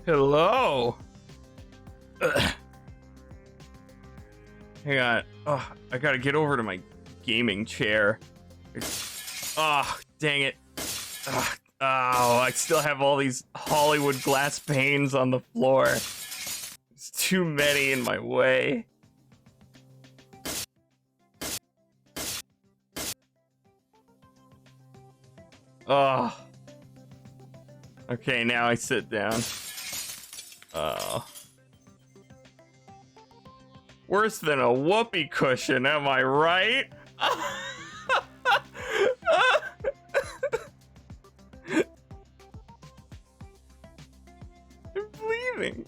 Hello. Ugh. Hang on. Oh, I gotta get over to my gaming chair. Oh, dang it. Ugh. Oh, I still have all these Hollywood glass panes on the floor. There's too many in my way. Oh. Okay, now I sit down. Oh. Worse than a whoopee cushion, am I right? I'm bleeding.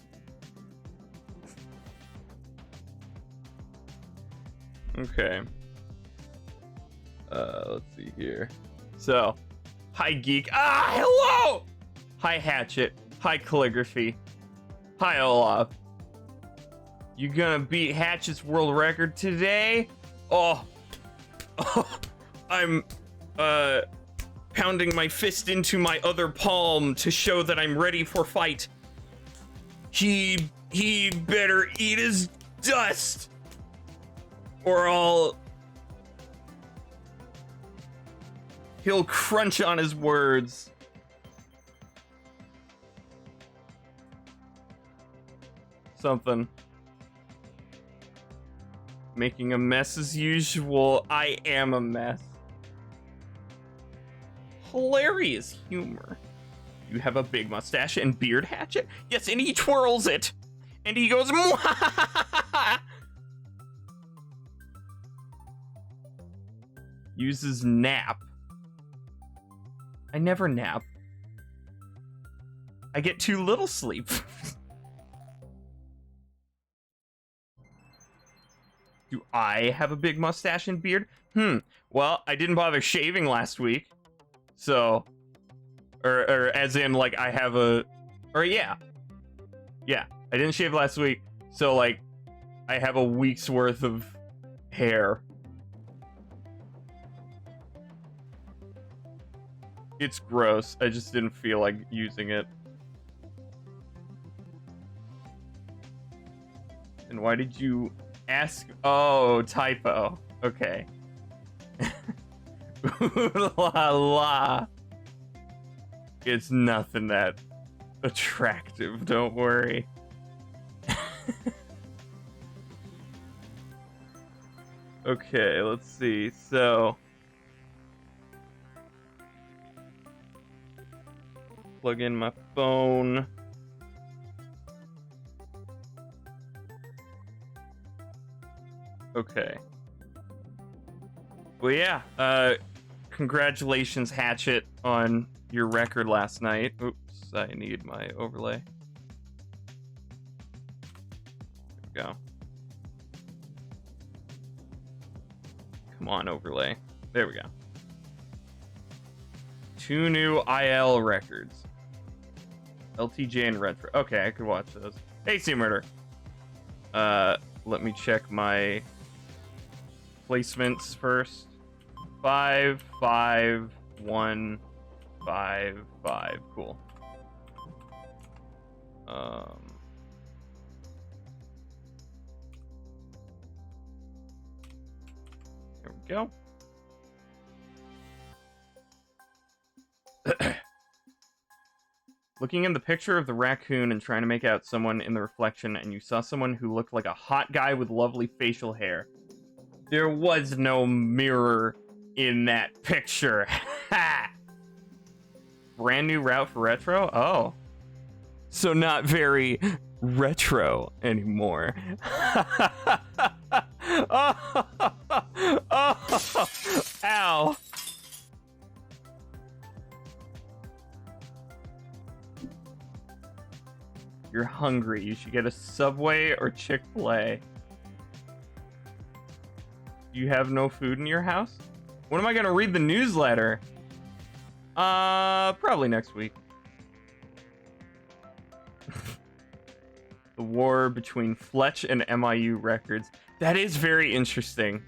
Okay. Let's see here. So, hi Geek. Hello! Hi Hatchet. Hi Calligraphy. Hi Olaf. You gonna beat Hatchet's world record today? Oh, I'm pounding my fist into my other palm to show that I'm ready for fight. He better eat his dust, or he'll crunch on his words. Something. Making a mess as usual. I am a mess. Hilarious humor. You have a big mustache and beard, Hatchet? Yes, and he twirls it. And he goes, Mwah! Uses nap. I never nap. I get too little sleep. Do I have a big mustache and beard? Well, I didn't bother shaving last week. So, or as in, like, I have a, or yeah, I didn't shave last week. So, like, I have a week's worth of hair. It's gross. I just didn't feel like using it. And why did you ask? Oh, typo. Okay. La la. It's nothing that attractive, don't worry. Okay, let's see. So, plug in my phone. Okay. Well, yeah. Congratulations, Hatchet, on your record last night. Oops, I need my overlay. There we go. Come on, overlay. There we go. 2 new IL records. LTJ and Retro. Okay, I could watch those. Hey, Sea Murder. Let me check my placements first. 5, 5, 1, 5, 5. Cool. There we go. Looking in the picture of the raccoon and trying to make out someone in the reflection, and you saw someone who looked like a hot guy with lovely facial hair. There was no mirror in that picture. Ha! Brand new route for retro? Oh. So not very retro anymore. Oh. Oh. Ow. You're hungry. You should get a Subway or Chick-fil-A. You have no food in your house? When am I gonna read the newsletter? Probably next week. The war between Fletch and MIU records. That is very interesting.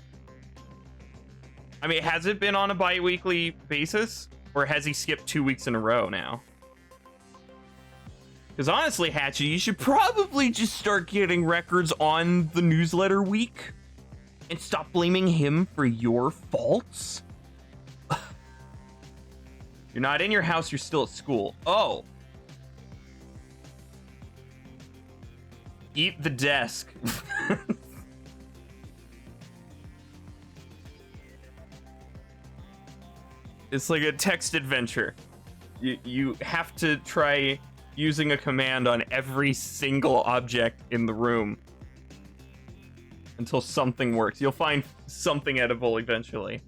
I mean, has it been on a bi-weekly basis? Or has he skipped 2 weeks in a row now? Because honestly, Hatchet, you should probably just start getting records on the newsletter week and stop blaming him for your faults. You're not in your house, you're still at school. Oh. Eat the desk. It's like a text adventure. You have to try using a command on every single object in the room until something works. You'll find something edible eventually.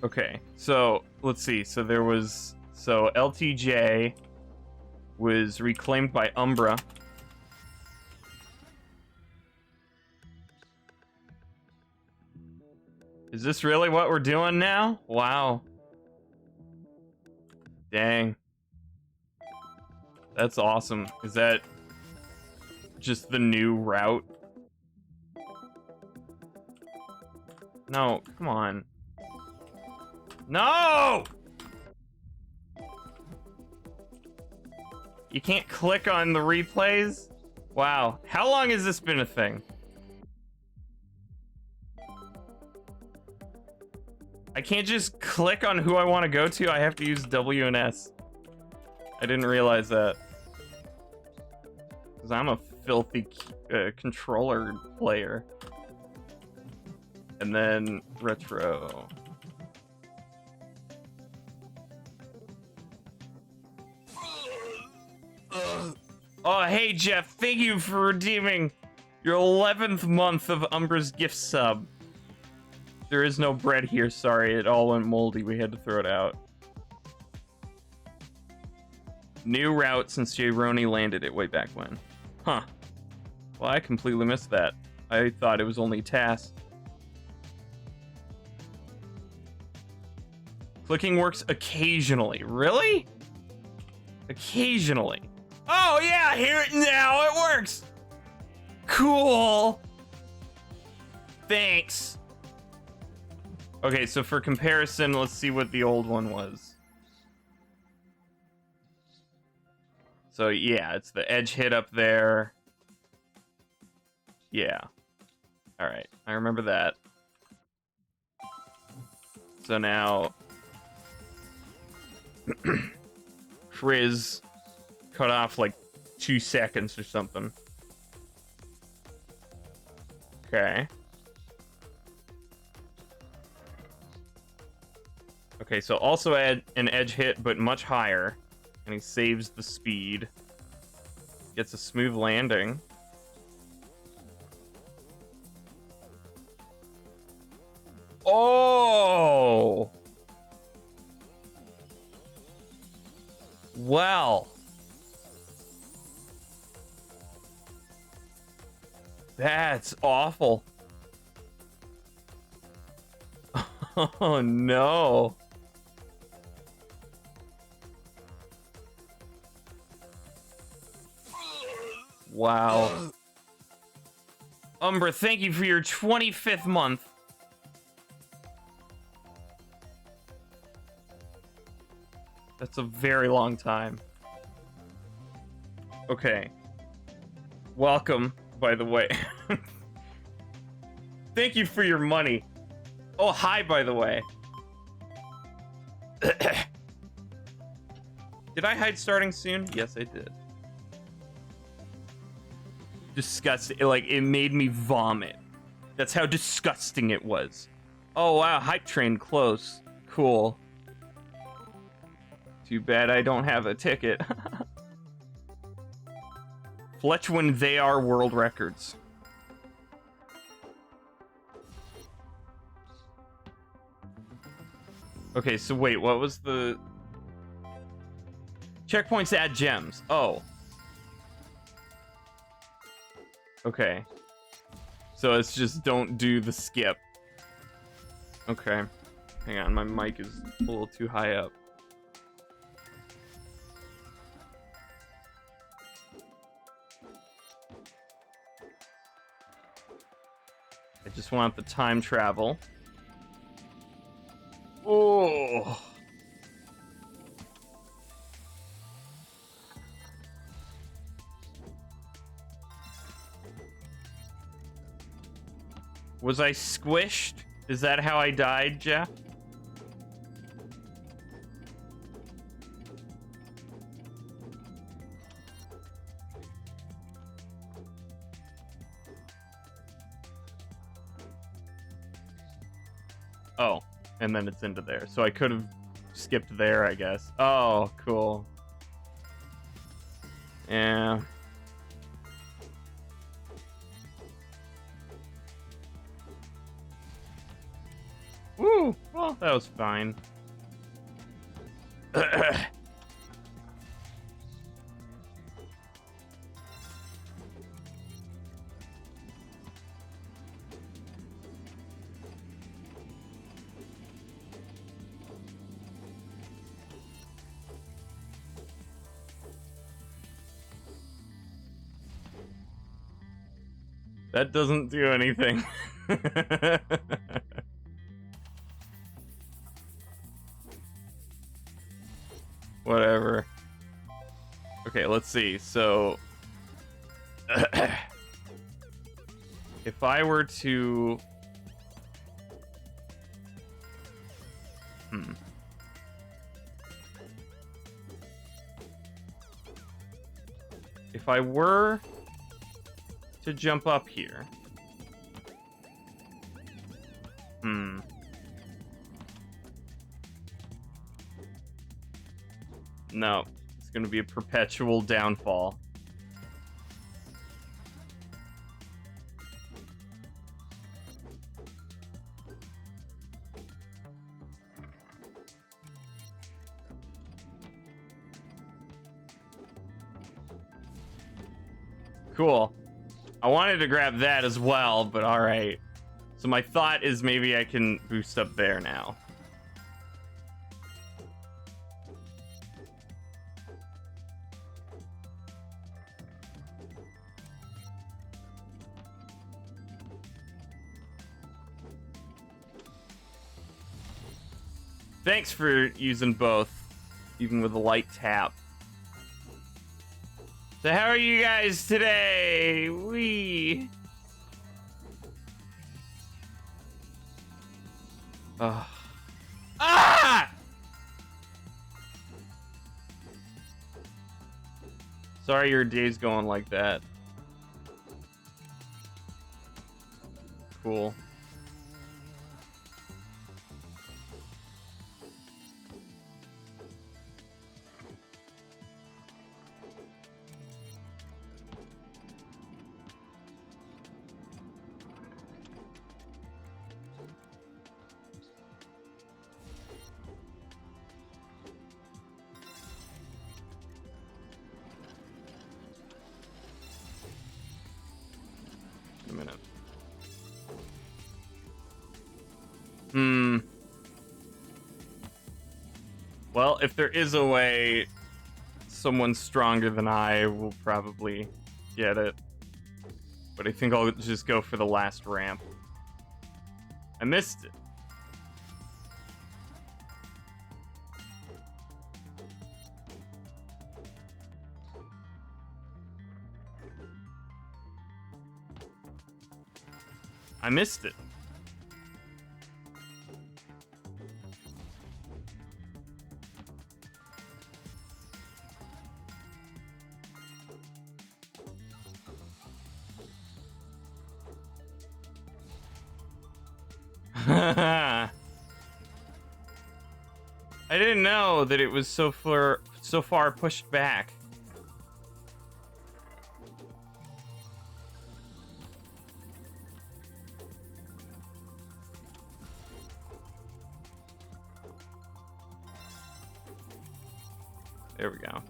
Okay, so let's see. So there was... So LTJ was reclaimed by Umbra. Is this really what we're doing now? Wow. Dang. That's awesome. Is that just the new route? No, come on. No! You can't click on the replays? Wow. How long has this been a thing? I can't just click on who I want to go to. I have to use W and S. I didn't realize that. Because I'm a filthy controller player. And then retro. Oh, hey, Jeff. Thank you for redeeming your 11th month of Umbra's gift sub. There is no bread here, sorry. It all went moldy. We had to throw it out. New route since Jayroni landed it way back when. Huh. Well, I completely missed that. I thought it was only tasks. Clicking works occasionally. Really? Occasionally. Oh, yeah, here now it works. Cool. Thanks. Okay, so for comparison, let's see what the old one was. So yeah, it's the edge hit up there. Yeah. All right, I remember that. So now, Frizz cut off like 2 seconds or something. Okay. Okay, so also add an edge hit, but much higher. And he saves the speed. Gets a smooth landing. Oh! Well. That's awful. Oh, no. Wow. Umbra, thank you for your 25th month. That's a very long time. Okay. Welcome, by the way. Thank you for your money. Oh, hi, by the way. Did I hide starting soon? Yes, I did. Disgusting. Like, it made me vomit. That's how disgusting it was. Oh, wow. Hype train close. Cool. Too bad I don't have a ticket. Fletch when they are world records. Okay, so wait, what was the... Checkpoints add gems. Oh. Okay. So it's just don't do the skip. Okay. Hang on, my mic is a little too high up. I just want the time travel. Was I squished? Is that how I died, Jeff? Oh, and then it's into there. So I could have skipped there, I guess. Oh, cool. Yeah. Woo! Well, that was fine. That doesn't do anything. Whatever. Okay, let's see. So, if I were to... If I were to jump up here... No, it's going to be a perpetual downfall. Cool. I wanted to grab that as well, but alright. So my thought is maybe I can boost up there now. Thanks for using both, even with a light tap. So how are you guys today? Wee. Ah! Sorry your day's going like that. Cool. A minute. Well, if there is a way, someone stronger than I will probably get it. But I think I'll just go for the last ramp. I missed it. I missed it. I didn't know that it was so far pushed back. There we go.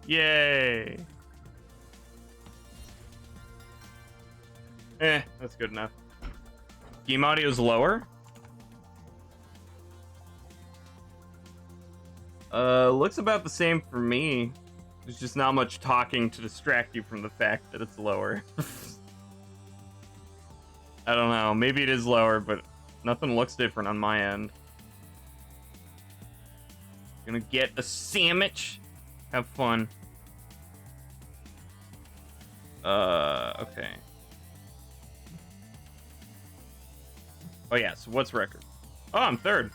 Yay! That's good enough. Game audio's lower? Looks about the same for me. There's just not much talking to distract you from the fact that it's lower. I don't know. Maybe it is lower, but nothing looks different on my end. Gonna get a sandwich. Have fun. Okay. Oh yeah, so what's record? Oh, I'm third.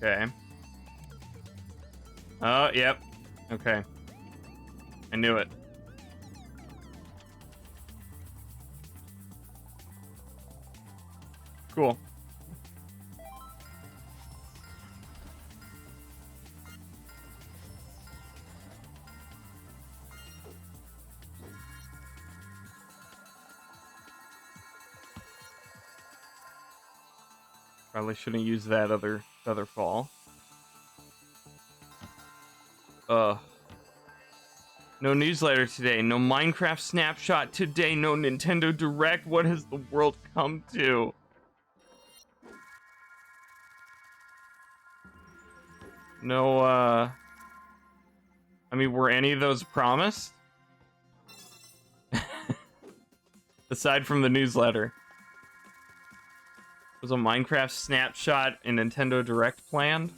Okay. Oh, yep. Okay. I knew it. Cool. Probably shouldn't use that other feather fall. No newsletter today. No Minecraft snapshot today. No Nintendo Direct. What has the world come to? No, I mean, were any of those promised? Aside from the newsletter. Was a Minecraft snapshot and Nintendo Direct planned?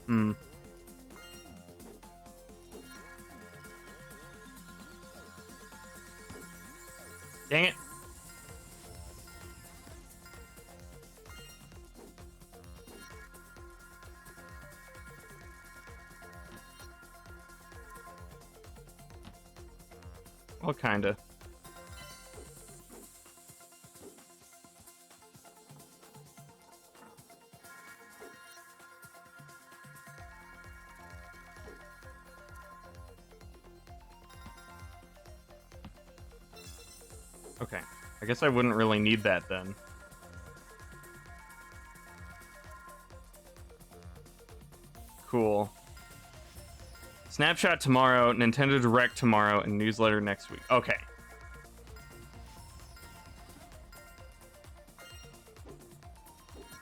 Hmm. Dang it. Well, kinda. Okay. I guess I wouldn't really need that then. Cool. Snapshot tomorrow, Nintendo Direct tomorrow, and newsletter next week. Okay.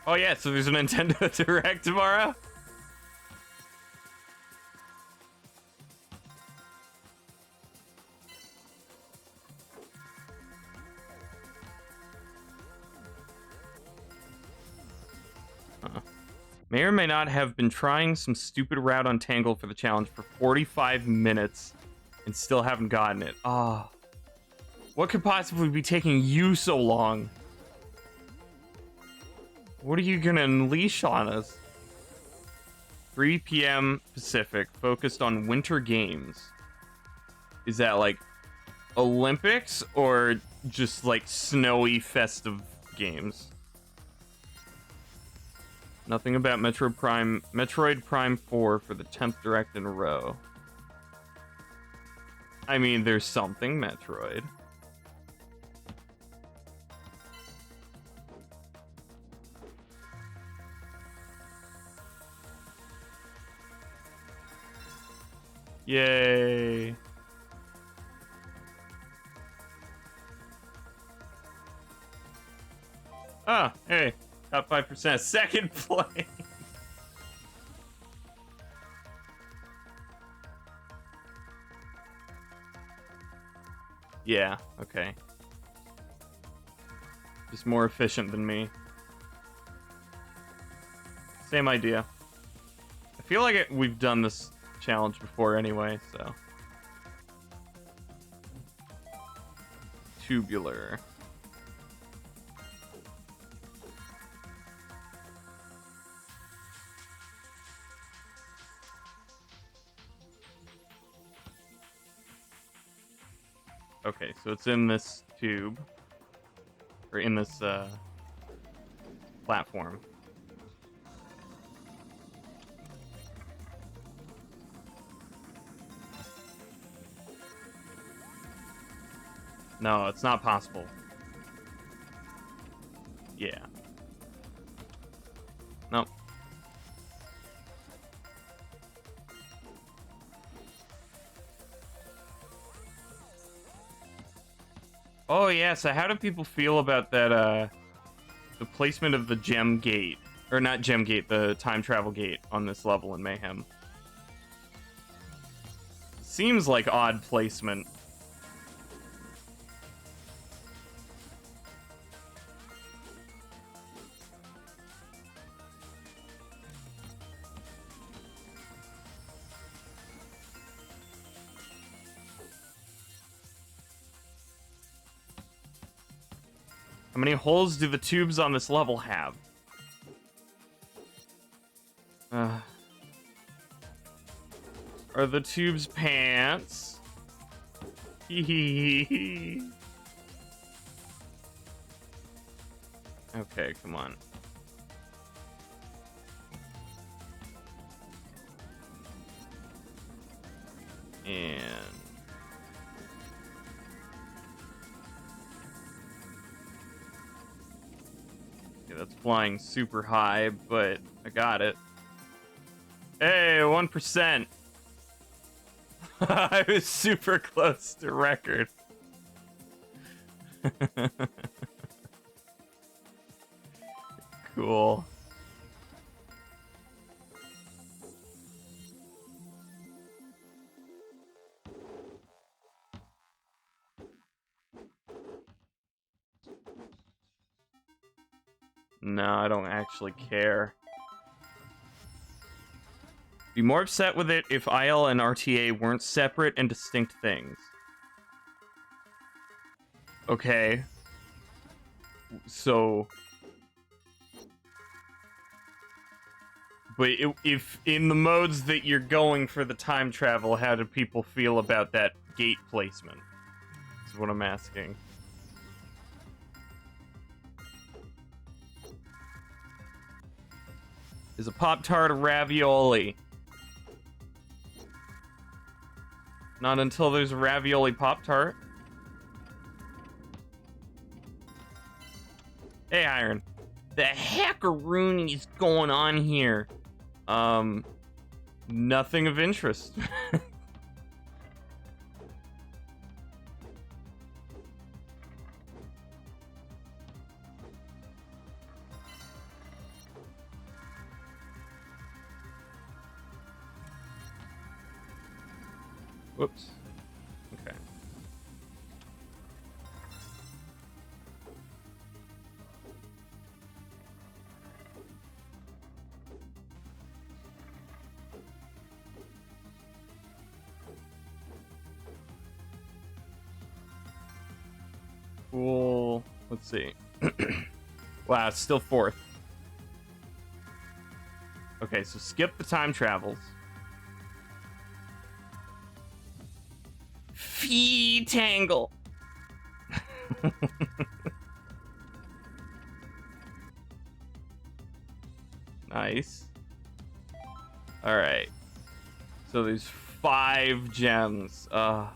Oh yeah, so there's a Nintendo Direct tomorrow? May or may not have been trying some stupid route on Tangle for the challenge for 45 minutes and still haven't gotten it. Ah. What could possibly be taking you so long? What are you gonna unleash on us? 3 p.m. Pacific, focused on Winter Games. Is that like Olympics or just like snowy festive games? Nothing about Metroid Prime 4 for the 10th Direct in a row. I mean, there's something Metroid. Yay. Ah, hey, top 5%, second place. Yeah, okay. Just more efficient than me. Same idea. I feel like we've done this challenge before anyway, so. Tubular. Okay, so it's in this tube. Or in this, platform. No, it's not possible. Yeah. Oh, yeah, so how do people feel about that, the placement of the gem gate? Or not gem gate, the time travel gate on this level in Mayhem? Seems like odd placement. How many holes do the tubes on this level have? Are the tubes pants? Okay, come on. And... yeah, that's flying super high, but I got it. Hey, 1%. I was super close to record. Cool. No, I don't actually care. Be more upset with it if IL and RTA weren't separate and distinct things. Okay. So... but if in the modes that you're going for the time travel, how do people feel about that gate placement? Is what I'm asking. Is a Pop-Tart a ravioli? Not until there's a ravioli Pop-Tart. Hey, Iron. The hackaroony is going on here? Nothing of interest. Whoops. Okay. Cool. Let's see. Wow, it's still fourth. Okay, so skip the time travels. Fee tangle. Nice. All right. So there's 5 gems. I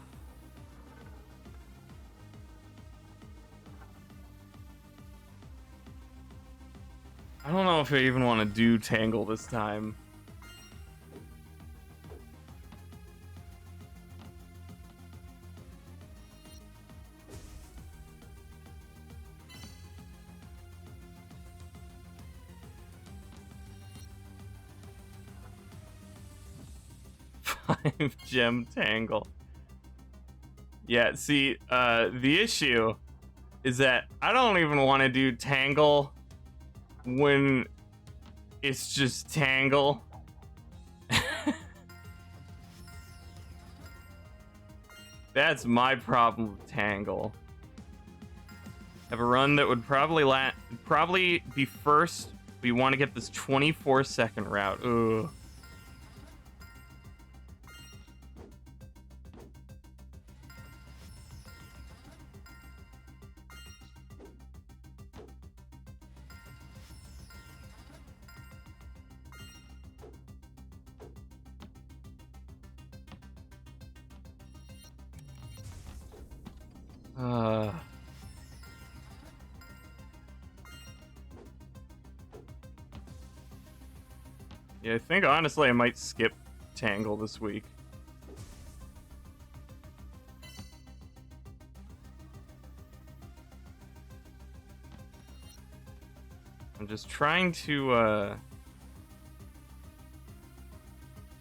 don't know if I even want to do Tangle this time. Five gem Tangle. Yeah, see, the issue is that I don't even want to do Tangle when it's just Tangle. That's my problem with Tangle. Have a run that would probably be first. We want to get this 24-second route. Ugh. Yeah, I think honestly I might skip Tangle this week. I'm just trying to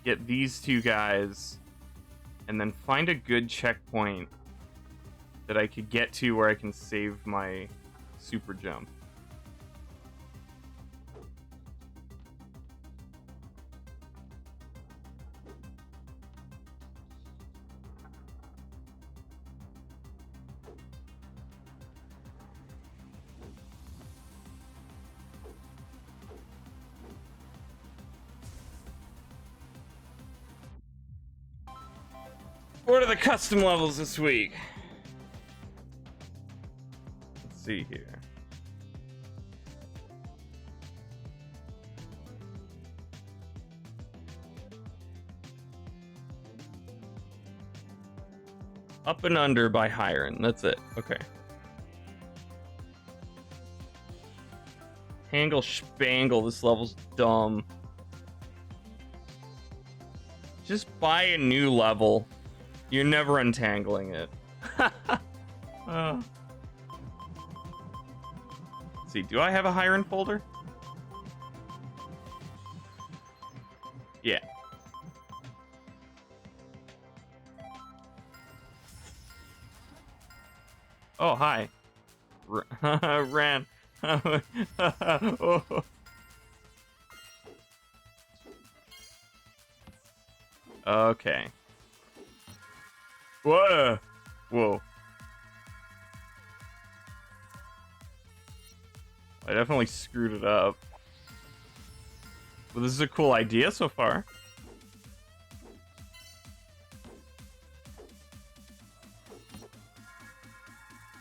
get these two guys and then find a good checkpoint that I could get to where I can save my super jump. What are the custom levels this week? Let's see here. Up and Under by Hiron. That's it. Okay. Tangle Spangle. This level's dumb. Just buy a new level. You're never untangling it. Let's see, do I have a Hiron folder? Yeah. Oh, hi. Ran. Oh. Okay. Whoa. Whoa. I definitely screwed it up. Well, this is a cool idea so far.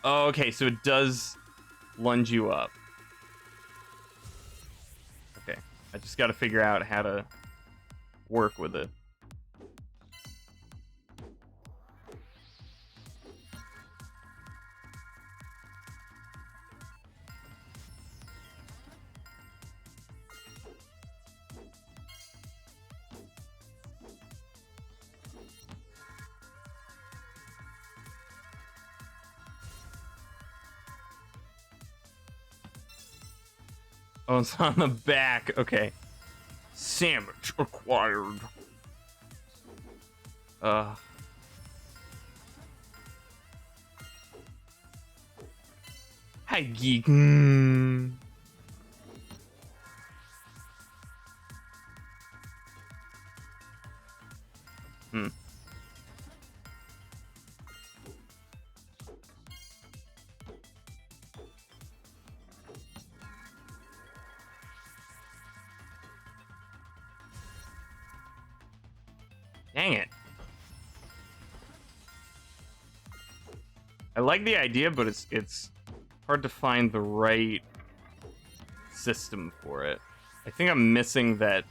Oh, okay, so it does lunge you up. Okay, I just got to figure out how to work with it. Oh, it's on the back. Okay. Sandwich acquired. Hi, geek. Hmm. Dang it. I like the idea, but it's hard to find the right system for it. I think I'm missing that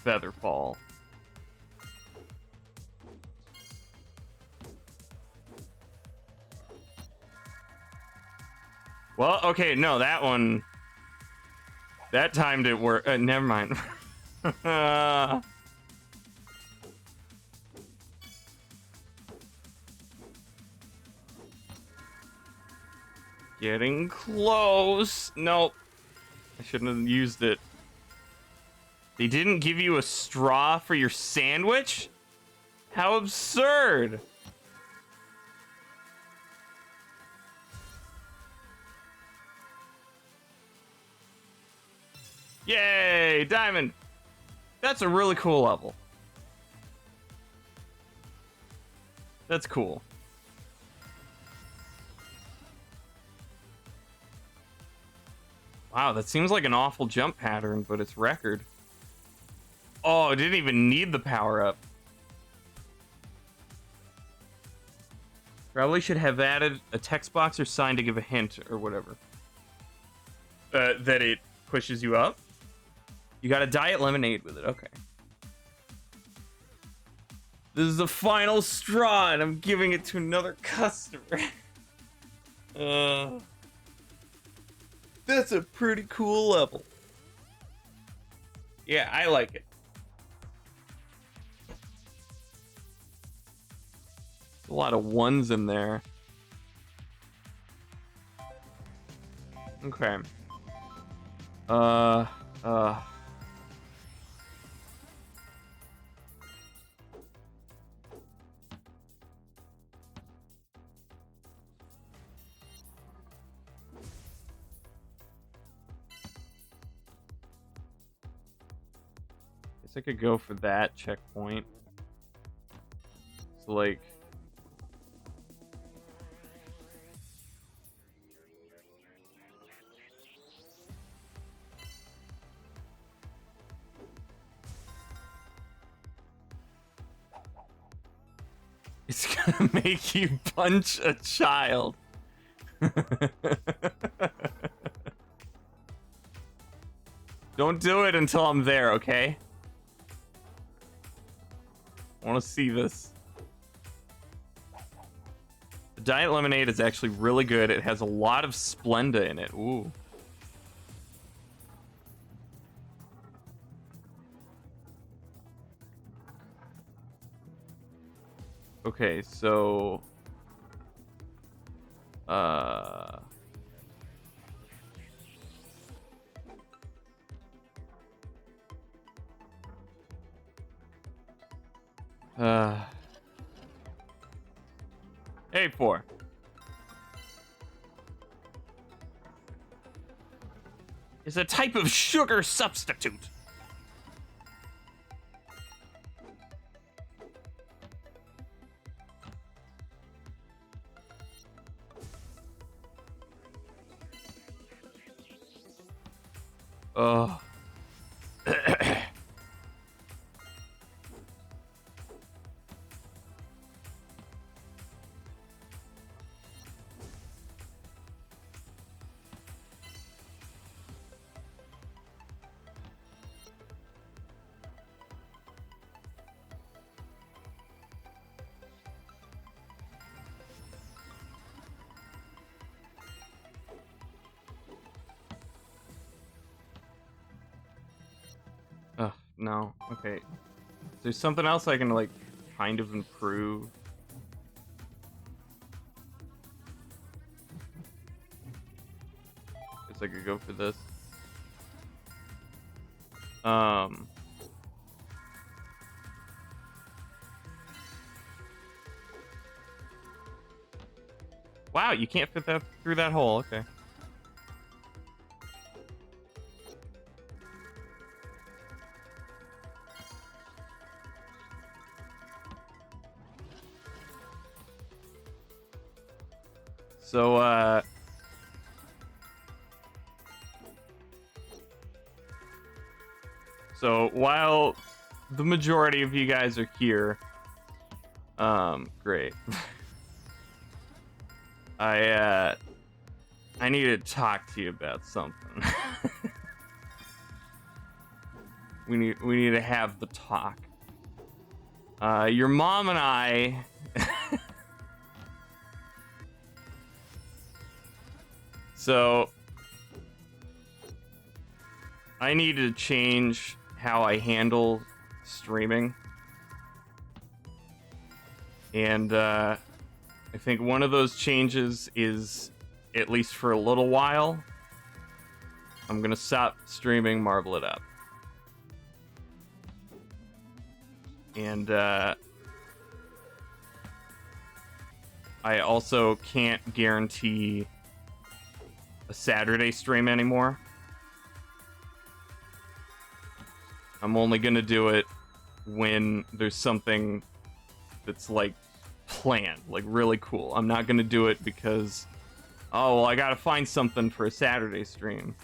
feather fall. Well, okay, no, that one... That time didn't work. Never mind. Getting close. Nope. I shouldn't have used it. They didn't give you a straw for your sandwich? How absurd. Yay, diamond. That's a really cool level. That's cool. Wow, that seems like an awful jump pattern, but it's record. Oh, it didn't even need the power-up. Probably should have added a text box or sign to give a hint or whatever. That it pushes you up? You got a diet lemonade with it, okay. This is the final straw, and I'm giving it to another customer. That's a pretty cool level. Yeah, I like it. A lot of ones in there. Okay. Uh, uh. Guess I could go for that checkpoint. So, like... It's gonna make you punch a child. Don't do it until I'm there, okay? I want to see this. The Diet Lemonade is actually really good. It has a lot of Splenda in it. Ooh. Okay, so... A4. Is a type of sugar substitute. Oh. Ugh, no. Okay. There's something else I can, like, kind of improve. Guess I could go for this. Wow, you can't fit that through that hole. Okay. So while the majority of you guys are here, great. I need to talk to you about something. we need to have the talk. Your mom and I So I need to change how I handle streaming. And I think one of those changes is, at least for a little while, I'm gonna stop streaming Marvel It Up. And I also can't guarantee a Saturday stream anymore. I'm only gonna do it when there's something that's like planned, like really cool. I'm not gonna do it because, oh, well, I gotta find something for a Saturday stream.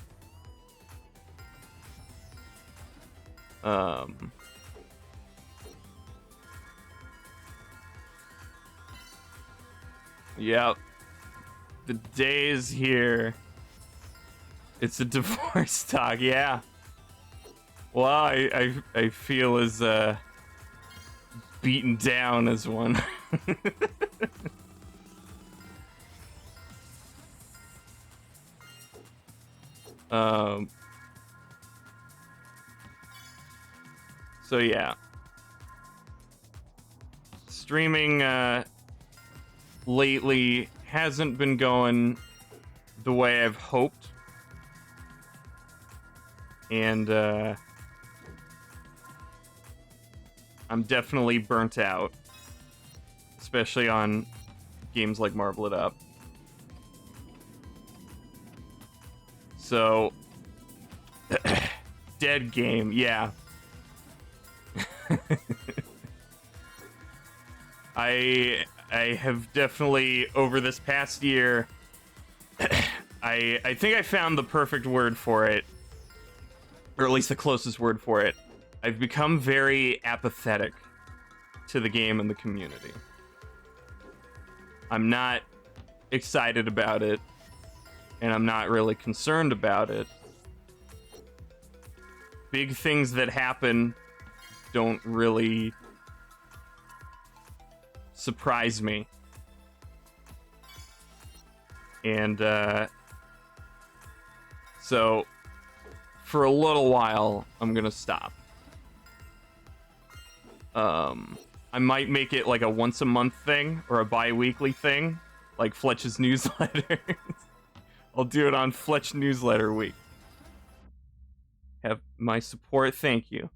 Yep. The day is here. It's a divorce talk, yeah. Well, I feel as beaten down as one. So yeah. Streaming lately hasn't been going the way I've hoped. And I'm definitely burnt out, especially on games like Marble It Up. So, dead game, yeah. I have definitely, over this past year, I think I found the perfect word for it, or at least the closest word for it. I've become very apathetic to the game and the community. I'm not excited about it, and I'm not really concerned about it. Big things that happen don't really surprise me. And so for a little while, I'm gonna stop. I might make it like a once a month thing or a bi-weekly thing, like Fletch's newsletter. I'll do it on Fletch newsletter week. Have my support, thank you.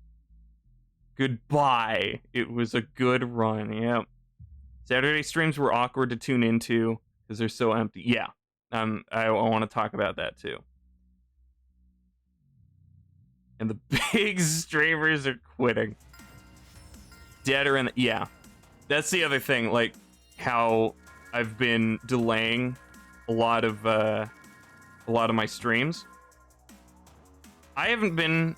Goodbye. It was a good run, yep. Saturday streams were awkward to tune into because they're so empty. Yeah, I want to talk about that too. And the big streamers are quitting. Dead or in the, yeah. That's the other thing, like how I've been delaying a lot of my streams. I haven't been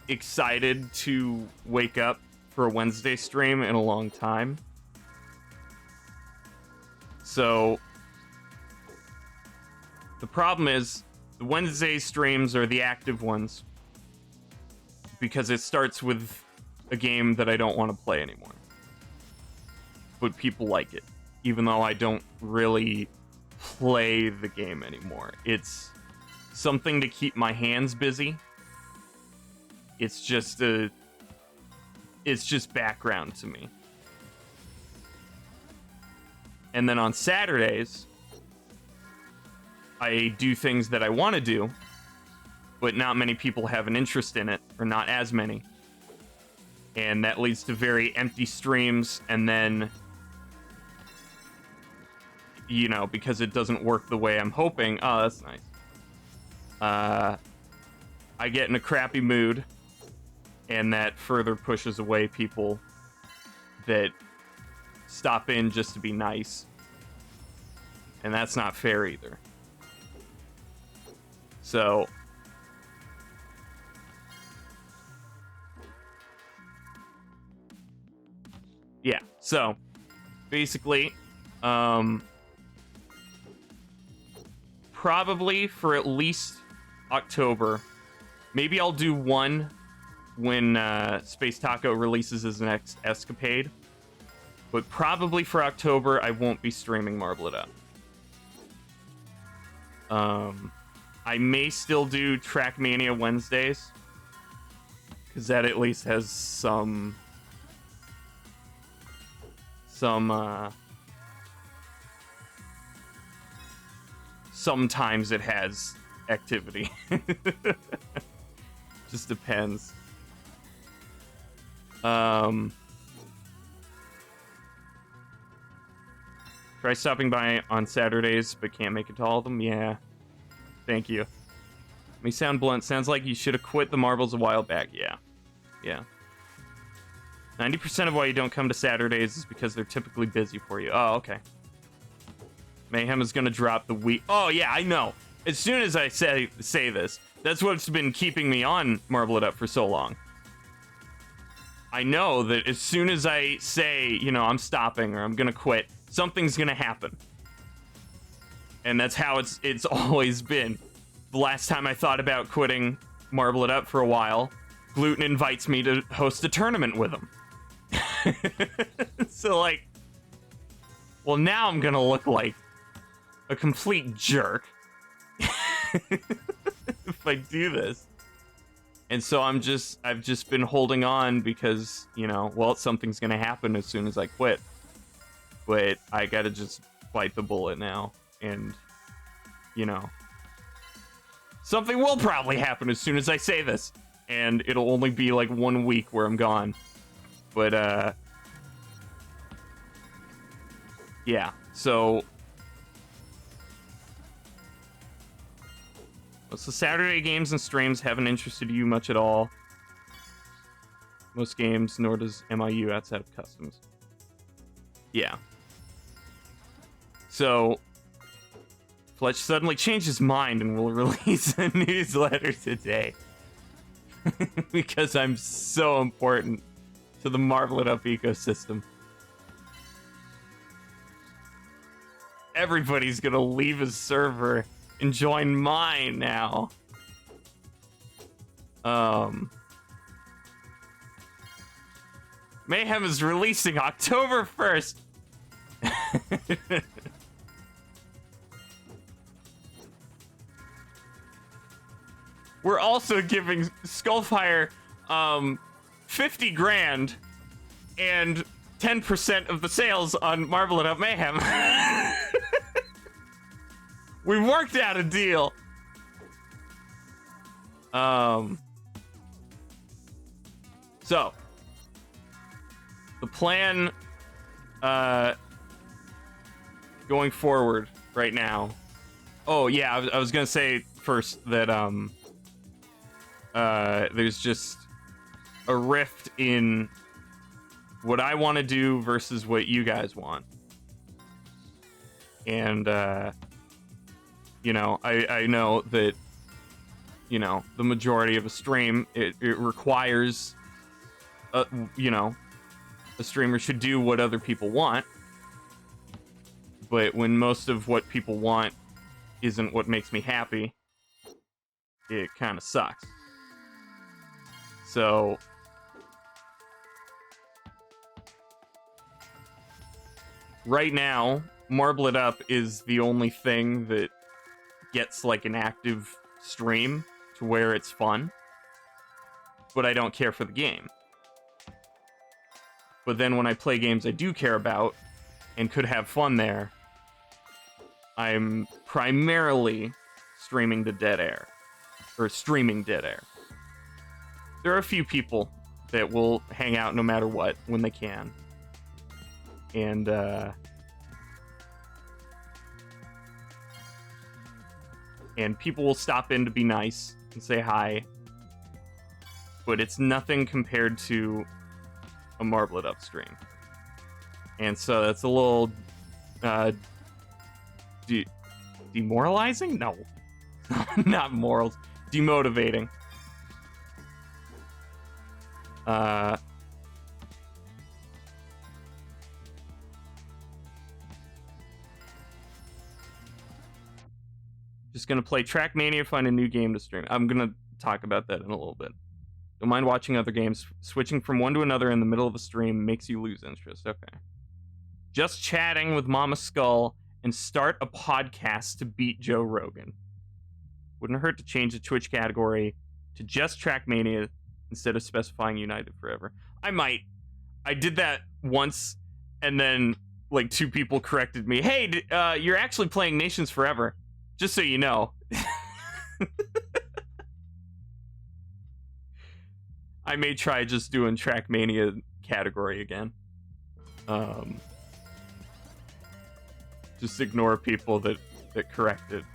excited to wake up for a Wednesday stream in a long time. So the problem is the Wednesday streams are the active ones because it starts with a game that I don't want to play anymore. But people like it, even though I don't really play the game anymore. It's something to keep my hands busy. It's just background to me. And then on Saturdays, I do things that I want to do, but not many people have an interest in it, or not as many. And that leads to very empty streams, and then, you know, because it doesn't work the way I'm hoping. Oh, that's nice. I get in a crappy mood, and that further pushes away people that stop in just to be nice. And that's not fair either. So yeah, so basically probably for at least October, maybe I'll do one when Space Taco releases his next escapade. But probably for October, I won't be streaming Marble It Up. I may still do TrackMania Wednesdays, because that at least has sometimes it has activity. Just depends. Try stopping by on Saturdays, but can't make it to all of them. Yeah. Thank you. May sound blunt. Sounds like you should have quit the marbles a while back. Yeah. Yeah. 90% of why you don't come to Saturdays is because they're typically busy for you. Oh, okay. Mayhem is going to drop the week. Oh, yeah, I know. As soon as I say this, that's what's been keeping me on Marble It Up for so long. I know that as soon as I say, you know, I'm stopping or I'm going to quit, something's going to happen. And that's how it's always been. The last time I thought about quitting Marble It Up for a while, Gluten invites me to host a tournament with him. So, like, well, now I'm going to look like a complete jerk if I do this. And so I've just been holding on because, you know, well, something's going to happen as soon as I quit. But I got to just bite the bullet now and, you know, Something will probably happen as soon as I say this. And it'll only be like 1 week where I'm gone. But, yeah. So... So Saturday games and streams haven't interested you much at all. Most games, nor does MIU outside of customs. Yeah. So, Fletch suddenly changed his mind and will release a newsletter today. Because I'm so important to the Marvel It Up ecosystem. Everybody's gonna leave his server and join mine now. Mayhem is releasing October 1st. We're also giving Skullfire 50 grand and 10% of the sales on Marvel It Up Mayhem. We worked out a deal. So the plan going forward right now. Oh yeah, I was gonna say first that there's just a rift in what I want to do versus what you guys want. And you know, I know that, you know, the majority of a stream, it requires, you know, a streamer should do what other people want. But when most of what people want isn't what makes me happy, it kind of sucks. So right now, Marble It Up is the only thing that gets like an active stream to where it's fun, but I don't care for the game. But then when I play games I do care about and could have fun there, I'm primarily streaming to dead air, or streaming dead air. There are a few people that will hang out no matter what when they can, and people will stop in to be nice and say hi, but it's nothing compared to a Marble It Up stream. And so that's a little demoralizing? No. Not morals. Demotivating. Just gonna play TrackMania, find a new game to stream. I'm gonna talk about that in a little bit. Don't mind watching other games. Switching from one to another in the middle of a stream makes you lose interest. Okay. Just chatting with Mama Skull and start a podcast to beat Joe Rogan. Wouldn't hurt to change the Twitch category to just TrackMania instead of specifying United Forever. I might. I did that once, and then like 2 people corrected me. Hey, you're actually playing Nations Forever. Just so you know. I may try just doing TrackMania category again. Just ignore people that corrected.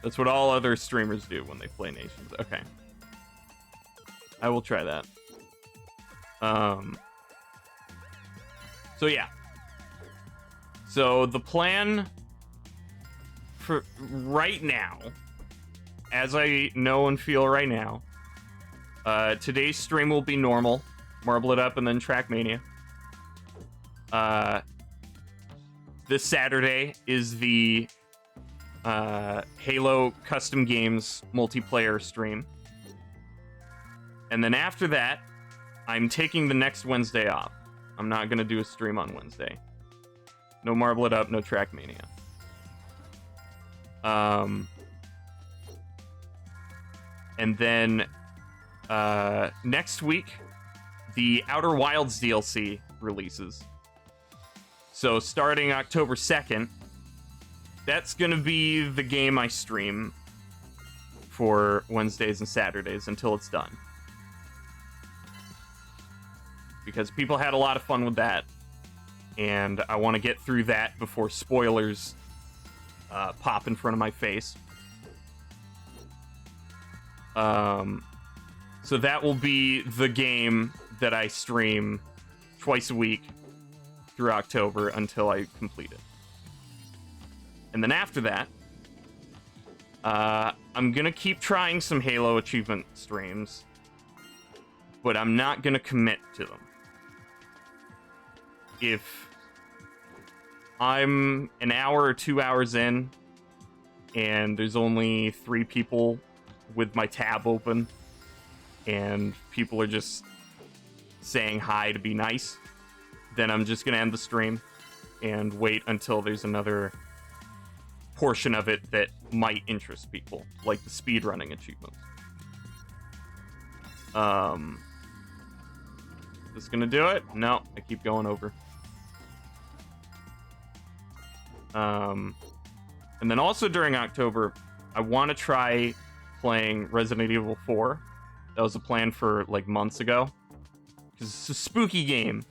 That's what all other streamers do when they play Nations. Okay. I will try that. So yeah. So the plan for right now, as I know and feel right now, today's stream will be normal. Marble It Up and then TrackMania. This Saturday is the Halo Custom Games multiplayer stream. And then after that, I'm taking the next Wednesday off. I'm not going to do a stream on Wednesday. No Marble It Up, no TrackMania. And then next week, the Outer Wilds DLC releases. So starting October 2nd, that's gonna be the game I stream for Wednesdays and Saturdays until it's done. Because people had a lot of fun with that, and I want to get through that before spoilers pop in front of my face. So that will be the game that I stream twice a week through October until I complete it. And then after that, I'm gonna keep trying some Halo achievement streams, but I'm not gonna commit to them. If I'm an hour or 2 hours in, and there's only 3 people with my tab open, and people are just saying hi to be nice, then I'm just gonna end the stream and wait until there's another portion of it that might interest people, like the speedrunning achievements. Is this gonna do it? No, I keep going over. And then also during October, I want to try playing Resident Evil 4. That was a plan for like months ago, because it's a spooky game,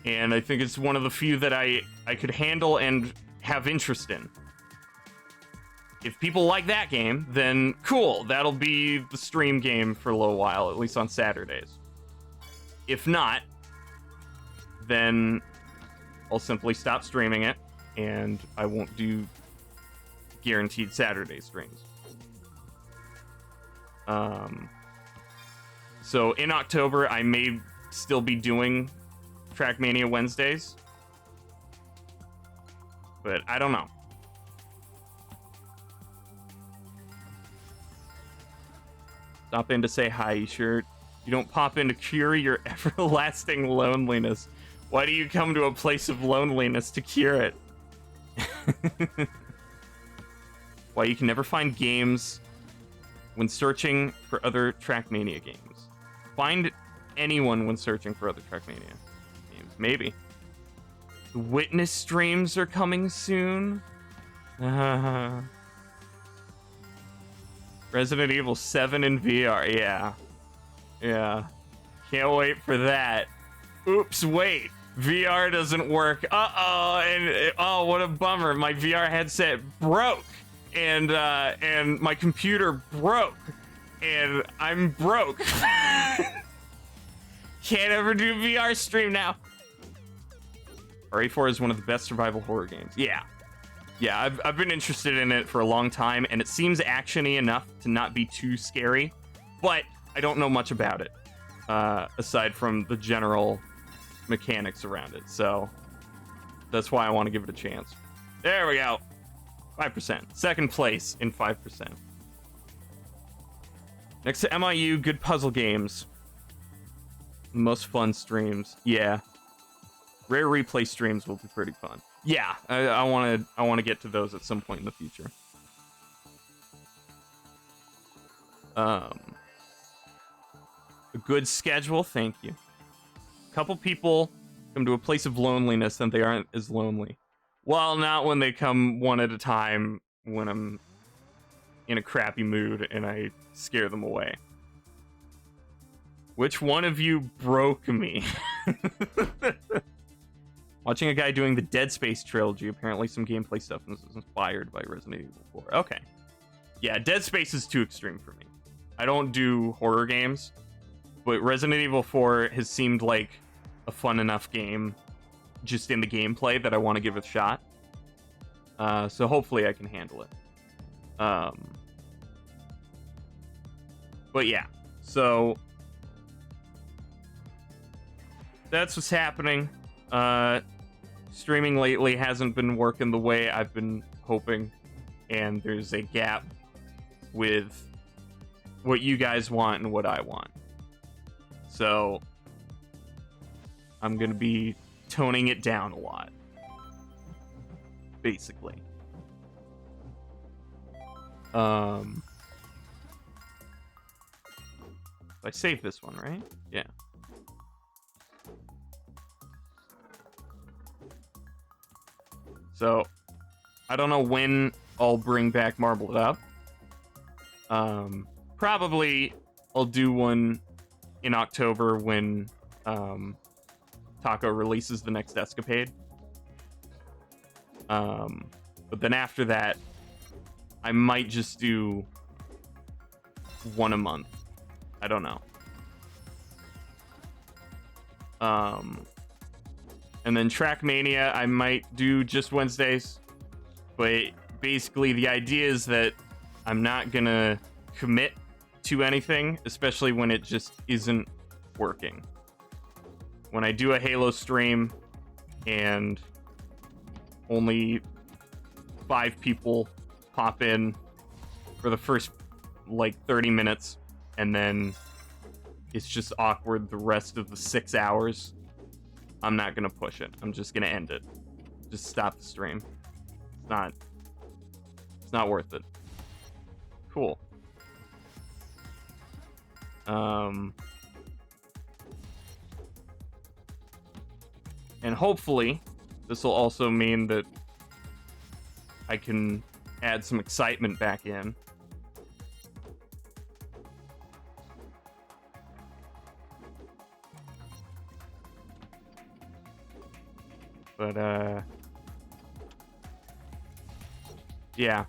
and I think it's one of the few that I could handle and have interest in. If people like that game, then cool, that'll be the stream game for a little while, at least on Saturdays. If not, then I'll simply stop streaming it, and I won't do guaranteed Saturday streams. So in October, I may still be doing TrackMania Wednesdays, but I don't know. Stop in to say hi, you sure you don't pop in to cure your everlasting loneliness? Why do you come to a place of loneliness to cure it? Why you can never find games when searching for other TrackMania games. Find anyone when searching for other TrackMania games. Maybe. The Witness streams are coming soon. Resident Evil 7 in VR. Yeah. Can't wait for that. Oops, wait. VR doesn't work. Uh-oh. And oh, what a bummer. My VR headset broke. And my computer broke. And I'm broke. Can't ever do VR stream now. RE4 is one of the best survival horror games. Yeah, I've been interested in it for a long time, and it seems actiony enough to not be too scary, but I don't know much about it, aside from the general mechanics around it, so that's why I want to give it a chance. There we go. 5%. Second place in 5%. Next to MIU, good puzzle games. Most fun streams. Yeah. Rare replay streams will be pretty fun. Yeah, I want to get to those at some point in the future. A good schedule, thank you. A couple people come to a place of loneliness and they aren't as lonely. Well, not when they come one at a time when I'm in a crappy mood and I scare them away. Which one of you broke me? Watching a guy doing the Dead Space trilogy. Apparently some gameplay stuff was inspired by Resident Evil 4. Okay. Yeah, Dead Space is too extreme for me. I don't do horror games, but Resident Evil 4 has seemed like a fun enough game just in the gameplay that I want to give it a shot. So hopefully I can handle it. But yeah, so that's what's happening. Streaming lately hasn't been working the way I've been hoping, and there's a gap with what you guys want and what I want. So I'm gonna be toning it down a lot, basically. I saved this one, right? Yeah. So I don't know when I'll bring back Marbled Up. Probably I'll do one in October when Taco releases the next escapade. But then after that, I might just do one a month. I don't know. And then TrackMania, I might do just Wednesdays. But basically, the idea is that I'm not gonna commit to anything, especially when it just isn't working. When I do a Halo stream and only 5 people pop in for the first, like, 30 minutes, and then it's just awkward the rest of the 6 hours, I'm not gonna push it. I'm just gonna end it. Just stop the stream. It's not worth it. Cool. And hopefully this will also mean that I can add some excitement back in. But yeah.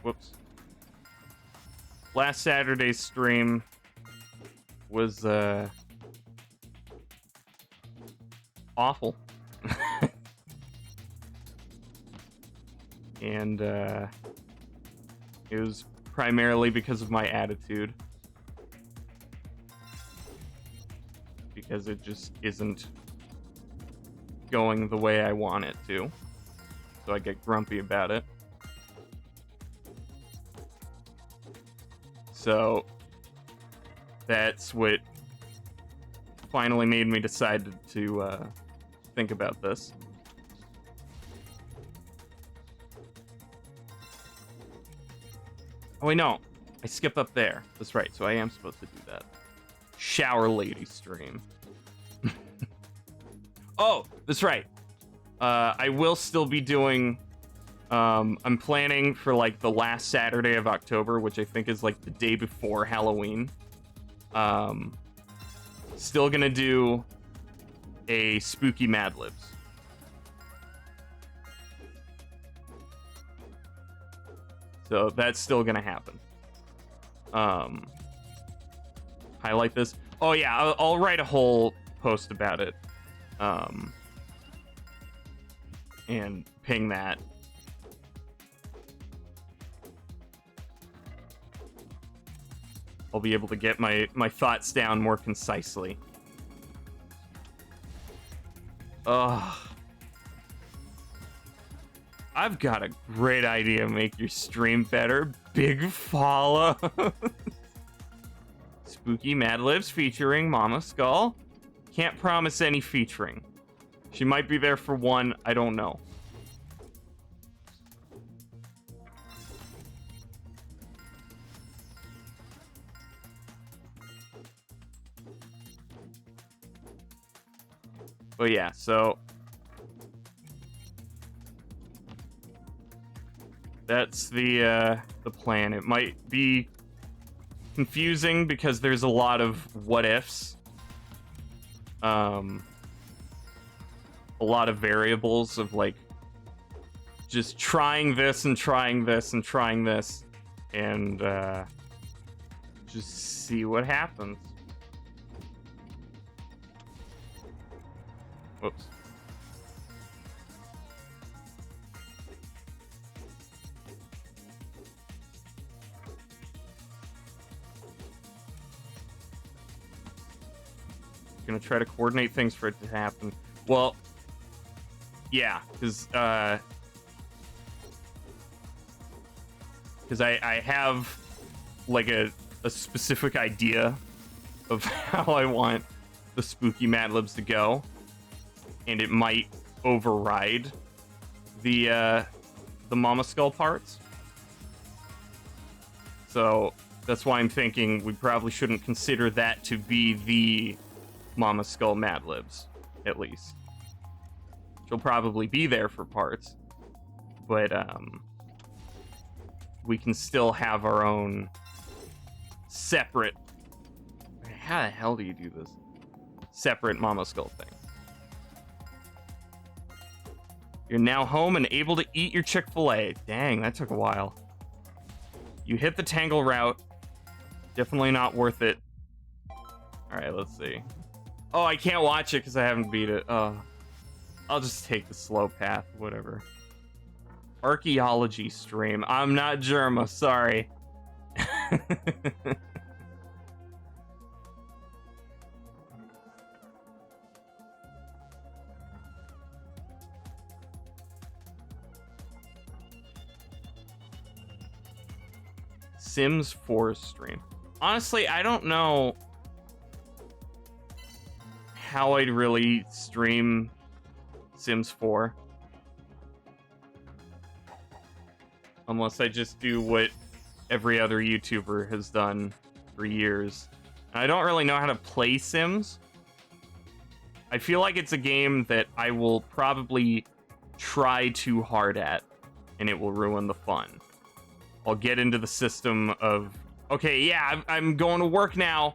Whoops. Last Saturday's stream was awful. And it was primarily because of my attitude. Because it just isn't going the way I want it to. So I get grumpy about it. So that's what finally made me decide to think about this. Oh wait, no. I skipped up there. That's right, so I am supposed to do that. Shower lady stream. Oh, that's right. I will still be doing... I'm planning for, like, the last Saturday of October, which I think is, like, the day before Halloween. Still gonna do a spooky Mad Libs. So that's still gonna happen. Highlight this. Oh yeah, I'll write a whole post about it. And ping that. I'll be able to get my thoughts down more concisely. Ugh. I've got a great idea to make your stream better. Big follow. Spooky Mad Libs featuring Mama Skull. Can't promise any featuring. She might be there for one, I don't know. But yeah, so that's the plan. It might be confusing because there's a lot of what ifs. A lot of variables of, like, just trying this and trying this and trying this and just see what happens. Whoops. Gonna try to coordinate things for it to happen. Well, yeah, because I have, like, a specific idea of how I want the spooky Mad Libs to go, and it might override the Mama Skull parts. So that's why I'm thinking we probably shouldn't consider that to be the Mama Skull Mad Libs, at least. She'll probably be there for parts, but we can still have our own separate. How the hell do you do this? Separate Mama Skull thing. You're now home and able to eat your Chick-fil-A. Dang, that took a while. You hit the Tangle route. Definitely not worth it. Alright, let's see. Oh, I can't watch it because I haven't beat it. I'll just take the slow path, whatever. Archaeology stream. I'm not Germa, sorry. Sims 4 stream. Honestly, I don't know how I'd really stream Sims 4. Unless I just do what every other YouTuber has done for years. And I don't really know how to play Sims. I feel like it's a game that I will probably try too hard at, and it will ruin the fun. I'll get into the system of, okay, yeah, I'm going to work now.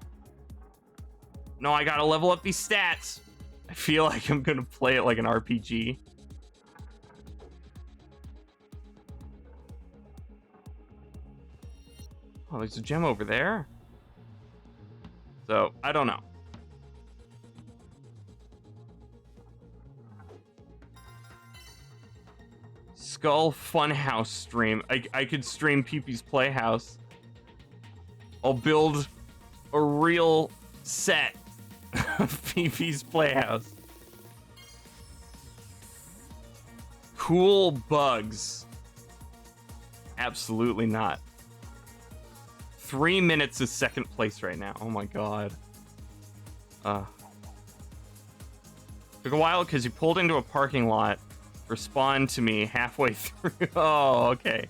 No, I gotta level up these stats. I feel like I'm gonna play it like an RPG. Oh, there's a gem over there. So, I don't know. Skull Funhouse stream. I could stream Pee-Pee's Playhouse. I'll build a real set of Pee-Pee's Playhouse. Cool bugs. Absolutely not. 3 minutes is second place right now. Oh my god. Took a while because you pulled into a parking lot. Respond to me halfway through. Oh, okay.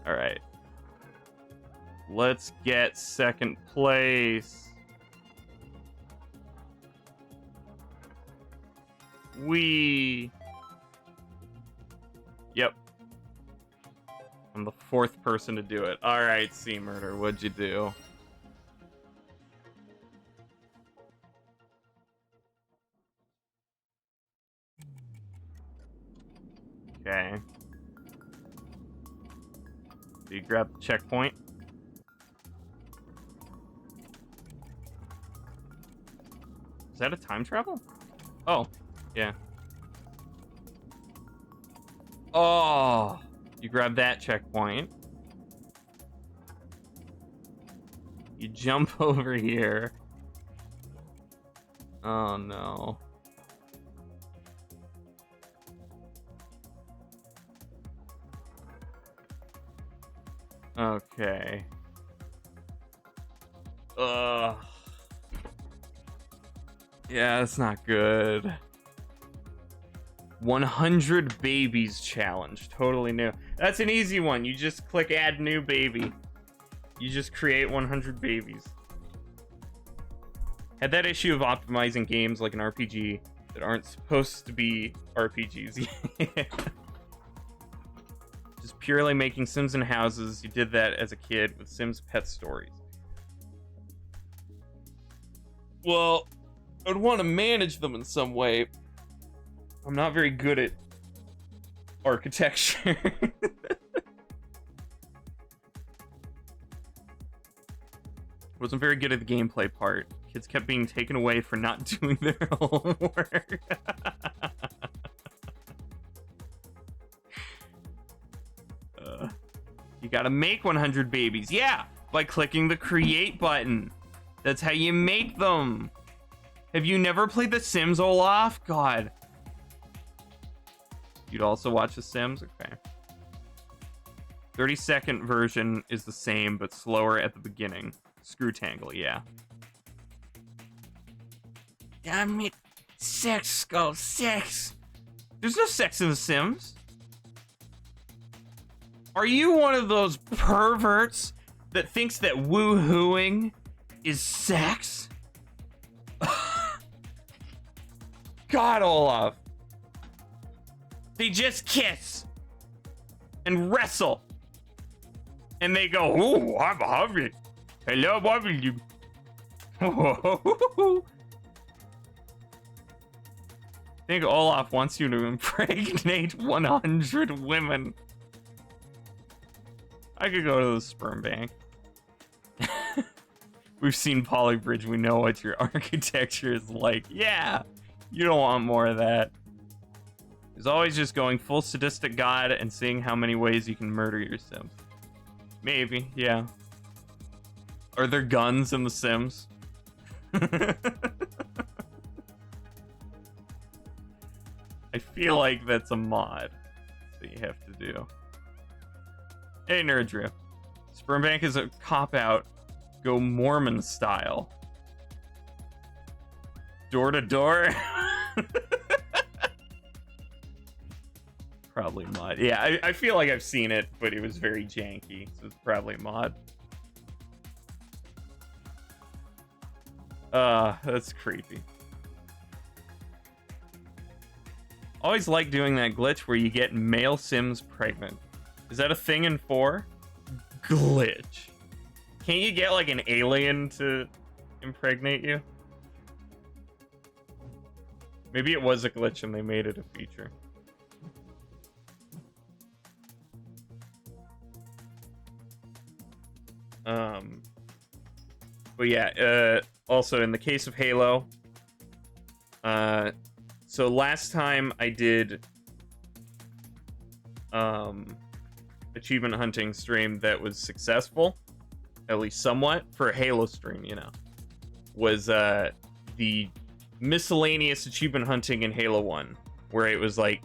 All right. Let's get second place. Yep. I'm the fourth person to do it. All right, Sea Murder, what'd you do? Okay. Do you grab the checkpoint? Is that a time travel? Oh, yeah. Oh, you grab that checkpoint. You jump over here. Oh no. Okay. Ugh. Yeah, that's not good. 100 babies challenge. Totally new. That's an easy one. You just click add new baby. You just create 100 babies. Had that issue of optimizing games like an RPG that aren't supposed to be RPGs. Just purely making Sims and houses. You did that as a kid with Sims Pet Stories. Well, I'd want to manage them in some way. I'm not very good at architecture. Wasn't very good at the gameplay part. Kids kept being taken away for not doing their homework. You gotta make 100 babies. Yeah, by clicking the create button. That's how you make them. Have you never played The Sims, Olaf? God. You'd also watch The Sims? Okay. 30-second version is the same, but slower at the beginning. Screw Tangle, yeah. Damn it. 6, Skull, 6. There's no sex in The Sims. Are you one of those perverts that thinks that woohooing is sex? God, Olaf. They just kiss and wrestle. And they go, ooh, I'm hungry. Hello, loving you. I think Olaf wants you to impregnate 100 women. I could go to the sperm bank. We've seen Polybridge. We know what your architecture is like. Yeah, you don't want more of that. He's always just going full sadistic god and seeing how many ways you can murder your Sims. Maybe, yeah. Are there guns in The Sims? I feel like that's a mod that you have to do. Hey, Nerdrew. Sperm bank is a cop-out. Go Mormon style. Door to door? Probably mod. Yeah, I feel like I've seen it, but it was very janky, so it's probably mod. That's creepy. Always like doing that glitch where you get male Sims pregnant. Is that a thing in 4? Glitch. Can't you get like an alien to impregnate you? Maybe it was a glitch and they made it a feature. But yeah, also in the case of Halo, so last time I did achievement hunting stream that was successful, at least somewhat, for a Halo stream, you know, was the miscellaneous achievement hunting in Halo 1, where it was like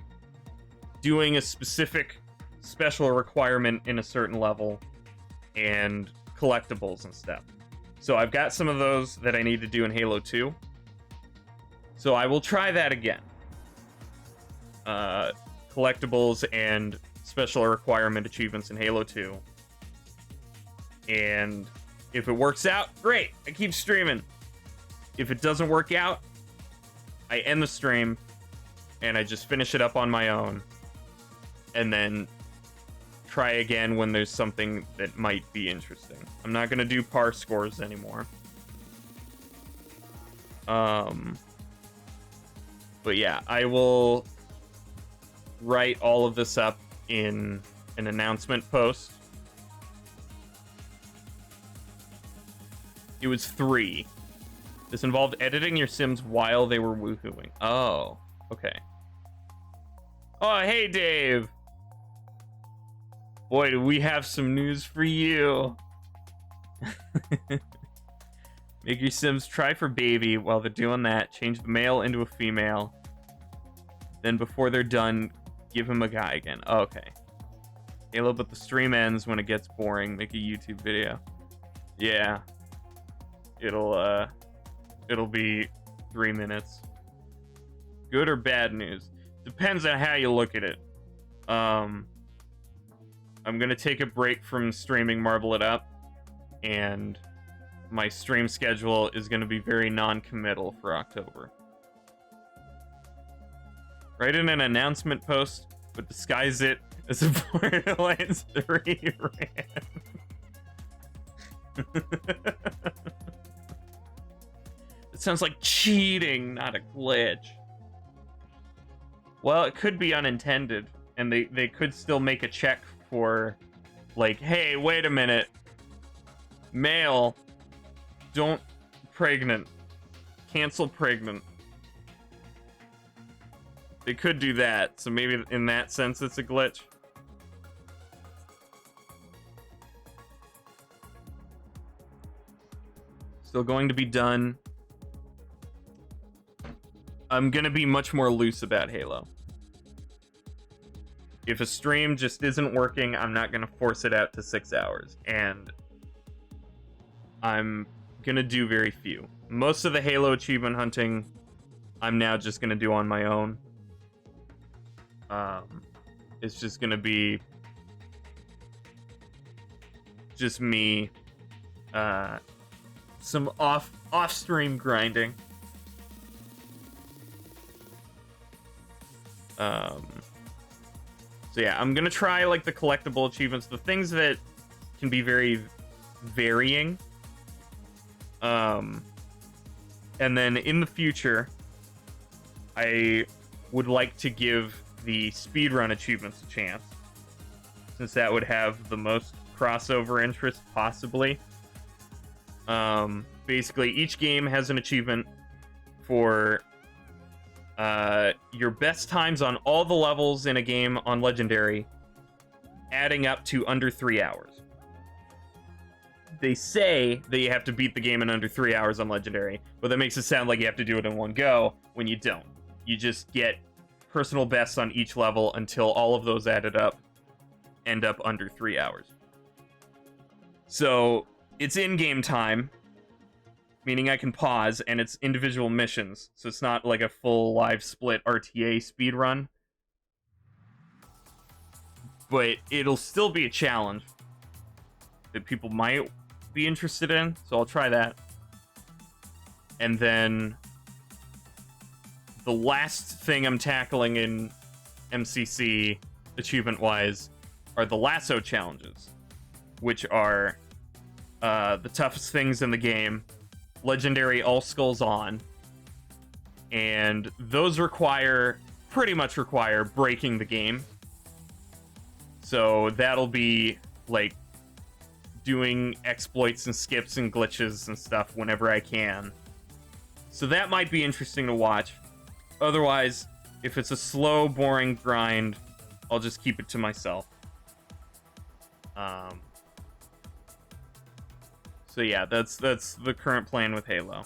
doing a specific special requirement in a certain level and collectibles and stuff. So I've got some of those that I need to do in Halo 2. So I will try that again. Collectibles and special requirement achievements in Halo 2. And if it works out, great. I keep streaming. If it doesn't work out, I end the stream and I just finish it up on my own. And then try again when there's something that might be interesting. I'm not gonna do par scores anymore. But yeah, I will write all of this up in an announcement post. It was 3. This involved editing your Sims while they were woohooing. Oh, okay. Oh, hey, Dave. Boy, do we have some news for you. Make your Sims try for baby. While they're doing that, change the male into a female. Then before they're done, give him a guy again. Oh, okay. Halo, but the stream ends when it gets boring. Make a YouTube video. Yeah. It'll be 3 minutes. Good or bad news? Depends on how you look at it. I'm gonna take a break from streaming Marble It Up, and my stream schedule is gonna be very non-committal for October. Write in an announcement post, but disguise it as a Borderlands 3 rant. It sounds like cheating, not a glitch. Well, it could be unintended, and they could still make a check for, like, hey, wait a minute. Male, don't pregnant. Cancel pregnant. They could do that, so maybe in that sense it's a glitch. Still going to be done. I'm gonna be much more loose about Halo. If a stream just isn't working, I'm not gonna force it out to 6 hours. And I'm gonna do very few. Most of the Halo achievement hunting, I'm now just gonna do on my own. It's just gonna be just me, some off-stream grinding. So yeah, I'm gonna try like the collectible achievements, the things that can be very varying. And then in the future, I would like to give the speedrun achievements a chance, since that would have the most crossover interest possibly. Basically, each game has an achievement for your best times on all the levels in a game on Legendary, adding up to under 3 hours. They say that you have to beat the game in under 3 hours on Legendary, but that makes it sound like you have to do it in one go when you don't. You just get personal bests on each level until all of those added up end up under 3 hours. So it's in-game time, meaning I can pause, and it's individual missions, so it's not like a full live split RTA speedrun. But it'll still be a challenge that people might be interested in, so I'll try that. And then the last thing I'm tackling in MCC achievement-wise are the lasso challenges, which are the toughest things in the game, Legendary All Skulls on, and those pretty much require breaking the game. So that'll be like doing exploits and skips and glitches and stuff whenever I can. So that might be interesting to watch. Otherwise, if it's a slow, boring grind, I'll just keep it to myself. So yeah, that's the current plan with Halo.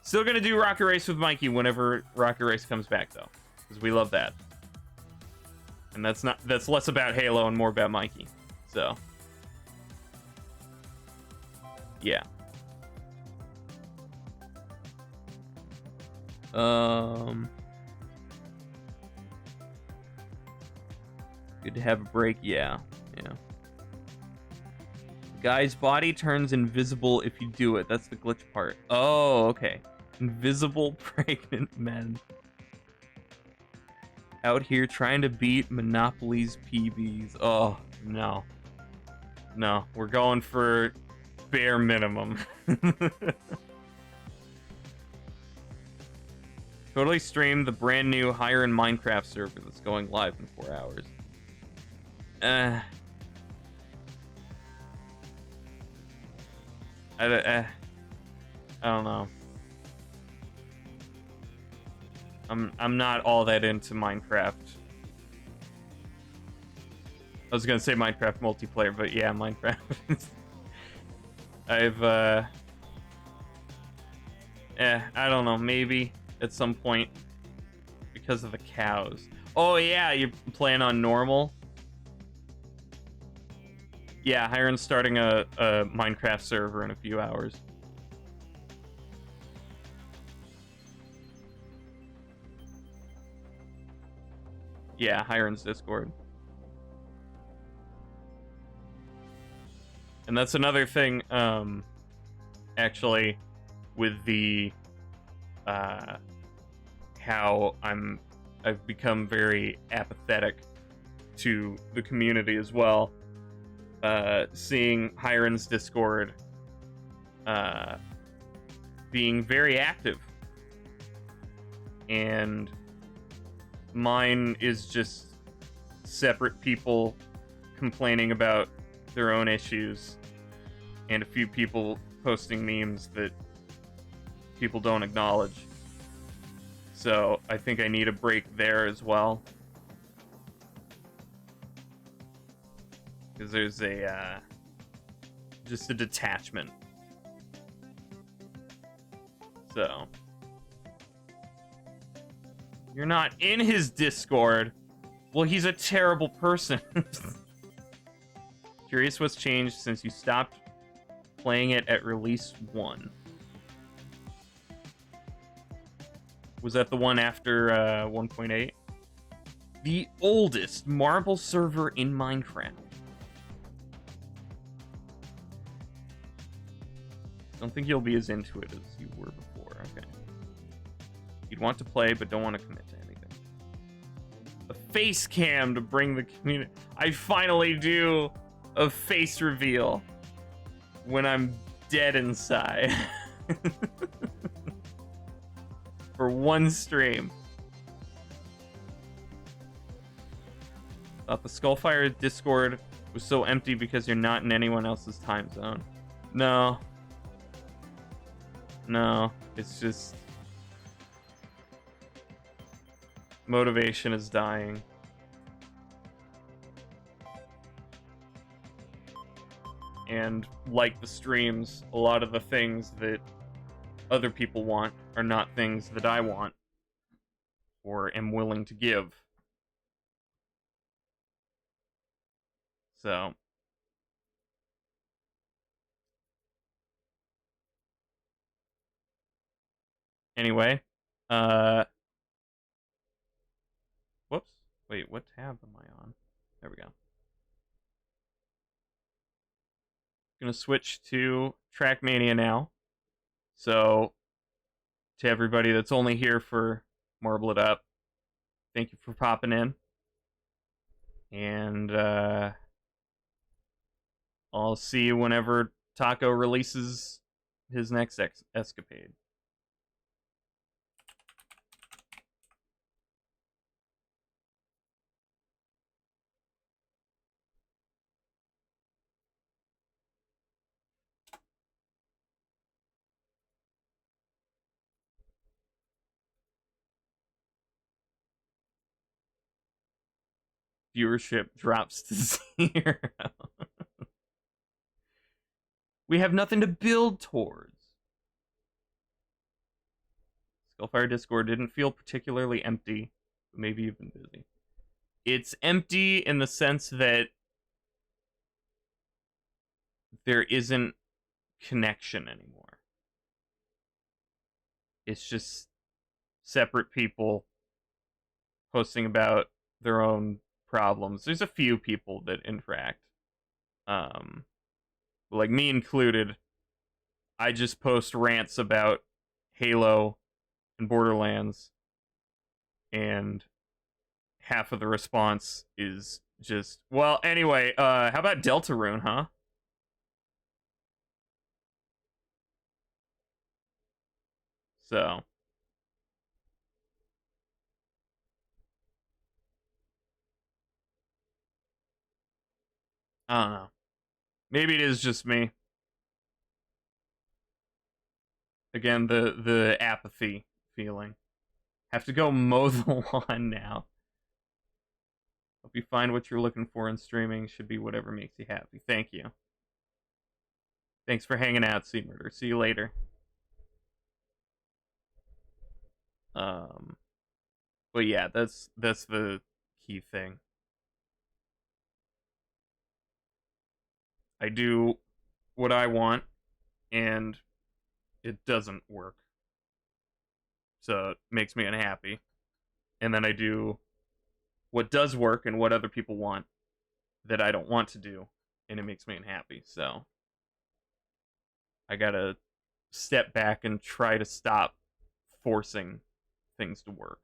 Still gonna do Rocket Race with Mikey whenever Rocket Race comes back, though, because we love that. And that's less about Halo and more about Mikey. So yeah. Good to have a break. Yeah. Guy's body turns invisible if you do it. That's the glitch part. Oh, okay. Invisible pregnant men out here trying to beat Monopoly's PBs. Oh, no. No, we're going for bare minimum. Totally stream the brand new Higher in Minecraft server that's going live in 4 hours. I don't know. I'm not all that into Minecraft. I was gonna say Minecraft multiplayer, but yeah, Minecraft. I don't know, maybe at some point because of the cows. Oh yeah, you're playing on normal? Yeah, Hiron's starting a Minecraft server in a few hours. Yeah, Hiron's Discord. And that's another thing, actually, with the, how I've become very apathetic to the community as well. Seeing Hiron's Discord being very active, and mine is just separate people complaining about their own issues and a few people posting memes that people don't acknowledge. So I think I need a break there as well. Because there's just a detachment. So you're not in his Discord. Well, he's a terrible person. Curious what's changed since you stopped playing it at release 1. Was that the one after 1.8? The oldest marble server in Minecraft. Don't think you'll be as into it as you were before. Okay. You'd want to play, but don't want to commit to anything. A face cam to bring the community. I finally do a face reveal when I'm dead inside. For one stream. Thought the Skullfire Discord was so empty because you're not in anyone else's time zone. No. No, it's just motivation is dying. And like the streams, a lot of the things that other people want are not things that I want or am willing to give. So anyway, whoops. Wait, what tab am I on? There we go. Gonna switch to TrackMania now. So to everybody that's only here for Marble It Up, thank you for popping in. And I'll see you whenever Taco releases his next escapade. Viewership drops to 0. We have nothing to build towards. Skullfire Discord didn't feel particularly empty, maybe even busy. It's empty in the sense that there isn't connection anymore. It's just separate people posting about their own problems. There's a few people that interact. Like me included, I just post rants about Halo and Borderlands, and half of the response is just, well, anyway, how about Deltarune, huh? So I don't know. Maybe it is just me. Again, the apathy feeling. Have to go mow the lawn now. Hope you find what you're looking for in streaming. Should be whatever makes you happy. Thank you. Thanks for hanging out, Sea Murder. See you later. But yeah, that's the key thing. I do what I want, and it doesn't work. So it makes me unhappy. And then I do what does work and what other people want that I don't want to do, and it makes me unhappy. So I gotta step back and try to stop forcing things to work.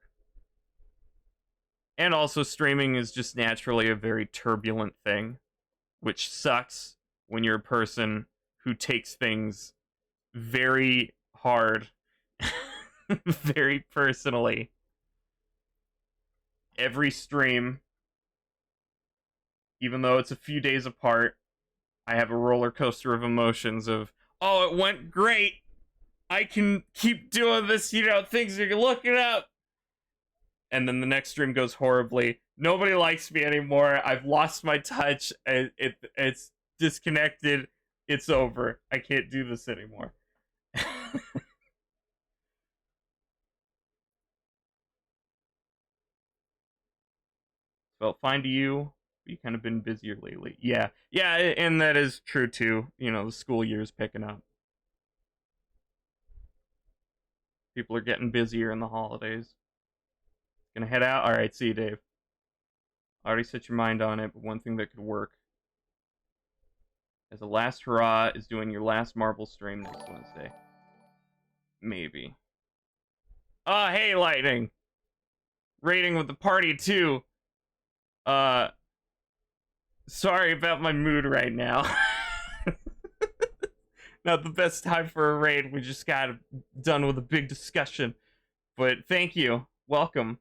And also, streaming is just naturally a very turbulent thing, which sucks when you're a person who takes things very hard, very personally. Every stream, even though it's a few days apart, I have a roller coaster of emotions of, oh, it went great. I can keep doing this, things are looking up. And then the next stream goes horribly. Nobody likes me anymore. I've lost my touch. It's disconnected. It's over. I can't do this anymore. Felt fine to you. You kind of been busier lately. Yeah, and that is true too. The school year's picking up. People are getting busier in the holidays. Gonna head out. All right, see you, Dave. Already set your mind on it, but one thing that could work as a last hurrah is doing your last Marvel stream next Wednesday. Maybe. Oh, hey, Lightning! Raiding with the party, too. Sorry about my mood right now. Not the best time for a raid. We just got done with a big discussion. But thank you. Welcome.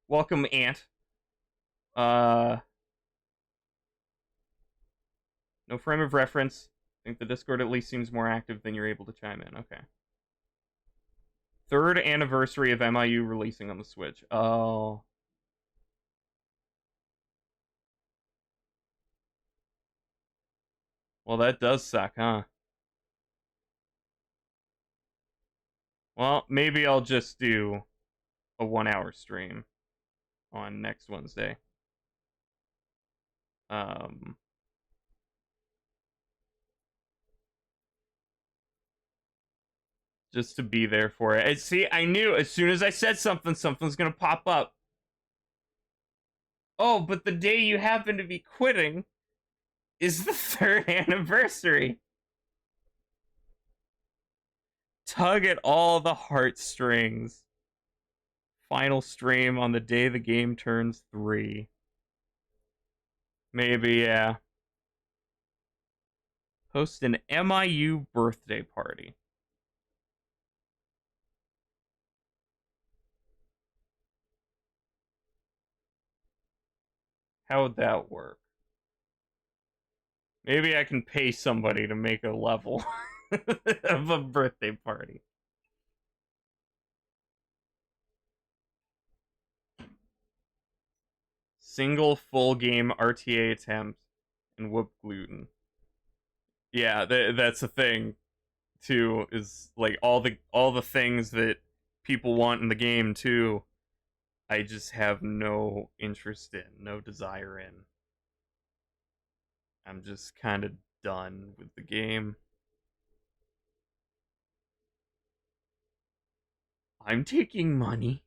Welcome, Ant. No frame of reference. I think the Discord at least seems more active than you're able to chime in. Okay. 3rd anniversary of MIU releasing on the Switch. Oh. Well, that does suck, huh? Well, maybe I'll just do a 1-hour stream on next Wednesday. Just to be there for it. And see, I knew as soon as I said something, something's gonna pop up. Oh, but the day you happen to be quitting is the 3rd anniversary. Tug at all the heartstrings. Final stream on the day the game turns 3. Maybe, yeah. Host an MIU birthday party. How would that work? Maybe I can pay somebody to make a level of a birthday party. Single full game RTA attempt and whoop gluten. Yeah, that's the thing too, is like all the things that people want in the game too. I just have no interest in, no desire in. I'm just kind of done with the game. I'm taking money.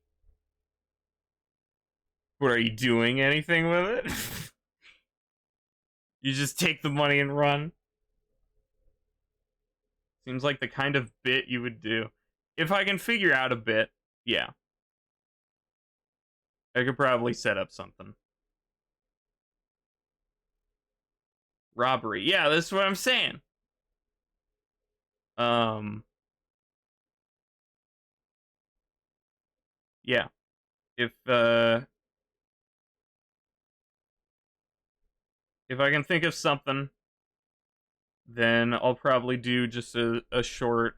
What, are you doing anything with it? You just take the money and run? Seems like the kind of bit you would do. If I can figure out a bit, yeah. I could probably set up something. Robbery. Yeah, that's what I'm saying. Yeah. If I can think of something, then I'll probably do just a short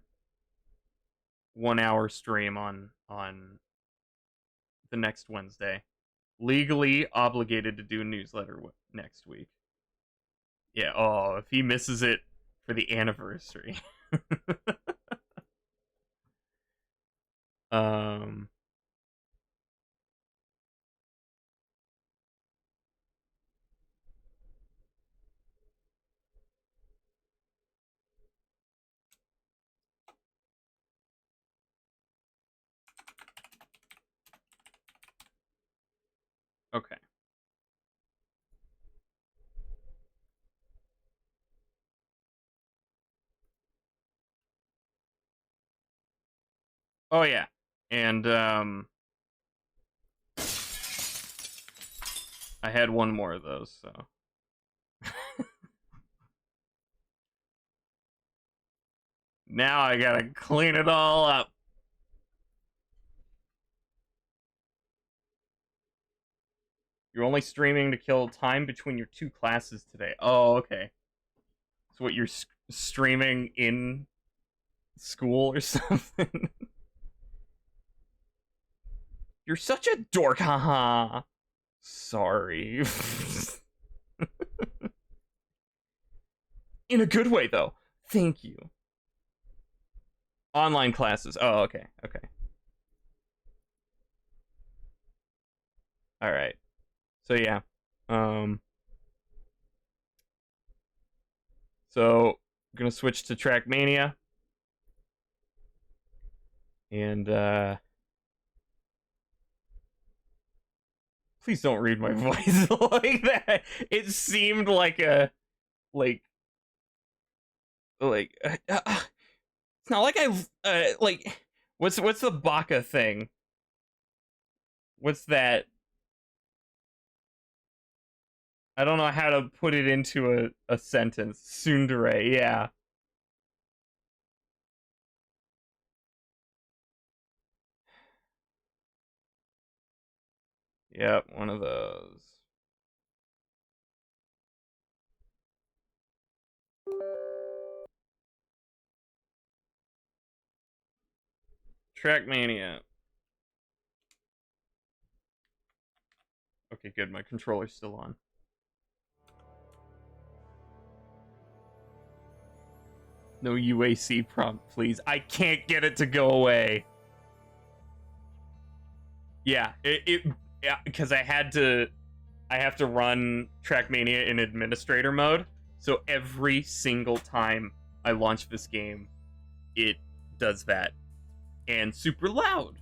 1-hour stream on the next Wednesday. Legally obligated to do a newsletter next week. Yeah, oh, if he misses it for the anniversary. Okay. Oh yeah. And I had one more of those, so now I gotta clean it all up. You're only streaming to kill time between your 2 classes today. Oh, okay. So what, you're streaming in school or something? You're such a dork, haha. Sorry. In a good way, though. Thank you. Online classes. Oh, okay. Okay. All right. So yeah. So I'm gonna switch to TrackMania. And Please don't read my voice like that. It seemed like a like it's not like I've like what's the baka thing? What's that? I don't know how to put it into a sentence. Tsundere, yeah. Yep, one of those. TrackMania. Okay, good. My controller's still on. No UAC prompt, please. I can't get it to go away. Yeah, yeah, because I have to run TrackMania in administrator mode. So every single time I launch this game, it does that. And super loud.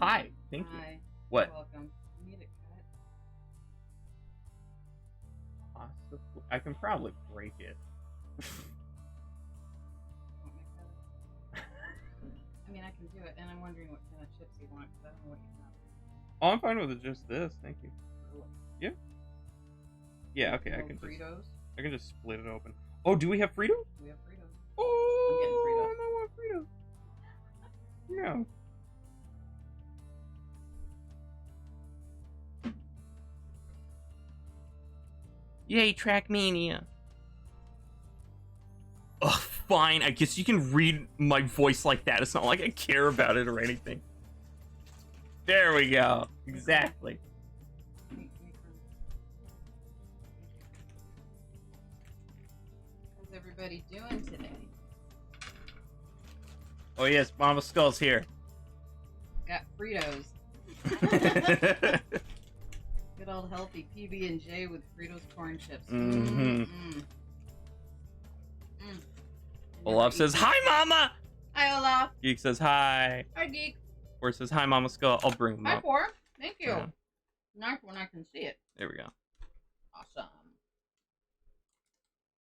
Hi, thank you. Hi. What? You're welcome. You need a cut? Possibly. I can probably break it. Want me to cut it? I mean, I can do it, and I'm wondering what kind of chips you want, because I don't know what you have. Oh, I'm fine with it, just this. Thank you. Really? Yeah. Yeah, okay, I can Fritos? I can just split it open. Oh, do we have Fritos? We have Fritos. Oh, I'm getting Fritos. I want Fritos. No. Yay, TrackMania. Ugh, fine. I guess you can read my voice like that. It's not like I care about it or anything. There we go. Exactly. How's everybody doing today? Oh yes, Mama Skull's here. Got Fritos. Good old healthy PB&J with Fritos corn chips. Mm-hmm. Olaf says, "Hi, Mama!" Hi, Olaf. Geek says, "Hi." Hi, Geek. Or says, "Hi, Mama Skull." I'll bring them Hi, up. Four. Thank you. Yeah. Nice when I can see it. There we go. Awesome.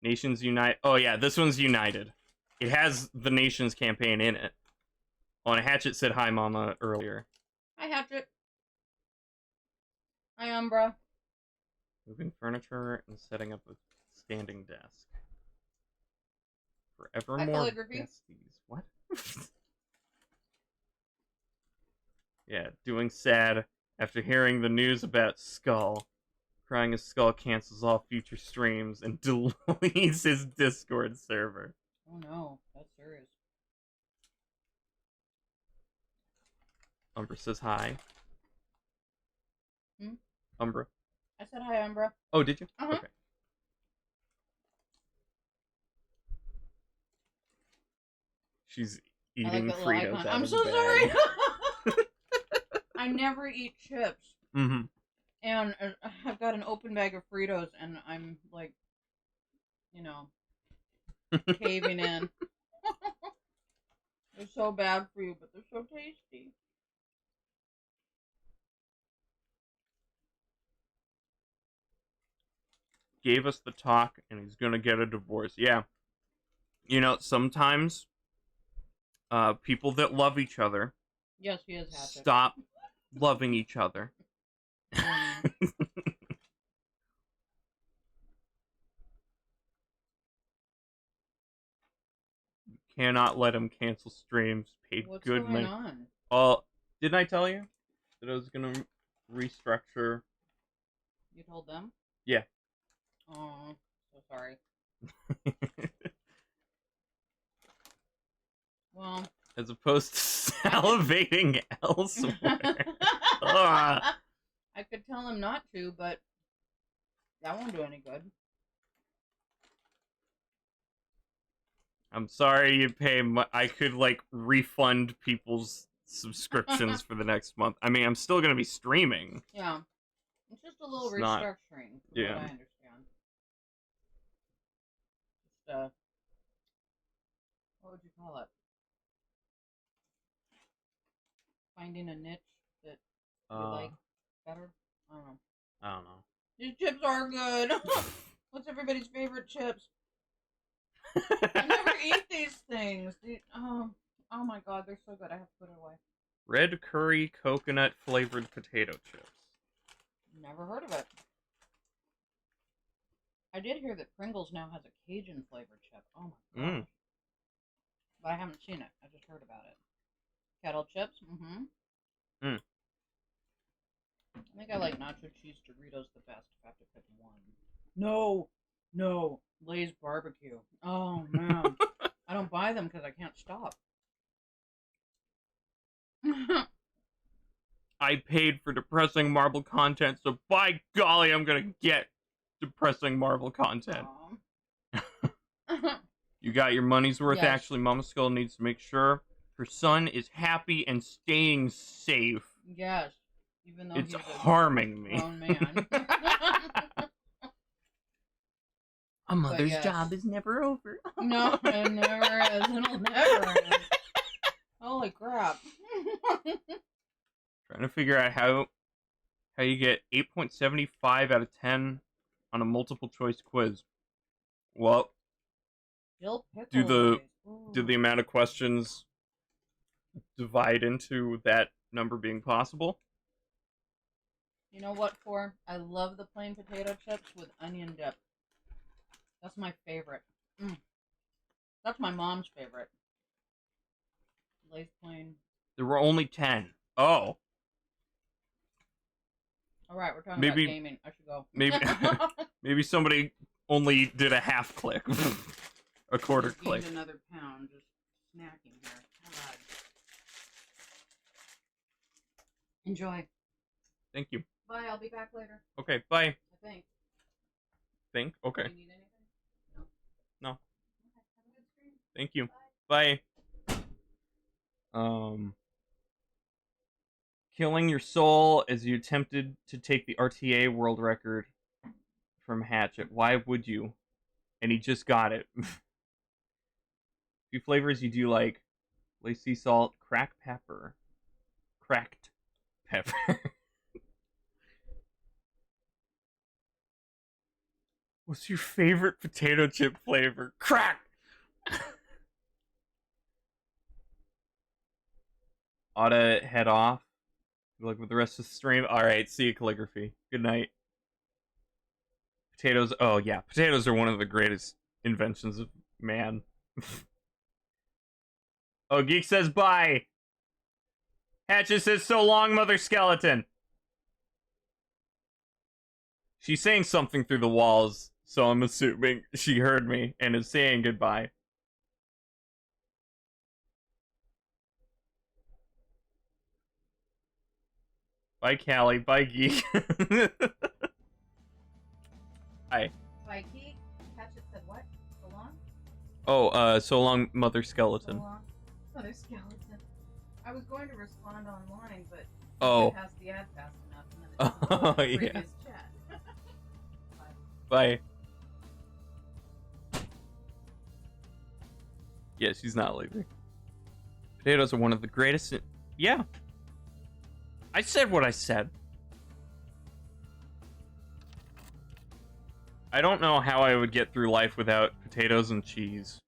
Nations Unite. Oh, yeah, this one's United. It has the Nations campaign in it. Oh, and Hatchet said, "Hi, Mama," earlier. Hi, Hatchet. Hi, Umbra. Moving furniture and setting up a standing desk. Forevermore besties. What? Yeah, doing sad after hearing the news about Skull. Crying as Skull cancels all future streams and deletes his Discord server. Oh no, that's serious. Umbra says hi. Hmm? Umbra. I said hi, Umbra. Oh, did you? Uh-huh. Okay. She's eating Fritos out I'm of so the bag. sorry. I never eat chips. Mm-hmm. And I've got an open bag of Fritos, and I'm like, you know, caving in. They're so bad for you, but they're so tasty. Gave us the talk, and he's gonna get a divorce. Yeah. You know, sometimes people that love each other Yes, he is happy. stop loving each other. Cannot let him cancel streams. Paid What's good going money. on? Didn't I tell you that I was gonna restructure? You told them? Yeah. Oh, so sorry. Well, as opposed to salivating elsewhere. I could tell him not to, but that won't do any good. I'm sorry you pay. I could like refund people's subscriptions for the next month. I mean, I'm still gonna be streaming. Yeah, it's just a little It's not- restructuring. Yeah. What I understand. Just what would you call it? Finding a niche that you like better. I don't know. I don't know. These chips are good. What's everybody's favorite chips? I never eat these things. Oh my god, they're so good. I have to put it away. Red curry coconut flavored potato chips. Never heard of it. I did hear that Pringles now has a Cajun flavored chip. Oh my god. But I haven't seen it. I just heard about it. Kettle chips? Mm-hmm. I think I like nacho cheese Doritos the best if I have to pick one. No. Lay's barbecue. Oh, man. I don't buy them because I can't stop. I paid for depressing Marvel content, so by golly, I'm gonna get depressing Marvel content. You got your money's worth. Yes. Actually, Mama Skull needs to make sure her son is happy and staying safe. Yes. Even though it's he's harming me. Grown man. A mother's job is never over. No, it never is. It'll never end. Holy crap. Trying to figure out how you get 8.75 out of 10 on a multiple choice quiz. Well, do the amount of questions divide into that number being possible? You know what for? I love the plain potato chips with onion dip. That's my favorite. That's my mom's favorite. Lay's plain. There were only 10. Oh. Alright, we're talking about gaming. I should go. Maybe somebody only did a half click. A quarter click. Another pound just snacking here. Alright. Enjoy. Thank you. Bye, I'll be back later. Okay, bye. I think. Okay. Do you need anything? No. Okay, have a good stream. Thank you. Bye. Killing your soul as you attempted to take the RTA world record from Hatchet. Why would you? And he just got it. Few flavors you do like: Lay sea salt, cracked pepper. What's your favorite potato chip flavor? Crack! Oughta head off. Good luck with the rest of the stream. Alright, see you, Calligraphy. Good night. Potatoes. Oh, yeah. Potatoes are one of the greatest inventions of man. Oh, Geek says bye. Hatchet says so long, Mother Skeleton. She's saying something through the walls, so I'm assuming she heard me and is saying goodbye. Bye, Callie. Bye, Geek. Hi. Bye, Geek. Hatchet said what? So long? Oh, so long, Mother Skeleton. So long. Mother Skeleton. I was going to respond online, but oh. I passed the ad fast enough, and then Oh, the yeah. previous chat. Bye. Yeah, she's not leaving. Potatoes are one of the greatest. Yeah. I said what I said. I don't know how I would get through life without potatoes and cheese.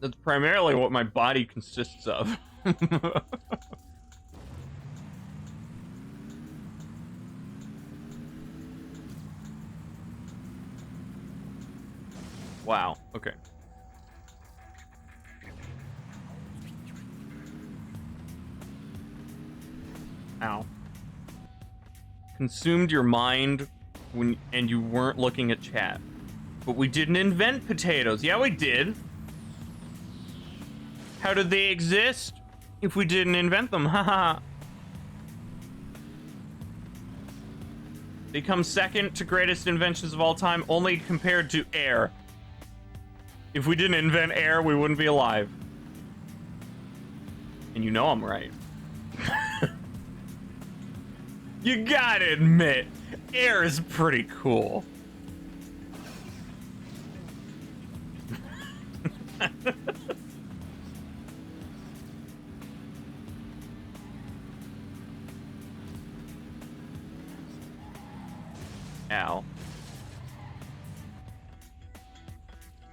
That's primarily what my body consists of. Wow, okay. Ow. Consumed your mind and you weren't looking at chat. But we didn't invent potatoes. Yeah, we did. How did they exist if we didn't invent them? Haha. They come second to greatest inventions of all time, only compared to air. If we didn't invent air, we wouldn't be alive. And you know I'm right. You gotta admit, air is pretty cool.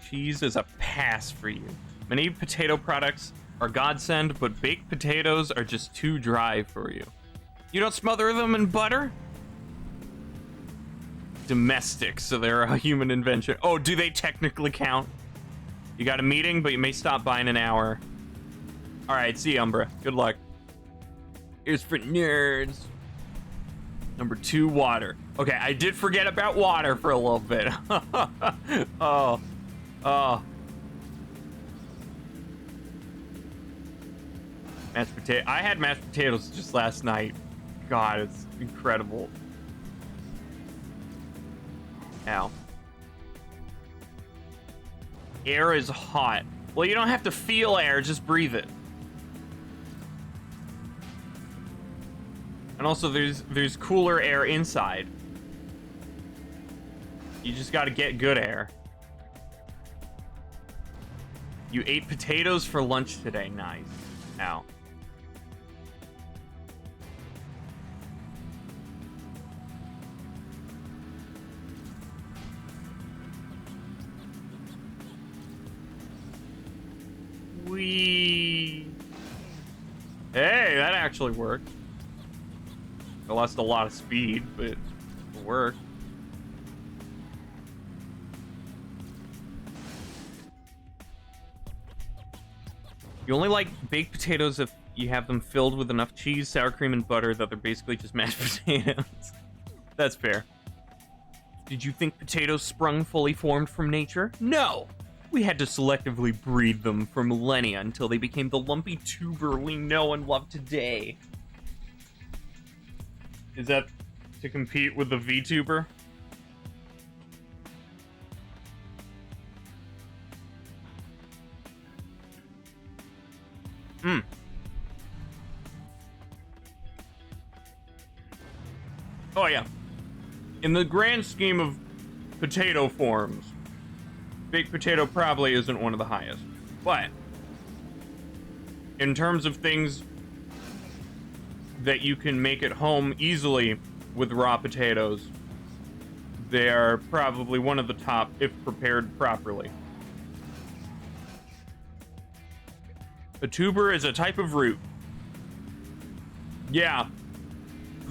cheese is a pass for you. Many potato products are godsend, but baked potatoes are just too dry for you. You don't smother them in butter? Domestic, so they're a human invention. Oh, do they technically count? You got a meeting, but you may stop by in an hour. All right, see you, Umbra. Good luck. Here's for nerds. Number 2, water. Okay, I did forget about water for a little bit. Oh. Mashed potato. I had mashed potatoes just last night. God, it's incredible. Ow. Air is hot. Well, you don't have to feel air, just breathe it. And also, there's cooler air inside. You just gotta get good air. You ate potatoes for lunch today. Nice. Ow. Whee! Hey, that actually worked. I lost a lot of speed, but it worked. You only like baked potatoes if you have them filled with enough cheese, sour cream, and butter that they're basically just mashed potatoes. That's fair. Did you think potatoes sprung fully formed from nature? No! We had to selectively breed them for millennia until they became the lumpy tuber we know and love today. Is that to compete with the VTuber? Oh yeah. In the grand scheme of potato forms, baked potato probably isn't one of the highest. But in terms of things that you can make at home easily with raw potatoes, they are probably one of the top if prepared properly. A tuber is a type of root. Yeah.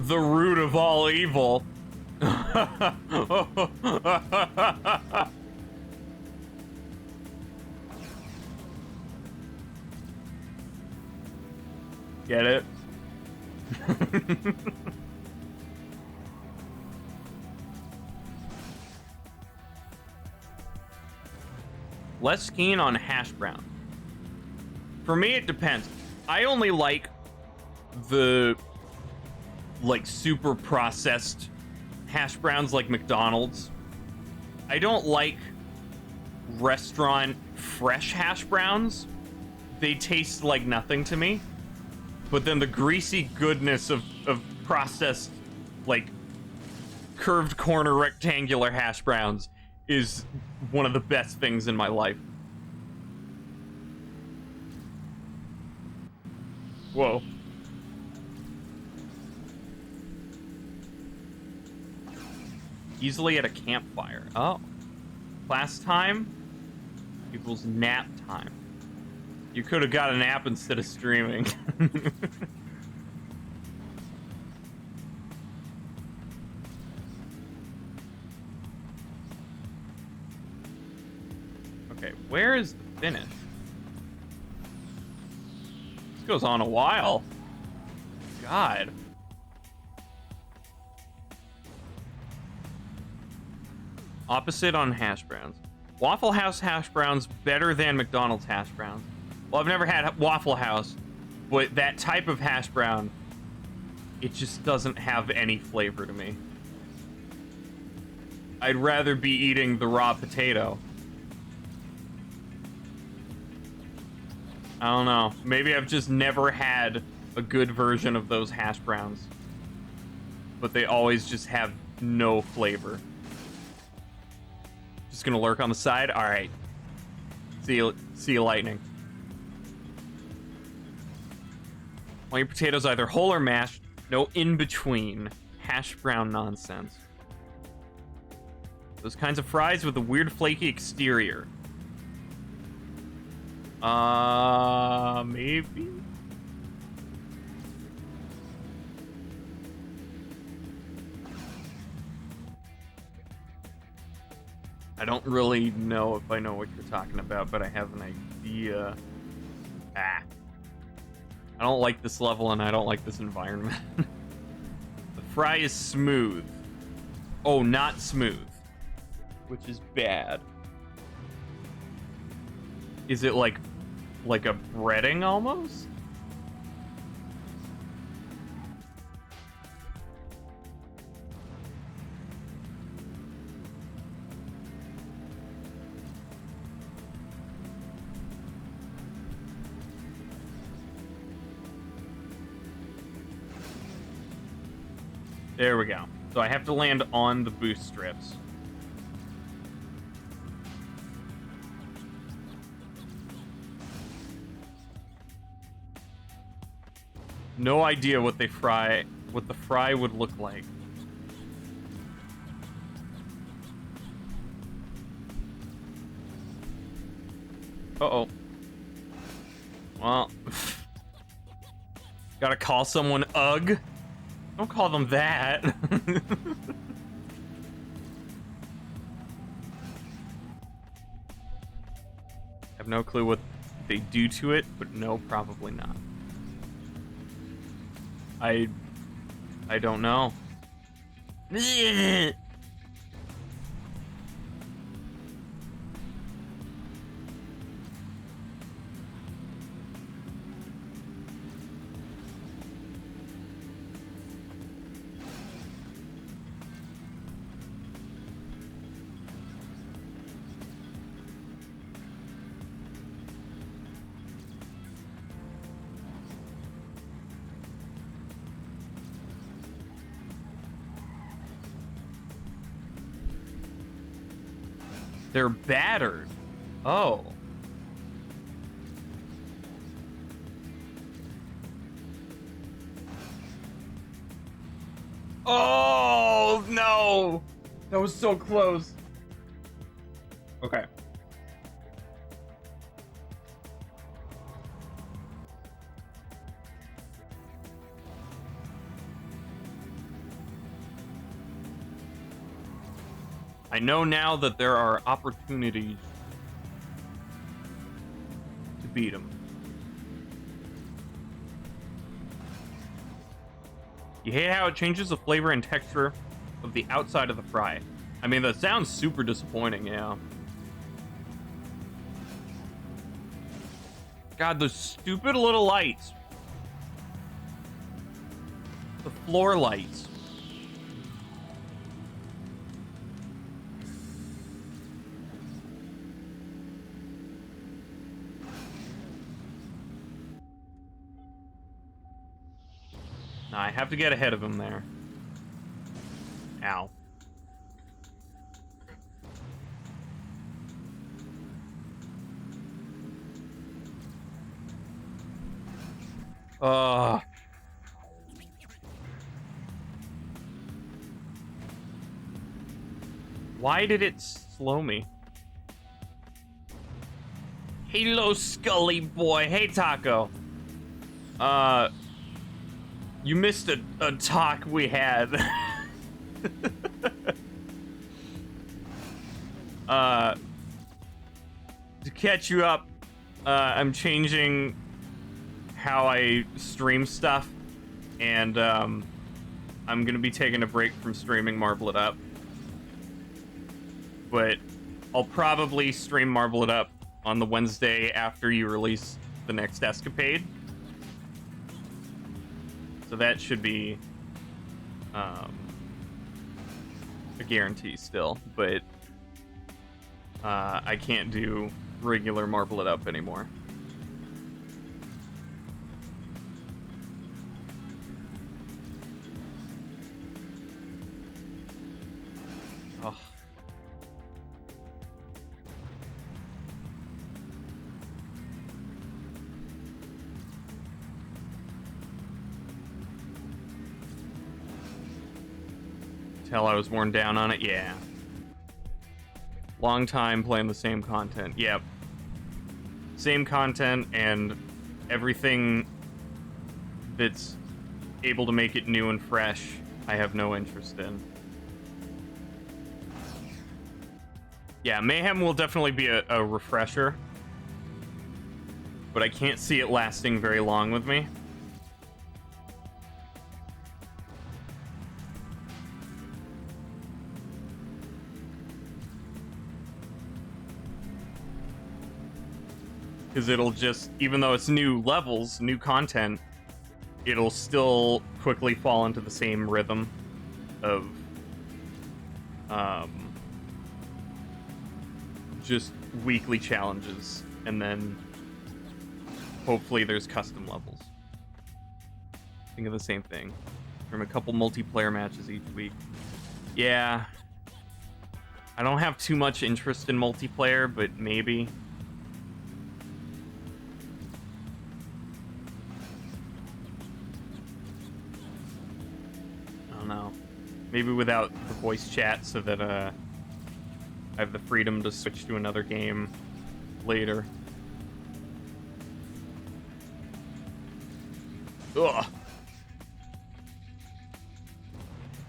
The root of all evil. Get it? Less keen on hash brown. For me, it depends. I only like the super processed hash browns like McDonald's. I don't like restaurant fresh hash browns. They taste like nothing to me. But then the greasy goodness of processed, curved corner rectangular hash browns is one of the best things in my life. Whoa. Easily at a campfire. Oh. Class time equals nap time. You could have got a nap instead of streaming. Okay, where is the finish? This goes on a while. God. Opposite on hash browns. Waffle House hash browns better than McDonald's hash browns. Well, I've never had Waffle House, but that type of hash brown, it just doesn't have any flavor to me. I'd rather be eating the raw potato. I don't know. Maybe I've just never had a good version of those hash browns. But they always just have no flavor. Just gonna lurk on the side? Alright. See you, lightning. Want your potatoes either whole or mashed. No in-between. Hash brown nonsense. Those kinds of fries with a weird flaky exterior. Maybe? I don't really know if I know what you're talking about, but I have an idea. Ah. I don't like this level, and I don't like this environment. The fry is smooth. Oh, not smooth. Which is bad. Is it like a breading almost? There we go. So I have to land on the boost strips. No idea what the fry would look like. Uh-oh. Well, gotta call someone Ugh. Don't call them that. Have no clue what they do to it, but no, probably not. I don't know. They're battered. Oh. Oh, no. That was so close. Okay. I know now that there are opportunities to beat him. You hate how it changes the flavor and texture of the outside of the fry. I mean, that sounds super disappointing, yeah. God, those stupid little lights. The floor lights. Nah, I have to get ahead of him there. Ow. Why did it slow me? Hello, Scully boy. Hey, Taco. You missed a talk we had. To catch you up, I'm changing how I stream stuff, and I'm gonna be taking a break from streaming Marble It Up. But I'll probably stream Marble It Up on the Wednesday after you release the next escapade. So that should be a guarantee still, but I can't do regular Marble It Up anymore. Oh. Tell I was worn down on it? Yeah. Long time playing the same content. Yep. same content and everything that's able to make it new and fresh, I have no interest in. Yeah, Mayhem will definitely be a refresher, but I can't see it lasting very long with me. Because it'll just, even though it's new levels, new content, it'll still quickly fall into the same rhythm of just weekly challenges, and then hopefully there's custom levels. Think of the same thing. From a couple multiplayer matches each week. Yeah. I don't have too much interest in multiplayer, but maybe. I don't know. Maybe without the voice chat so that I have the freedom to switch to another game later. Ugh.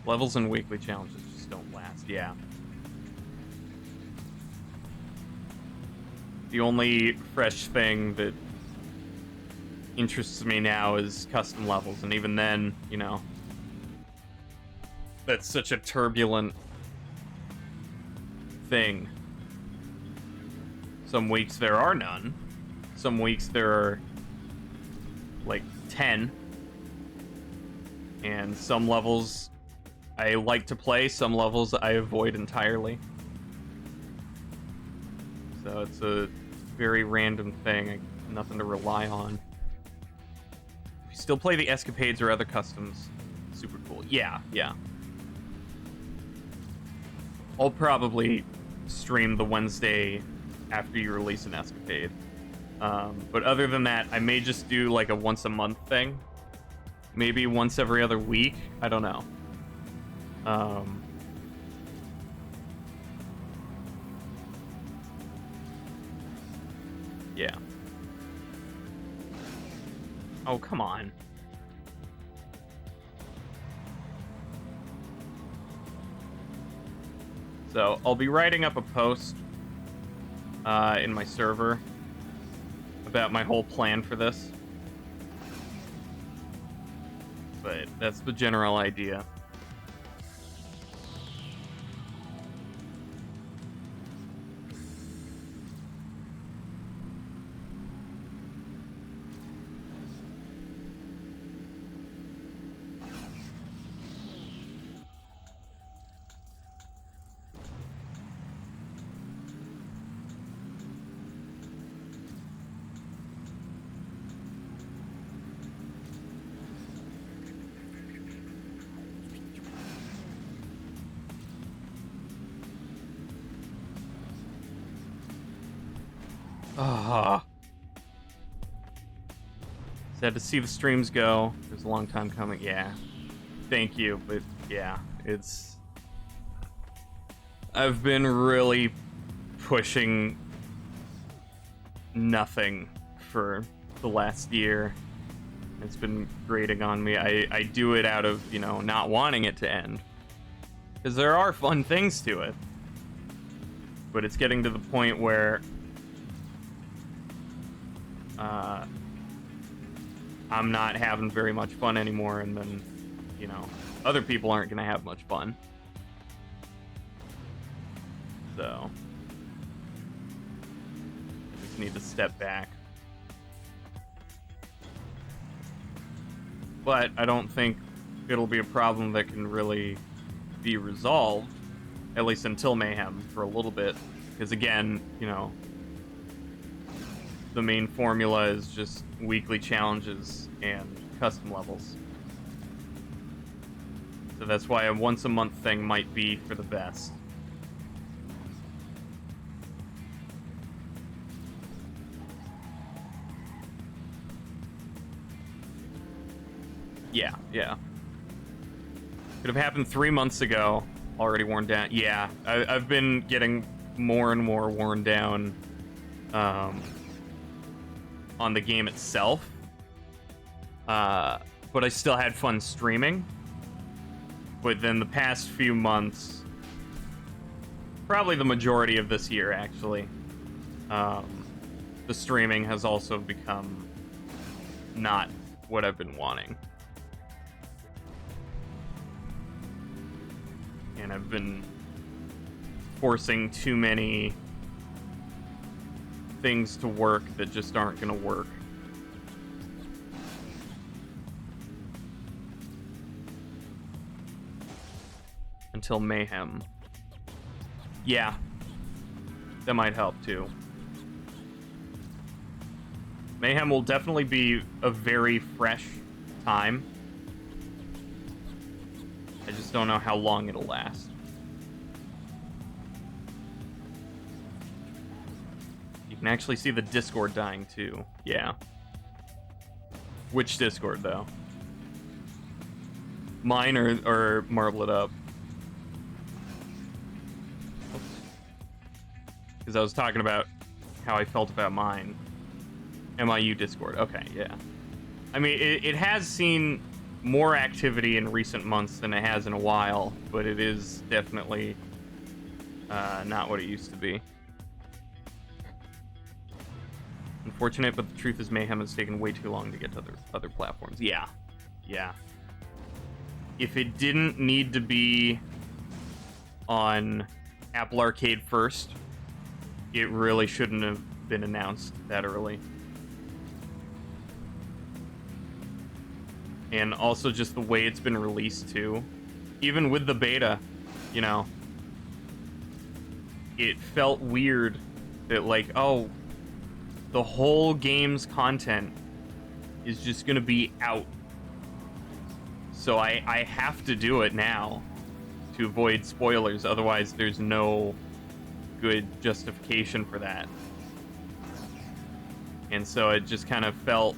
Levels and weekly challenges just don't last, yeah. The only fresh thing that interests me now is custom levels, and even then, you know, that's such a turbulent thing. Some weeks there are none. Some weeks there are like 10. And some levels I like to play, some levels I avoid entirely. So it's a very random thing, nothing to rely on. If you still play the escapades or other customs, super cool. Yeah. I'll probably stream the Wednesday after you release an escapade. But other than that, I may just do like a once a month thing. Maybe once every other week. I don't know. Yeah. Oh, come on. So, I'll be writing up a post in my server about my whole plan for this. But that's the general idea. Sad to see the streams go. It was a long time coming. Yeah. Thank you. But yeah, I've been really pushing nothing for the last year. It's been grating on me. I do it out of, you know, not wanting it to end. Because there are fun things to it. But it's getting to the point where I'm not having very much fun anymore, and then, you know, other people aren't going to have much fun. So, just need to step back. But I don't think it'll be a problem that can really be resolved, at least until Mayhem, for a little bit. Because again, you know, the main formula is just weekly challenges and custom levels. So that's why a once a month thing might be for the best. Yeah. Could have happened 3 months ago, already worn down. Yeah, I've been getting more and more worn down on the game itself. But I still had fun streaming. But then the past few months, probably the majority of this year, actually, the streaming has also become not what I've been wanting. And I've been forcing too many things to work that just aren't going to work. Until Mayhem. Yeah. That might help too. Mayhem will definitely be a very fresh time. I just don't know how long it'll last. You can actually see the Discord dying too. Yeah. Which Discord though? Mine or Marble It Up? Because I was talking about how I felt about mine. MIU Discord. Okay, yeah. I mean, it has seen more activity in recent months than it has in a while, but it is definitely not what it used to be. Unfortunate, but the truth is Mayhem has taken way too long to get to other platforms. Yeah. Yeah. If it didn't need to be on Apple Arcade first, it really shouldn't have been announced that early. And also just the way it's been released too. Even with the beta, you know, it felt weird that like, oh, the whole game's content is just gonna be out. So I have to do it now to avoid spoilers, otherwise there's no good justification for that. And so it just kind of felt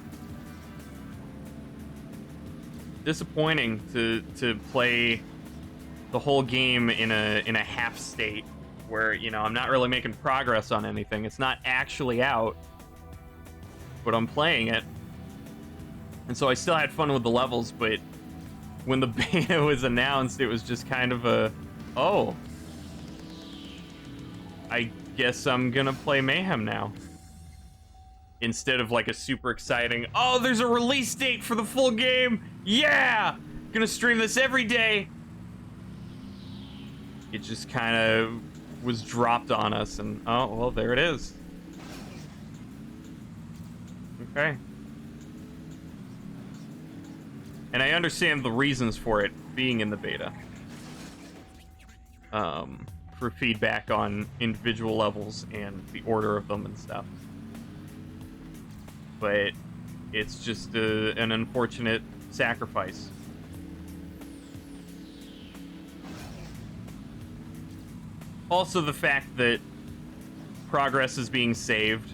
disappointing to play the whole game in a half state where, you know, I'm not really making progress on anything. It's not actually out, but I'm playing it. And so I still had fun with the levels, but when the beta was announced, it was just kind of a, oh, I guess I'm gonna play Mayhem now. Instead of like a super exciting, oh, there's a release date for the full game. Yeah, gonna stream this every day. It just kind of was dropped on us, and oh, well, there it is. Okay. And I understand the reasons for it being in the beta. For feedback on individual levels and the order of them and stuff. But it's just an unfortunate sacrifice. Also, the fact that progress is being saved.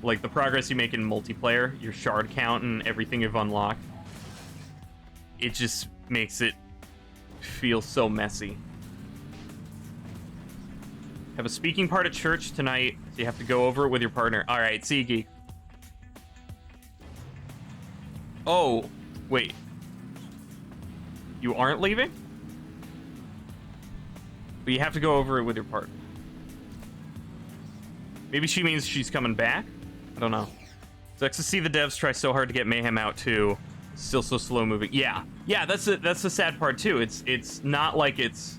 Like the progress you make in multiplayer, your shard count and everything you've unlocked. It just makes it feel so messy. Have a speaking part at church tonight, so you have to go over it with your partner. Alright, see you, geek. Oh, wait. You aren't leaving? But you have to go over it with your partner. Maybe she means she's coming back? I don't know. Sucks to see the devs try so hard to get Mayhem out too. Still so slow moving. Yeah. Yeah, that's the sad part too. It's not like it's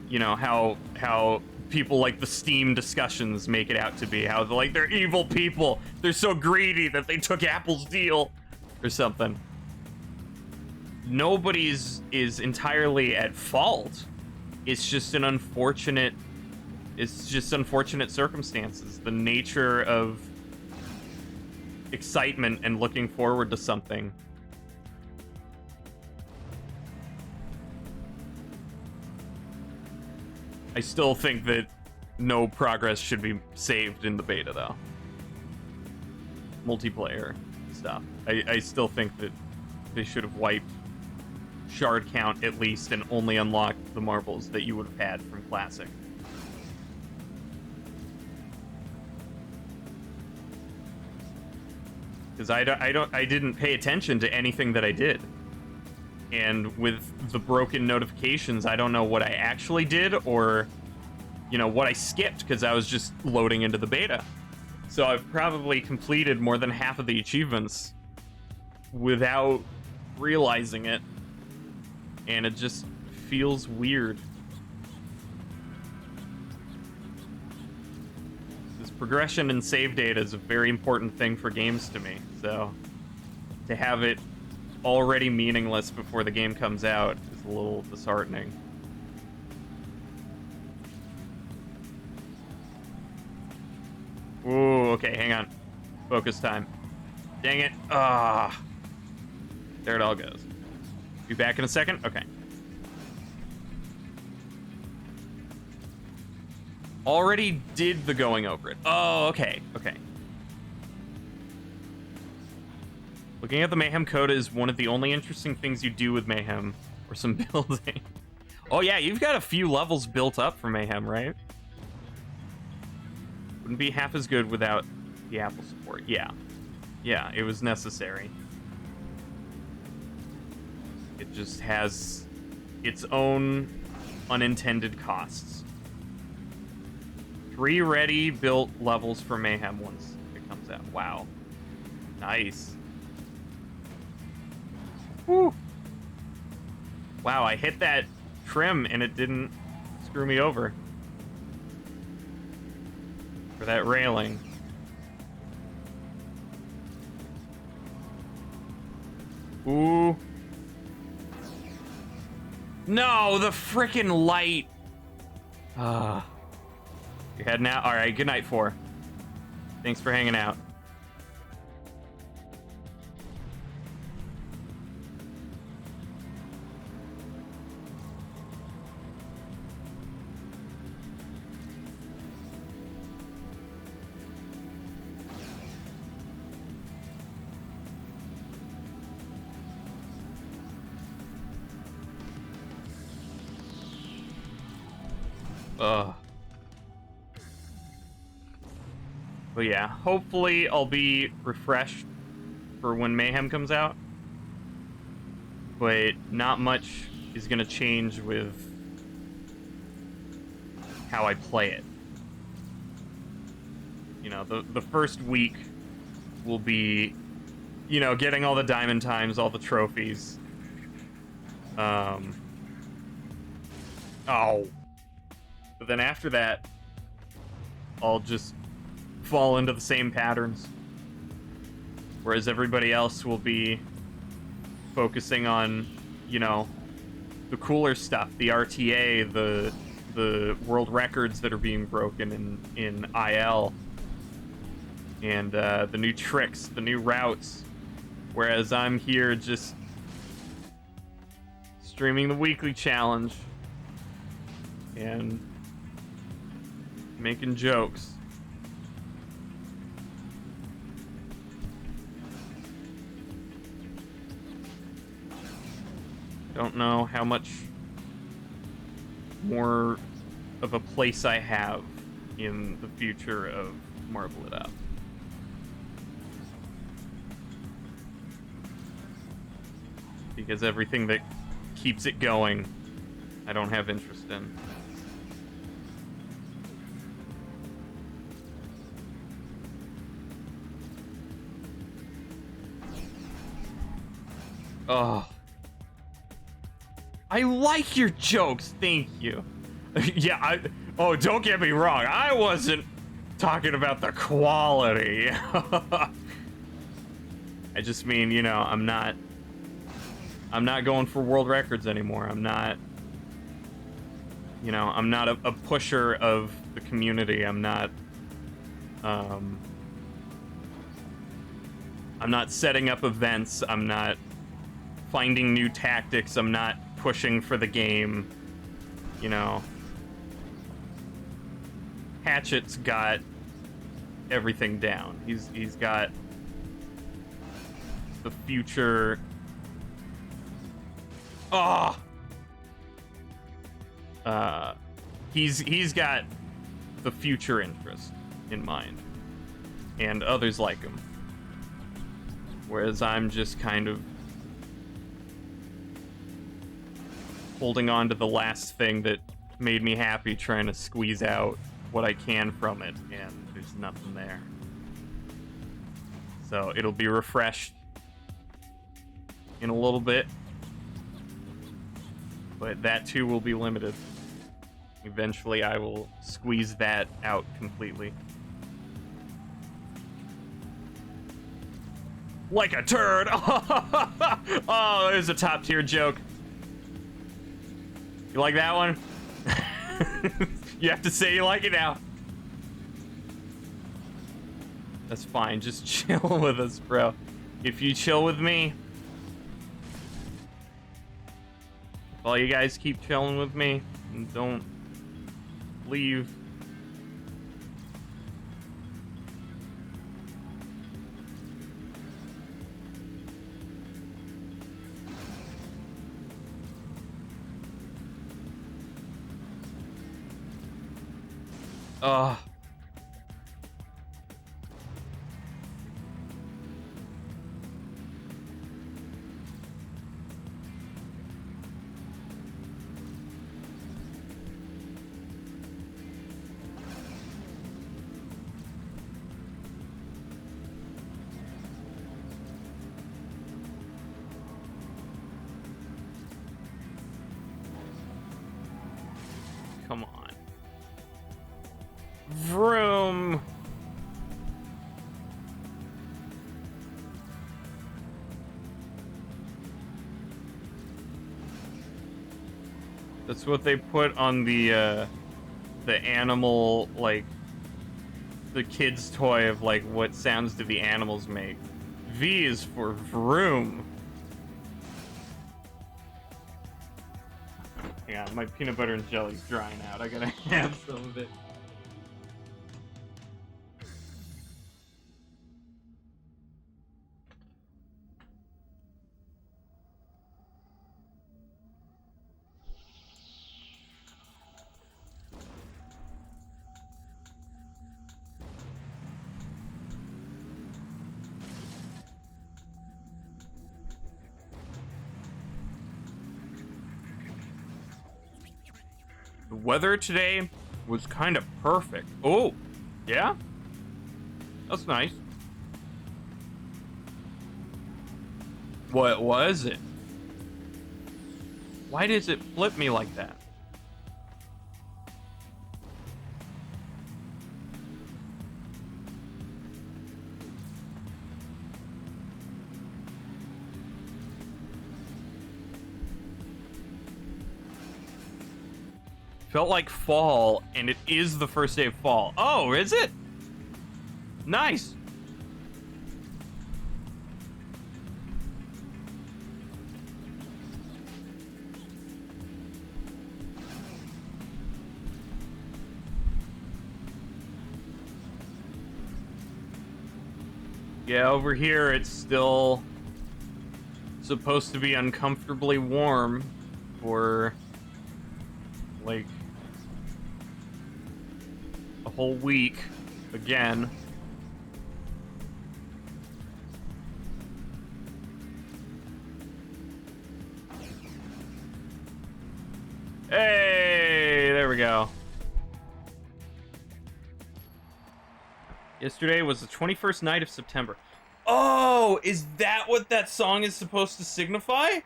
you know, how people like the Steam discussions make it out to be. How they're evil people. They're so greedy that they took Apple's deal or something. Nobody's is entirely at fault. It's just unfortunate circumstances. The nature of excitement and looking forward to something. I still think that no progress should be saved in the beta, though. Multiplayer stuff. I still think that they should have wiped shard count at least and only unlocked the marbles that you would have had from Classic. because I didn't pay attention to anything that I did. And with the broken notifications, I don't know what I actually did or, you know, what I skipped because I was just loading into the beta. So I've probably completed more than half of the achievements without realizing it. And it just feels weird. This progression and save data is a very important thing for games to me. So to have it already meaningless before the game comes out is a little disheartening. Ooh, okay, hang on. Focus time. Dang it. Ah. There it all goes. Be back in a second? Okay. Already did the going over it. Oh, okay, okay. Looking at the Mayhem code is one of the only interesting things you do with Mayhem, or some building. Oh yeah, you've got a few levels built up for Mayhem, right? Wouldn't be half as good without the Apple support. Yeah. Yeah, it was necessary. It just has its own unintended costs. 3 ready built levels for Mayhem once it comes out. Wow. Nice. Woo. Wow, I hit that trim and it didn't screw me over. For that railing. Ooh. No, the frickin' light. You're heading out? Alright, good night, 4. Thanks for hanging out. Ugh. But yeah, hopefully I'll be refreshed for when Mayhem comes out. But not much is gonna change with how I play it. You know, the first week will be, you know, getting all the diamond times, all the trophies. Oh. But then after that, I'll just fall into the same patterns. Whereas everybody else will be focusing on, you know, the cooler stuff, the RTA, the world records that are being broken in IL, and the new tricks, the new routes. Whereas I'm here just streaming the weekly challenge and making jokes. Don't know how much more of a place I have in the future of Marvel It Up. Because everything that keeps it going, I don't have interest in. Oh. I like your jokes, thank you. Yeah, oh, don't get me wrong, I wasn't talking about the quality. I just mean, you know, I'm not going for world records anymore. I'm not, you know, I'm not a pusher of the community. I'm not setting up events. I'm not finding new tactics. I'm not pushing for the game. You know, Hatchet's got everything down. He's got the future. Oh. He's got the future interest in mind, and others like him. Whereas I'm just kind of holding on to the last thing that made me happy, trying to squeeze out what I can from it, and there's nothing there. So it'll be refreshed in a little bit, but that too will be limited. Eventually I will squeeze that out completely. Like a turd! Oh, there's a top tier joke. You like that one? You have to say you like it now. That's fine, just chill with us, bro. If you chill with me, well, you guys keep chilling with me and don't leave. Ugh. Come on. Vroom. That's what they put on the animal, like, the kid's toy of, like, what sounds do the animals make. V is for vroom. Yeah, my peanut butter and jelly's drying out. I gotta have some of it. The weather today was kind of perfect. Oh, yeah? That's nice. What was it? Why does it flip me like that? Felt like fall, and it is the first day of fall. Oh, is it? Nice. Yeah, over here it's still supposed to be uncomfortably warm for like a whole week again. Hey, there we go. Yesterday was the 21st night of September. Oh, is that what that song is supposed to signify?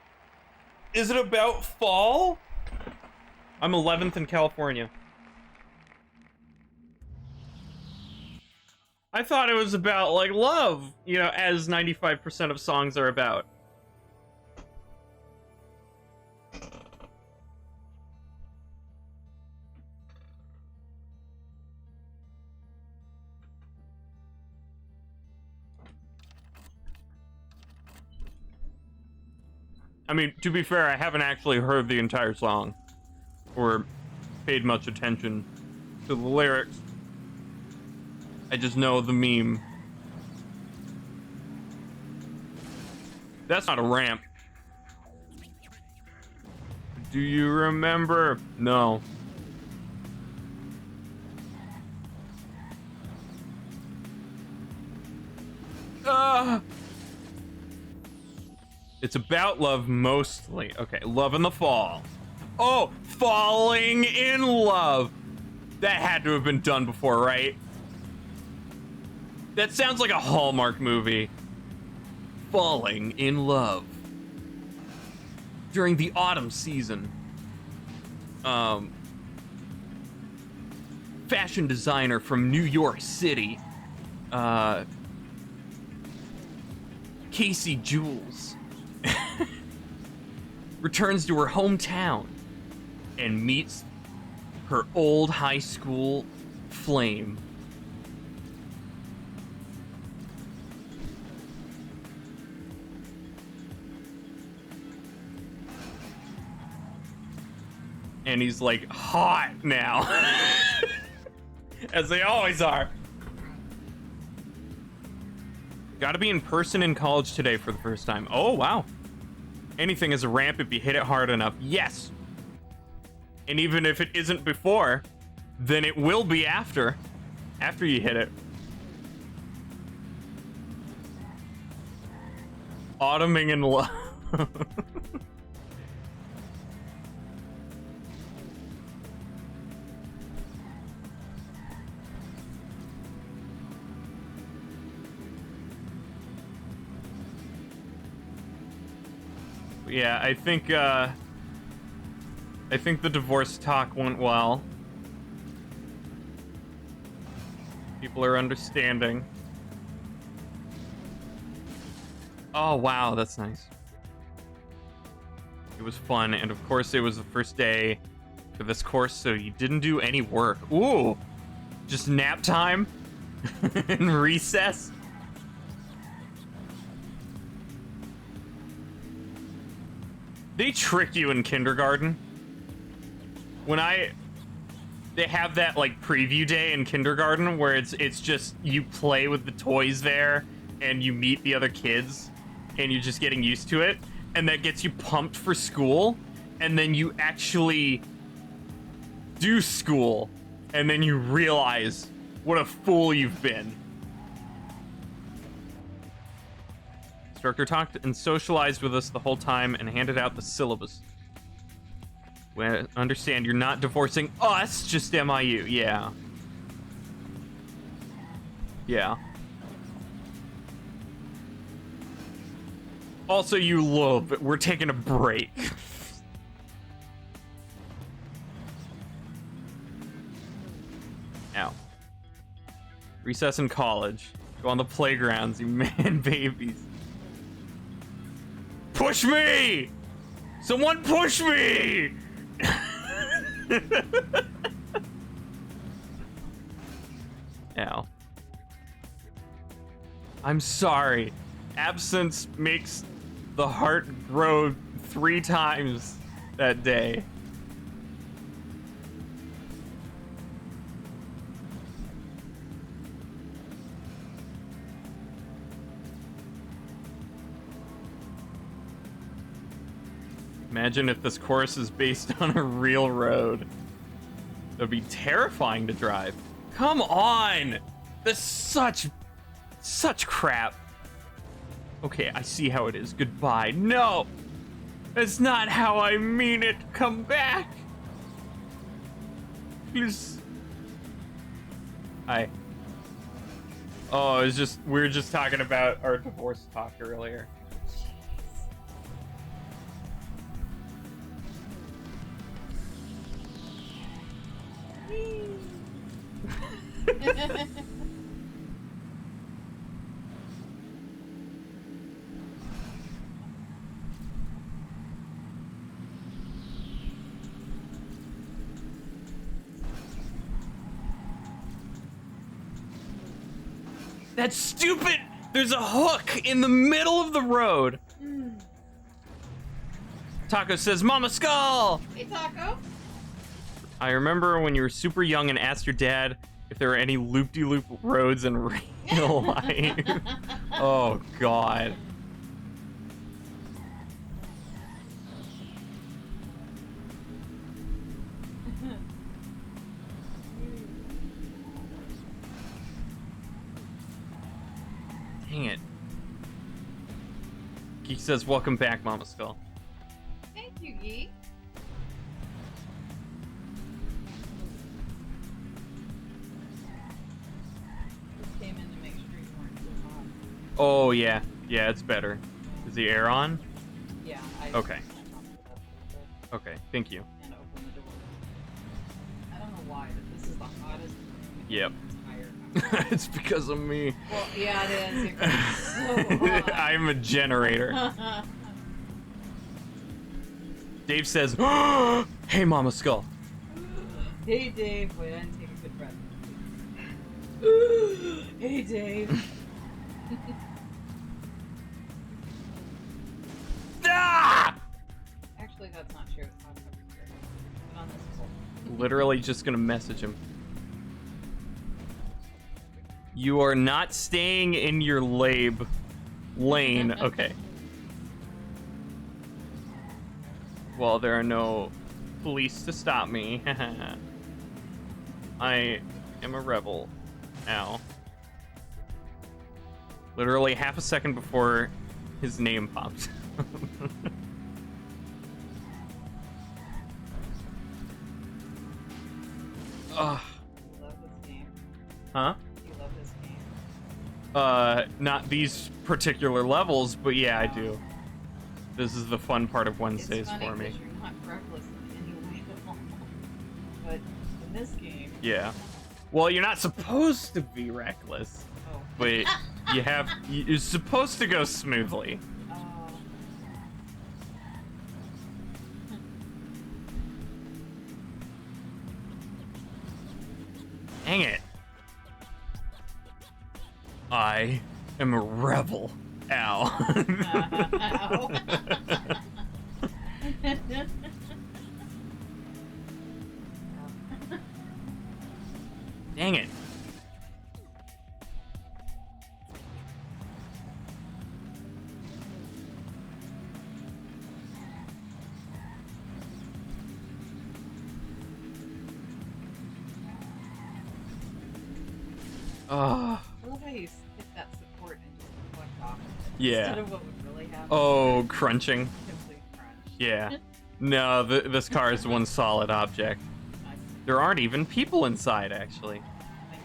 Is it about fall? I'm 11th in California. I thought it was about, like, love, you know, as 95% of songs are about. I mean, to be fair, I haven't actually heard the entire song or paid much attention to the lyrics. I just know the meme. That's not a ramp. Do you remember? No. It's about love mostly. Okay, love in the fall. Oh, falling in love. That had to have been done before, right? That sounds like a Hallmark movie. Falling in love. During the autumn season. Fashion designer from New York City. Casey Jules. Returns to her hometown and meets her old high school flame. And he's like hot now. As they always are. Gotta be in person in college today for the first time. Oh, wow. Anything is a ramp if you hit it hard enough. Yes. And even if it isn't before, then it will be after. After you hit it. Autumning in love. Yeah, I think the divorce talk went well. People are understanding. Oh, wow, that's nice. It was fun, and of course it was the first day for this course, so you didn't do any work. Ooh! Just nap time and recess. They trick you in kindergarten. They have that like preview day in kindergarten where it's just you play with the toys there and you meet the other kids and you're just getting used to it, and that gets you pumped for school, and then you actually do school and then you realize what a fool you've been. Instructor talked and socialized with us the whole time and handed out the syllabus. We understand you're not divorcing us, just MIU. Yeah. Yeah. Also, you love it. We're taking a break. Ow. Recess in college. Go on the playgrounds, you man babies. Push me! Someone push me! Ow. I'm sorry. Absence makes the heart grow 3 times that day. Imagine if this course is based on a real road. That'd be terrifying to drive. Come on! That's such crap. Okay, I see how it is. Goodbye. No! That's not how I mean it. Come back! Please. Hi. Oh, it's just, we were just talking about our divorce talk earlier. That's stupid! There's a hook in the middle of the road. Taco says, Mama Skull! Hey, Taco. I remember when you were super young and asked your dad if there were any loop-de-loop roads in real life. Oh, God. Dang it. Geek says, welcome back, Mama Skull. Thank you, Geek. Just came in to make sure you weren't too hot. Oh, yeah. Yeah, it's better. Is the air on? Yeah, Okay. I bumped it up a little bit Okay, thank you. and opened the door. I don't know why, but this is the hottest room Yep. in the entire house. It's because of me. Well, yeah, it is. It gets so hot. I'm a generator. Dave says, hey, Mama Skull. Hey, Dave. Wait, I didn't take a good breath. Hey, Dave. Ah! Actually, that's not true. It's hot over here. But on this pole. Literally just gonna message him. You are not staying in your lane. Okay. Well, there are no police to stop me. I am a rebel. Ow. Literally half a second before his name pops. Ugh. You love this game. Huh? You love this game. Not these particular levels, but yeah, I do. This is the fun part of Wednesdays It's funny for me. 'cause you're not reckless in any way at all. But in this game... Yeah. Well, you're not supposed to be reckless, Oh. but you're supposed to go smoothly. Oh. Dang it. I am a rebel. Ow. Ow. Dang it. I love how you hit that support and just deflect off. Yeah. Instead of what would really happen. Oh, crunching. Complete crunch. Yeah. No, this car is one solid object. Nice. There aren't even people inside, actually. Thank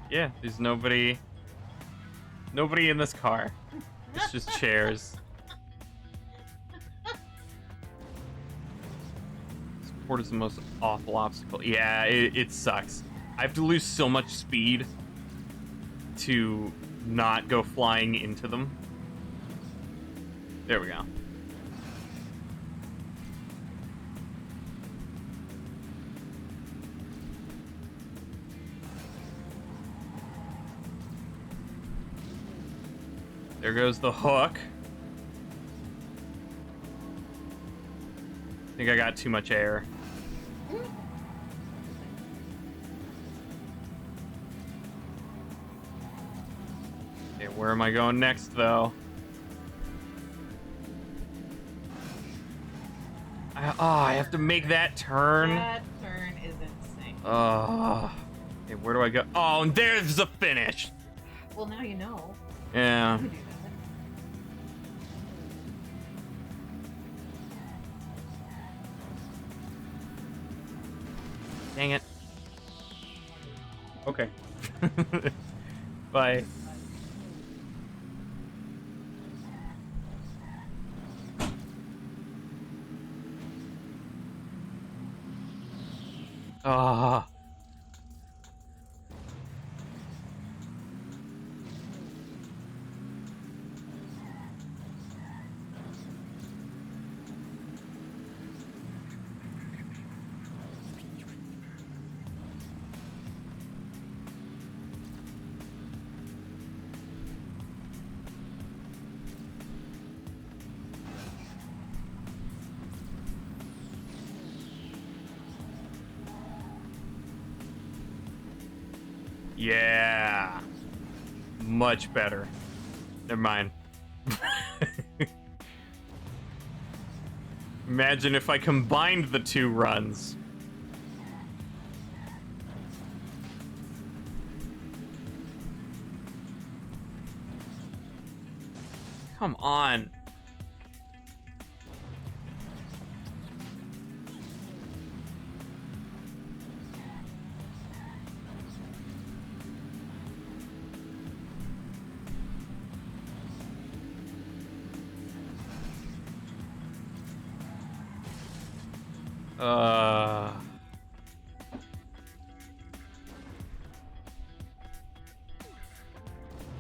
Yeah, there's nobody in this car. It's just chairs. Support is the most awful obstacle. Yeah, it sucks. I have to lose so much speed to not go flying into them. There we go. There goes the hook. I think I got too much air. Okay, where am I going next, though? I have to make that turn. That turn is insane. Okay, where do I go? Oh, and there's the finish. Well, now you know. Yeah. You can do that. Dang it. Okay. Bye. Ah. Yeah. Much better. Never mind. Imagine if I combined the two runs. Come on. Uh...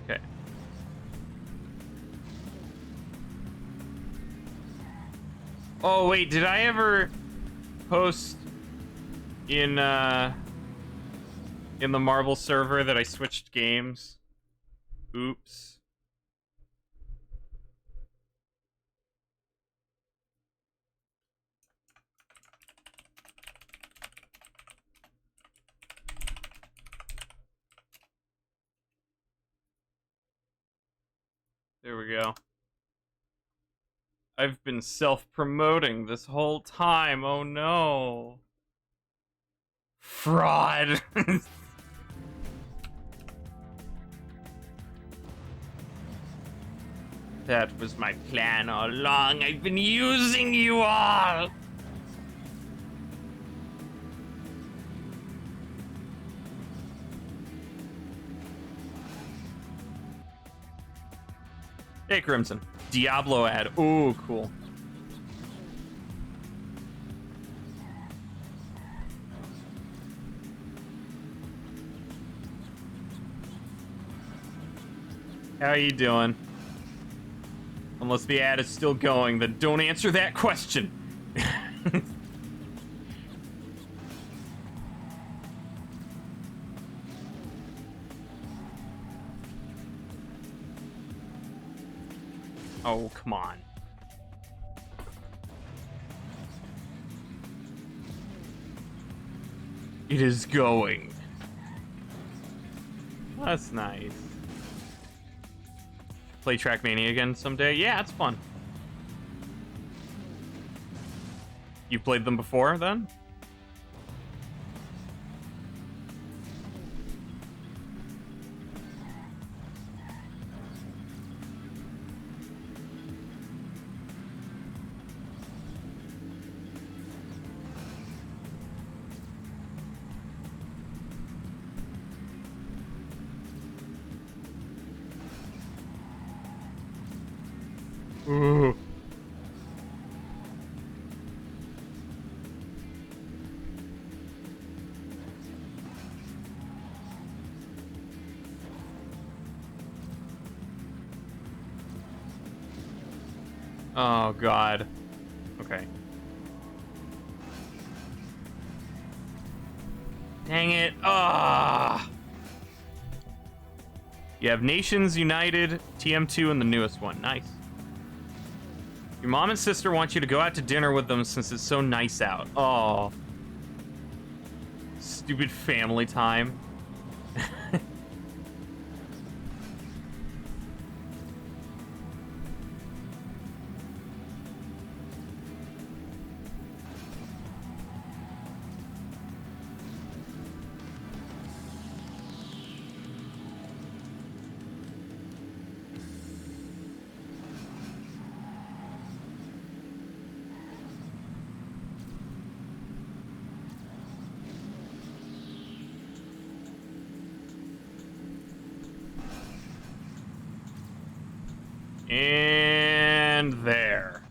Okay. Oh, wait, did I ever post in the Marvel server that I switched games? Oops. There we go. I've been self-promoting this whole time. Oh no. Fraud. That was my plan all along. I've been using you all. Hey, Crimson. Diablo ad. Ooh, cool. How you doing? Unless the ad is still going, then don't answer that question. Oh, come on. It is going. That's nice. Play TrackMania again someday? Yeah, it's fun. You played them before, then? Ooh. Oh, God. Okay. Dang it. Ah. You have Nations United, TM2, and the newest one. Nice. Your mom and sister want you to go out to dinner with them since it's so nice out. Oh. Stupid family time. And there.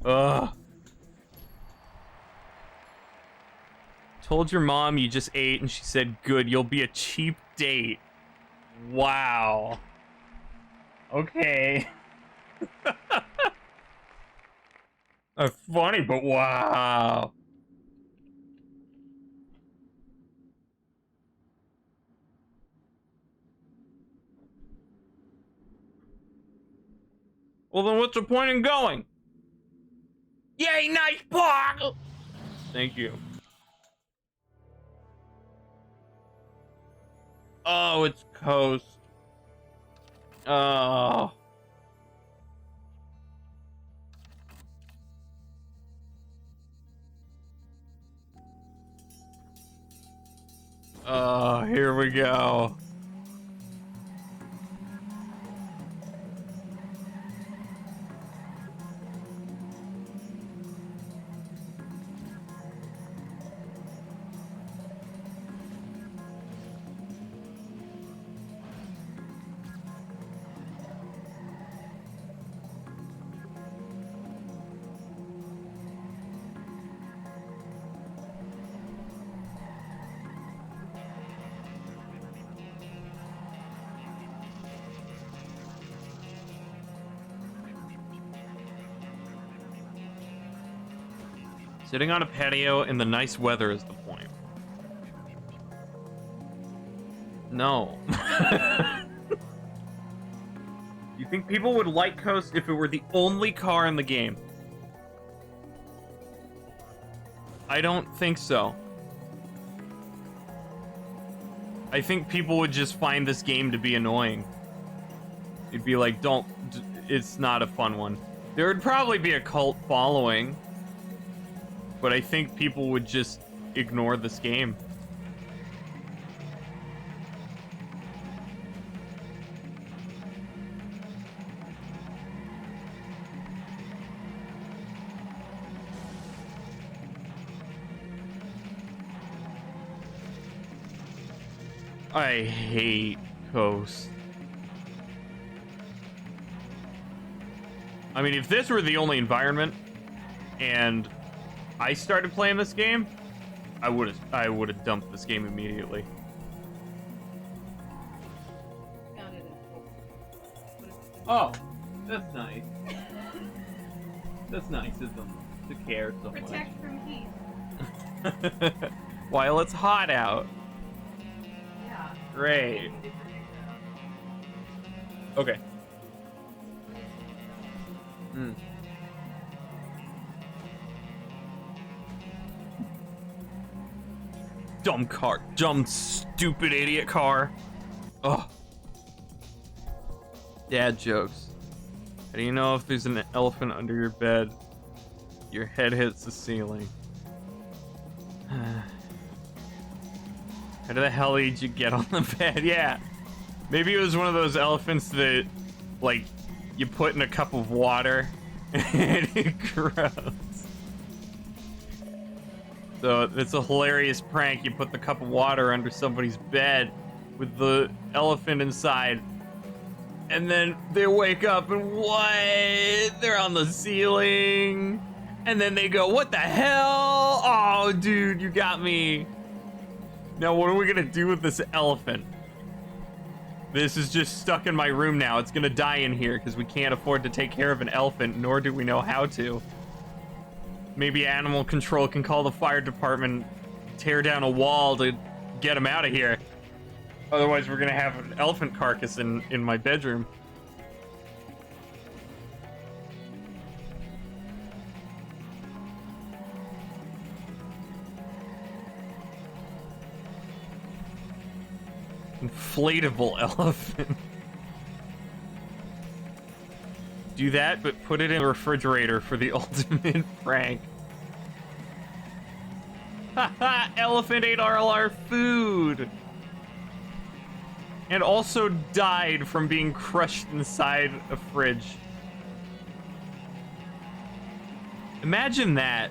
Ugh. Told your mom you just ate and she said, good, you'll be a cheap date. Wow. Okay. That's funny, but wow. Well, then what's the point in going? Yay, nice park! Thank you. Oh, it's Coast. Oh. Oh, here we go. Sitting on a patio in the nice weather is the point. No. You think people would like Coast if it were the only car in the game? I don't think so. I think people would just find this game to be annoying. It'd be like, it's not a fun one. There would probably be a cult following, but I think people would just ignore this game. I hate Coast. I mean, if this were the only environment and I started playing this game, I would have dumped this game immediately. Oh, that's nice. That's nice of them to care so much. Protect from heat. While it's hot out. Yeah. Great. Okay. Dumb car. Dumb, stupid, idiot car. Oh. Dad jokes. How do you know if there's an elephant under your bed? Your head hits the ceiling. How the hell did you get on the bed? Yeah. Maybe it was one of those elephants that, like, you put in a cup of water and it grows. So it's a hilarious prank. You put the cup of water under somebody's bed with the elephant inside, and then they wake up and what? They're on the ceiling. And then they go, what the hell? Oh, dude, you got me. Now, what are we gonna do with this elephant? This is just stuck in my room now. It's gonna die in here because we can't afford to take care of an elephant, nor do we know how to. Maybe animal control can call the fire department, tear down a wall to get him out of here. Otherwise, we're gonna have an elephant carcass in my bedroom. Inflatable elephant. Do that, but put it in the refrigerator for the ultimate prank. Haha, elephant ate all our food. And also died from being crushed inside a fridge. Imagine that.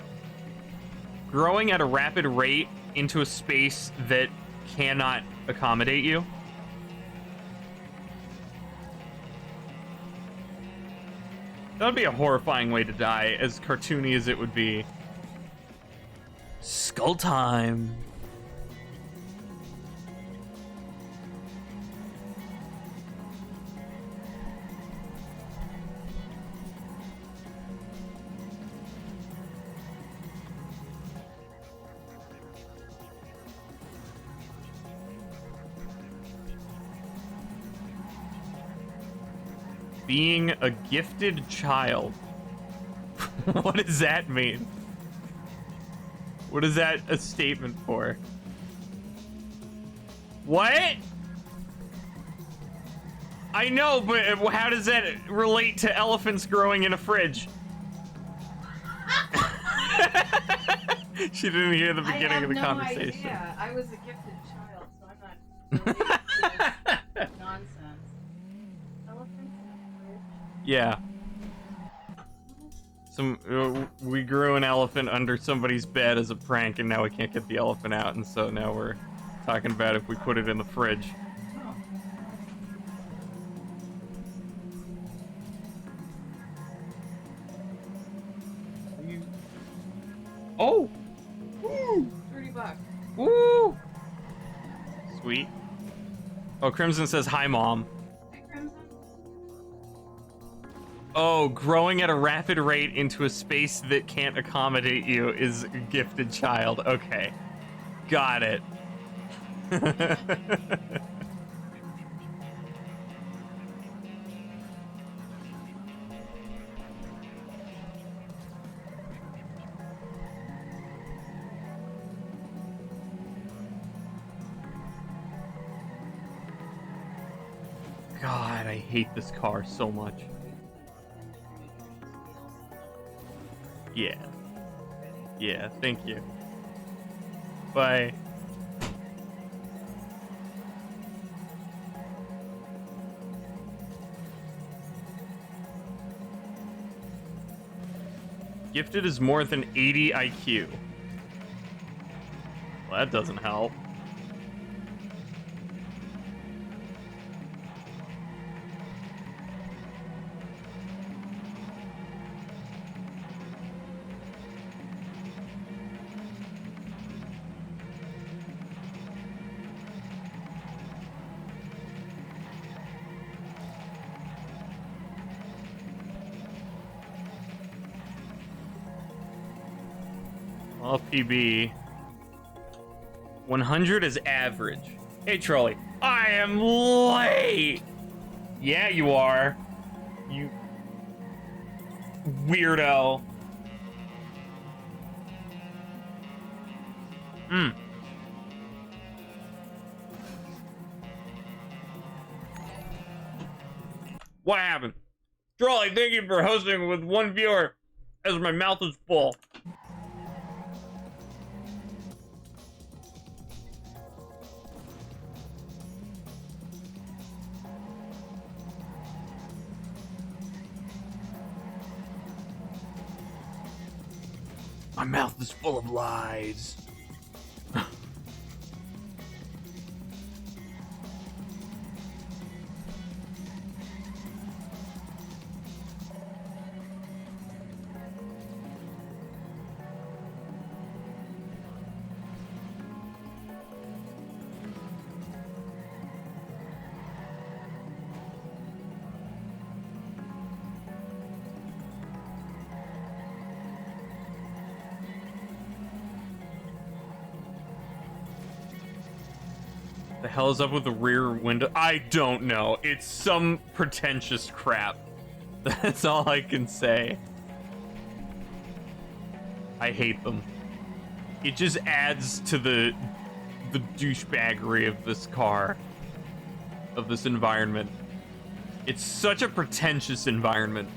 Growing at a rapid rate into a space that cannot accommodate you. That would be a horrifying way to die, as cartoony as it would be. Skull time. Being a gifted child. What does that mean? What is that a statement for? What? I know, but how does that relate to elephants growing in a fridge? She didn't hear the beginning of the conversation. Idea. I was a gifted child, so I'm not related to this nonsense. Yeah. We grew an elephant under somebody's bed as a prank, and now we can't get the elephant out, and so now we're talking about if we put it in the fridge. Oh! Woo! $30. Woo! Sweet. Oh, Crimson says, hi, Mom. Oh, growing at a rapid rate into a space that can't accommodate you is a gifted child. Okay. Got it. God, I hate this car so much. Yeah. Yeah, thank you. Bye. Gifted is more than 80 IQ. Well, that doesn't help. Well, PB. 100 is average. Hey, Trolley. I am late! Yeah, you are. You weirdo. What happened? Trolley, thank you for hosting with one viewer as my mouth is full. My mouth is full of lies. The hell is up with the rear window? I don't know. It's some pretentious crap. That's all I can say. I hate them. It just adds to the douchebaggery of this car, of this environment. It's such a pretentious environment.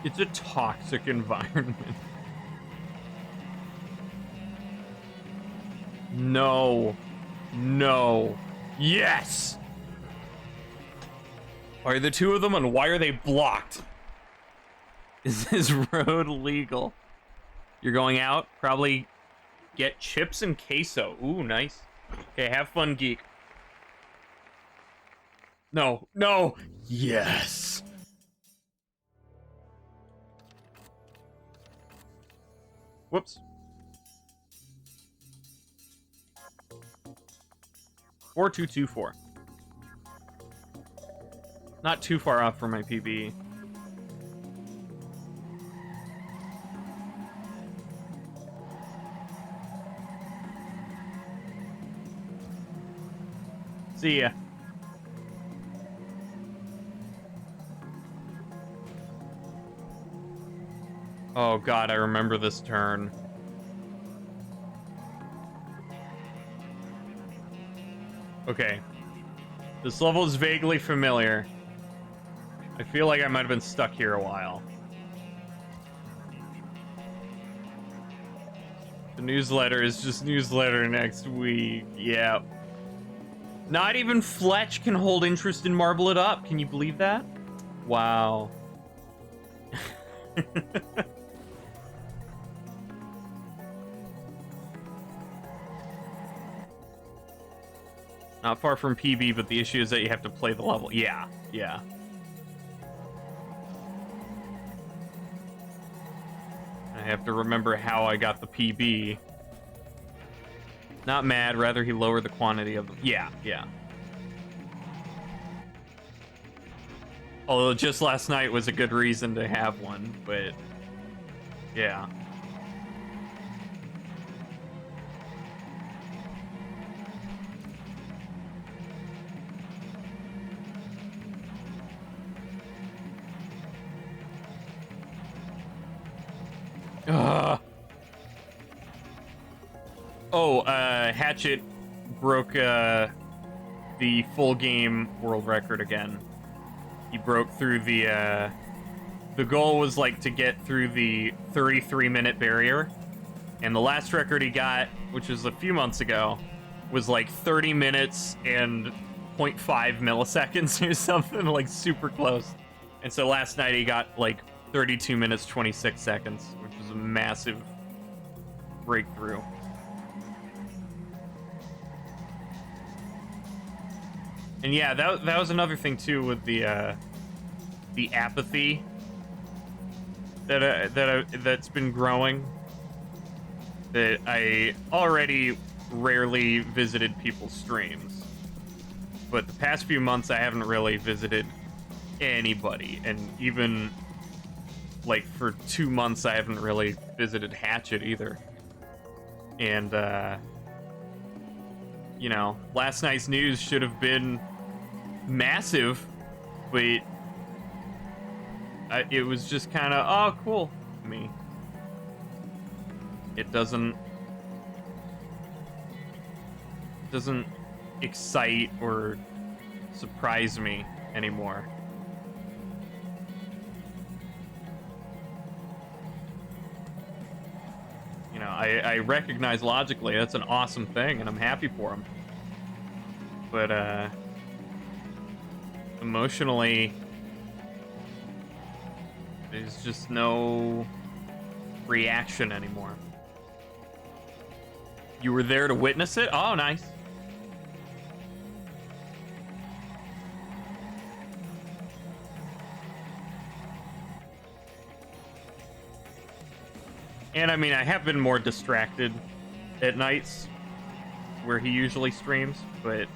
It's a toxic environment. No. No. Yes! Are the two of them, and why are they blocked? Is this road legal? You're going out? Probably get chips and queso. Ooh, nice. Okay, have fun, geek. No. No! Yes! Whoops. 4224. Not too far off from my PB. See ya. Oh god, I remember this turn. Okay. This level is vaguely familiar. I feel like I might have been stuck here a while. The newsletter is just newsletter next week. Yeah. Not even Fletch can hold interest in Marble It Up. Can you believe that? Wow. Not far from PB, but the issue is that you have to play the level. Yeah, yeah. I have to remember how I got the PB. Not mad, rather he lowered the quantity of them. Yeah, yeah. Although just last night was a good reason to have one, but yeah. Ugh. Oh, Hatchet broke the full game world record again. He broke through the goal was like to get through the 33-minute barrier. And the last record he got, which was a few months ago, was like 30 minutes and 0.5 milliseconds or something, like super close. And so last night he got like 32 minutes, 26 seconds, which was a massive breakthrough. And yeah, that was another thing too with the apathy that's been growing. That I already rarely visited people's streams, but the past few months I haven't really visited anybody, and even like for 2 months I haven't really visited Hatchet either. And you know, last night's news should have been massive, but it was just kind of, oh, cool to me. It doesn't excite or surprise me anymore. You know, I recognize logically that's an awesome thing, and I'm happy for him. But emotionally, there's just no reaction anymore. You were there to witness it? Oh, nice. And I mean, I have been more distracted at nights where he usually streams, but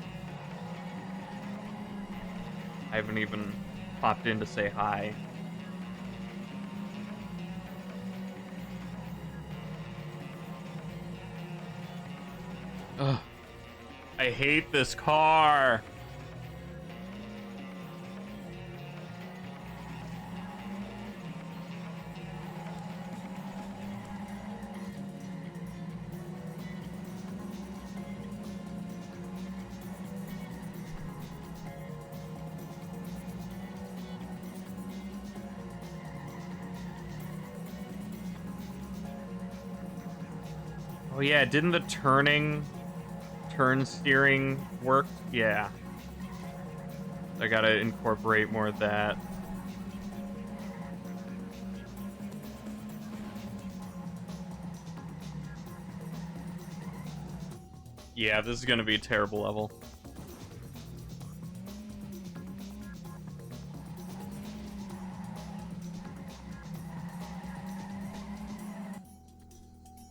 I haven't even popped in to say hi. Ugh. I hate this car. Oh yeah, didn't the turn steering work? Yeah. I gotta incorporate more of that. Yeah, this is gonna be a terrible level.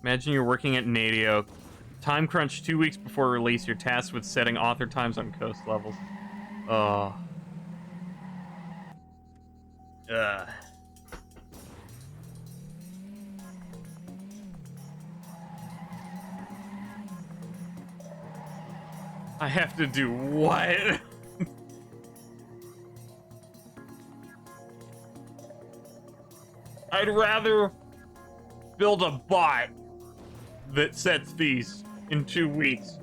Imagine you're working at Nadio. Time crunch 2 weeks before release. You're tasked with setting author times on coast levels. Oh. Ugh. I have to do what? I'd rather build a bot that sets these in 2 weeks.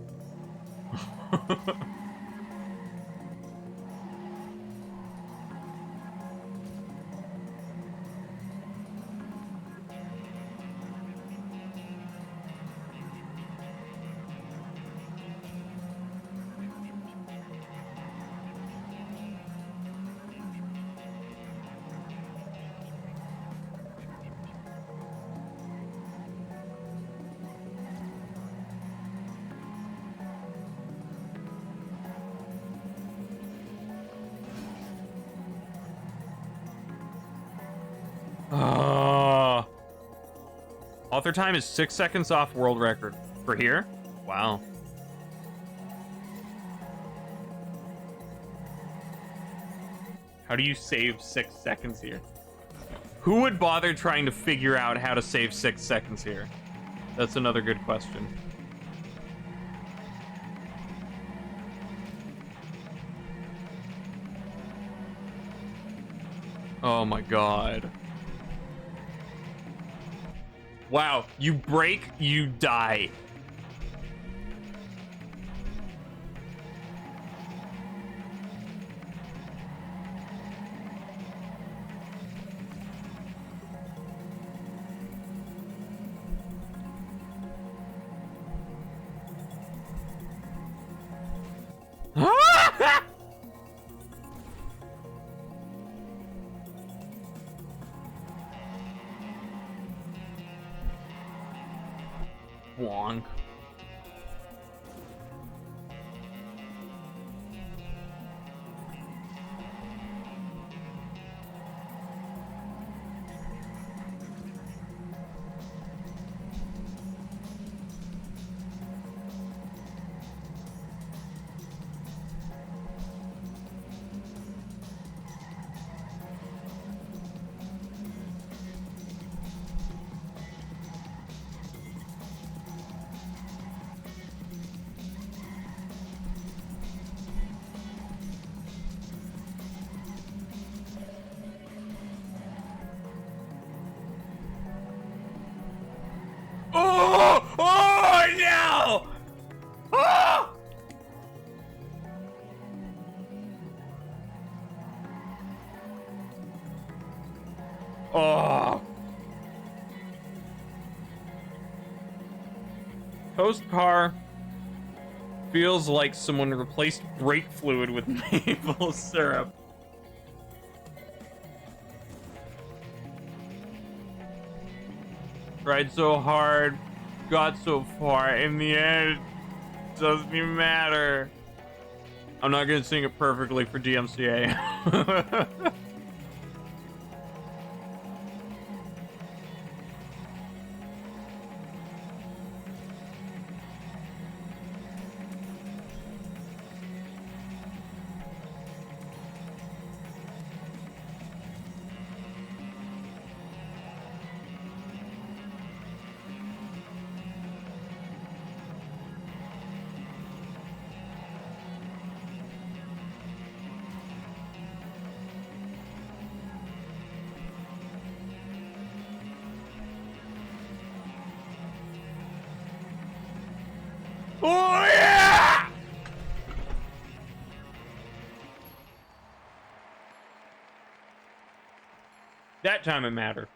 Author time is 6 seconds off world record. For here? Wow. How do you save 6 seconds here? Who would bother trying to figure out how to save 6 seconds here? That's another good question. Oh my god. Wow, you break, you die. Wonk. Oh! Oh no! Oh! Oh! Toast car feels like someone replaced brake fluid with maple syrup. Tried so hard, got so far, in the end, it doesn't even matter. I'm not gonna sing it perfectly for DMCA. Oh yeah! That time it mattered.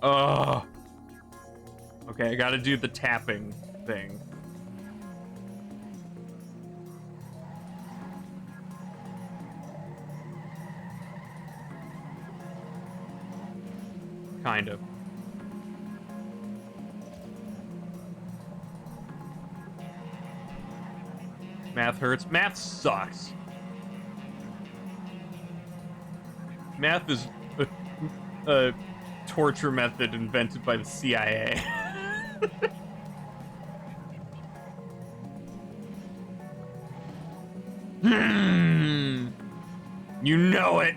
Ugh. Okay, I gotta do the tapping thing. Kind of. Math hurts. Math sucks. Math is a torture method invented by the CIA. You know it.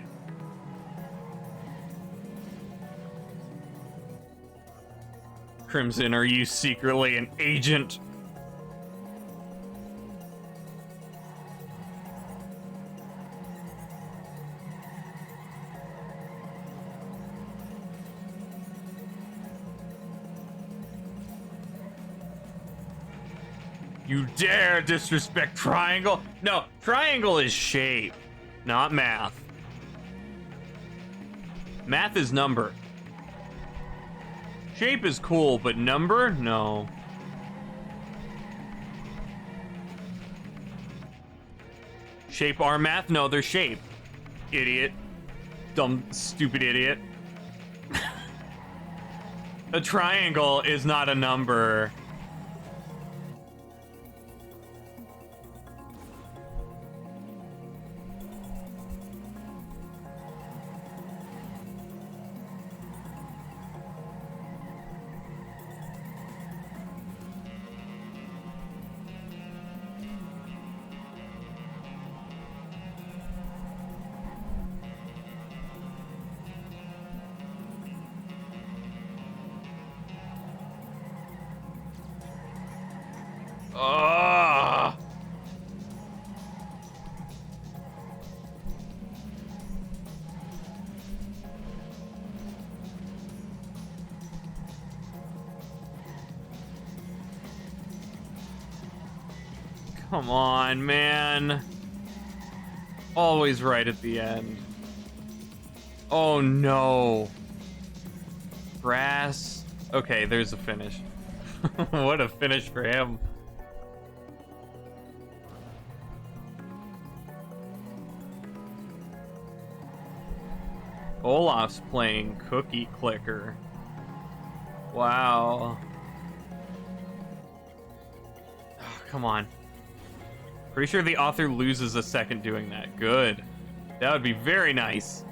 Crimson, are you secretly an agent? You dare disrespect triangle? No, triangle is shape, not math. Math is number. Shape is cool, but number? No. Shape are math? No, they're shape. Idiot. dumb, stupid idiot. A triangle is not a number. Ugh. Come on, man. Always right at the end. Oh no. Grass. Okay, there's a finish. What a finish for him. Olaf's playing Cookie Clicker. Wow. Oh, come on. Pretty sure the author loses a second doing that. Good. That would be very nice.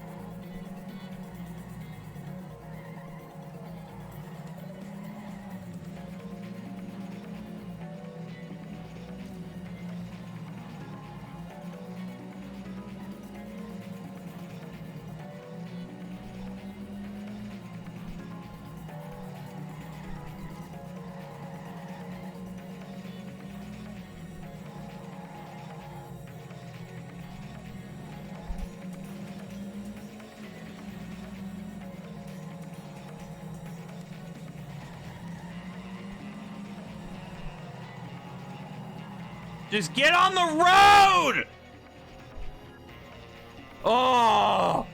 Just get on the road! Oh!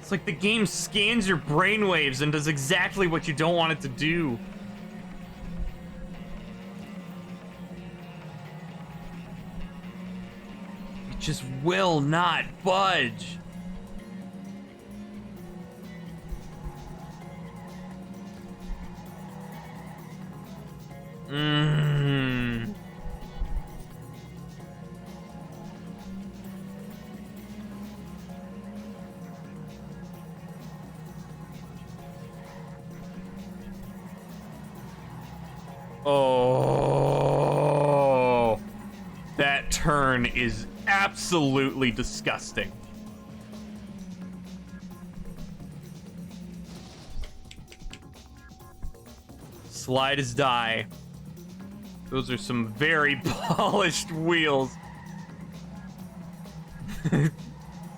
It's like the game scans your brainwaves and does exactly what you don't want it to do. It just will not budge. Oh, that turn is absolutely disgusting. Slide as die. Those are some very polished wheels.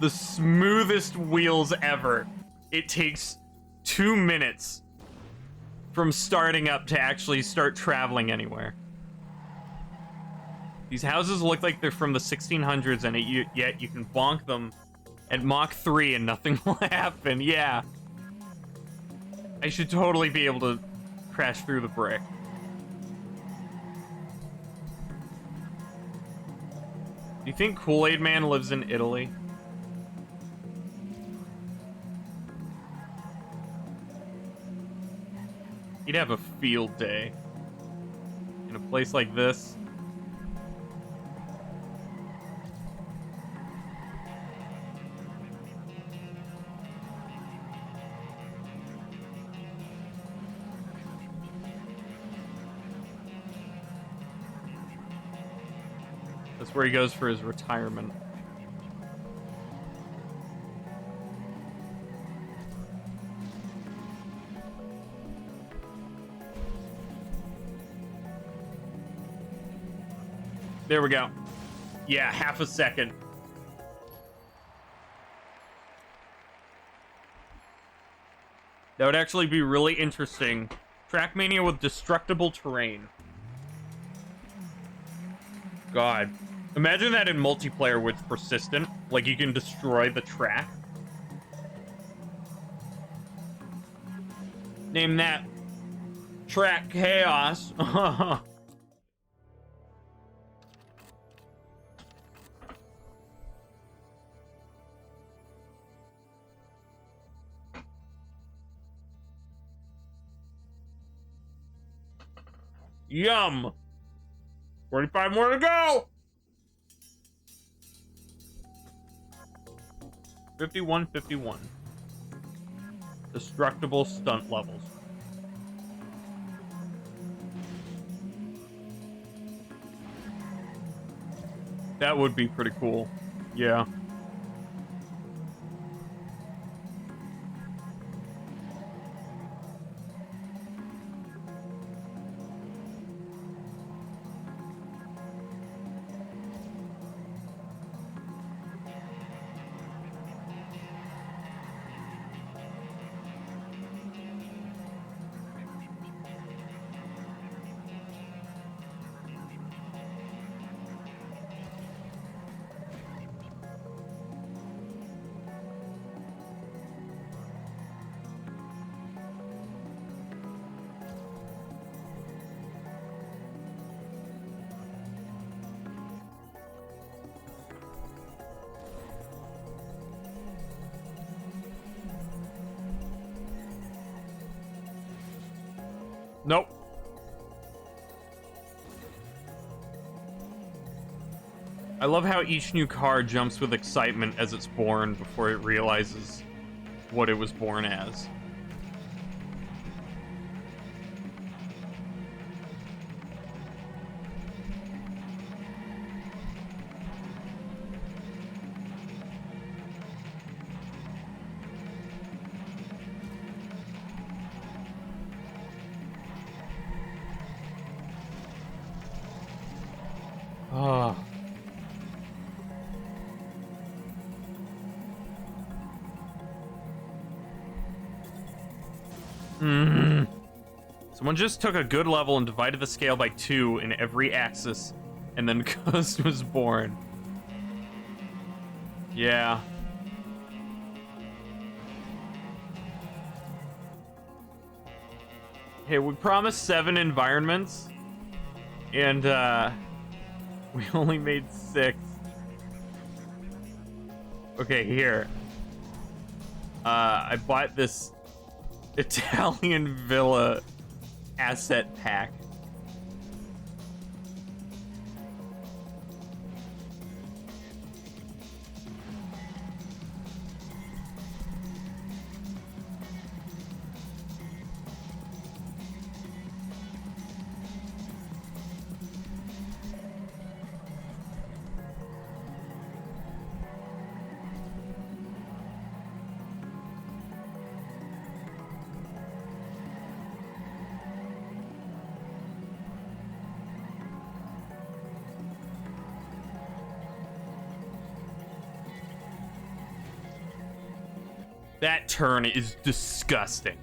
The smoothest wheels ever. It takes 2 minutes from starting up to actually start traveling anywhere. These houses look like they're from the 1600s, and yet you can bonk them at Mach 3 and nothing will happen. Yeah. I should totally be able to crash through the brick. Do you think Kool-Aid Man lives in Italy? He'd have a field day. In a place like this. That's where he goes for his retirement. There we go. Yeah, half a second. That would actually be really interesting. TrackMania with destructible terrain. God. Imagine that in multiplayer with persistent. Like, you can destroy the track. Name that Track Chaos. Yum. 45 more to go. 51. Destructible stunt levels. That would be pretty cool. Yeah. Nope. I love how each new car jumps with excitement as it's born before it realizes what it was born as. Ah. Someone just took a good level and divided the scale by 2 in every axis, and then Ghost was born. Yeah. Hey, we promised 7 environments, and we only made 6. Okay, here. I bought this Italian villa asset pack. That turn is disgusting.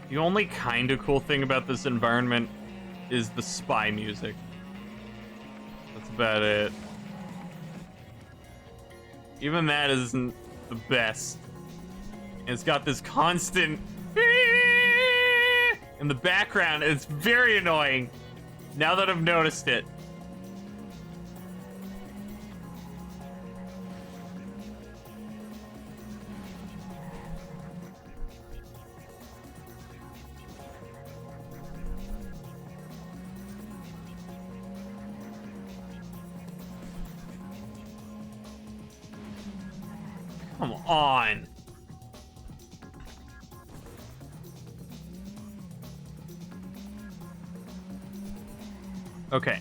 The only kind of cool thing about this environment is the spy music. That's about it. Even that isn't the best. And it's got this constant in the background. It's very annoying now that I've noticed it. Come on. Okay.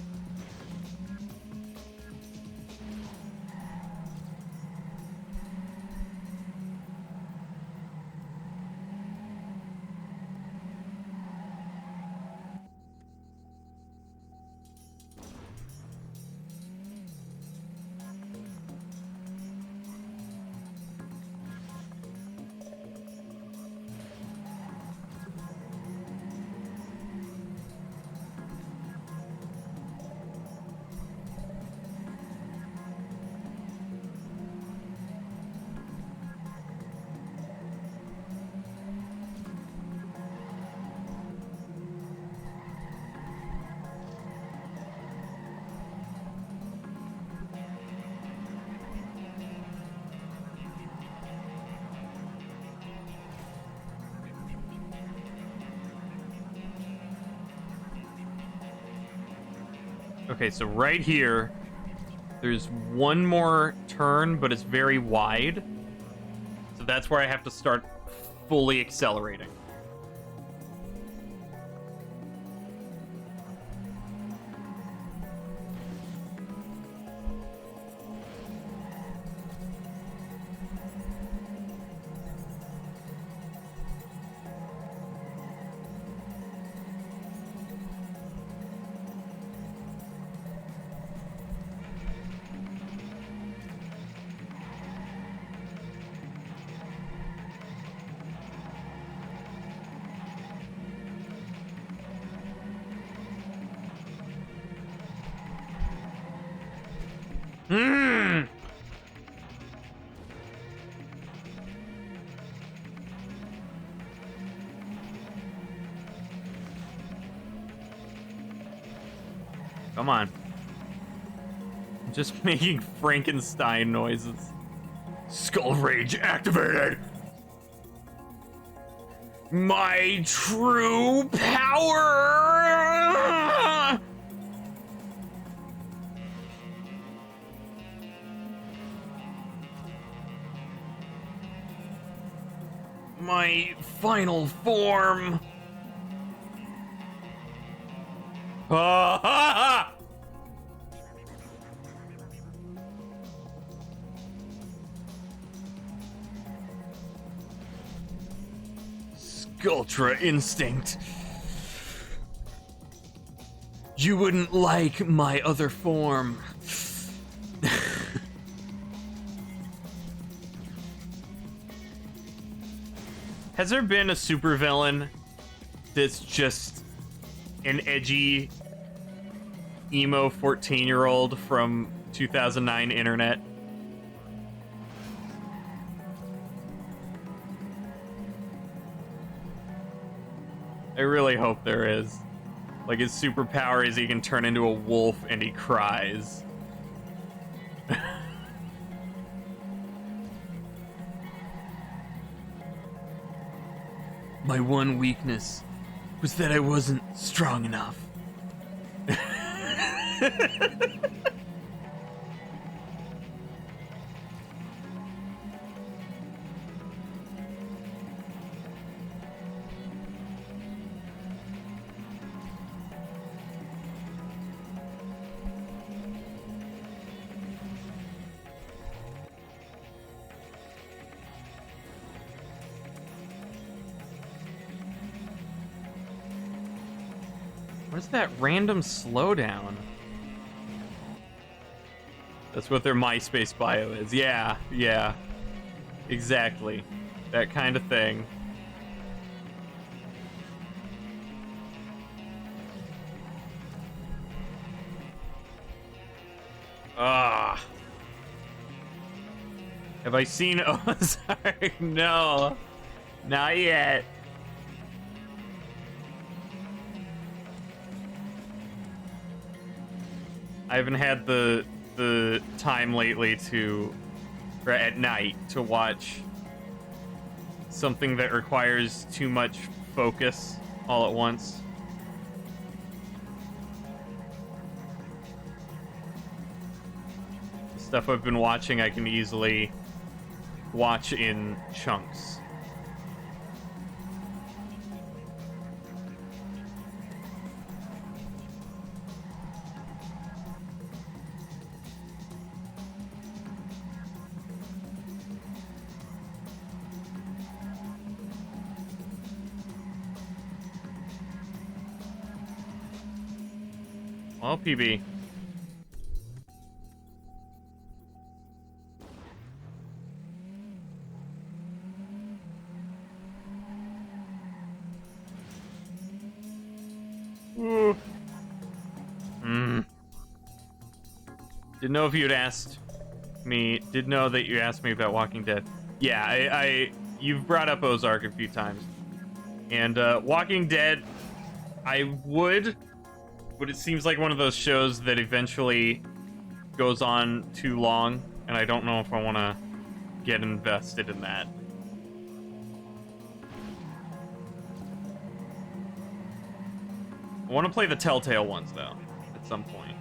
Okay, so right here, there's one more turn, but it's very wide. So that's where I have to start fully accelerating. Hmm. Come on. I'm just making Frankenstein noises. Skull Rage activated! My true power! My final form! Ah! Sculptra instinct. You wouldn't like my other form. Has there been a supervillain that's just an edgy emo 14-year-old from 2009 internet? I really hope there is. Like, his superpower is he can turn into a wolf and he cries. My one weakness was that I wasn't strong enough. What's that random slowdown? That's what their MySpace bio is. Yeah, yeah. Exactly. That kind of thing. Ah. Have I seen Ozark? No. Not yet. I haven't had the time lately to, or at night, to watch something that requires too much focus all at once. The stuff I've been watching, I can easily watch in chunks. Well, PB. Didn't know if you'd asked me. Did know that you asked me about Walking Dead. Yeah, you've brought up Ozark a few times, and Walking Dead, I would, but it seems like one of those shows that eventually goes on too long, and I don't know if I want to get invested in that. I want to play the Telltale ones though, at some point.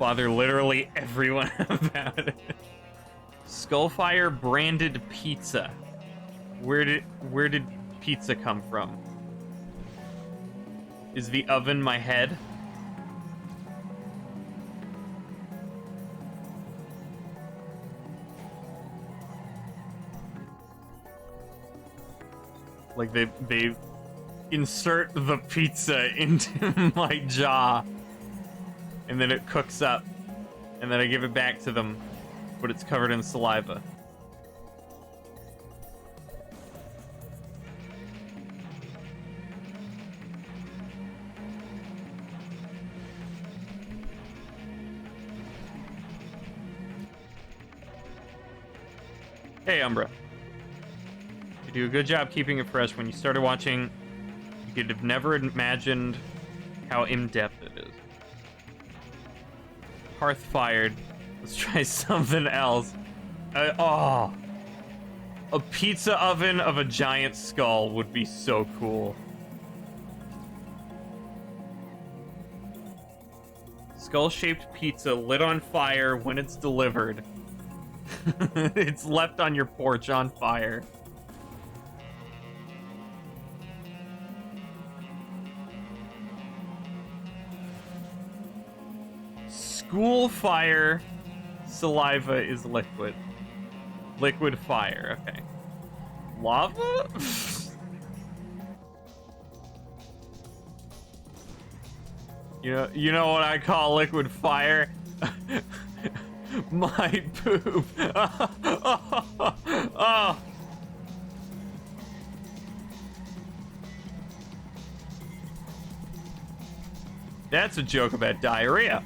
bother literally everyone about it. Skullfire branded pizza. Where did pizza come from? Is the oven my head? Like they insert the pizza into my jaw, and then it cooks up, and then I give it back to them, but it's covered in saliva. Hey, Umbra. You do a good job keeping it fresh. When you started watching, you could have never imagined how in-depth it is. Hearth fired. Let's try something else. A pizza oven of a giant skull would be so cool. Skull-shaped pizza lit on fire when it's delivered. It's left on your porch on fire. School fire saliva is liquid. Liquid fire, okay. Lava? You know what I call liquid fire? My poop. Oh. That's a joke about diarrhea.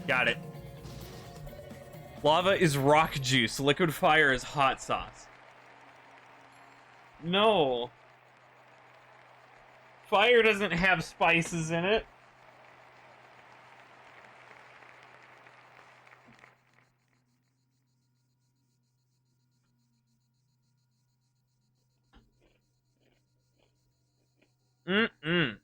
Got it. Lava is rock juice. Liquid fire is hot sauce. No. Fire doesn't have spices in it. Mm-mm.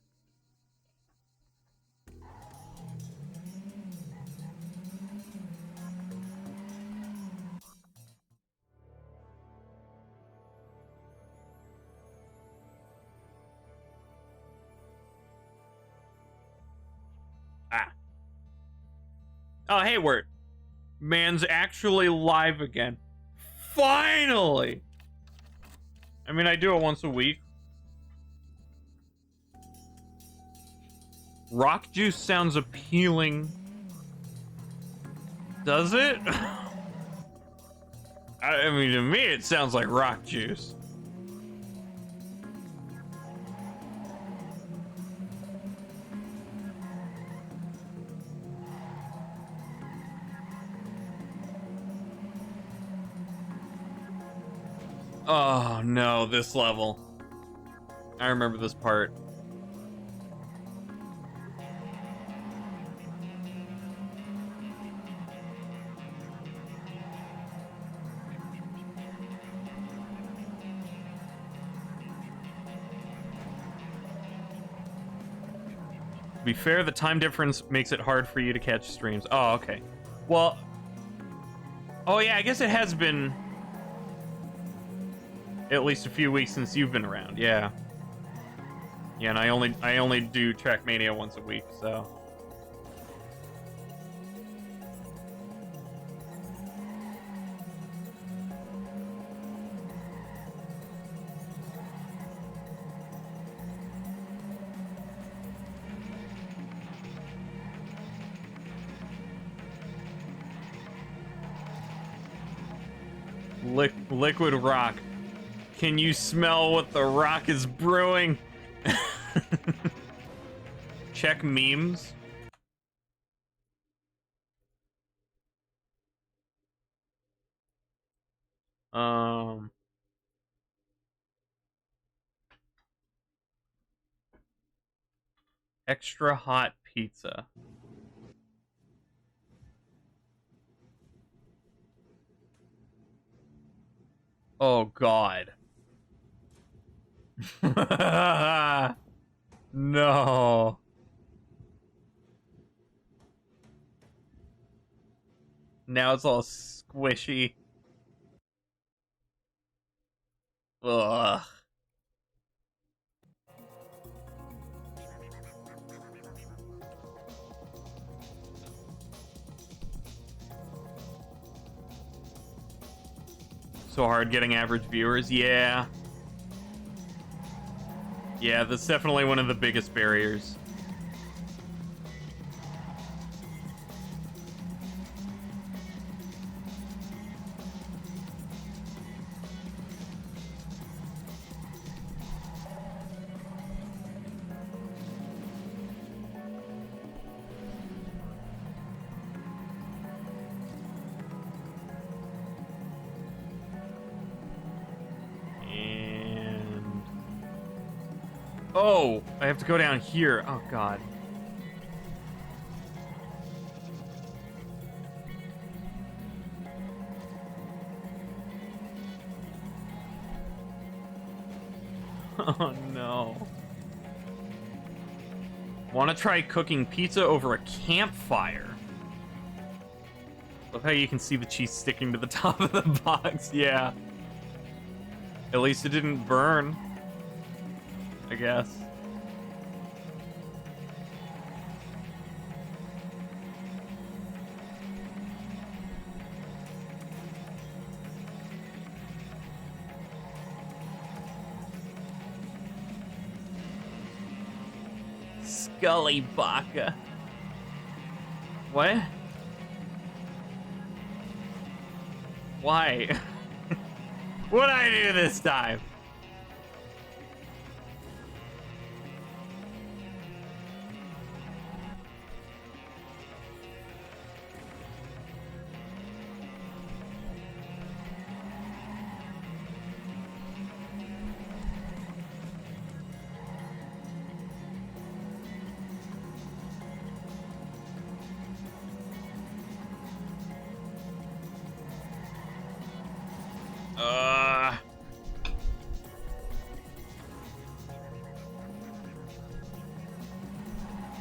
Ah. Oh, hey, Word. Man's actually live again. Finally! I mean, I do it once a week. Rock juice sounds appealing. Does it? I mean, to me, it sounds like rock juice. Oh, no, this level. I remember this part. To be fair, the time difference makes it hard for you to catch streams. Oh, okay. Well... Oh, yeah, I guess it has been... at least a few weeks since you've been around, yeah. Yeah, and I only do TrackMania once a week, so... Liquid rock. Can you smell what the rock is brewing? check memes. Extra hot pizza. Oh God. No. Now it's all squishy. Ugh. So hard getting average viewers. Yeah. Yeah, that's definitely one of the biggest barriers. And... oh, I have to go down here. Oh, God. Oh, no. Want to try cooking pizza over a campfire? Love how you can see the cheese sticking to the top of the box. Yeah. At least it didn't burn, I guess. Scully Baka. What? Why? What'd I do this time?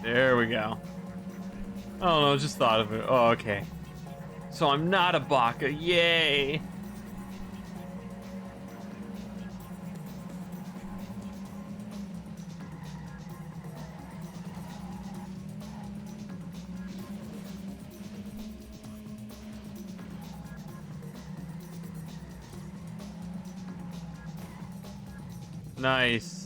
There we go. Oh no, just thought of it. Oh, okay. So I'm not a baka. Yay! Nice.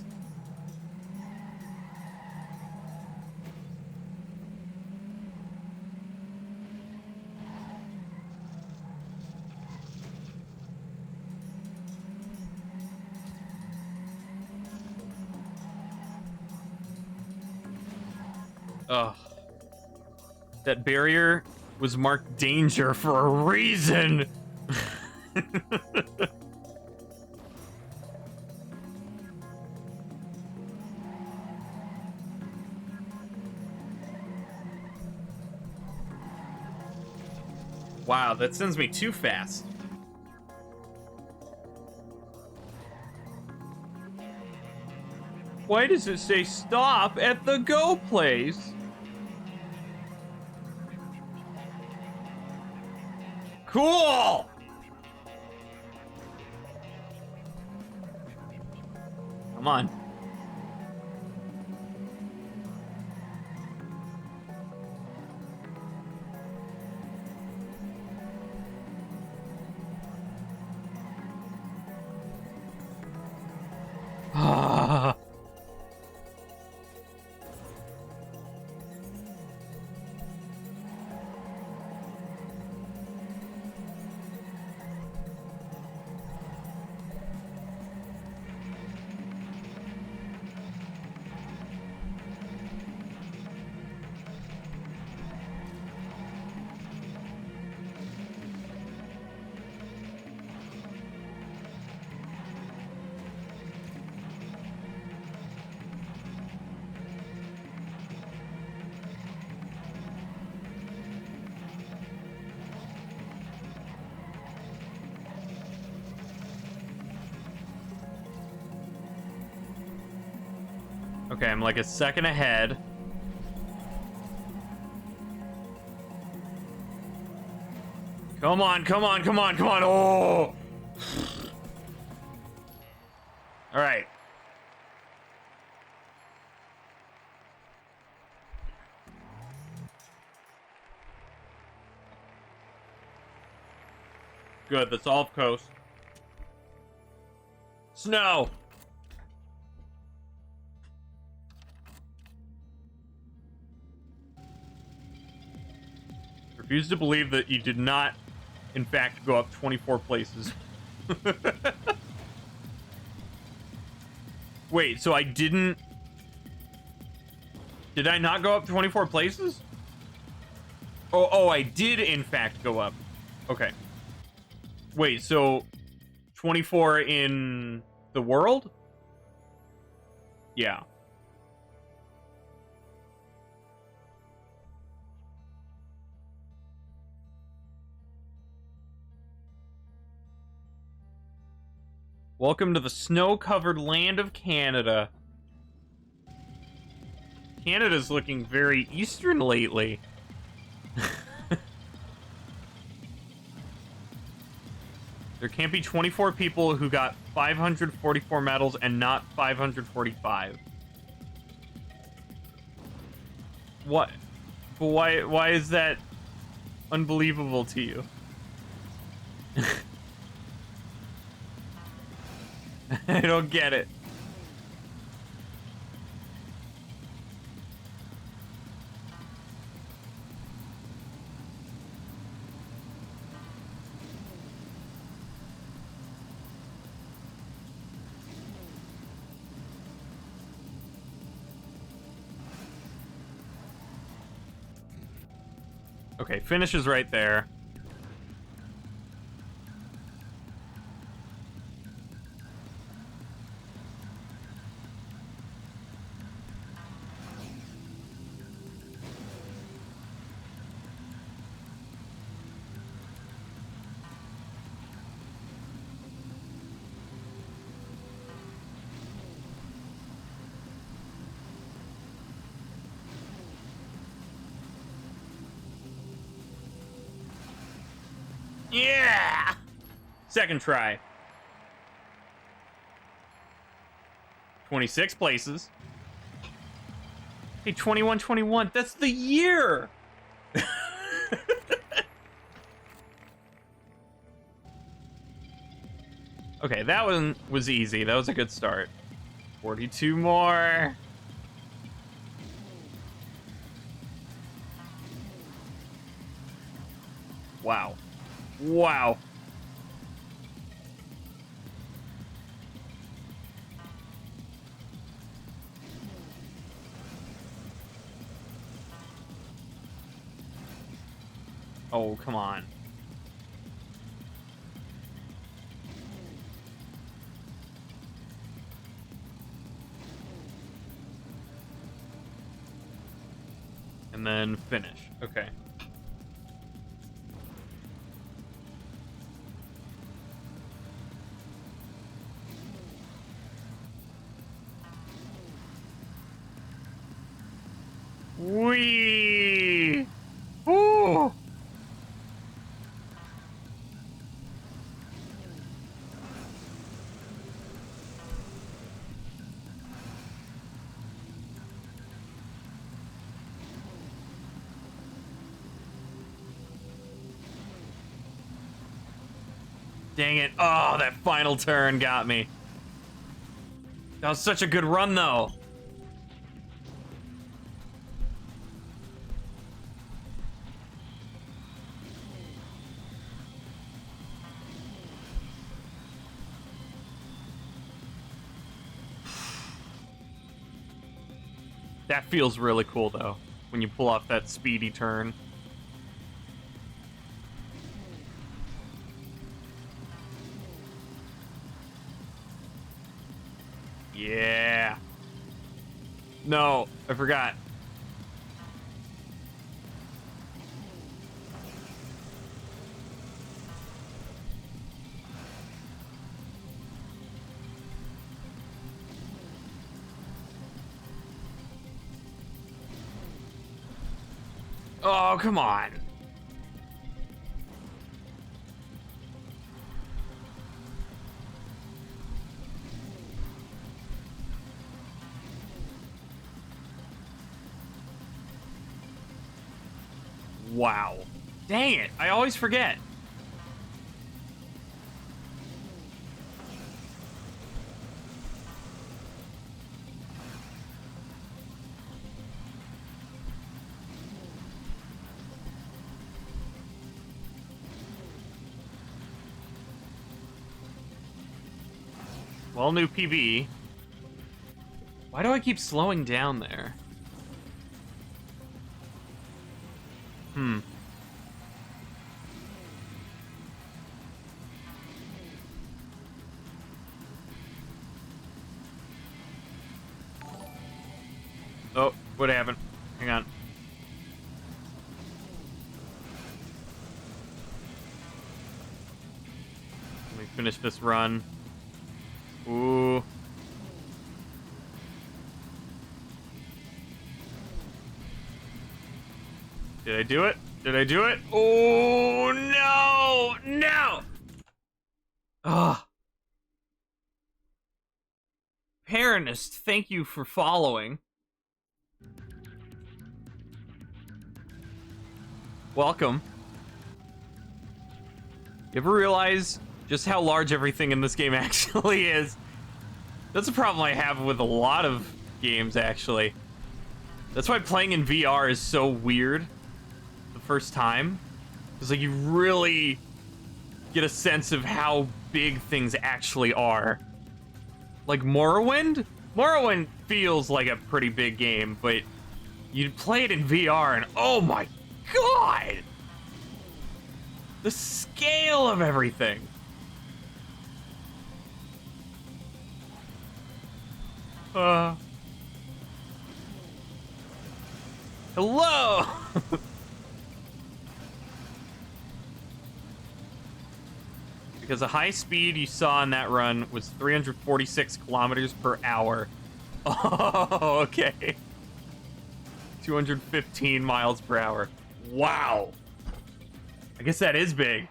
Ugh. That barrier was marked danger for a reason. Wow, that sends me too fast. Why does it say stop at the go place? Cool! Come on. Ah. Okay, I'm like a second ahead. Come on, come on, come on, come on. Oh! All right. Good, that's off coast. Snow! Refuse to believe that you did not, in fact, go up 24 places. Wait, so I didn't... Did I not go up 24 places? Oh, I did, in fact, go up. Okay. Wait, so 24 in the world? Yeah. Welcome to the snow-covered land of Canada. Canada's looking very eastern lately. There can't be 24 people who got 544 medals and not 545. What? But why is that unbelievable to you? I don't get it. Okay, finish is right there. Yeah! Second try. 26 places. Hey, 21-21. That's the year! Okay, that one was easy. That was a good start. 42 more. Wow. Wow. Oh, come on. And then finish. Okay. Wee! Ooh! Dang it. Oh, that final turn got me. That was such a good run, though. That feels really cool, though, when you pull off that speedy turn. Yeah. No, I forgot. Oh, come on. Wow. Dang it. I always forget. Well, new PB. Why do I keep slowing down there? Oh, what happened? Hang on. Let me finish this run. Ooh. Did I do it? Did I do it? Oh, no! No! Ugh. Paranist, thank you for following. Welcome. You ever realize just how large everything in this game actually is? That's a problem I have with a lot of games, actually. That's why playing in VR is so weird the first time. Because, like, you really get a sense of how big things actually are. Like Morrowind? Morrowind feels like a pretty big game, but you play it in VR and oh my god! The scale of everything. Hello! Because the high speed you saw in that run was 346 kilometers per hour. Oh, okay. 215 miles per hour. Wow. I guess that is big.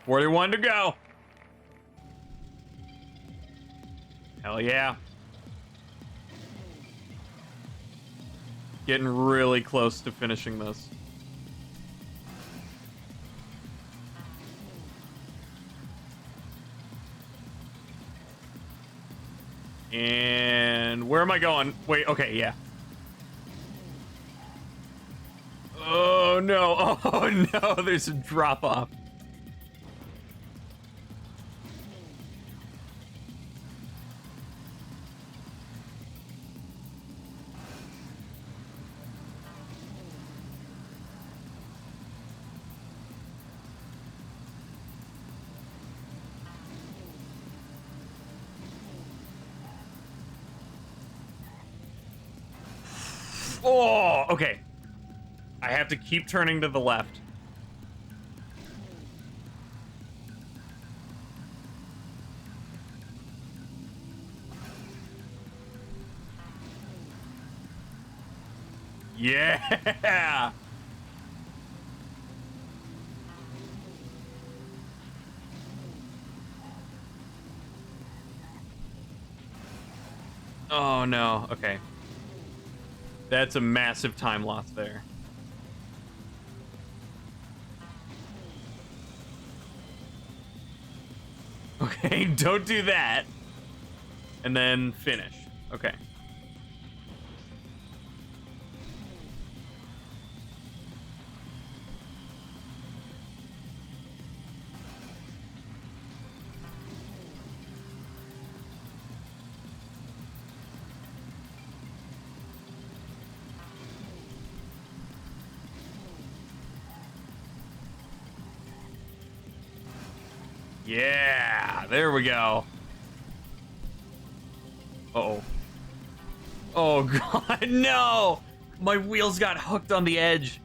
Where they wanted to go. Hell yeah. Getting really close to finishing this. And where am I going? Wait, okay, yeah. Oh no, oh no, there's a drop off. Oh, okay. I have to keep turning to the left. Yeah! Oh no, okay. That's a massive time loss there. Okay, don't do that. And then finish. Okay. Yeah, there we go. Uh-oh. Oh, God, no! My wheels got hooked on the edge.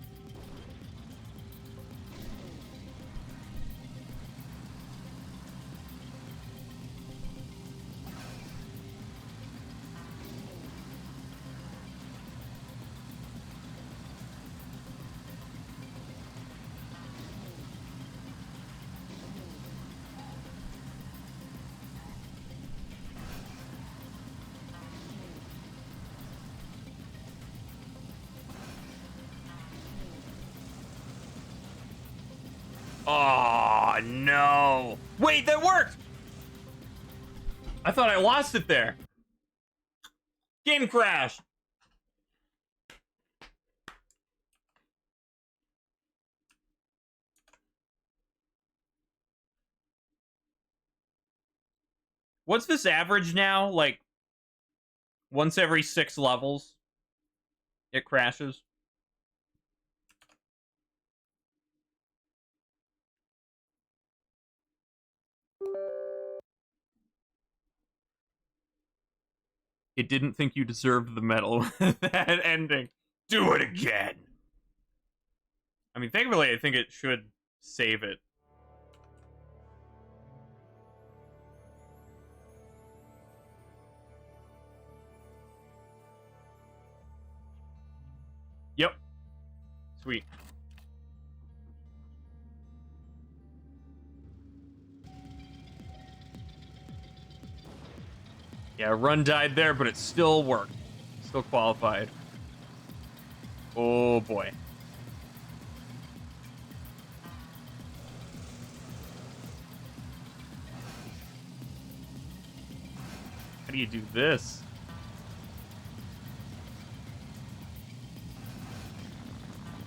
Oh, no. Wait, that worked! I thought I lost it there. Game crash. What's this average now? Like, once every 6 levels, it crashes? It didn't think you deserved the medal with that ending. Do it again. I mean, thankfully, I think it should save it. Yep. Sweet. Yeah, run died there, but it still worked. Still qualified. Oh, boy. How do you do this?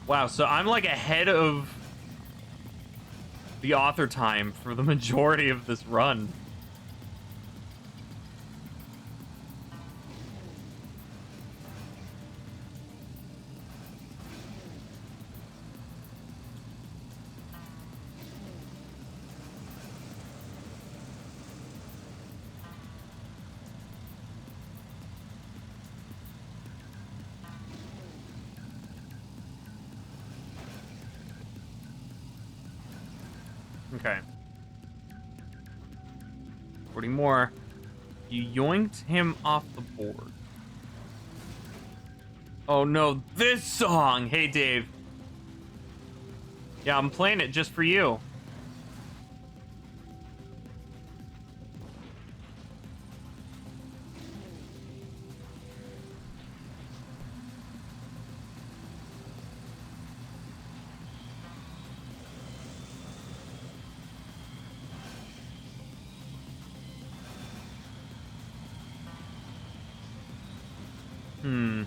Wow, so I'm like ahead of the author time for the majority of this run. Okay. 40 more. You yoinked him off the board. Oh no, this song! Hey, Dave. Yeah, I'm playing it just for you. Hmm.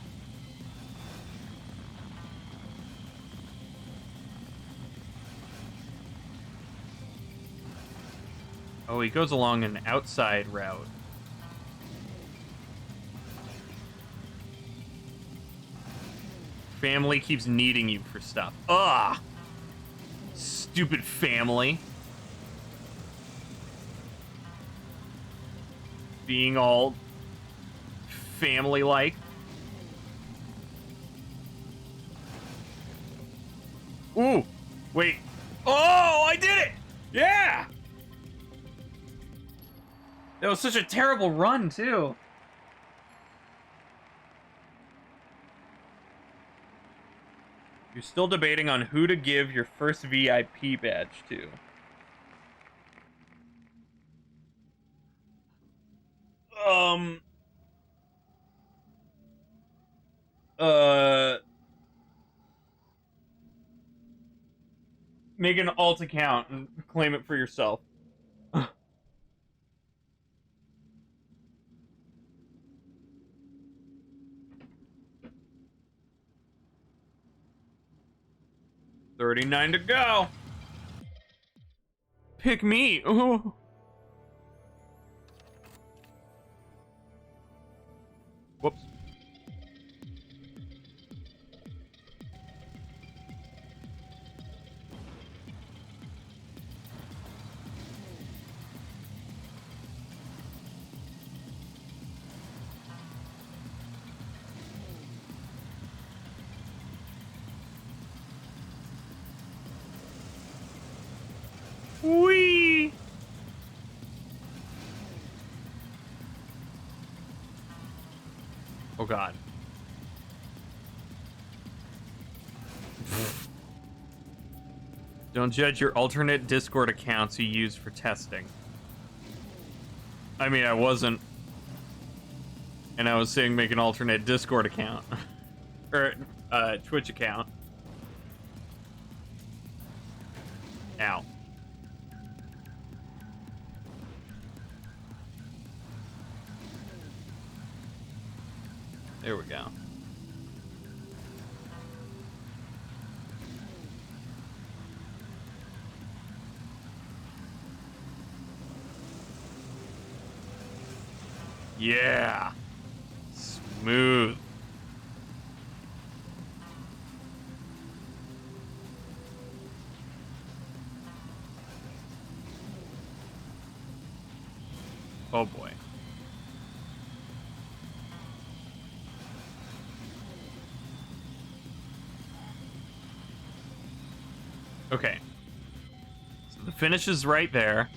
Oh, he goes along an outside route. Family keeps needing you for stuff. Ugh! Stupid family. Being all family-like. Ooh! Wait. Oh, I did it! Yeah! That was such a terrible run, too. You're still debating on who to give your first VIP badge to. Um... Make an alt account and claim it for yourself. $39 to go. Pick me. Ooh. Whoops. Whee! Oh god. Don't judge your alternate Discord accounts you use for testing. I mean, I wasn't. And I was saying make an alternate Discord account. Or, Twitch account. Ow. There we go. Yeah. Smooth. Oh boy. Okay. So the finish is right there.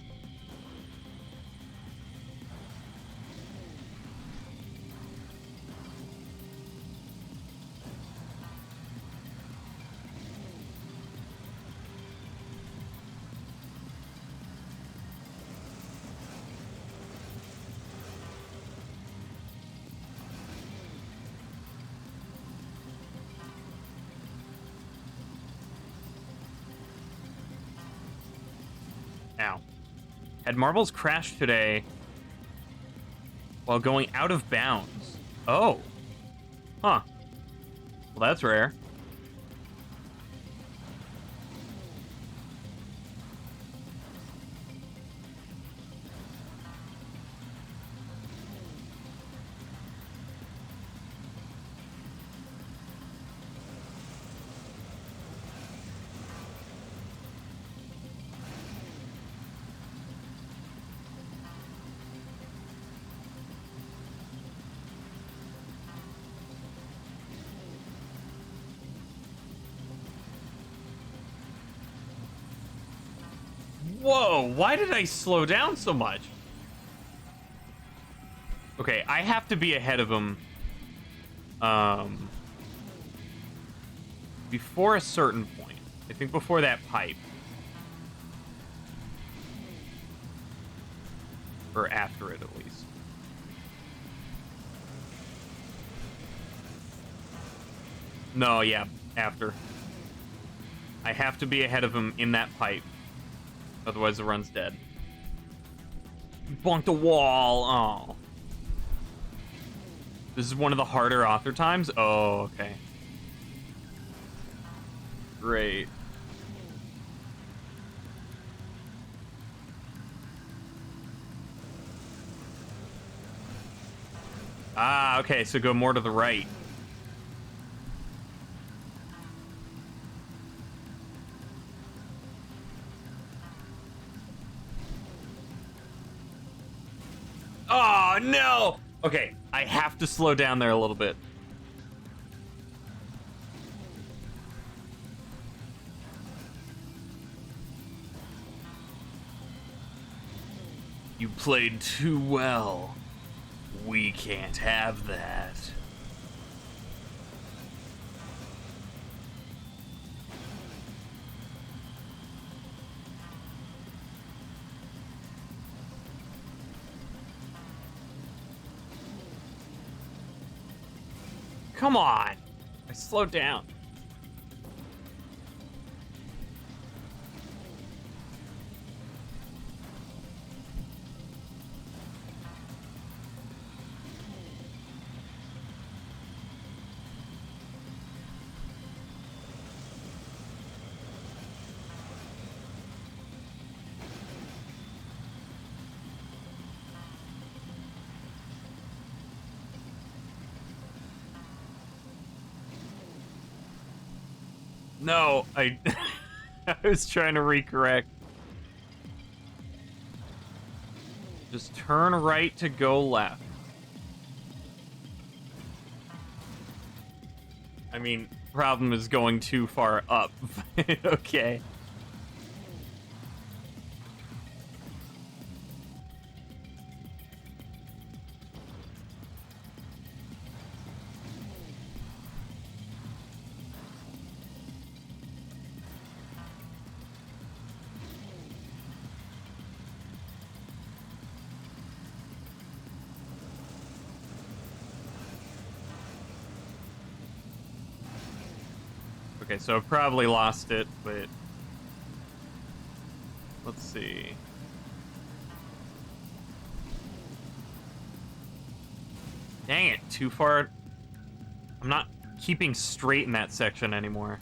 Ow. Had marbles crash today while going out of bounds. Oh. Huh. Well, that's rare. Whoa, why did I slow down so much? Okay, I have to be ahead of him. Before a certain point. I think before that pipe. Or after it, at least. No, yeah, after. I have to be ahead of him in that pipe. Otherwise the run's dead. Bonked a wall. Oh. This is one of the harder author times? Oh, okay. Great. Ah, okay, so go more to the right. Oh, no! Okay, I have to slow down there a little bit. You played too well. We can't have that. Come on! I slowed down. No, I was trying to recorrect. Just turn right to go left. I mean, problem is going too far up. Okay. Okay, so I've probably lost it, but... Let's see. Dang it, too far. I'm not keeping straight in that section anymore.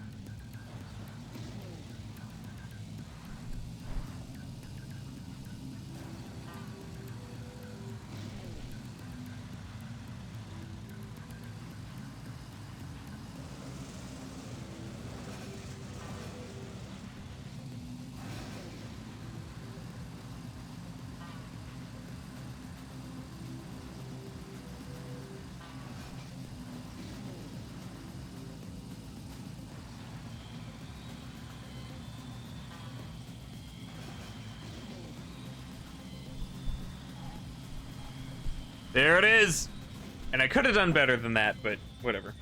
There it is! And I could have done better than that, but whatever.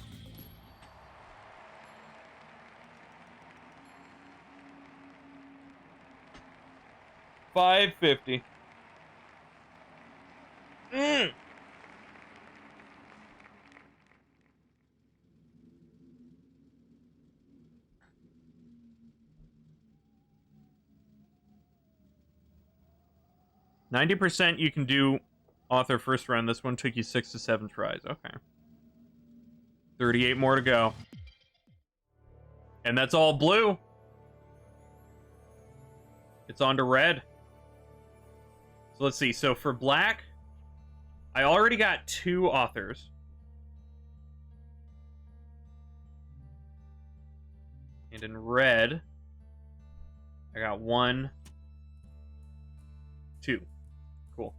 $5.50. 90% you can do author first run. This one took you 6 to 7 tries. Okay. 38 more to go. And that's all blue. It's on to red. So let's see. So for black, I already got 2 authors. And in red, I got 1, 2. Cool.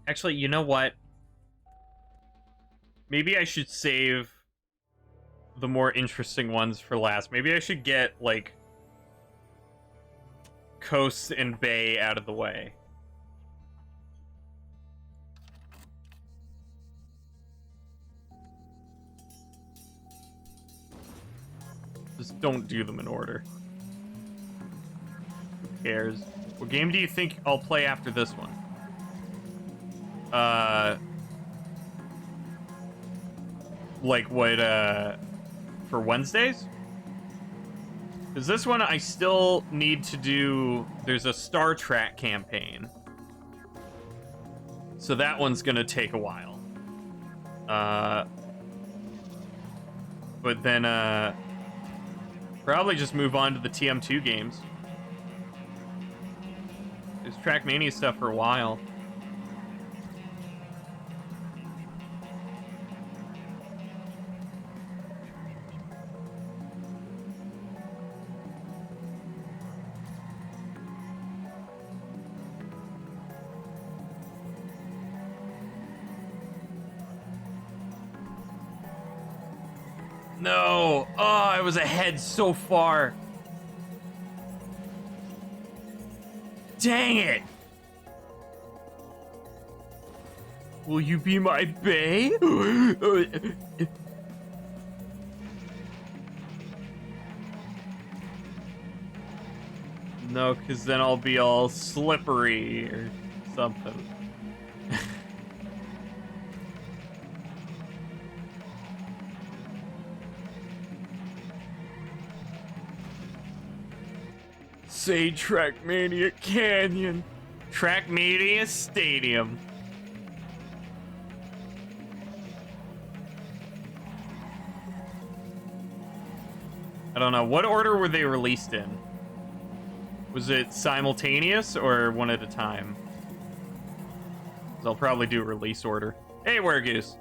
Actually, you know what? Maybe I should save the more interesting ones for last. Maybe I should get, like, Coast and Bay out of the way. Just don't do them in order. Who cares? What game do you think I'll play after this one? Like what, for Wednesdays? Because this one I still need to do... There's a Star Trek campaign. So that one's gonna take a while. But then, probably just move on to the TM2 games. There's TrackMania stuff for a while. No! Oh, I was ahead so far. Dang it! Will you be my bae? No, because then I'll be all slippery or something. Say TrackMania Canyon. TrackMania Stadium. I don't know. What order were they released in? Was it simultaneous or one at a time? 'Cause I'll probably do release order. Hey, Weregoose.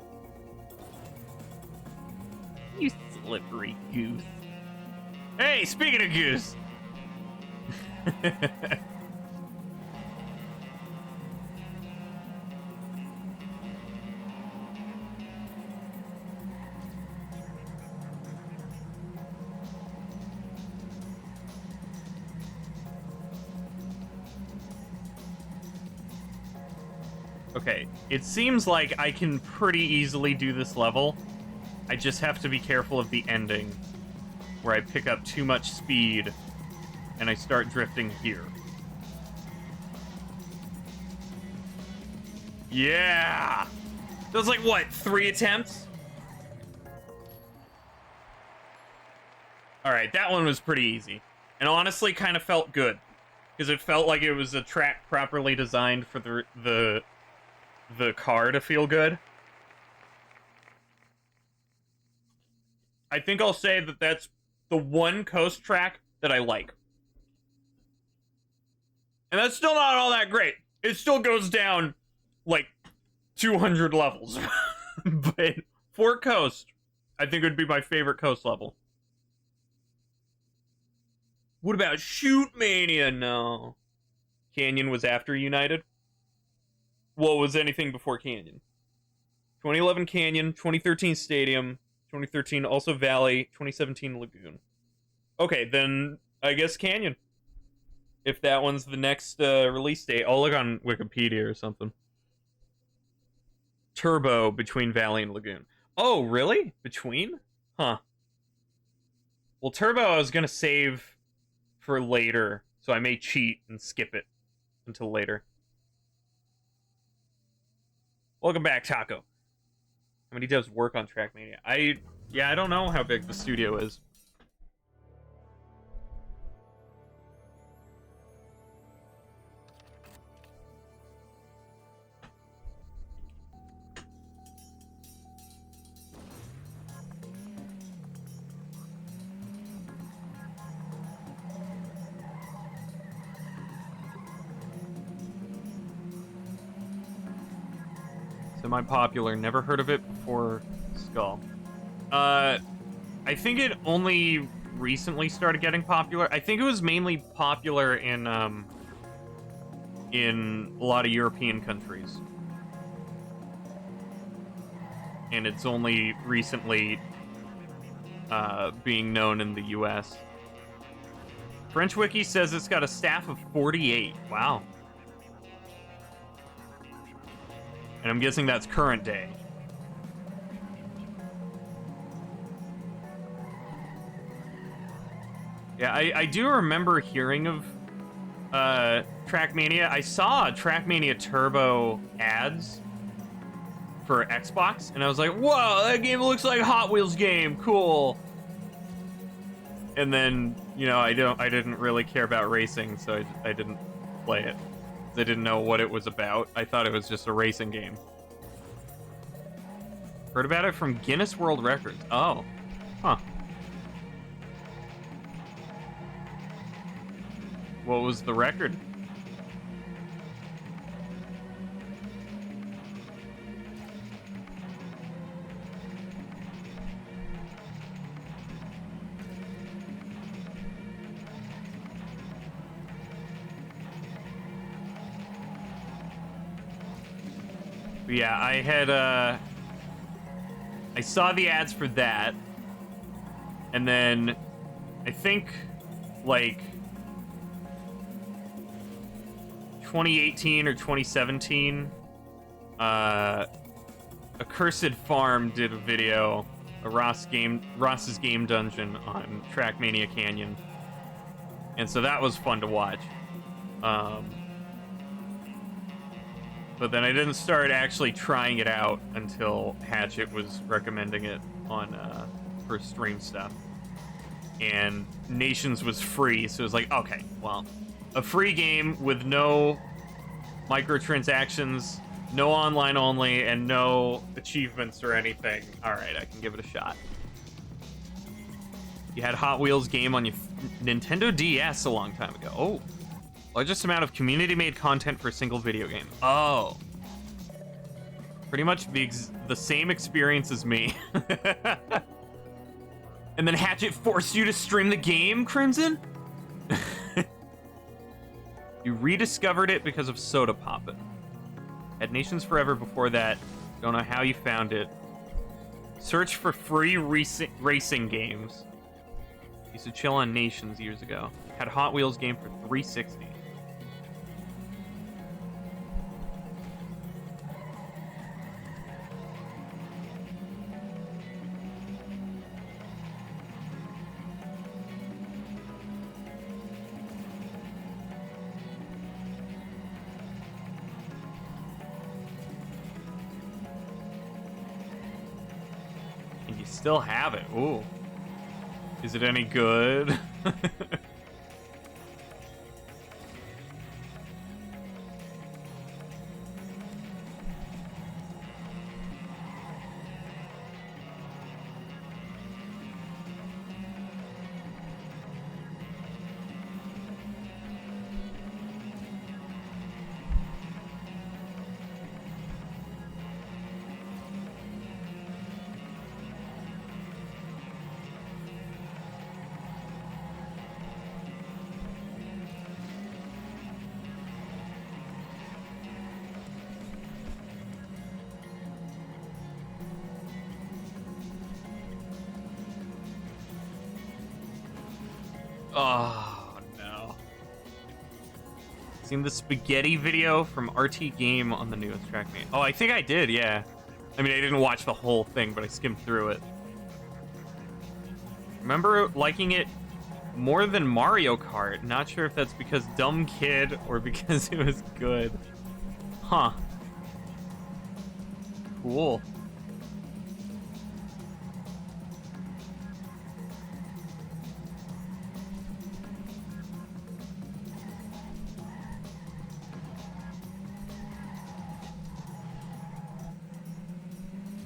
You slippery goose. Hey, speaking of goose. Okay, it seems like I can pretty easily do this level. I just have to be careful of the ending, where I pick up too much speed and I start drifting here. Yeah! That was like, what, 3 attempts? Alright, that one was pretty easy. And honestly, kind of felt good. Because it felt like it was a track properly designed for the car to feel good. I think I'll say that that's the one coast track that I like. And that's still not all that great. It still goes down, like, 200 levels. But for coast, I think it would be my favorite coast level. What about Shoot Mania? No. Canyon was after United? What was anything before Canyon? 2011 Canyon, 2013 Stadium, 2013 also Valley, 2017 Lagoon. Okay, then I guess Canyon. If that one's the next release date. I'll look on Wikipedia or something. Turbo between Valley and Lagoon. Oh, really? Between? Huh. Well, Turbo I was going to save for later, so I may cheat and skip it until later. Welcome back, Taco. How many devs work on TrackMania? I don't know how big the studio is. Semi-popular, never heard of it before Skull. I think it only recently started getting popular. I think it was mainly popular in a lot of European countries. And it's only recently being known in the US. French Wiki says it's got a staff of 48. Wow. And I'm guessing that's current day. Yeah, I do remember hearing of TrackMania. I saw TrackMania Turbo ads for Xbox, and I was like, whoa, that game looks like a Hot Wheels game, cool. And then, you know, I didn't really care about racing, so I didn't play it. I didn't know what it was about. I thought it was just a racing game. Heard about it from Guinness World Records. Oh. Huh. What was the record? But yeah, I had, I saw the ads for that, and then I think, like, 2018 or 2017, Accursed Farm did a video, Ross's Game Dungeon on TrackMania Canyon, and so that was fun to watch. But then I didn't start actually trying it out until Hatchet was recommending it on for stream stuff. And Nations was free, so it was like, okay, well, a free game with no microtransactions, no online only, and no achievements or anything. Alright, I can give it a shot. You had Hot Wheels game on your Nintendo DS a long time ago. Oh. Largest amount of community-made content for a single video game. Oh. Pretty much the same experience as me. And then Hatchet forced you to stream the game, Crimson? You rediscovered it because of Soda Poppin'. Had Nations Forever before that. Don't know how you found it. Search for free racing games. Used to chill on Nations years ago. Had Hot Wheels game for 360. still have it. Ooh. Is it any good? Oh, no. Seen the spaghetti video from RT Game on the newest TrackMania? Oh, I think I did, yeah. I mean, I didn't watch the whole thing, but I skimmed through it. Remember liking it more than Mario Kart. Not sure if that's because dumb kid or because it was good. Huh. Cool.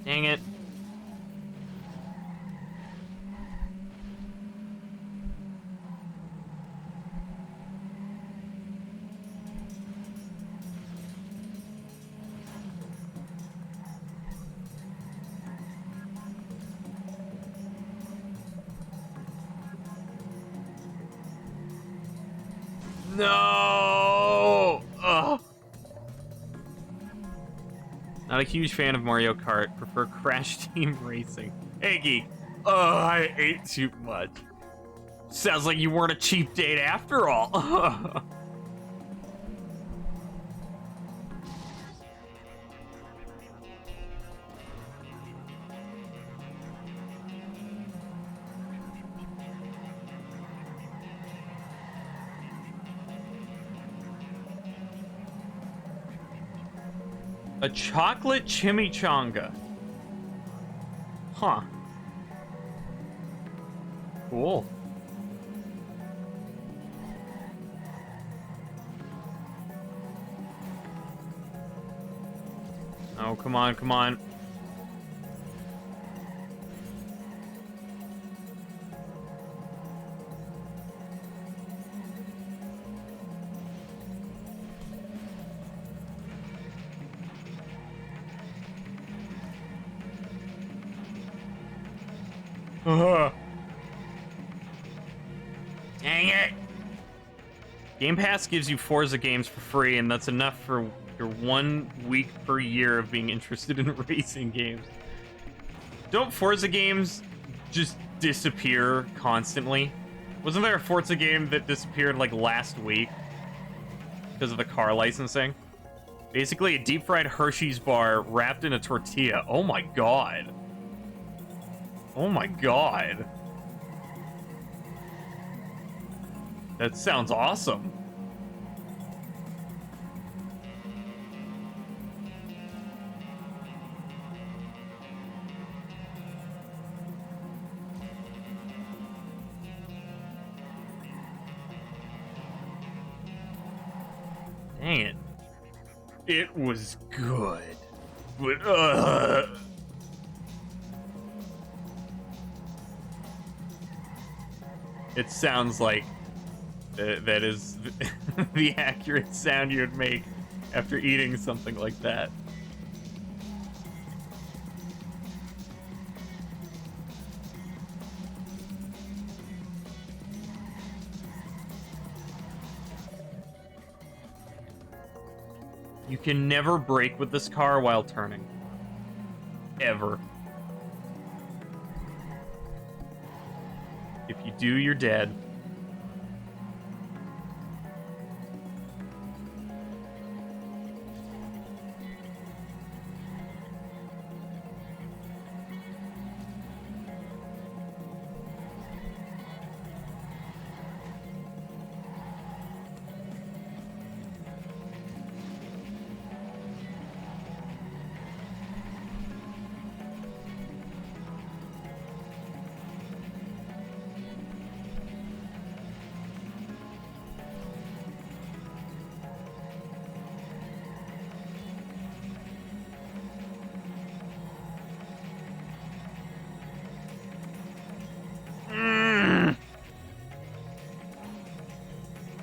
Dang it. No! Ugh. Not a huge fan of Mario Kart. Prefer Crash Team Racing. Hey, Geek. Oh, I ate too much. Sounds like you weren't a cheap date after all. A chocolate chimichanga. Huh. Cool. Oh, come on, come on. Dang it! Game Pass gives you Forza games for free, and that's enough for your 1 week per year of being interested in racing games. Don't Forza games just disappear constantly? Wasn't there a Forza game that disappeared like last week because of the car licensing? Basically a deep-fried Hershey's bar wrapped in a tortilla. Oh my god. Oh my god. That sounds awesome. Dang it. It was good. But, It sounds like that is the accurate sound you would make after eating something like that. You can never brake with this car while turning. Ever. If you do, you're dead.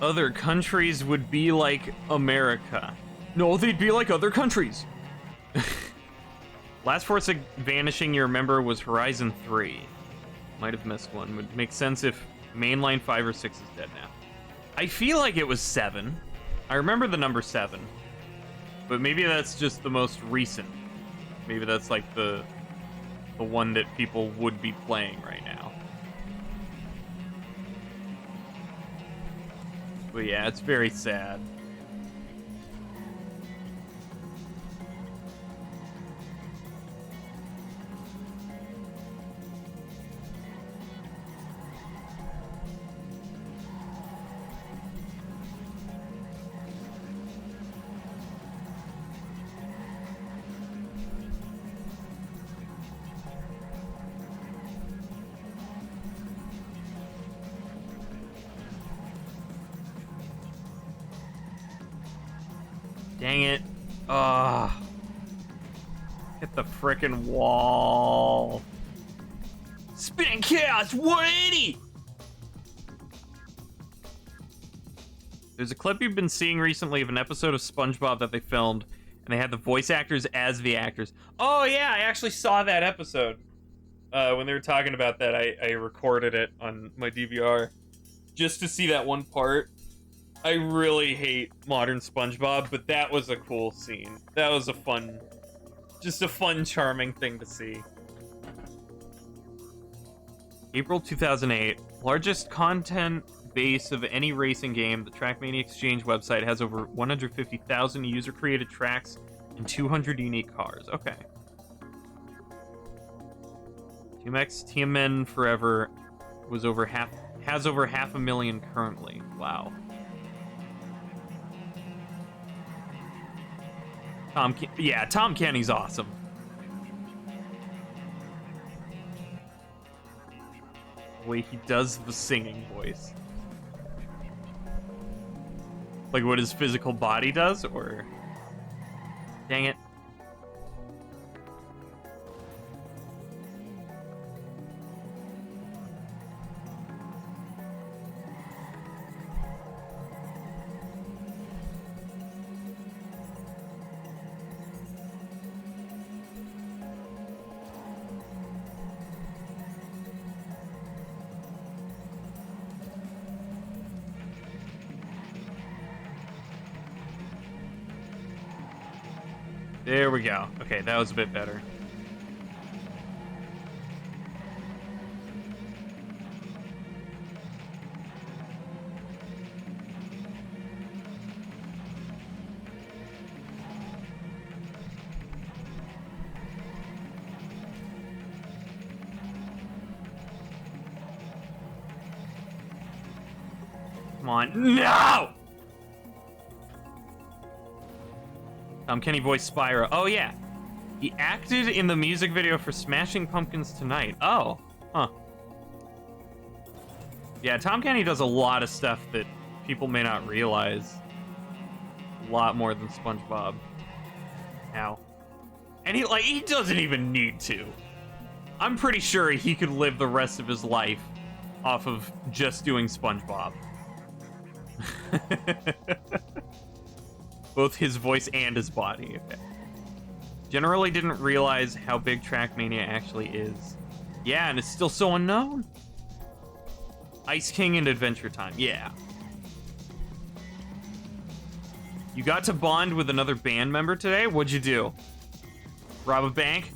Other countries would be like America. No, they'd be like other countries. Last Force vanishing you remember was Horizon 3. Might have missed one. Would make sense if mainline 5 or 6 is dead now. I feel like it was 7. I remember the number 7. But maybe that's just the most recent. Maybe that's like the one that people would be playing right now. But yeah, it's very sad. Dang it. Ugh. Hit the frickin' wall. Spinning Chaos 180! There's a clip you've been seeing recently of an episode of SpongeBob that they filmed, and they had the voice actors as the actors. Oh yeah, I actually saw that episode. When they were talking about that, I recorded it on my DVR just to see that one part. I really hate modern SpongeBob, but that was a cool scene. That was a fun, charming thing to see. April 2008, largest content base of any racing game. The TrackMania Exchange website has over 150,000 user-created tracks and 200 unique cars. Okay. Team X TMN Forever has over 500,000 currently. Wow. Tom Kenny's awesome. The way he does the singing voice. Like what his physical body does, or... Dang it. There we go. Okay, that was a bit better. Come on. No! Kenny voiced Spyro. Oh, yeah. He acted in the music video for Smashing Pumpkins Tonight. Oh. Huh. Yeah, Tom Kenny does a lot of stuff that people may not realize. A lot more than SpongeBob. Ow. And he doesn't even need to. I'm pretty sure he could live the rest of his life off of just doing SpongeBob. Both his voice and his body. Okay. Generally didn't realize how big TrackMania actually is. Yeah, and it's still so unknown. Ice King and Adventure Time. Yeah. You got to bond with another band member today? What'd you do? Rob a bank?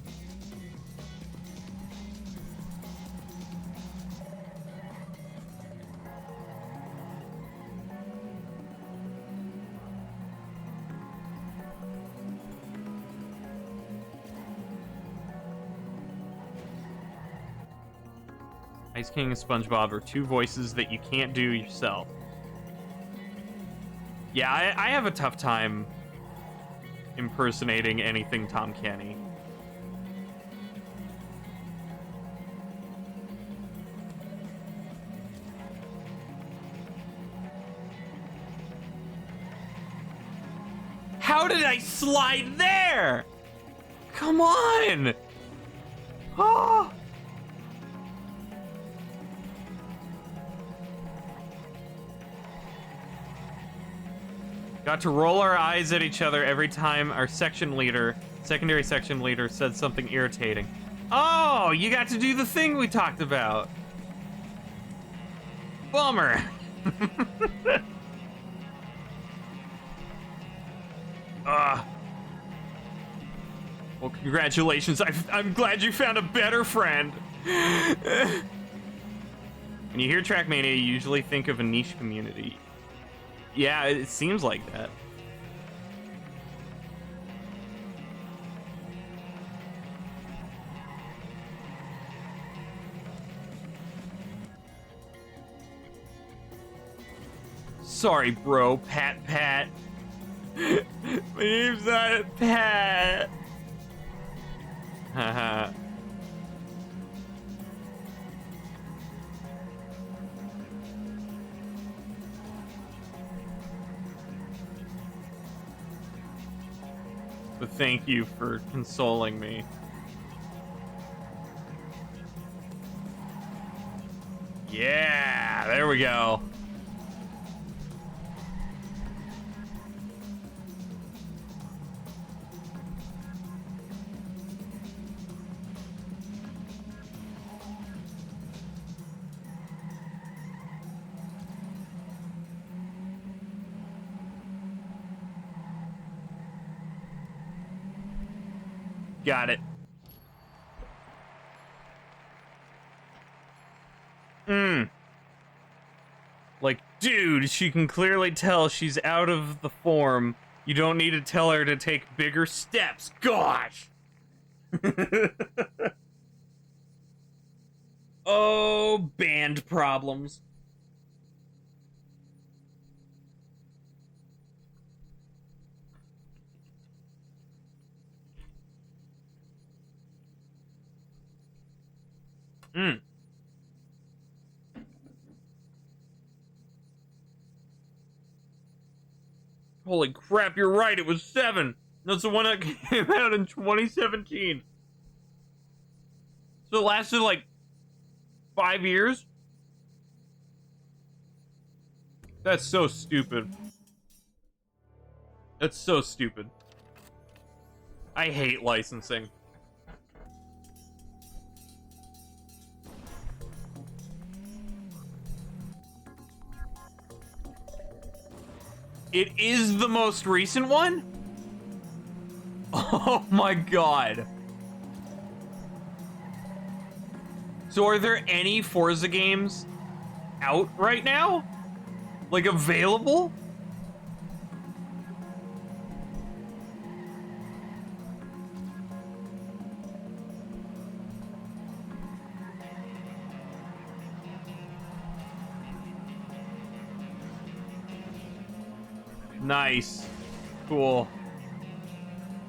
Ice King and SpongeBob are two voices that you can't do yourself. Yeah, I have a tough time impersonating anything Tom Kenny. How did I slide there? Come on! Oh! Got to roll our eyes at each other every time our secondary section leader said something irritating. Oh, you got to do the thing we talked about. Bummer. Well, congratulations. I'm glad you found a better friend. When you hear TrackMania, you usually think of a niche community. Yeah, it seems like that. Sorry, bro. Pat. My name's not Pat. Haha. But thank you for consoling me. Yeah, there we go. Got it. Like, dude, she can clearly tell she's out of the form. You don't need to tell her to take bigger steps. Gosh! Oh, band problems. Holy crap, you're right, it was 7. That's the one that came out in 2017. So it lasted like 5 years? That's so stupid. That's so stupid. I hate licensing. It is the most recent one? Oh my god. So are there any Forza games out right now? Like available? Nice. Cool.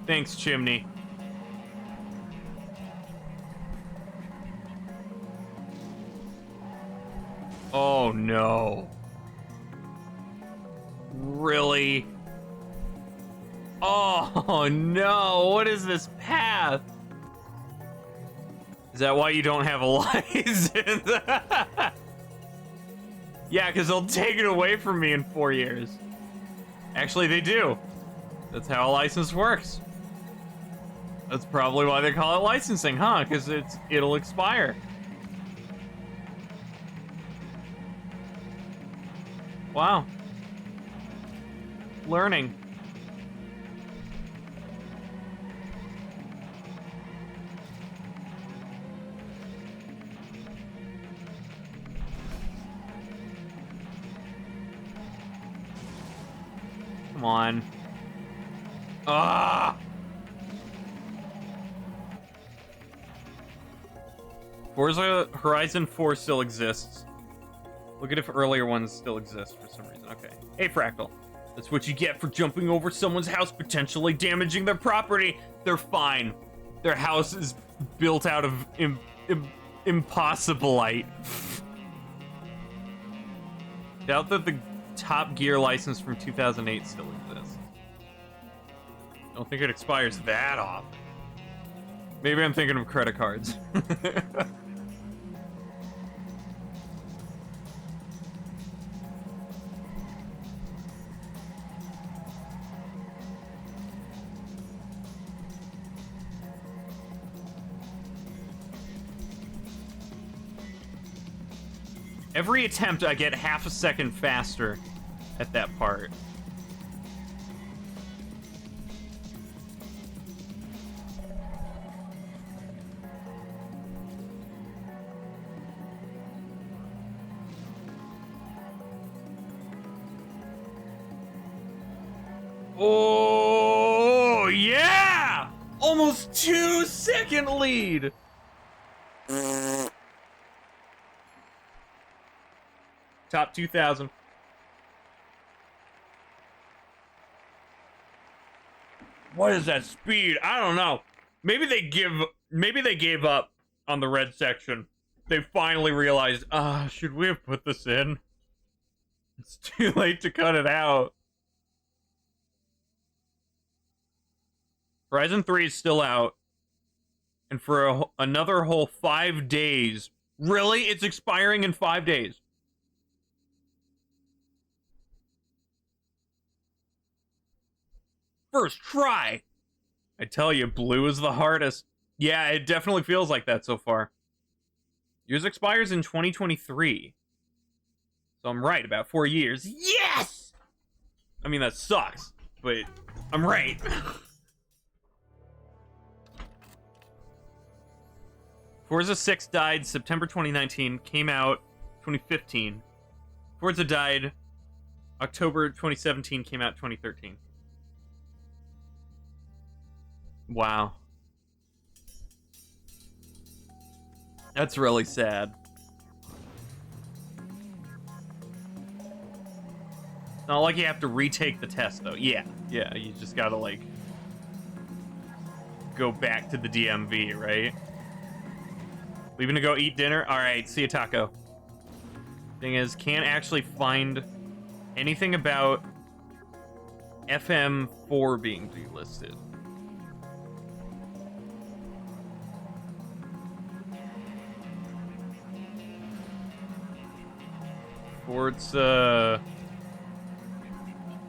Thanks, Chimney. Oh no. Really? Oh no, what is this path? Is that why you don't have a license? Yeah, because they'll take it away from me in 4 years. Actually, they do. That's how a license works. That's probably why they call it licensing, huh? Because it'll expire. Wow. Learning. Come on. Ah! Forza Horizon 4 still exists. Look at if earlier ones still exist for some reason. Okay. Hey, Fractal. That's what you get for jumping over someone's house, potentially damaging their property. They're fine. Their house is built out of impossibilite. Doubt that the Top Gear license from 2008 still exists. Don't think it expires that often. Maybe I'm thinking of credit cards. Every attempt, I get half a second faster at that part. Oh, yeah! Almost 2-second lead! Top 2,000. What is that speed? I don't know. Maybe they gave up on the red section. They finally realized, should we have put this in? It's too late to cut it out. Horizon 3 is still out. And for another whole 5 days. Really? It's expiring in 5 days. First try. I tell you, blue is the hardest. Yeah, it definitely feels like that so far. Yours expires in 2023. So I'm right, about 4 years. Yes! I mean, that sucks, but I'm right. Forza 6 died September 2019, came out 2015. Forza died October 2017, came out 2013. Wow. That's really sad. It's not like you have to retake the test, though. Yeah, you just gotta, like, go back to the DMV, right? Leaving to go eat dinner? Alright, see you, Taco. Thing is, can't actually find anything about FM4 being delisted. Forza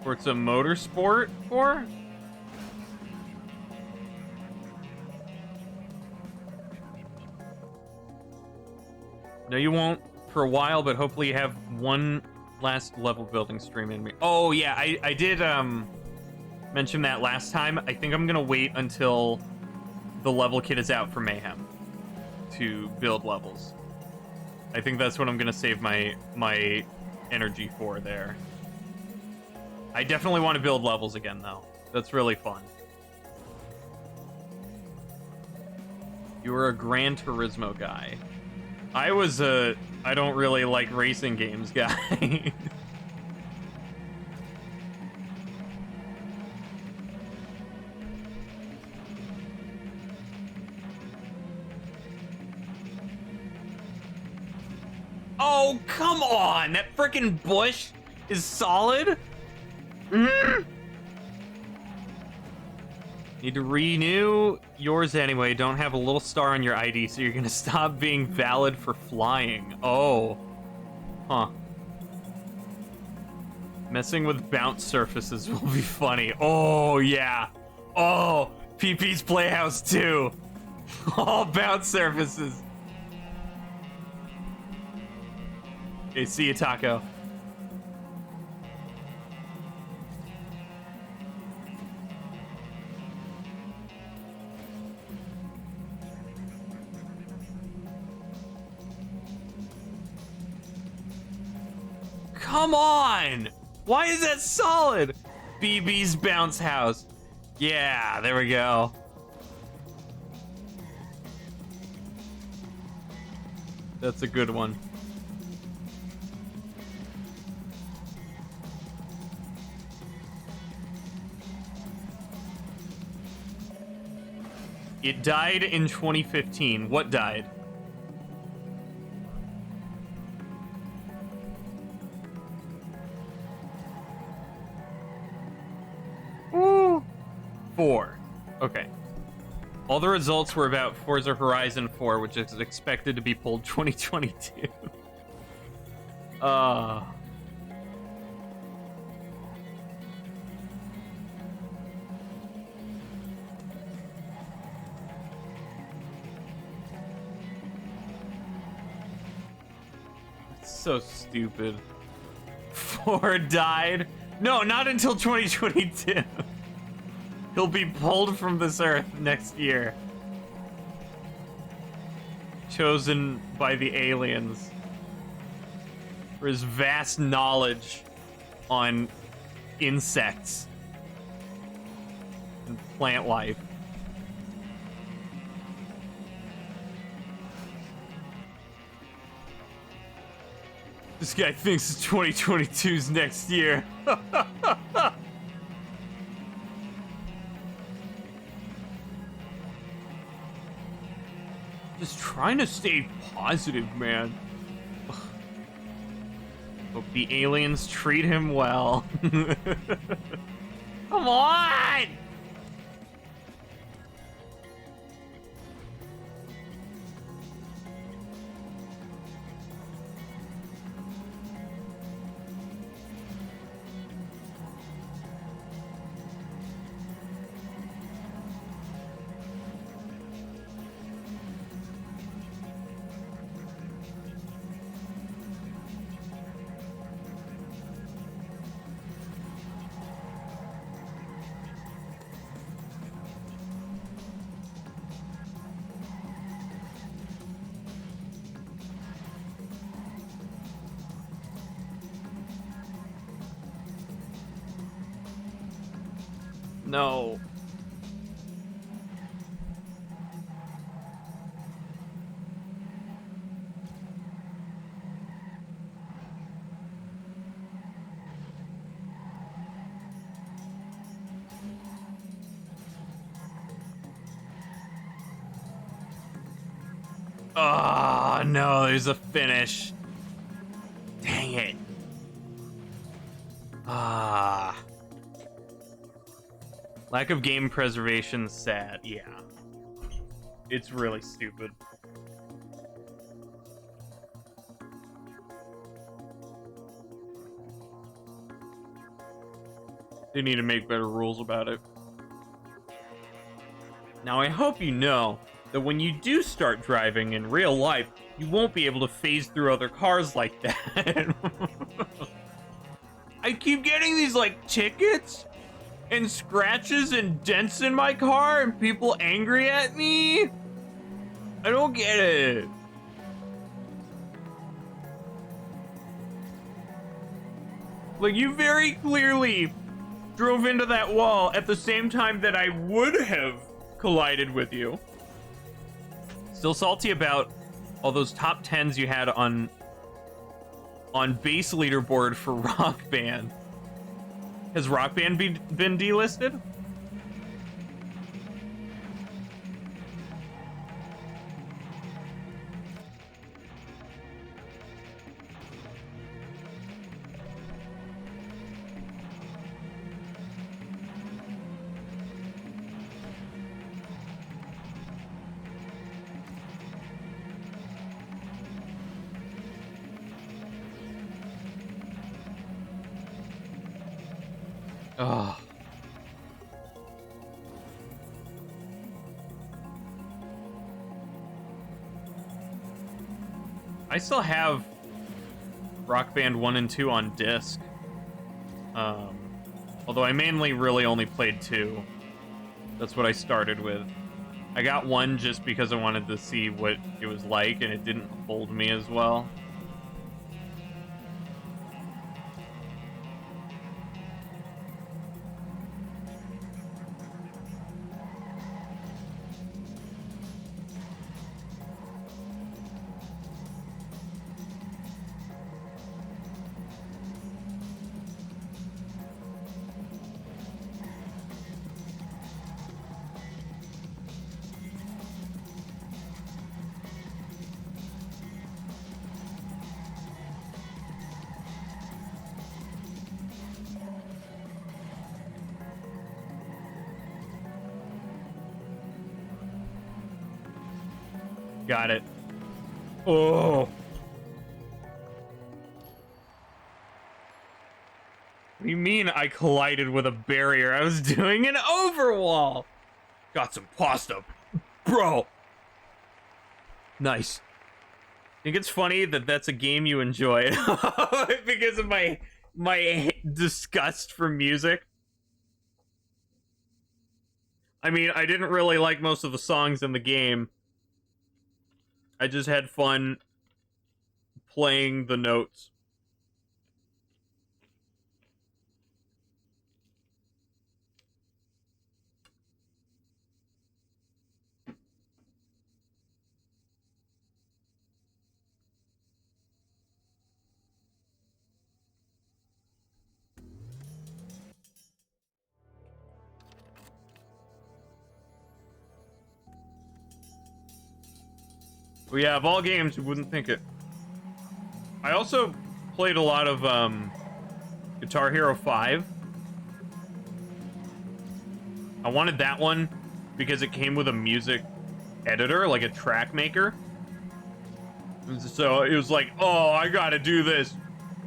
Motorsport 4? No, you won't for a while, but hopefully you have one last level building stream in me. Oh, yeah, I did mention that last time. I think I'm gonna wait until the level kit is out for Mayhem to build levels. I think that's what I'm gonna save my energy for there. I definitely want to build levels again, though. That's really fun. You were a Gran Turismo guy. I was a I don't really like racing games guy. Oh, come on! That frickin' bush is solid? Need to renew yours anyway. Don't have a little star on your ID, so you're gonna stop being valid for flying. Oh. Huh. Messing with bounce surfaces will be funny. Oh, yeah. Oh, PP's Playhouse 2. All bounce surfaces. Okay, see you, Taco. Come on! Why is that solid? BB's bounce house. Yeah, there we go. That's a good one. It died in 2015. What died? Ooh. 4. Okay. All the results were about Forza Horizon 4, which is expected to be pulled 2022. so stupid. 4 died? No, not until 2022. He'll be pulled from this earth next year. Chosen by the aliens for his vast knowledge on insects and plant life. This guy thinks 2022's next year. Just trying to stay positive, man. Hope the aliens treat him well. Come on! No. Oh, no, there's a finish. Dang it. Ah. Lack of game preservation, sad. Yeah. It's really stupid. They need to make better rules about it. Now, I hope you know that when you do start driving in real life, you won't be able to phase through other cars like that. I keep getting these, like, tickets and scratches and dents in my car and people angry at me. I don't get it. Like, you very clearly drove into that wall at the same time that I would have collided with you. Still salty about all those top 10s you had on base leaderboard for Rock Band. Has Rock Band been delisted? Oh. I still have Rock Band 1 and 2 on disc. Although I mainly really only played 2. That's what I started with. I got 1 just because I wanted to see what it was like, and it didn't hold me as well. Got it. Oh. What do you mean I collided with a barrier? I was doing an overwall. Got some pasta, bro. Nice. think it's funny that that's a game you enjoy because of my disgust for music. I mean, I didn't really like most of the songs in the game. I just had fun playing the notes. Well, yeah, of all games, you wouldn't think it. I also played a lot of Guitar Hero 5. I wanted that one because it came with a music editor, like a track maker. So it was like, oh, I gotta do this.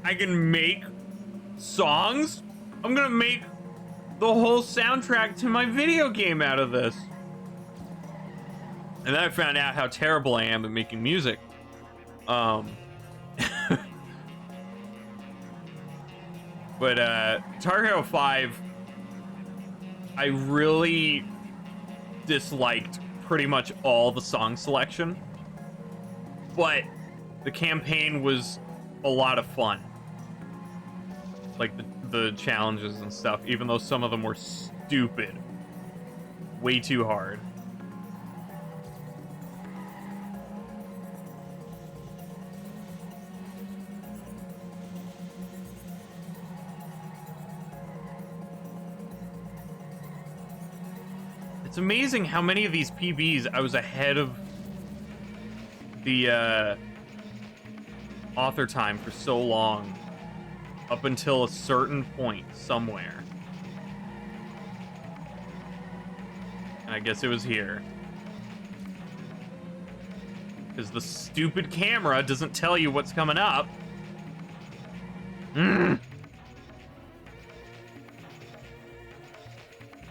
I can make songs? I'm gonna make the whole soundtrack to my video game out of this. And then I found out how terrible I am at making music. But Guitar Hero 5, I really disliked pretty much all the song selection. But the campaign was a lot of fun. Like the challenges and stuff, even though some of them were stupid. Way too hard. It's amazing how many of these PBs I was ahead of the author time for so long, up until a certain point somewhere. And I guess it was here. Because the stupid camera doesn't tell you what's coming up.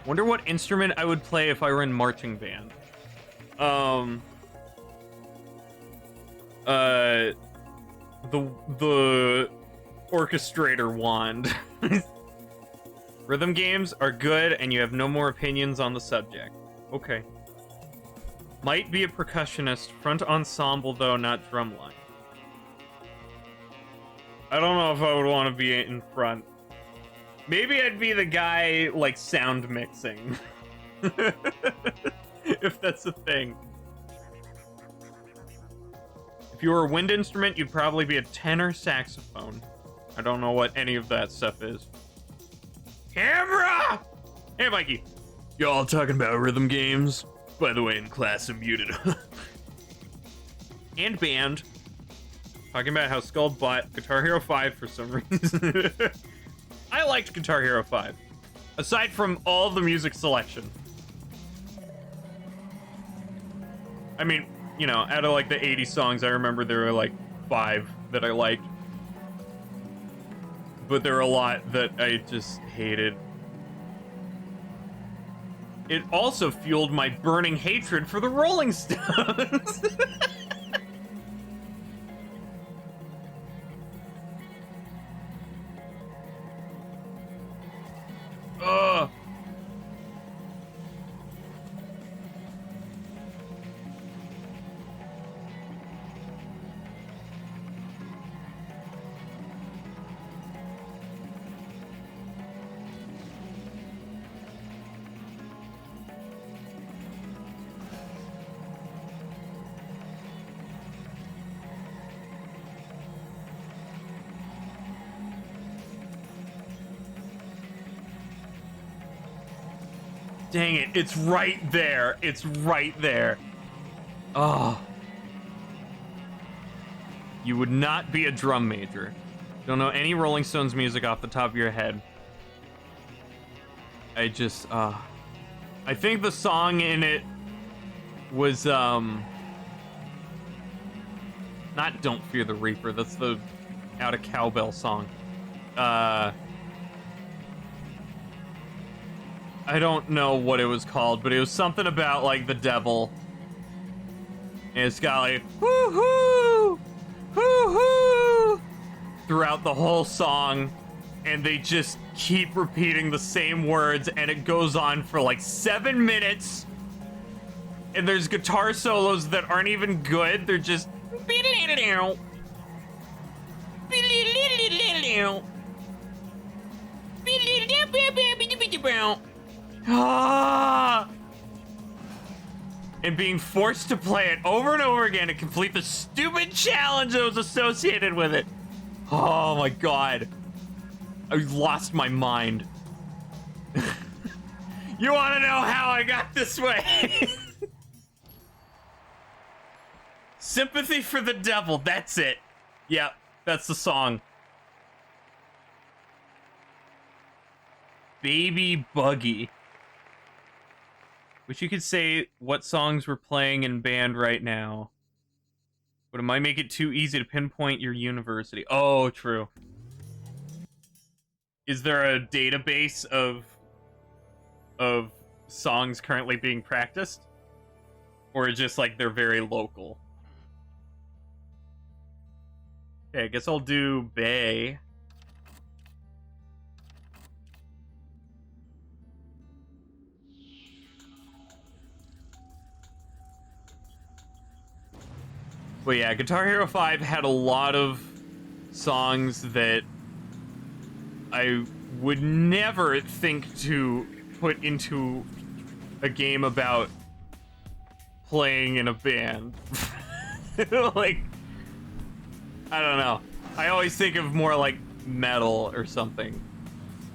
Wonder what instrument I would play if I were in marching band. The orchestrator wand. Rhythm games are good and you have no more opinions on the subject. Okay. Might be a percussionist, front ensemble though, not drumline. I don't know if I would want to be in front. Maybe I'd be the guy, like, sound mixing. If that's a thing. If you were a wind instrument, you'd probably be a tenor saxophone. I don't know what any of that stuff is. Camera! Hey, Mikey. Y'all talking about rhythm games? By the way, in class, I'm muted. And band. Talking about how Skull bought Guitar Hero 5 for some reason. I liked Guitar Hero 5. Aside from all the music selection. I mean, you know, out of like the 80 songs, I remember there were like 5 that I liked. But there were a lot that I just hated. It also fueled my burning hatred for the Rolling Stones. Ugh. Dang it, it's right there. It's right there. Oh. You would not be a drum major. Don't know any Rolling Stones music off the top of your head. I just, I think the song in it was, not Don't Fear the Reaper. That's the Out of Cowbell song. I don't know what it was called, but it was something about, like, the devil. And it's got, like, woohoo! throughout the whole song, and they just keep repeating the same words, and it goes on for like 7 minutes. And there's guitar solos that aren't even good. They're just and being forced to play it over and over again to complete the stupid challenge that was associated with it. Oh my god. I lost my mind. You want to know how I got this way? Sympathy for the Devil, that's it. Yep, that's the song. Baby Buggy. Wish you could say what songs we're playing in band right now. But it might make it too easy to pinpoint your university. Oh, true. Is there a database of songs currently being practiced? Or just like they're very local? Okay, I guess I'll do Bay. But yeah, Guitar Hero 5 had a lot of songs that I would never think to put into a game about playing in a band. Like, I don't know. I always think of more like metal or something.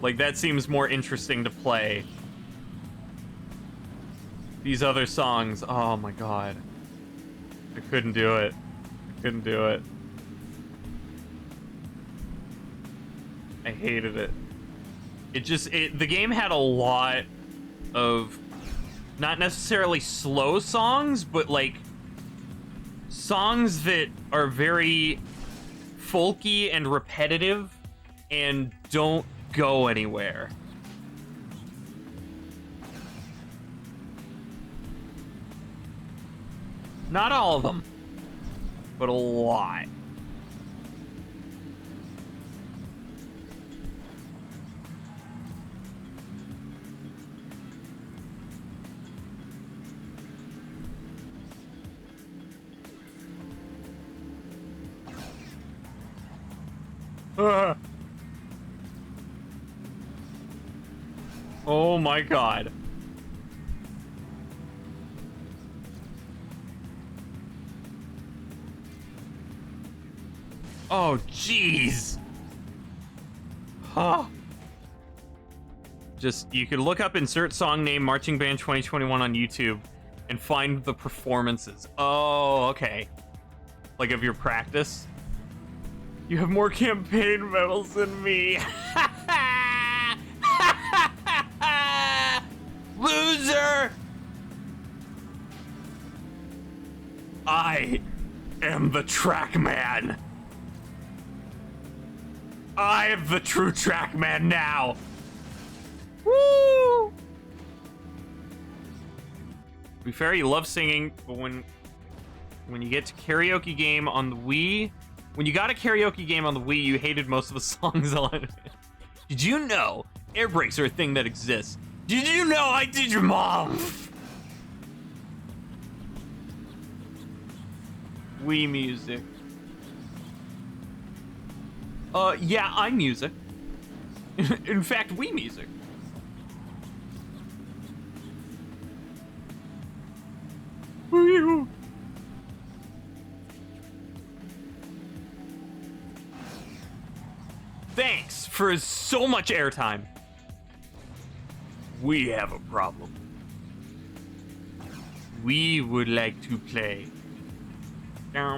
Like, that seems more interesting to play. These other songs, oh my god. I couldn't do it. I couldn't do it. I hated it. The game had a lot of not necessarily slow songs, but like songs that are very folky and repetitive and don't go anywhere. Not all of them, but a lot. Oh my god. Oh, jeez. Huh. Just, you can look up insert song name Marching Band 2021 on YouTube and find the performances. Oh, okay. Like of your practice. You have more campaign medals than me. Loser! I am the TrackMan. I'm the true TrackMan now. Woo! To be fair, you love singing, but when you get to karaoke game on the Wii, when you got a karaoke game on the Wii, you hated most of the songs on it. Did you know air brakes are a thing that exists? Did you know I did your mom? Wii music. Yeah, iMusic. In fact, Wii music. Wii. Thanks for so much airtime. We have a problem. We would like to play. I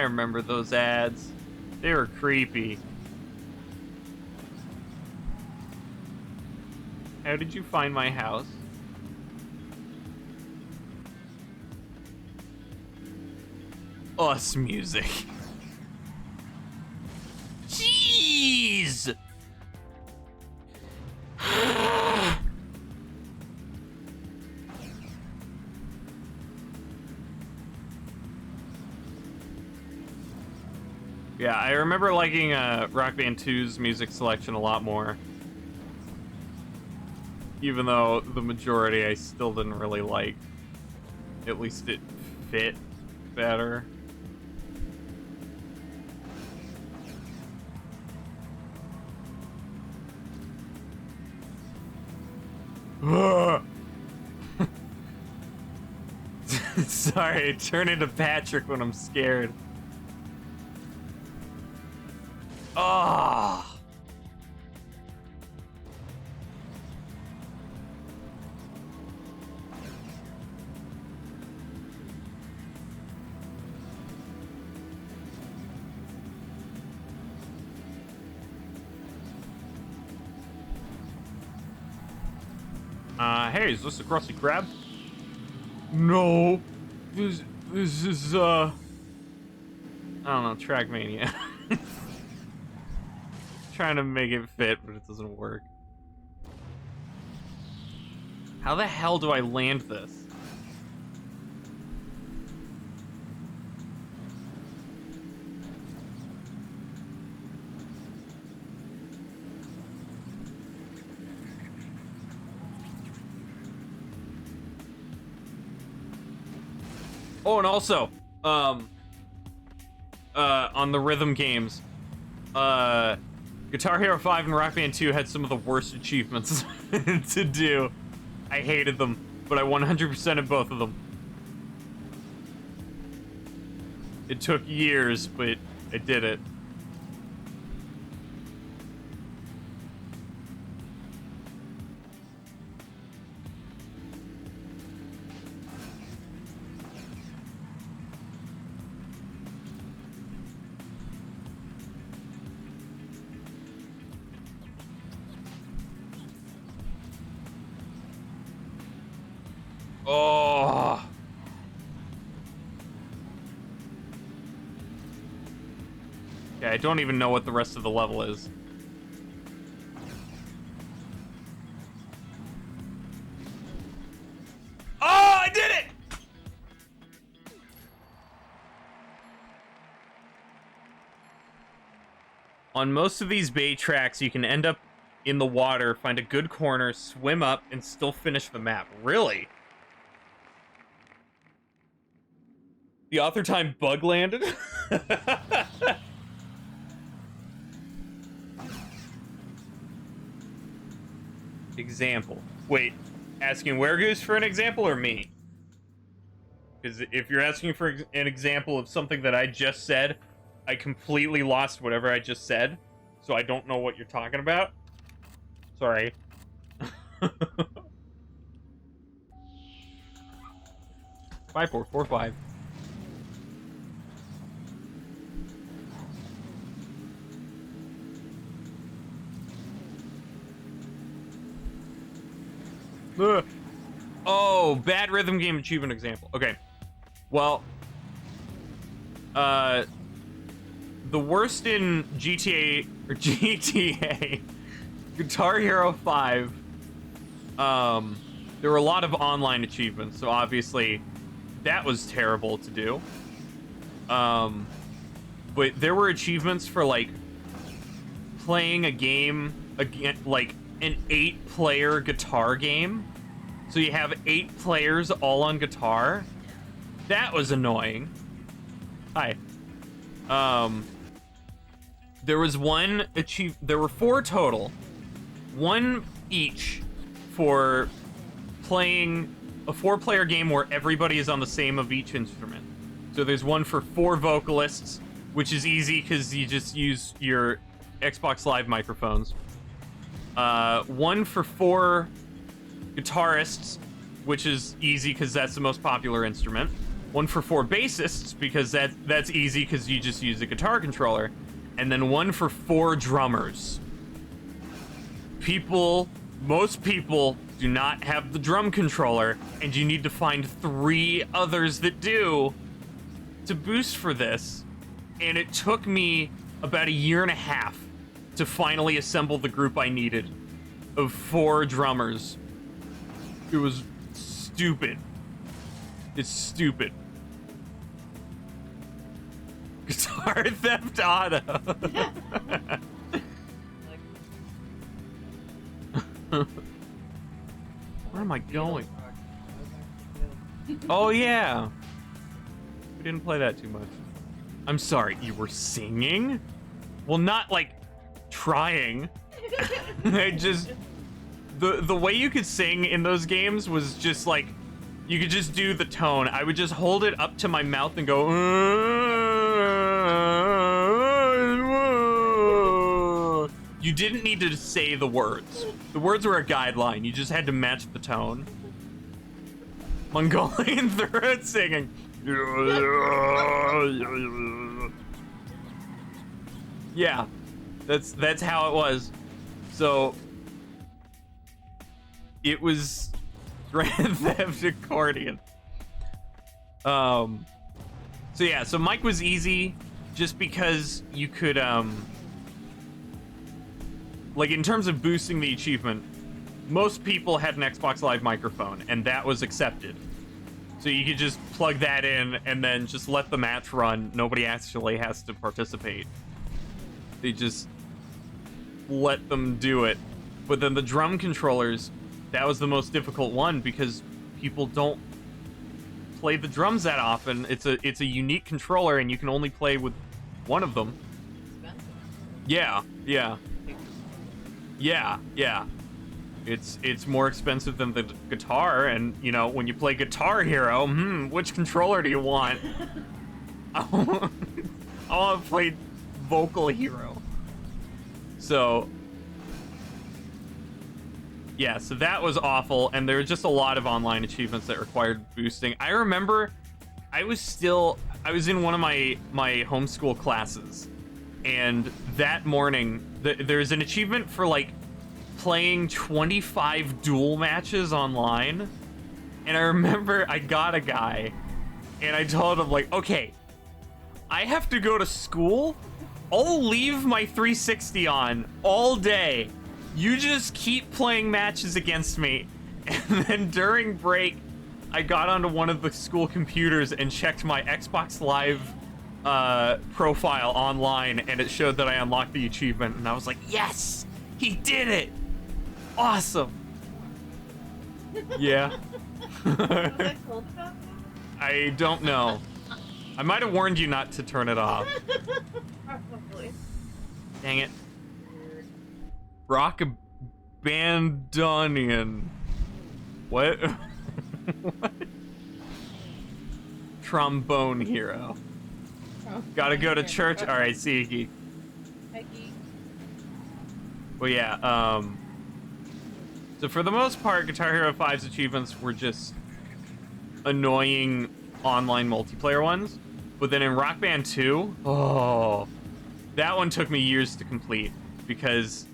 remember those ads. They were creepy. How did you find my house? Us music. Jeez! Yeah, I remember liking Rock Band 2's music selection a lot more. Even though the majority I still didn't really like. At least it fit better. Sorry, I turn into Patrick when I'm scared. Ah. Hey, is this a Krusty Krab? No. This is, I don't know, TrackMania. Trying to make it fit, but it doesn't work. How the hell do I land this? Oh, and also, on the rhythm games, Guitar Hero 5 and Rock Band 2 had some of the worst achievements to do. I hated them, but I 100%ed both of them. It took years, but I did it. Oh. Yeah, I don't even know what the rest of the level is. Oh, I did it! On most of these bait tracks, you can end up in the water, find a good corner, swim up, and still finish the map. Really? The author time bug landed? Example. Wait, asking Where Goose for an example or me? Because if you're asking for an example of something that I just said, I completely lost whatever I just said, so I don't know what you're talking about. Sorry. 5445. Oh, bad rhythm game achievement example. Okay. Well, the worst in GTA, Guitar Hero 5, there were a lot of online achievements, so obviously that was terrible to do. But there were achievements for, like, playing a game, again, like, an 8-player guitar game. So you have 8 players all on guitar. That was annoying. Hi. There was one there were 4 total. 1 each for playing a 4-player game where everybody is on the same of each instrument. So there's one for 4 vocalists, which is easy because you just use your Xbox Live microphones. One for 4 guitarists, which is easy because that's the most popular instrument. One for 4 bassists, because that's easy because you just use a guitar controller. And then one for 4 drummers. Most people do not have the drum controller, and you need to find 3 others that do to boost for this. And it took me about 1.5 years to finally assemble the group I needed of 4 drummers. It was stupid. It's stupid. Guitar Theft Auto. Where am I going? Oh yeah. We didn't play that too much. I'm sorry, you were singing? Well, not like trying. I just the way you could sing in those games was just like you could just do the tone. I would just hold it up to my mouth and go. You didn't need to say the words. The words were a guideline. You just had to match the tone. Mongolian throat singing. Yeah, that's how it was. So it was Grand Theft Accordion. So yeah, so Mike was easy just because you could like in terms of boosting the achievement, most people had an Xbox Live microphone and that was accepted. So you could just plug that in and then just let the match run. Nobody actually has to participate. They just let them do it. But then the drum controllers, that was the most difficult one because people don't play the drums that often. It's a unique controller and you can only play with one of them. Yeah. It's more expensive than the guitar, and you know when you play Guitar Hero, which controller do you want? I want to play Vocal Hero. So yeah, so that was awful, and there were just a lot of online achievements that required boosting. I remember I was in one of my homeschool classes, and that morning there's an achievement for like playing 25 duel matches online. And I remember I got a guy and I told him like, okay, I have to go to school. I'll leave my 360 on all day. You just keep playing matches against me. And then during break, I got onto one of the school computers and checked my Xbox Live profile online, and it showed that I unlocked the achievement, and I was like, yes, he did it. Awesome. Yeah. I don't know. I might have warned you not to turn it off. Probably. Dang it. Rock Bandonian. What? What? Trombone Hero. Oh, Gotta go to church. Okay. Alright, see you, geek. Hey, geek. Well, yeah, so for the most part, Guitar Hero 5's achievements were just annoying online multiplayer ones. But then in Rock Band 2, oh, that one took me years to complete because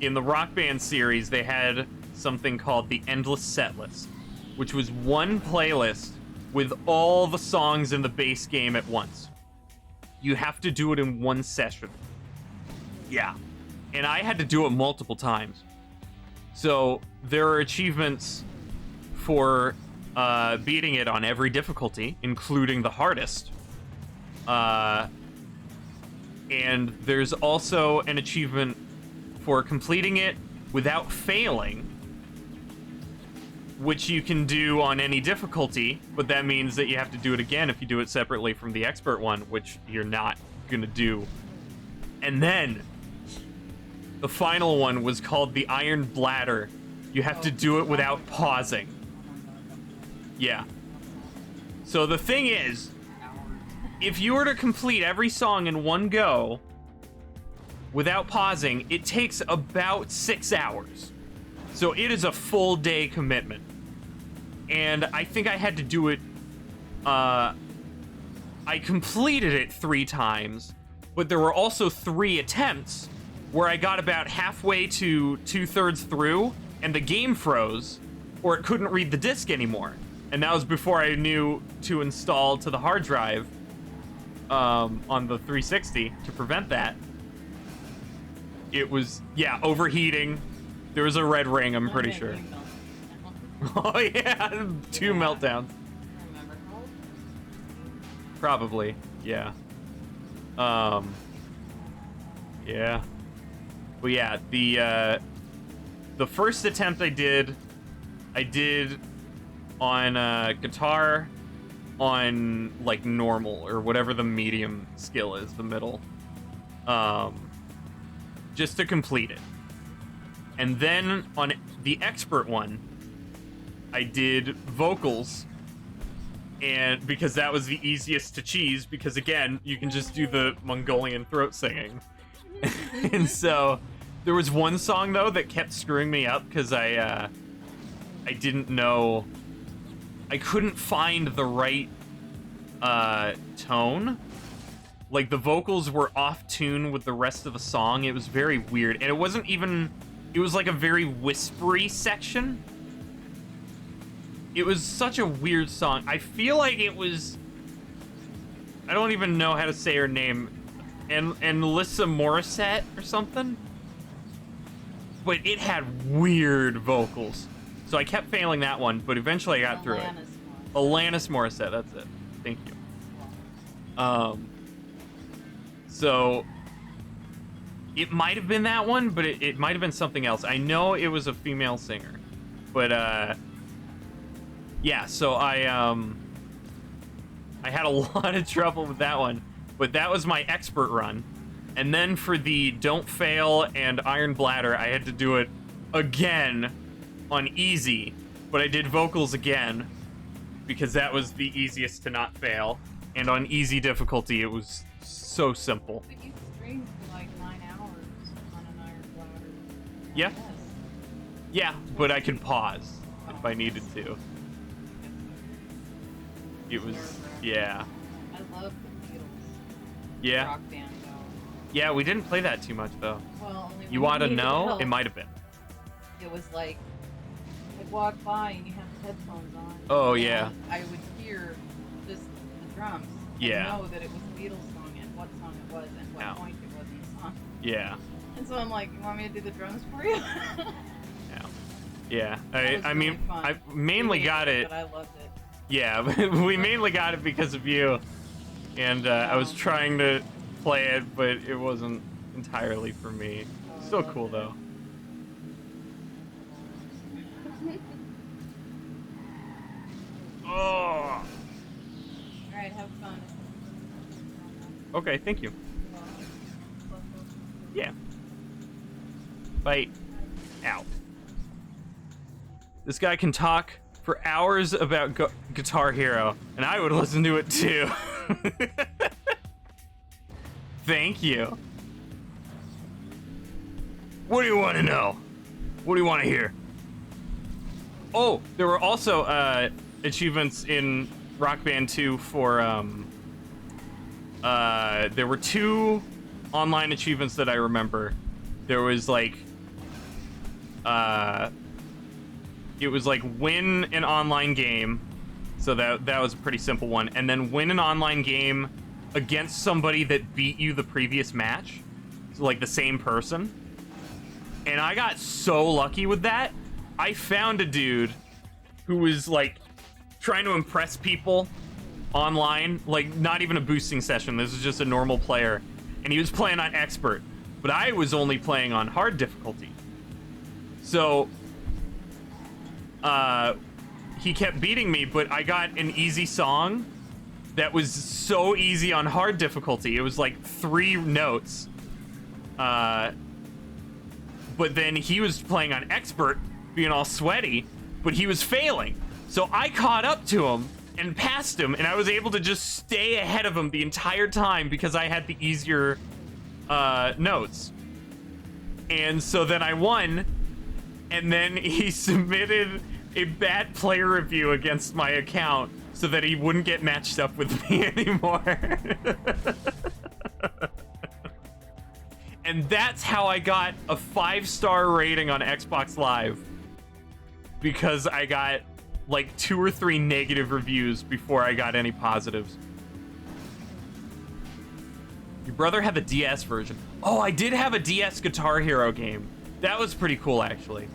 in the Rock Band series, they had something called the Endless Setlist, which was one playlist with all the songs in the base game at once. You have to do it in one session. Yeah. And I had to do it multiple times. So there are achievements for beating it on every difficulty, including the hardest. And there's also an achievement for completing it without failing, which you can do on any difficulty, but that means that you have to do it again if you do it separately from the expert one, which you're not gonna do. And then the final one was called the Iron Bladder. You have to do it without pausing. Yeah. So the thing is, if you were to complete every song in one go without pausing, it takes about 6 hours. So it is a full day commitment. And I think I had to do it, I completed it 3 times, but there were also 3 attempts where I got about halfway to 2/3 through and the game froze, or it couldn't read the disc anymore. And that was before I knew to install to the hard drive on the 360 to prevent that. It was, yeah, overheating. There was a red ring, I'm pretty sure. Oh yeah, 2 meltdowns. Remember how? Probably. Yeah. Yeah. But yeah, the first attempt I did on guitar on like normal or whatever the medium skill is, the middle. Just to complete it. And then on the expert one, I did vocals, and because that was the easiest to cheese, because again, you can just do the Mongolian throat singing. And so there was one song though that kept screwing me up because I didn't know, I couldn't find the right tone. Like the vocals were off tune with the rest of the song. It was very weird, and it wasn't even, it was like a very whispery section. It was such a weird song. I feel like it was, I don't even know how to say her name, and Alyssa Morissette or something. But it had weird vocals. So I kept failing that one, but eventually I got through it. Alanis Morissette, that's it. Thank you. So it might have been that one, but it might have been something else. I know it was a female singer. But yeah, so I had a lot of trouble with that one, but that was my expert run. And then for the Don't Fail and Iron Bladder, I had to do it again on easy, but I did vocals again because that was the easiest to not fail. And on easy difficulty, it was so simple. But you streamed for like 9 hours on an Iron Bladder. Yeah. Yeah, but I could pause if I needed to. It was, yeah. I love the Beatles. Yeah. Rock band, though. Yeah, we didn't play that too much, though. Well, only You when want to needed know? help. It might have been. It was like, I'd walk by and you have headphones on. Oh, and yeah. I would hear just the drums. Yeah. And know that it was a Beatles song and what song it was and what point it was in the song. Yeah. And so I'm like, you want me to do the drums for you? Yeah. That was I mean, really fun. I mainly You got hated it. But I loved it. Yeah, we mainly got it because of you. And I was trying to play it, but it wasn't entirely for me. Still cool, though. Oh. Alright, have fun. Okay, thank you. Yeah. Bite. Ow. This guy can talk for hours about Guitar Hero, and I would listen to it too. Thank you. What do you want to know? What do you want to hear? Oh, there were also achievements in Rock Band 2 for there were 2 online achievements that I remember. There was like it was like win an online game, so that was a pretty simple one, and then win an online game against somebody that beat you the previous match, so like the same person. And I got so lucky with that. I found a dude who was like trying to impress people online, like not even a boosting session, this is just a normal player, and he was playing on expert, but I was only playing on hard difficulty. So he kept beating me, but I got an easy song that was so easy on hard difficulty. It was like 3 notes. But then he was playing on expert, being all sweaty, but he was failing. So I caught up to him and passed him, and I was able to just stay ahead of him the entire time because I had the easier notes. And so then I won, and then he submitted a bad player review against my account so that he wouldn't get matched up with me anymore. And that's how I got a 5-star rating on Xbox Live, because I got like 2 or 3 negative reviews before I got any positives. Your brother had the DS version. Oh, I did have a DS Guitar Hero game. That was pretty cool, actually.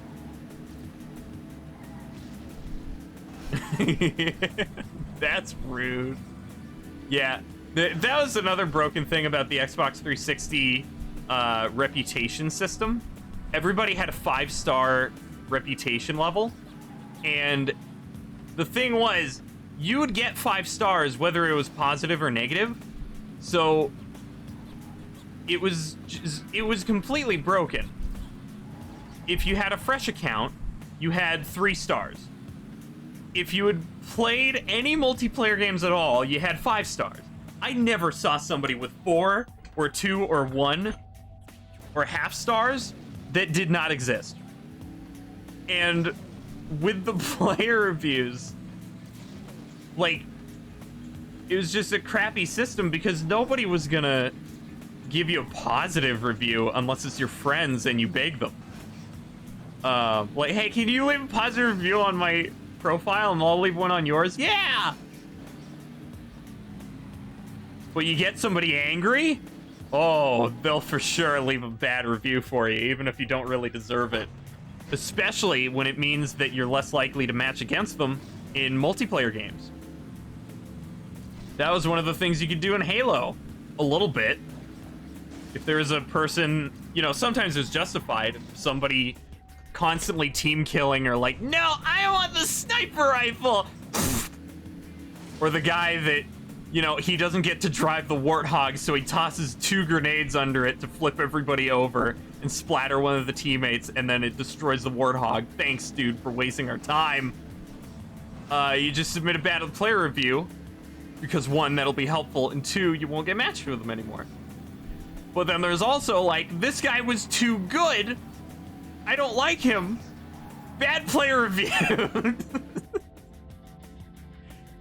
That's rude. Yeah, That was another broken thing about the Xbox 360 reputation system. Everybody had a 5-star reputation level, and the thing was, you would get 5 stars whether it was positive or negative. So it was completely broken. If you had a fresh account, you had 3 stars. If you had played any multiplayer games at all, you had 5 stars. I never saw somebody with 4 or 2 or 1 or half stars that did not exist. And with the player reviews, like, it was just a crappy system because nobody was gonna give you a positive review unless it's your friends and you beg them. Like, hey, can you leave a positive review on my profile and I'll leave one on yours? Yeah! But you get somebody angry? Oh, they'll for sure leave a bad review for you, even if you don't really deserve it. Especially when it means that you're less likely to match against them in multiplayer games. That was one of the things you could do in Halo. A little bit. If there was a person, you know, sometimes it's justified. Somebody constantly team killing or like, no, I want the sniper rifle! Or the guy that, you know, he doesn't get to drive the Warthog, so he tosses 2 grenades under it to flip everybody over and splatter one of the teammates, and then it destroys the Warthog. Thanks, dude, for wasting our time. You just submit a bad player review, because 1, that'll be helpful, and 2, you won't get matched with them anymore. But then there's also, like, this guy was too good. I don't like him. Bad player review.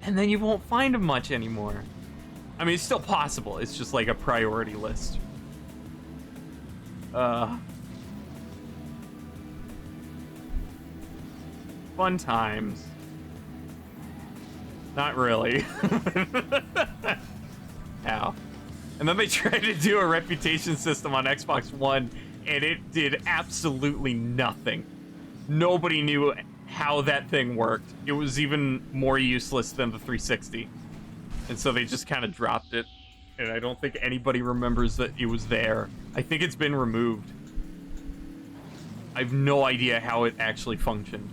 And then you won't find him much anymore. I mean, it's still possible. It's just like a priority list. Fun times. Not really. Ow. And then they tried to do a reputation system on Xbox One, and it did absolutely nothing. Nobody knew how that thing worked. It was even more useless than the 360. And so they just kind of dropped it. And I don't think anybody remembers that it was there. I think it's been removed. I have no idea how it actually functioned.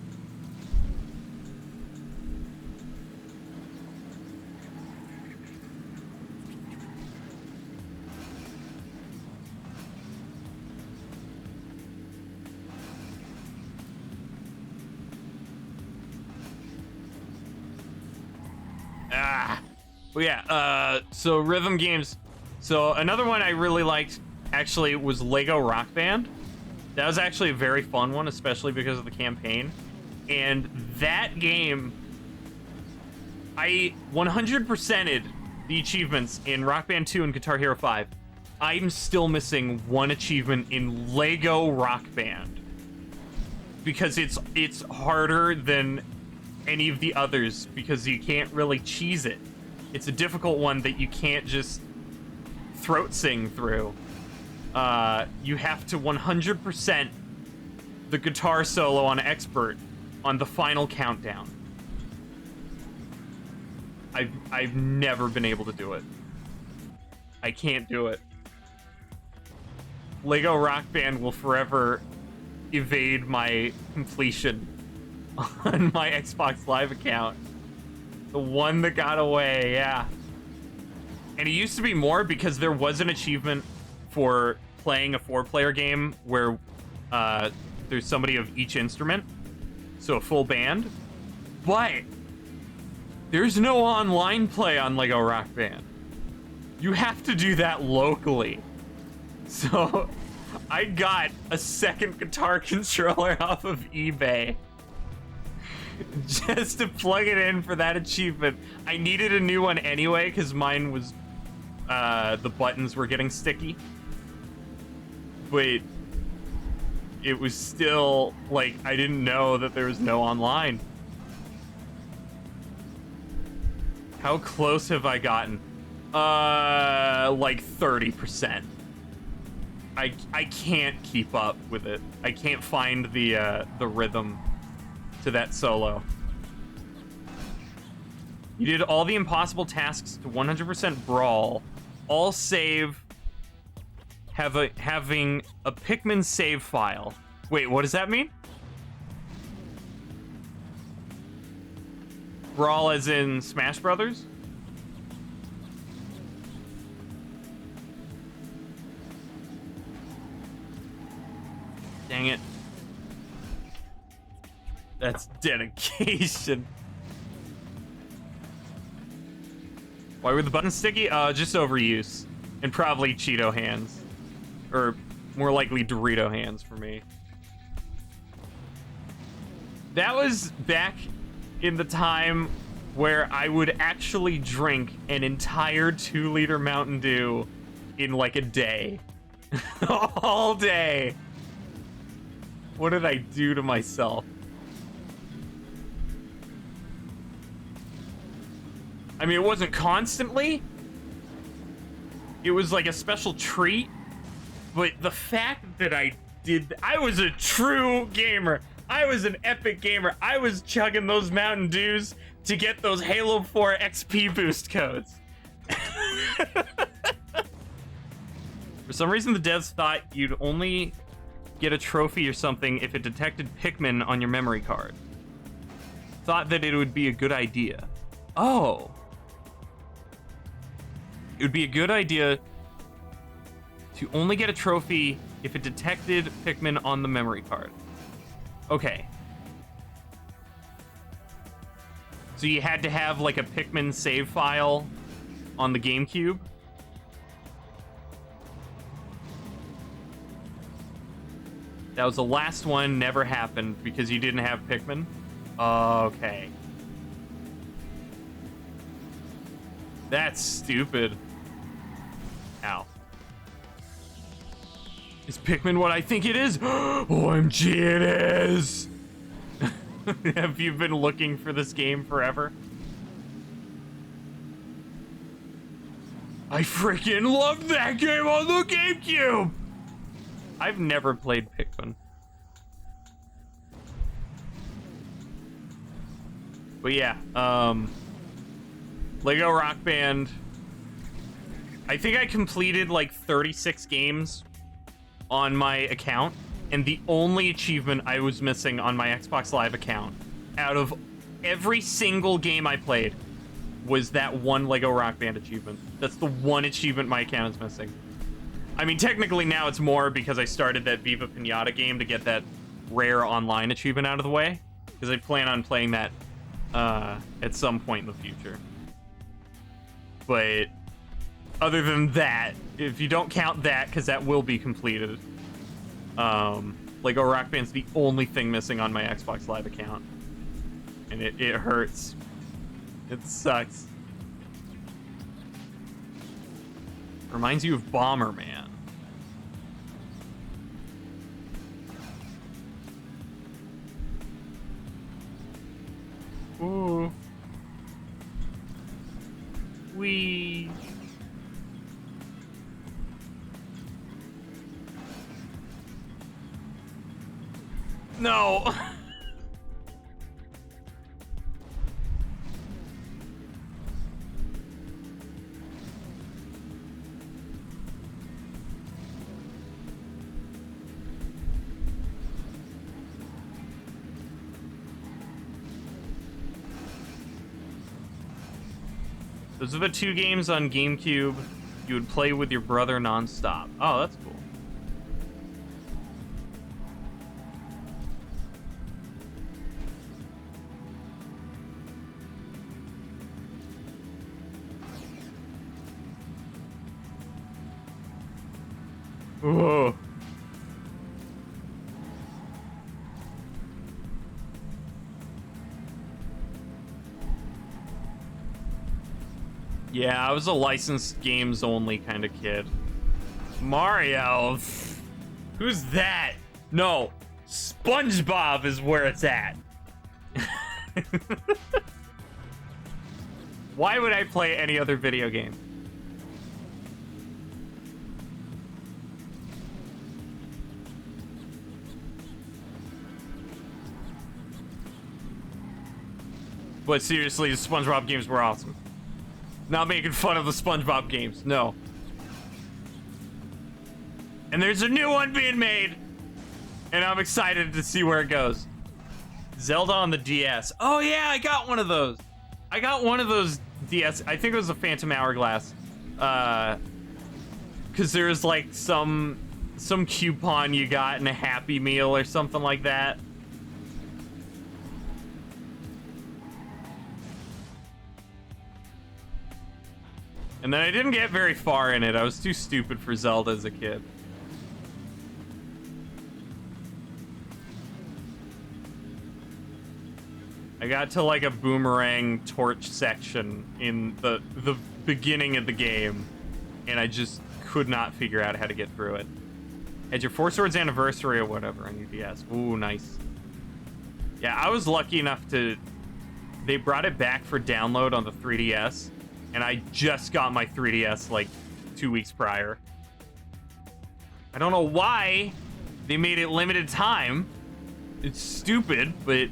Well, yeah, so rhythm games. So another one I really liked, actually, was Lego Rock Band. That was actually a very fun one, especially because of the campaign. And that game, I 100%ed the achievements in Rock Band 2 and Guitar Hero 5. I'm still missing 1 achievement in Lego Rock Band. Because it's harder than any of the others, because you can't really cheese it. It's a difficult one that you can't just throat sing through. You have to 100% the guitar solo on Expert on the final countdown. I've never been able to do it. I can't do it. Lego Rock Band will forever evade my completion on my Xbox Live account. The one that got away, yeah. And it used to be more because there was an achievement for playing a 4-player game where there's somebody of each instrument, so a full band. But there's no online play on Lego Rock Band. You have to do that locally. So I got a second guitar controller off of eBay just to plug it in for that achievement. I needed a new one anyway because mine was the buttons were getting sticky, but it was still like I didn't know that there was no online. How close have I gotten? Like 30%. I can't keep up with it. I can't find the rhythm to that solo. You did all the impossible tasks to 100% brawl. All save having a Pikmin save file. Wait, what does that mean? Brawl as in Smash Brothers? Dang it. That's dedication. Why were the buttons sticky? Just overuse. And probably Cheeto hands. Or more likely Dorito hands for me. That was back in the time where I would actually drink an entire 2-liter Mountain Dew in like a day. All day. What did I do to myself? I mean, it wasn't constantly. It was like a special treat. But the fact that I was a true gamer. I was an epic gamer. I was chugging those Mountain Dews to get those Halo 4 XP boost codes. For some reason, the devs thought you'd only get a trophy or something if it detected Pikmin on your memory card. Thought that it would be a good idea. Oh. It would be a good idea to only get a trophy if it detected Pikmin on the memory card. Okay. So you had to have like a Pikmin save file on the GameCube? That was the last one, never happened because you didn't have Pikmin? Okay. That's stupid. Ow. Is Pikmin what I think it is? OMG, it is! Have you been looking for this game forever? I freaking loved that game on the GameCube! I've never played Pikmin. But yeah, Lego Rock Band. I think I completed like 36 games on my account, and the only achievement I was missing on my Xbox Live account out of every single game I played was that one Lego Rock Band achievement. That's the one achievement my account is missing. I mean, technically now it's more because I started that Viva Pinata game to get that rare online achievement out of the way, because I plan on playing that at some point in the future. But other than that, if you don't count that, because that will be completed, Lego Rock Band's the only thing missing on my Xbox Live account. And it hurts. It sucks. Reminds you of Bomberman. Ooh. Wee. No. Those are the two games on GameCube you would play with your brother nonstop. Oh, that's cool. Whoa. Yeah, I was a licensed games only kind of kid. Mario? Who's that? No, SpongeBob is where it's at. Why would I play any other video game? But seriously, the SpongeBob games were awesome. Not making fun of the SpongeBob games, no. And there's a new one being made, and I'm excited to see where it goes. Zelda on the DS. Oh yeah, I got one of those. I got one of those DS. I think it was a Phantom Hourglass. Cause there's like some coupon you got in a Happy Meal or something like that. And then I didn't get very far in it. I was too stupid for Zelda as a kid. I got to like a boomerang torch section in the beginning of the game, and I just could not figure out how to get through it. Had your Four Swords Anniversary or whatever on your DS. Ooh, nice. Yeah, I was lucky enough to... They brought it back for download on the 3DS, and I just got my 3DS like 2 weeks prior. I don't know why they made it limited time. It's stupid, but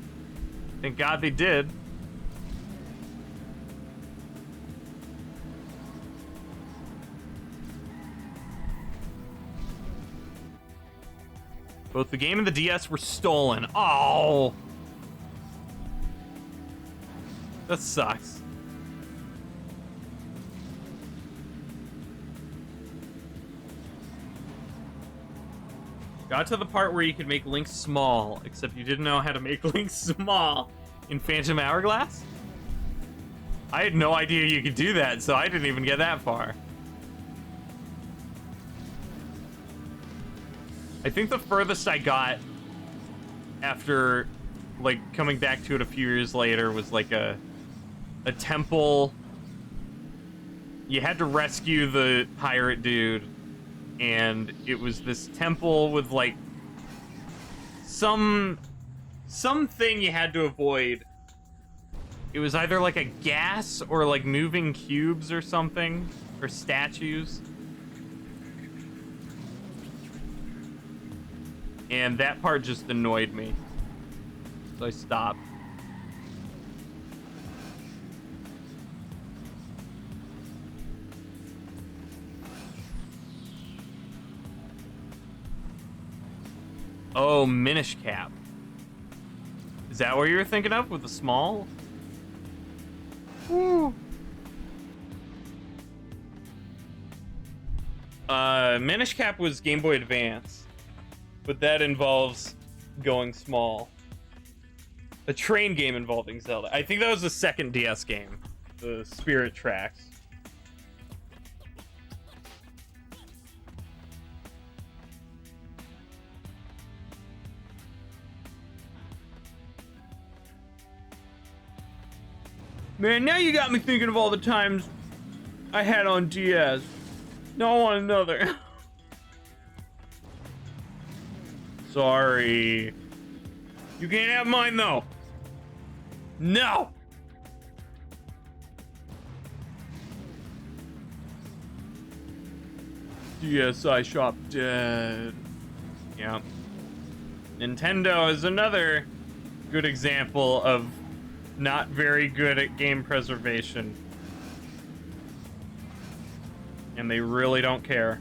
thank God they did. Both the game and the DS were stolen. Oh! That sucks. Got to the part where you could make Link small, except you didn't know how to make Link small in Phantom Hourglass? I had no idea you could do that, so I didn't even get that far. I think the furthest I got after, like, coming back to it a few years later was, like, a temple. You had to rescue the pirate dude, and it was this temple with, like, something you had to avoid. It was either, like, a gas or, like, moving cubes or something, or statues. And that part just annoyed me, so I stopped. Oh, Minish Cap. Is that what you were thinking of with the small? Woo. Minish Cap was Game Boy Advance. But that involves going small. A train game involving Zelda. I think that was the second DS game. The Spirit Tracks. Man, now you got me thinking of all the times I had on DS. Now I want another. Sorry. You can't have mine, though. No! DSi shop dead. Yeah. Nintendo is another good example of not very good at game preservation. And they really don't care.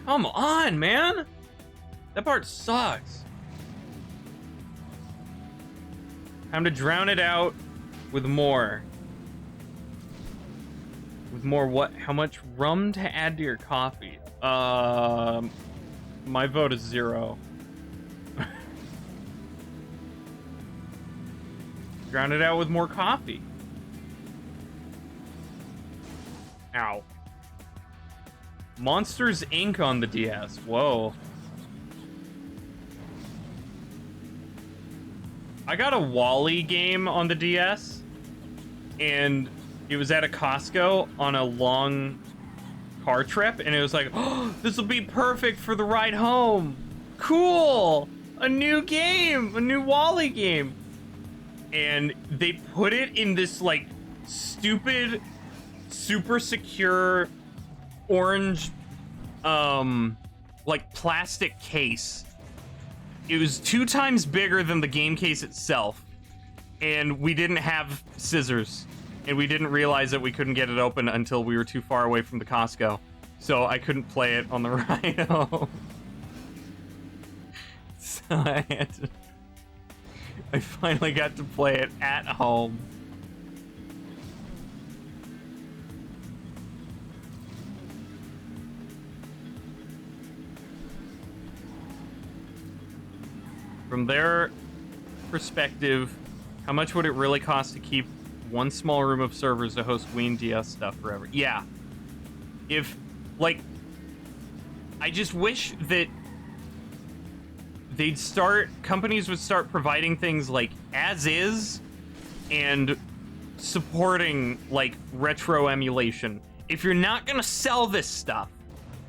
Come on, man! That part sucks. Time to drown it out with more. With more what? How much rum to add to your coffee? My vote is 0. Drown it out with more coffee. Ow. Monsters Inc. on the DS. Whoa. I got a Wall-E game on the DS, and it was at a Costco on a long car trip, and it was like, oh, this will be perfect for the ride home. Cool! A new game! A new Wall-E game! And they put it in this, like, stupid, super secure orange, like plastic case. It was 2 times bigger than the game case itself, and we didn't have scissors, and we didn't realize that we couldn't get it open until we were too far away from the Costco, so I couldn't play it on the ride home. So I finally got to play it at home. From their perspective, how much would it really cost to keep one small room of servers to host Wii and DS stuff forever? Yeah. If, like, I just wish that companies would start providing things like as is and supporting, like, retro emulation. If you're not gonna sell this stuff,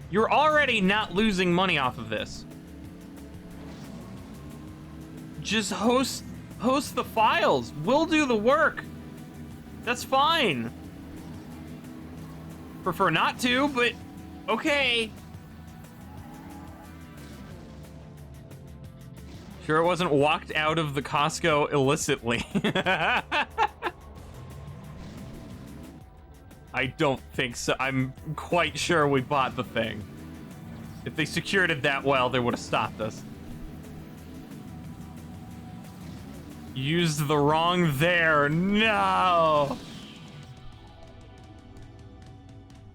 you're already not losing money off of this. Just host the files. We'll do the work. That's fine. Prefer not to, but okay. Sure it wasn't walked out of the Costco illicitly. I don't think so. I'm quite sure we bought the thing. If they secured it that well, they would have stopped us. Used the wrong there. No!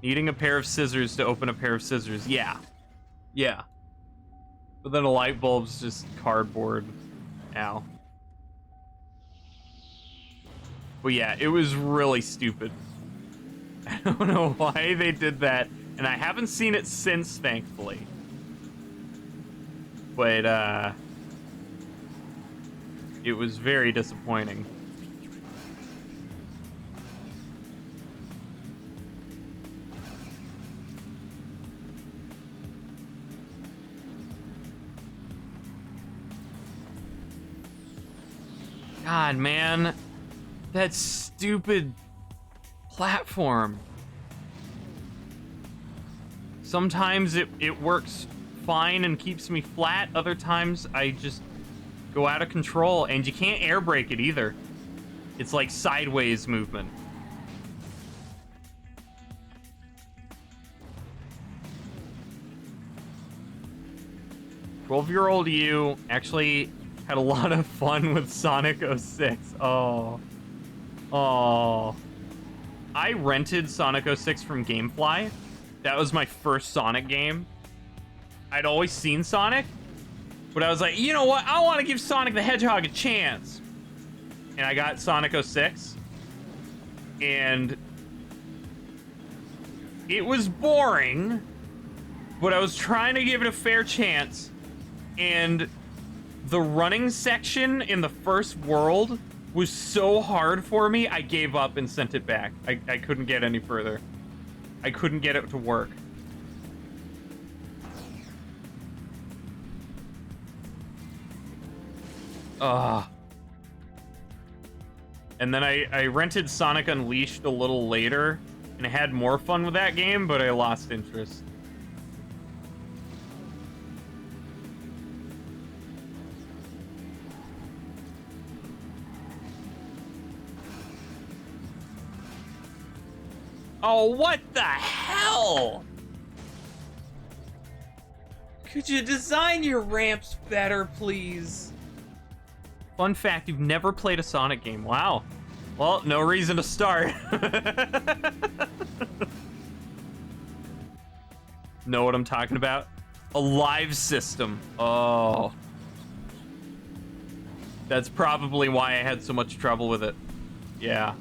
Needing a pair of scissors to open a pair of scissors. Yeah. Yeah. But then a light bulb's just cardboard. Ow. But yeah, it was really stupid. I don't know why they did that, and I haven't seen it since, thankfully. But, it was very disappointing. God, man. That stupid platform. Sometimes it works fine and keeps me flat. Other times I just go out of control, and you can't air brake it either. It's like sideways movement. "12-year-old you actually had a lot of fun with Sonic 06. Oh. Oh. I rented Sonic 06 from GameFly. That was my first Sonic game. I'd always seen Sonic, but I was like, you know what? I want to give Sonic the Hedgehog a chance. And I got Sonic 06. And it was boring, but I was trying to give it a fair chance. And the running section in the first world was so hard for me, I gave up and sent it back. I couldn't get any further. I couldn't get it to work. Ugh. And then I rented Sonic Unleashed a little later, and I had more fun with that game, but I lost interest. Oh, what the hell? Could you design your ramps better, please? Fun fact, you've never played a Sonic game. Wow. Well, no reason to start. Know what I'm talking about? A live system. Oh. That's probably why I had so much trouble with it. Yeah.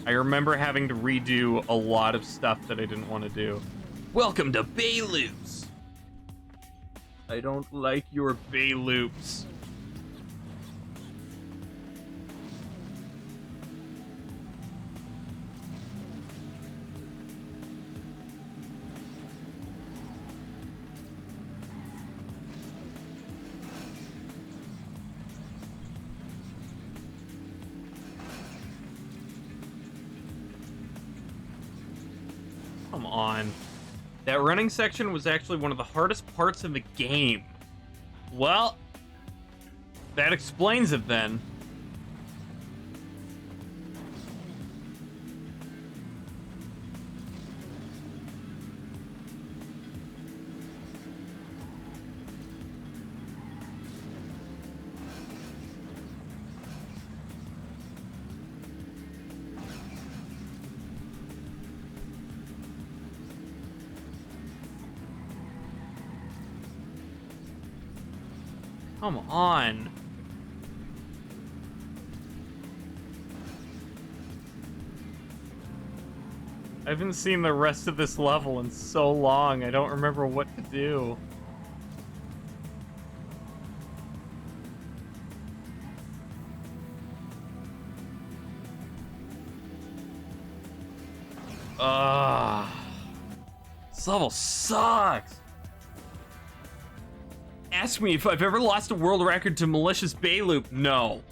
I remember having to redo a lot of stuff that I didn't want to do. Welcome to Bay Loops. I don't like your Bay Loops. Come on. That running section was actually one of the hardest parts in the game. Well, that explains it then. Come on. I haven't seen the rest of this level in so long, I don't remember what to do. This level sucks. Ask me if I've ever lost a world record to malicious Bay Loop. No.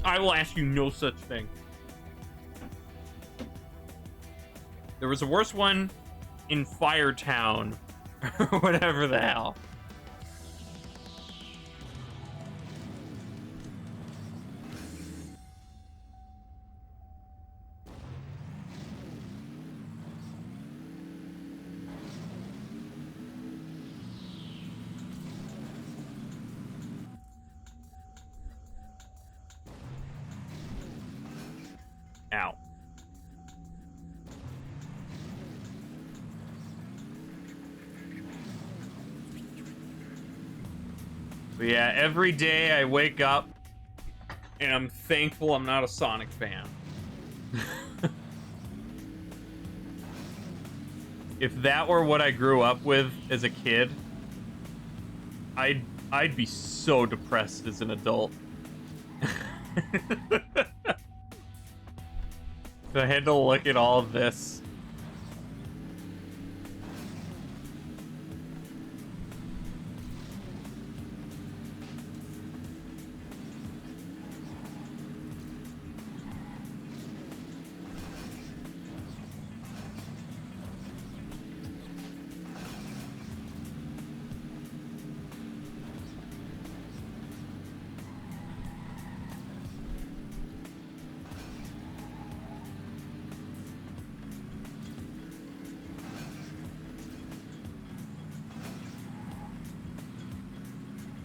I will ask you no such thing. There was a worse one in Firetown, or whatever the hell. Ow. But yeah, every day I wake up and I'm thankful I'm not a Sonic fan. If that were what I grew up with as a kid, I'd be so depressed as an adult. So I had to look at all of this.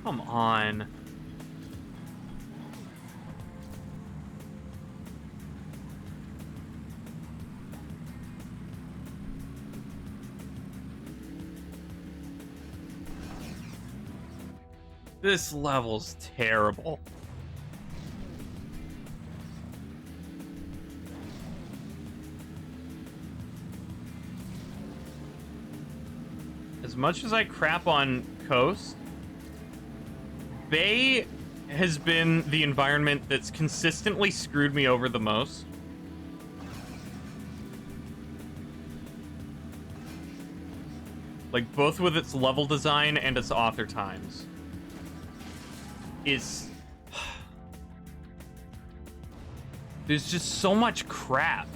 Come on. This level's terrible. As much as I crap on Coast, Bay has been the environment that's consistently screwed me over the most. Like, both with its level design and its author times. There's just so much crap.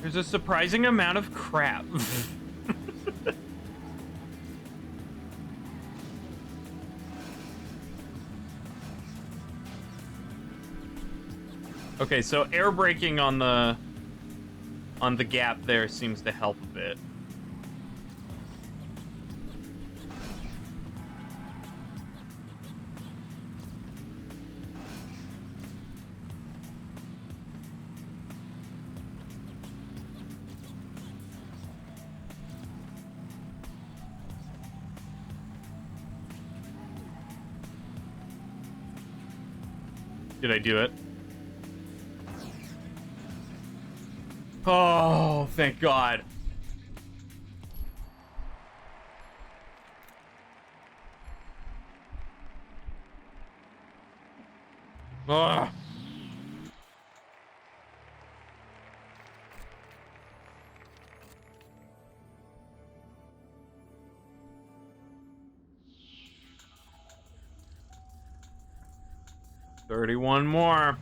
There's a surprising amount of crap. Okay, so air braking on the gap there seems to help a bit. Did I do it? Oh, thank God. Ugh. 31 more.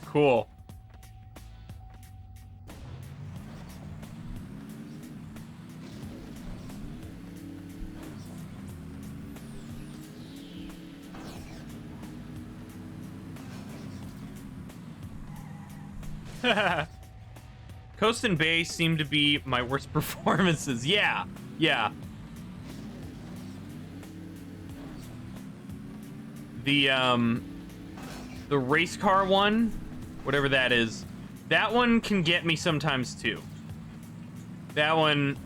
Cool. Coast and Bay seem to be my worst performances. Yeah, yeah. The race car one, whatever that is, that one can get me sometimes too. That one,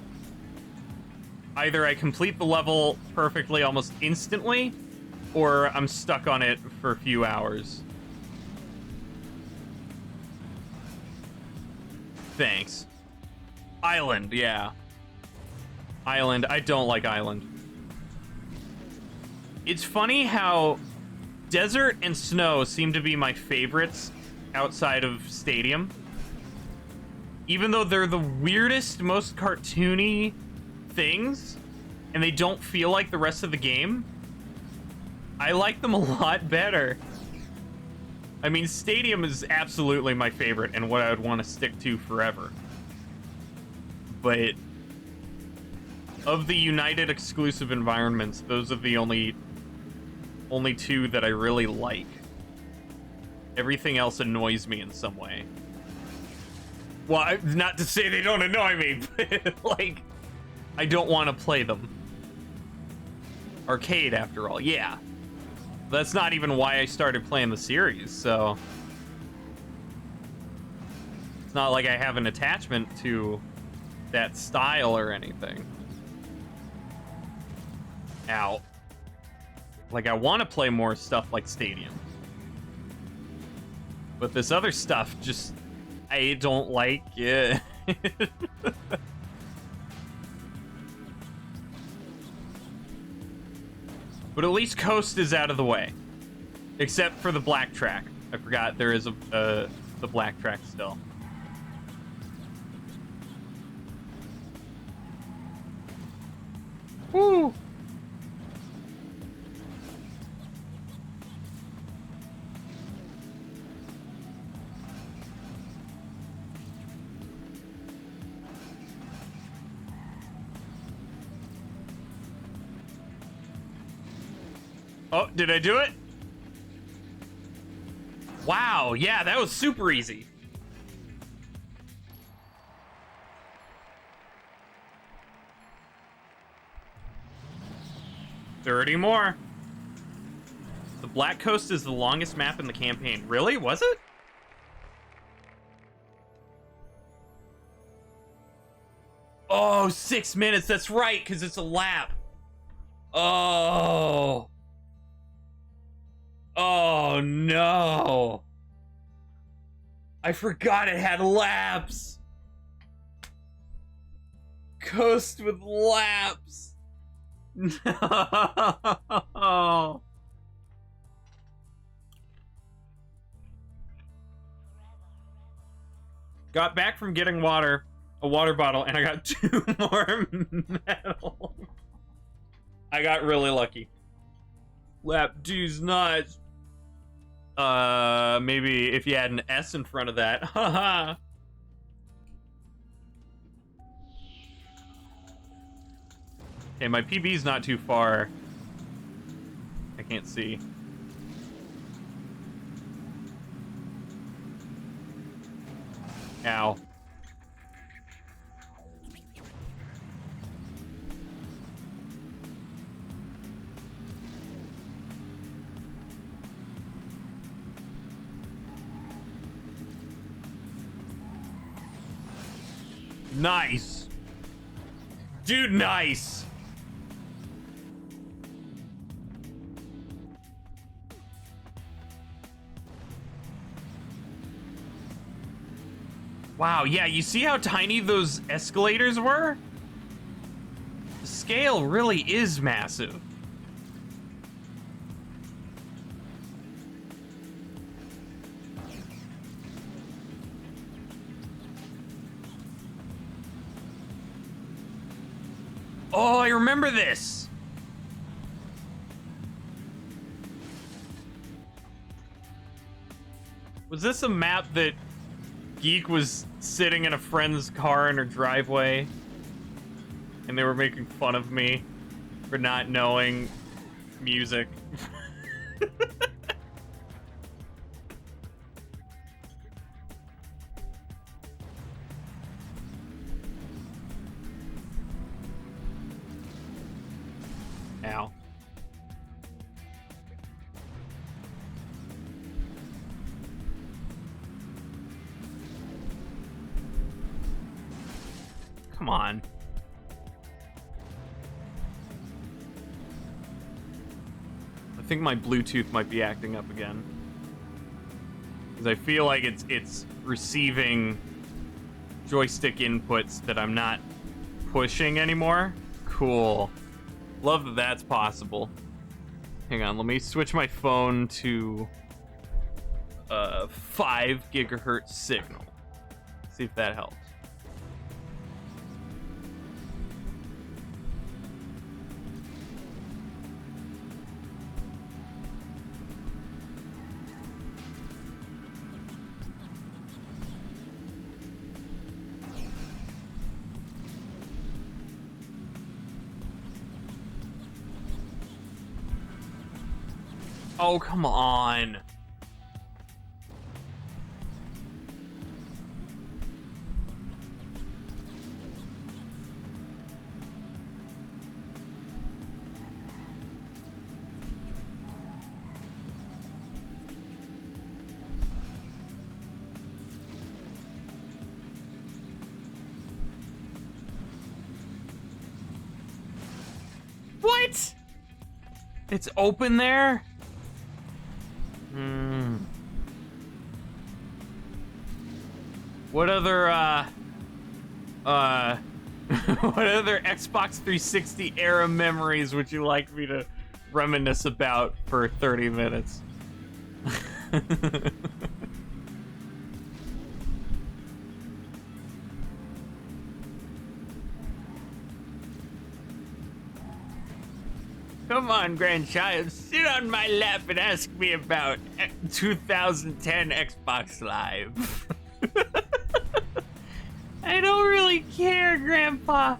either I complete the level perfectly almost instantly, or I'm stuck on it for a few hours. Thanks. Island, yeah. Island, I don't like Island. It's funny how desert and snow seem to be my favorites outside of Stadium. Even though they're the weirdest, most cartoony things, and they don't feel like the rest of the game, I like them a lot better. I mean, Stadium is absolutely my favorite and what I would want to stick to forever. But of the United exclusive environments, those are the only two that I really like. Everything else annoys me in some way. Well, not to say they don't annoy me, but like, I don't want to play them. Arcade, after all, yeah. That's not even why I started playing the series, so it's not like I have an attachment to that style or anything. Ow. Like, I want to play more stuff like Stadium. But this other stuff, just, I don't like it. But at least Coast is out of the way. Except for the black track. I forgot there is the black track still. Woo! Oh, did I do it? Wow, yeah, that was super easy. $30 more. The Black Coast is the longest map in the campaign. Really? Was it? Oh, 6 minutes. That's right, because it's a lap. Oh. Oh, no. I forgot it had laps. Coast with laps. No. Got back from getting a water bottle, and I got 2 more medals. I got really lucky. Lap 2's nuts. Maybe if you had an S in front of that. Haha. Okay, my PB's not too far. I can't see. Ow. Nice. Dude, nice. Wow, yeah, you see how tiny those escalators were? The scale really is massive. Oh, I remember this. Was this a map that Geek was sitting in a friend's car in her driveway and they were making fun of me for not knowing music? Ow. Come on. I think my Bluetooth might be acting up again. Because I feel like it's receiving joystick inputs that I'm not pushing anymore. Cool. Love that that's possible. Hang on, let me switch my phone to 5 gigahertz signal. See if that helps. Oh, come on. What? It's open there? What other, what other Xbox 360 era memories would you like me to reminisce about for 30 minutes? Come on, grandchild, sit on my lap and ask me about 2010 Xbox Live. I don't really care, Grandpa.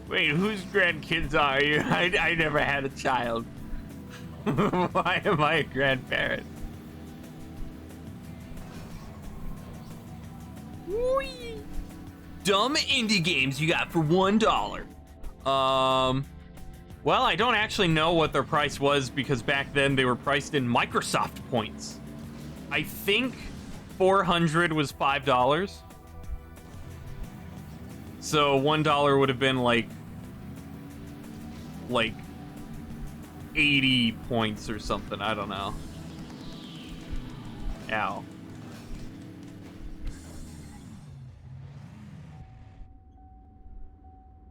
Wait, whose grandkids are you? I never had a child. Why am I a grandparent? Whee! Dumb indie games you got for $1. Well, I don't actually know what their price was because back then they were priced in Microsoft points. I think 400 was $5. So $1 would have been like 80 points or something. I don't know. Ow.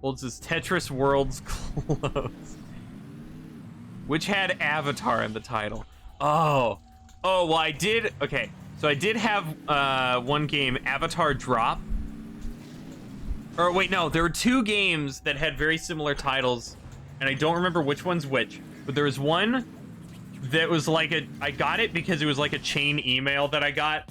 Holds his Tetris Worlds close. Which had Avatar in the title. Oh, well, I did. Okay, so I did have one game, Avatar Drop. Or wait, no, there were 2 games that had very similar titles, and I don't remember which one's which. But there was one that was like I got it because it was like a chain email that I got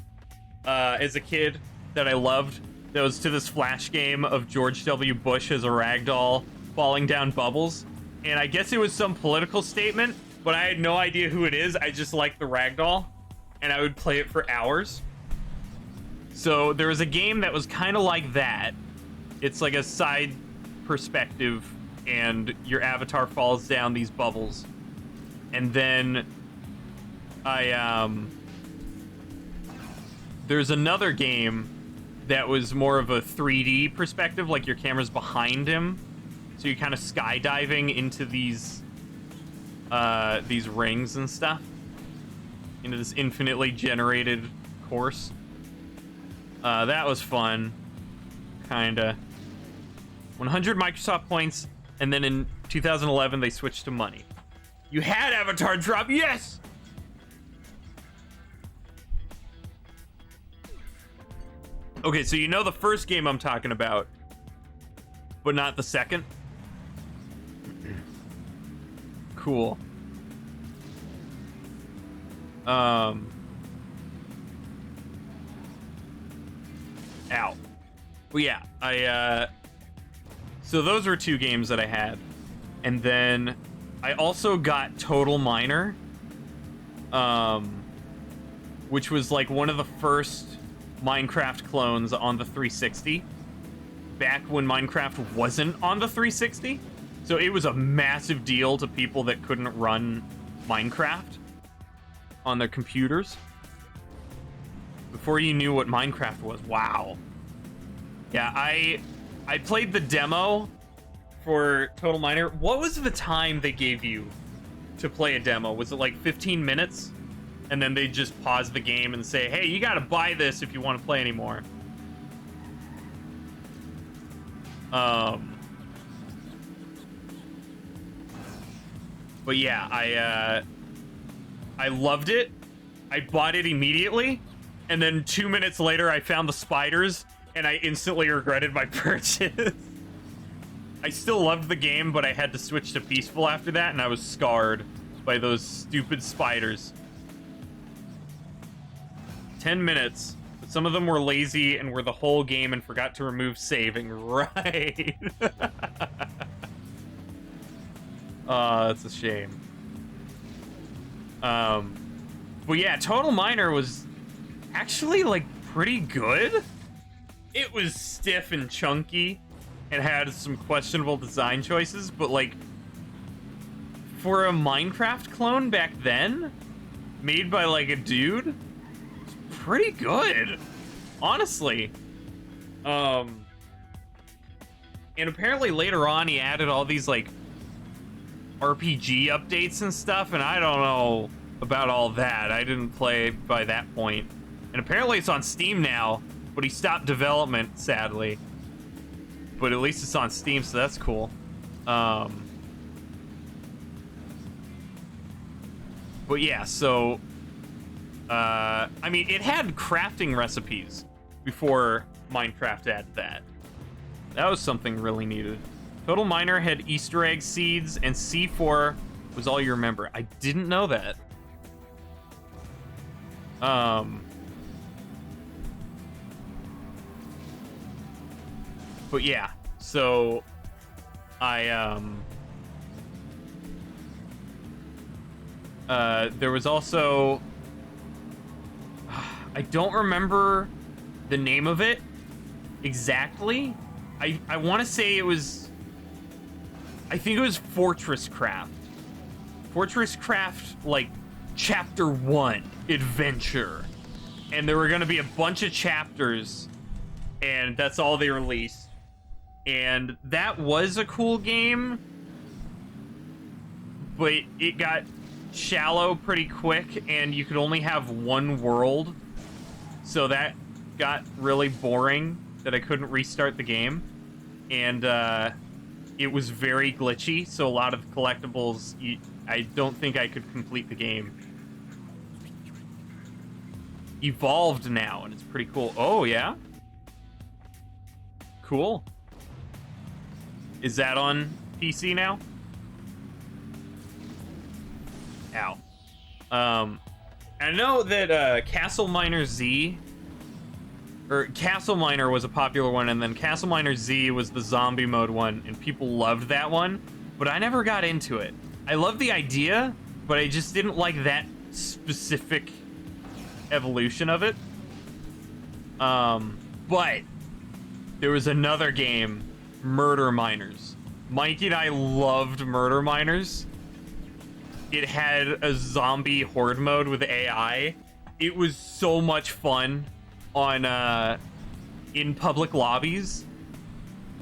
as a kid that I loved. That was to this Flash game of George W. Bush as a ragdoll falling down bubbles. And I guess it was some political statement, but I had no idea who it is. I just liked the ragdoll, and I would play it for hours. So there was a game that was kind of like that. It's like a side perspective, and your avatar falls down these bubbles. And then there's another game that was more of a 3D perspective, like your camera's behind him. So you're kind of skydiving into these rings and stuff. Into this infinitely generated course. That was fun. Kinda. 100 Microsoft points, and then in 2011 they switched to money. You had Avatar drop, yes! Okay, so you know the first game I'm talking about, but not the second? Cool. Ow. Well, yeah, so those were 2 games that I had. And then I also got Total Miner, which was like one of the first Minecraft clones on the 360, back when Minecraft wasn't on the 360. So it was a massive deal to people that couldn't run Minecraft on their computers. Before you knew what Minecraft was. Wow. Yeah, I played the demo for Total Miner. What was the time they gave you to play a demo? Was it like 15 minutes? And then they just pause the game and say, hey, you gotta buy this if you want to play anymore. But yeah, I loved it. I bought it immediately, and then 2 minutes later I found the spiders, and I instantly regretted my purchase. I still loved the game, but I had to switch to peaceful after that, and I was scarred by those stupid spiders. 10 minutes, but some of them were lazy and were the whole game and forgot to remove saving. Right. That's a shame. But yeah, Total Miner was actually, like, pretty good. It was stiff and chunky and had some questionable design choices, but, like, for a Minecraft clone back then, made by, like, a dude, it's pretty good, honestly. And apparently later on he added all these, like, RPG updates and stuff, and I don't know about all that. I didn't play by that point. And apparently it's on Steam now, but he stopped development, sadly. But at least it's on Steam, so that's cool. But yeah, so I mean, it had crafting recipes before Minecraft had that. That was something really needed. Total Miner had Easter egg seeds, and C4 was all you remember. I didn't know that. But yeah, so I there was also, I don't remember the name of it exactly. I want to say it was, I think it was Fortress Craft. Fortress Craft, like, Chapter 1 Adventure. And there were going to be a bunch of chapters, and that's all they released. And that was a cool game, but it got shallow pretty quick, and you could only have one world. So that got really boring that I couldn't restart the game. And it was very glitchy, so a lot of collectibles, I don't think I could complete the game. Evolved now, and it's pretty cool. Oh, yeah? Cool. Is that on PC now? Ow. I know that Castle Miner Z, or Castle Miner was a popular one, and then Castle Miner Z was the zombie mode one, and people loved that one, but I never got into it. I love the idea, but I just didn't like that specific evolution of it. But there was another game, Murder Miners. Mikey and I loved Murder Miners. It had a zombie horde mode with AI. It was so much fun on in public lobbies,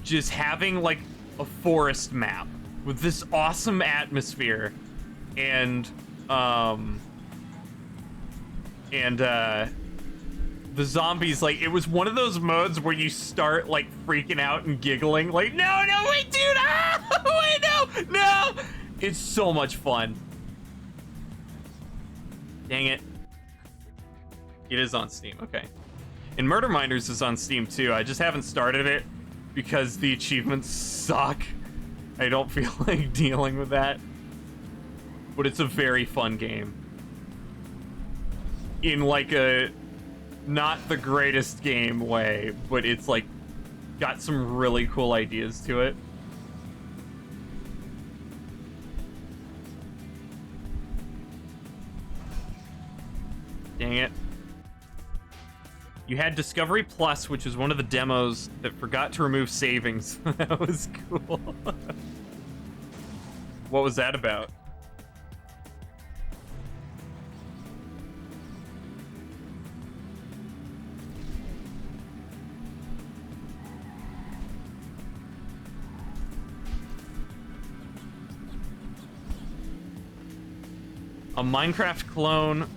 just having like a forest map with this awesome atmosphere, and the zombies, like, it was one of those modes where you start like freaking out and giggling, like, no, wait, dude, wait, no. It's so much fun. Dang it. It is on Steam, okay. And Murder Minders is on Steam too. I just haven't started it because the achievements suck. I don't feel like dealing with that. But it's a very fun game. In like a not the greatest game way, but it's like got some really cool ideas to it. Dang it. You had Discovery Plus, which is one of the demos that forgot to remove savings. That was cool. What was that about? A Minecraft clone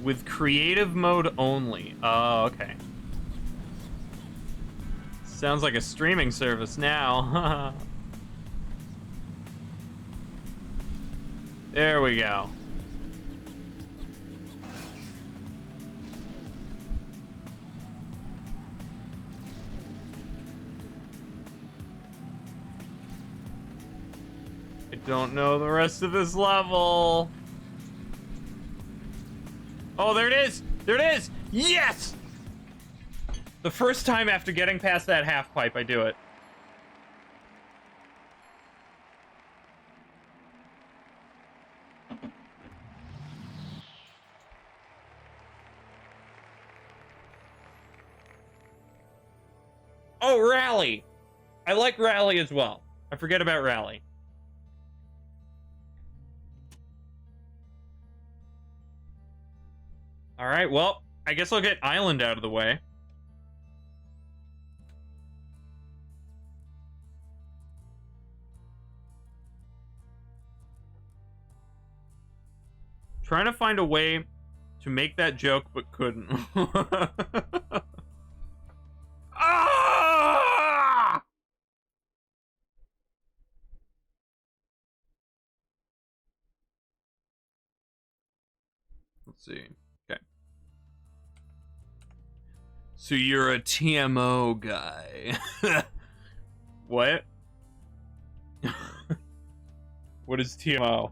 with creative mode only. Oh, okay. Sounds like a streaming service now. There we go. I don't know the rest of this level. Oh, there it is! There it is! Yes! The first time after getting past that half pipe, I do it. Oh, Rally! I like Rally as well. I forget about Rally. Alright, well, I guess I'll get Island out of the way. Trying to find a way to make that joke, but couldn't. Ah! Let's see. Okay. So you're a TMO guy. What? What is TMO?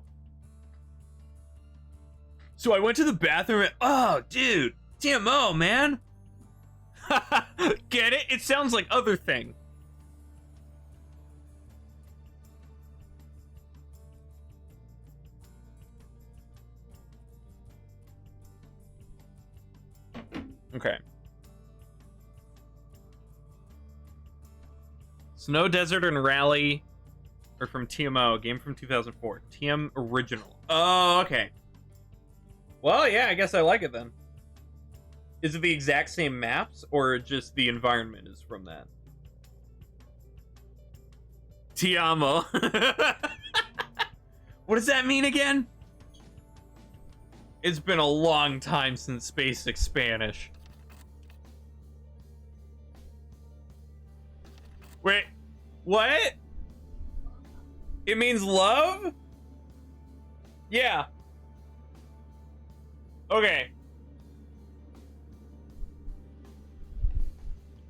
So I went to the bathroom and, oh, dude, TMO, man. Get it? It sounds like other thing. Okay. Snow Desert and Rally are from TMO, game from 2004. TM original. Oh, okay. Well, yeah, I guess I like it then. Is it the exact same maps, or just the environment is from that? Tiamo. What does that mean again? It's been a long time since basic Spanish. Wait, what? It means love? Yeah. Okay.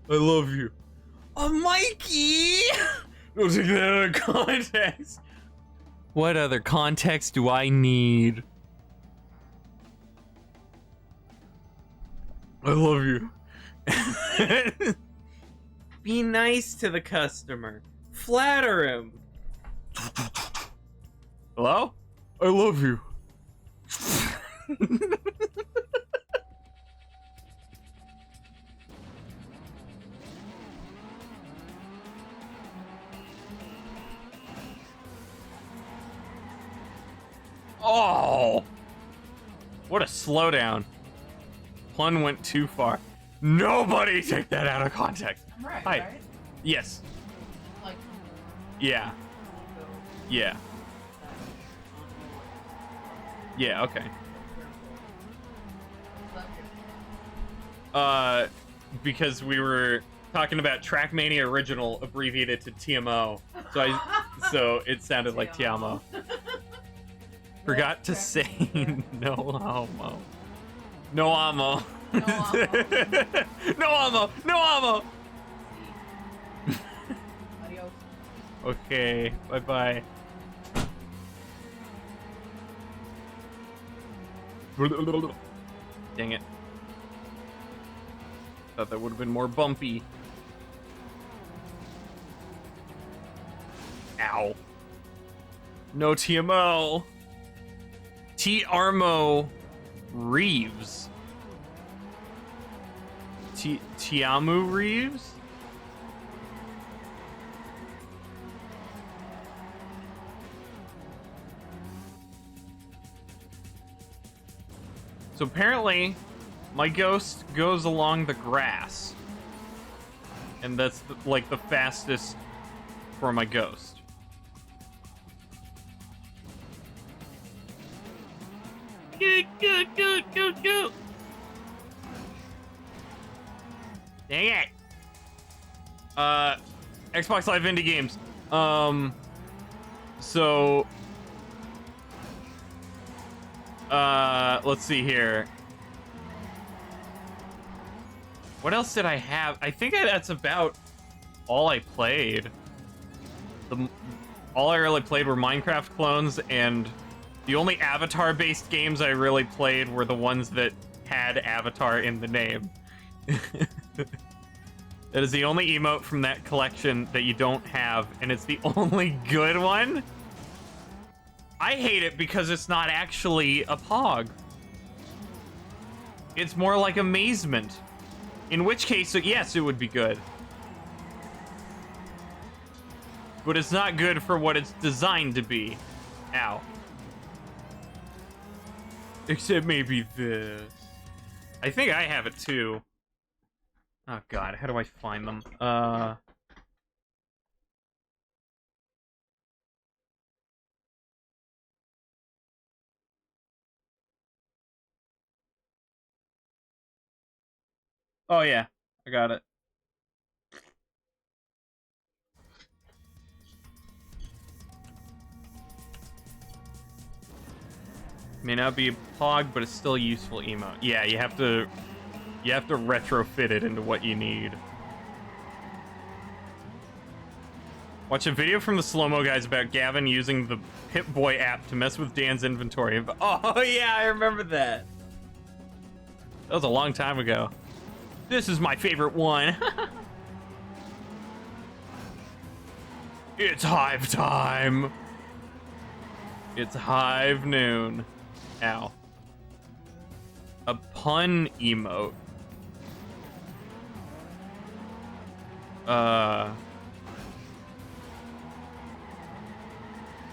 I love you. Oh, Mikey! Don't take that out of context. What other context do I need? I love you. Be nice to the customer. Flatter him. Hello? I love you. Oh! What a slowdown. Plun went too far. Nobody take that out of context. Right, Hi. right? Yes. Like, Yeah. Yeah. Yeah, okay. Because we were talking about TrackMania original abbreviated to TMO. So it sounded like Tiamo. Forgot to say no homo. No ammo. No ammo. No ammo. No ammo. Adios. Okay. Bye bye. Dang it. Thought that would have been more bumpy. Ow. No TMO. T-Armo Reeves. Tiamu Reeves? So apparently, my ghost goes along the grass. And that's like the fastest for my ghost. Go. Dang it. Xbox Live Indie Games. So let's see here. What else did I have? I think that's about all I played. All I really played were Minecraft clones, and the only Avatar-based games I really played were the ones that had Avatar in the name. That is the only emote from that collection that you don't have, and it's the only good one. I hate it because it's not actually a Pog. It's more like amazement. In which case, yes, it would be good. But it's not good for what it's designed to be. Ow. Except maybe this. I think I have it too. Oh god, how do I find them? Oh yeah, I got it. May not be a Pog, but it's still a useful emote. Yeah, you have to retrofit it into what you need. Watch a video from the Slow-Mo guys about Gavin using the Pip-Boy app to mess with Dan's inventory. Oh yeah, I remember that. That was a long time ago. This is my favorite one. It's hive time. It's hive noon. Ow. A pun emote.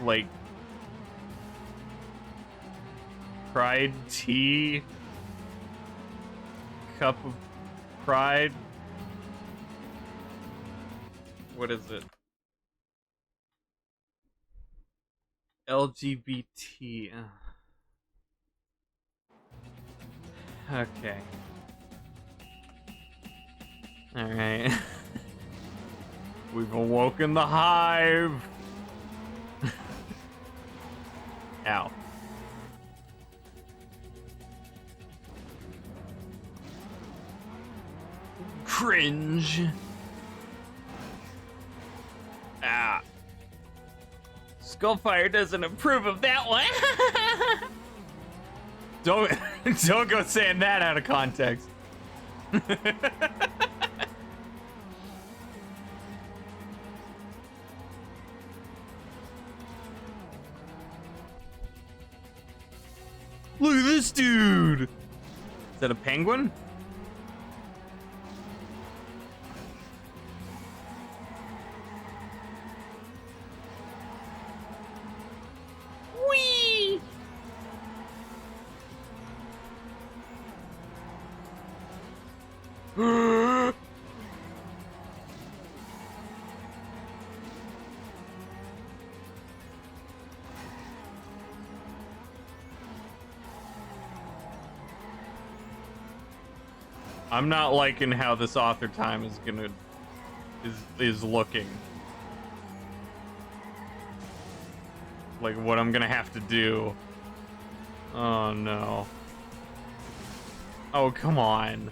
Like pride tea, cup of pride. What is it? LGBT. Okay. All right. We've awoken the hive. Ow. Cringe. Ah. Skullfire doesn't approve of that one. Don't go saying that out of context. Look at this dude. Is that a penguin? Whee! I'm not liking how this author time is looking. Like what I'm gonna have to do. Oh no. Oh, come on.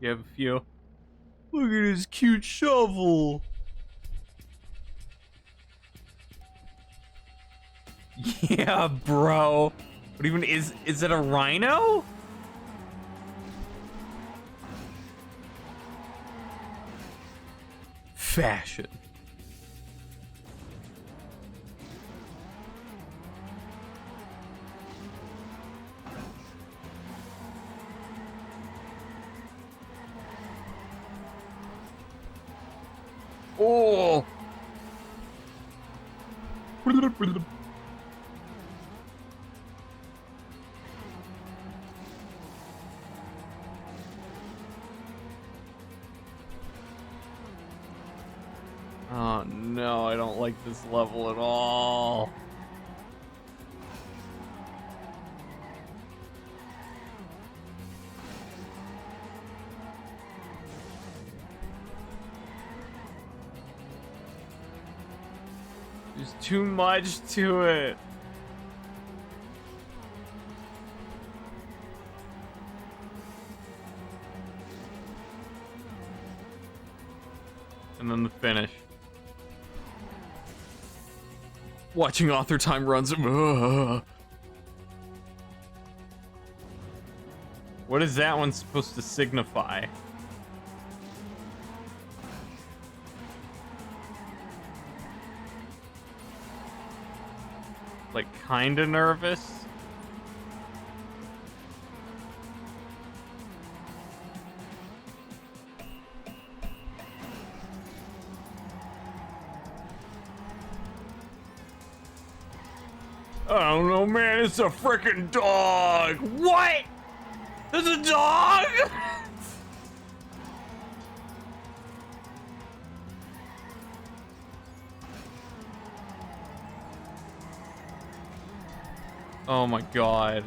You have a few. Look at his cute shovel. Yeah, bro. What even is it a rhino? Fashion. Oh. Oh no, I don't like this level at all. There's too much to it. And then the finish. Watching author time runs. Ugh. What is that one supposed to signify? Like, kinda nervous? I don't know, man. It's a freaking dog. What? There's a dog? Oh my god.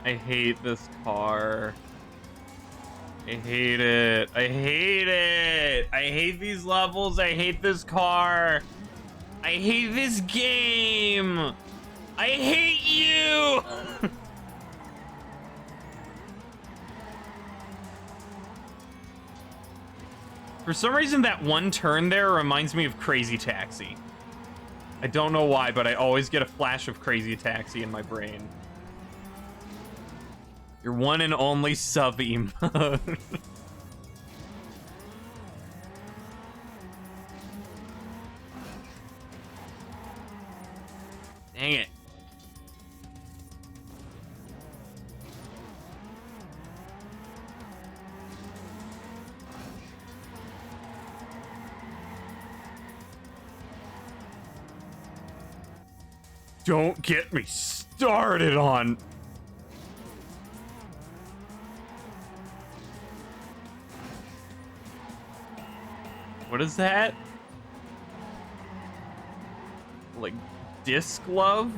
I hate this car. I hate it. I hate it. I hate these levels. I hate this car. I hate this game. I hate you. For some reason, that one turn there reminds me of Crazy Taxi. I don't know why, but I always get a flash of Crazy Taxi in my brain. Your one and only sub-emote. Dang it. Don't get me started on... What is that? Like, disc love?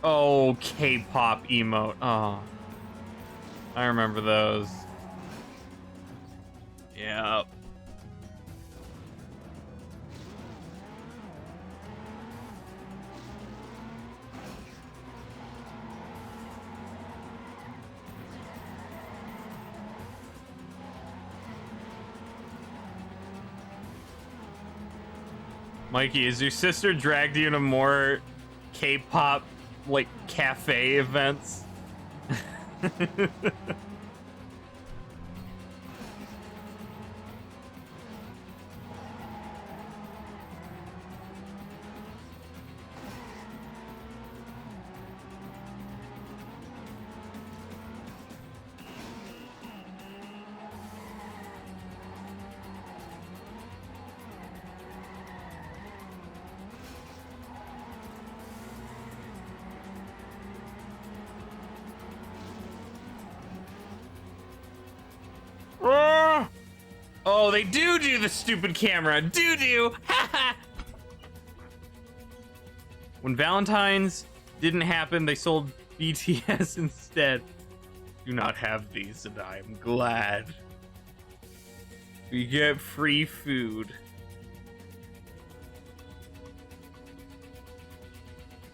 Oh, K-pop emote. Oh. I remember those. Yep. Mikey, has your sister dragged you to more K-pop, like, cafe events? Oh, they do the stupid camera. Do. When Valentine's didn't happen, they sold BTS instead. Do not have these, and I am glad. We get free food.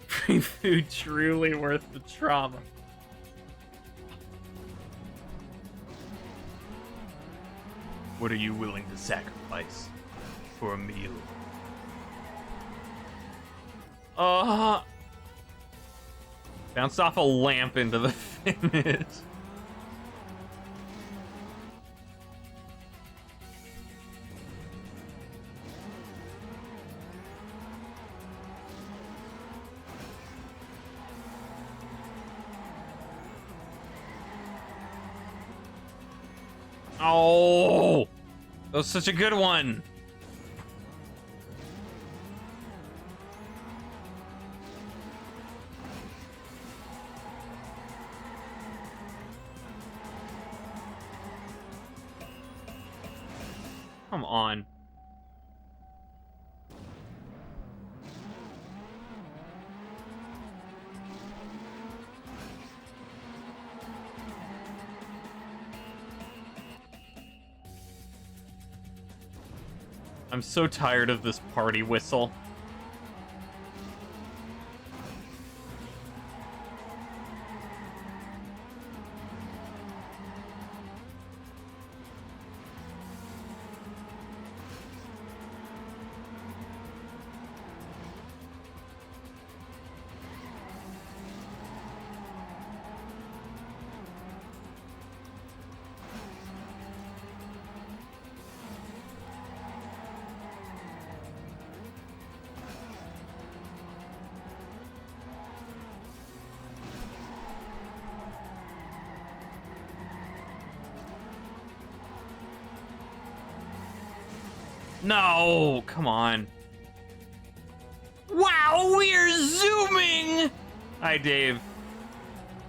Free food truly worth the trauma. What are you willing to sacrifice for a meal? Bounced off a lamp into the finish. Oh, that was such a good one. Come on. I'm so tired of this party whistle. No, come on. Wow, we're zooming! Hi, Dave.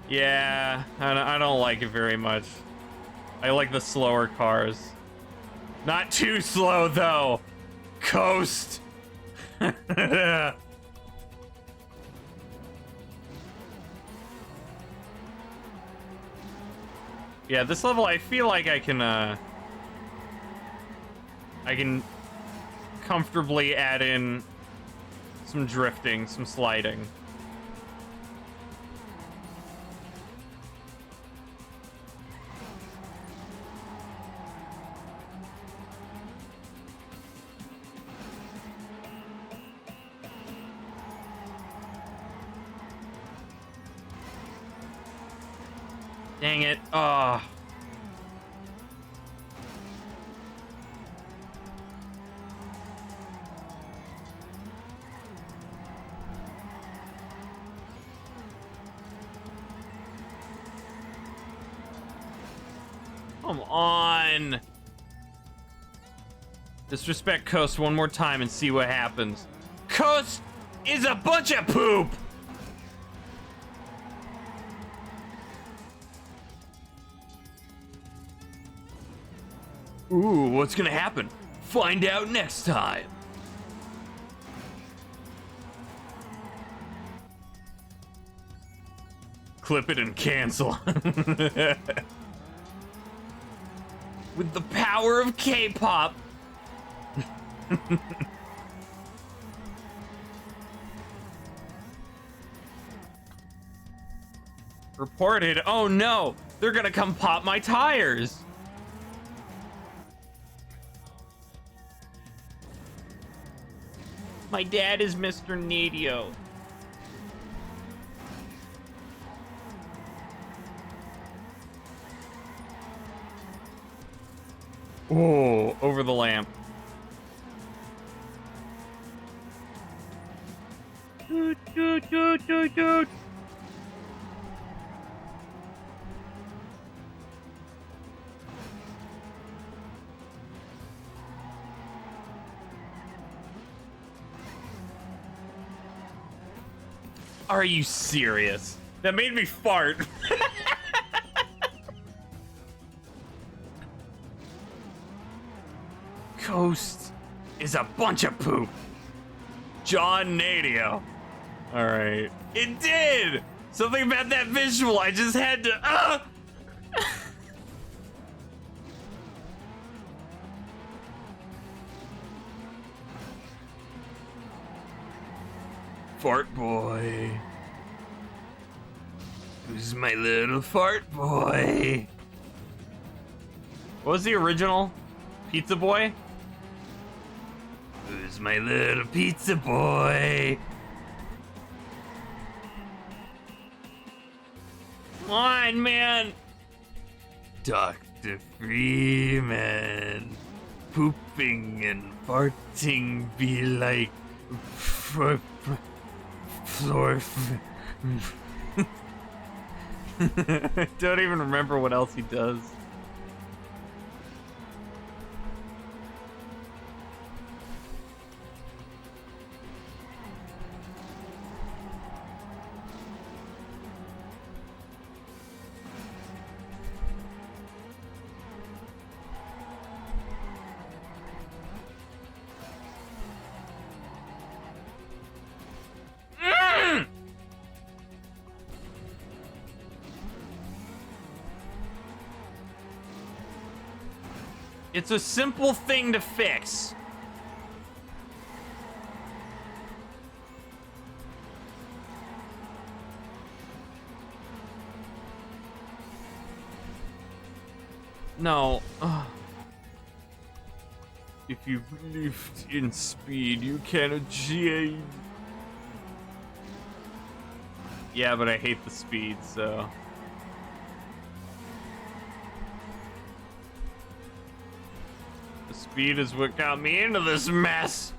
Yeah, I don't like it very much. I like the slower cars. Not too slow, though. Coast. Yeah, this level, I feel like I can comfortably add in some drifting, some sliding. Dang it. Oh. Come on. Disrespect Coast one more time and see what happens. Coast is a bunch of poop. Ooh, what's gonna happen? Find out next time. Clip it and cancel. With the power of K-pop. Reported. Oh no, they're gonna come pop my tires. My dad is Mr. Nadio. Oh, over the lamp. Doot, doot, doot, doot, doot. Are you serious? That made me fart. Coast is a bunch of poop. John Nadio. All right. It did! Something about that visual. I just had to. Fart boy. Who's my little fart boy? What was the original? Pizza boy? Who's my little pizza boy? Come on, man. Dr. Freeman. Pooping and farting be like floor. I don't even remember what else he does. It's a simple thing to fix. No. If you lift in speed, you can achieve. Yeah, but I hate the speed, so. Speed is what got me into this mess.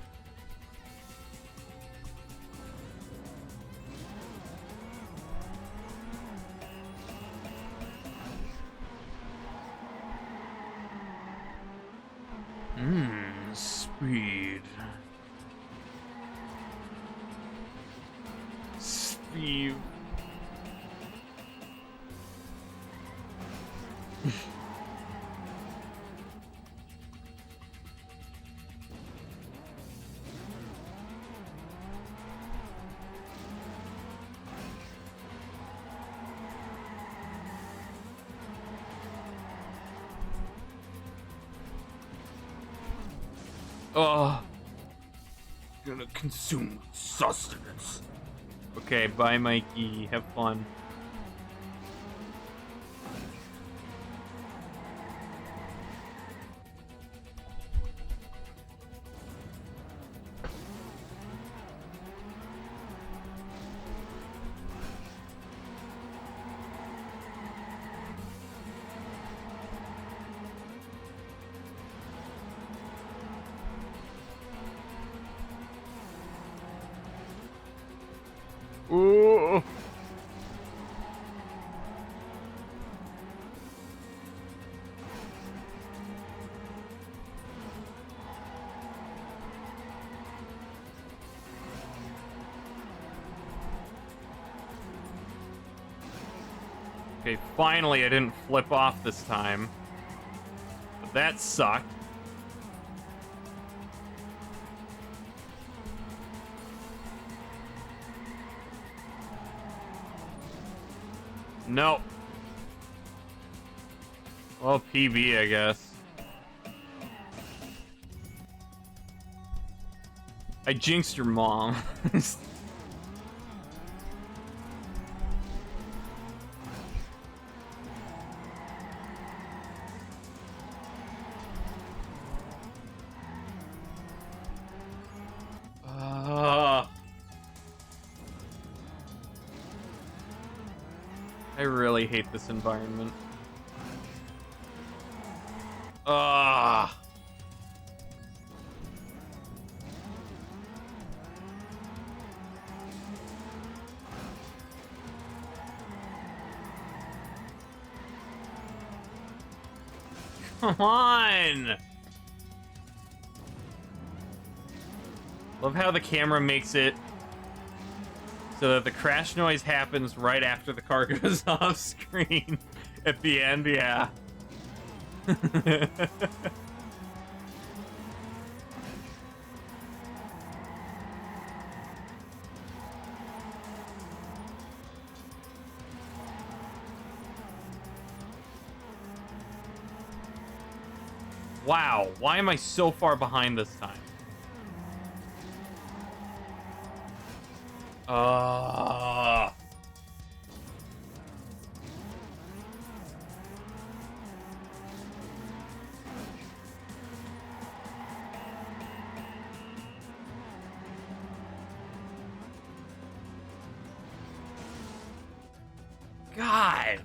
Speed. Speed. Oh, gonna consume sustenance. Okay, bye, Mikey. Have fun. Ooh. Okay, finally I didn't flip off this time. But that sucked. No. Well, PB, I guess. I jinxed your mom. I really hate this environment. Ah. Come on. Love how the camera makes it so that the crash noise happens right after the car goes off screen at the end, yeah. Wow, why am I so far behind this time? Ah. God.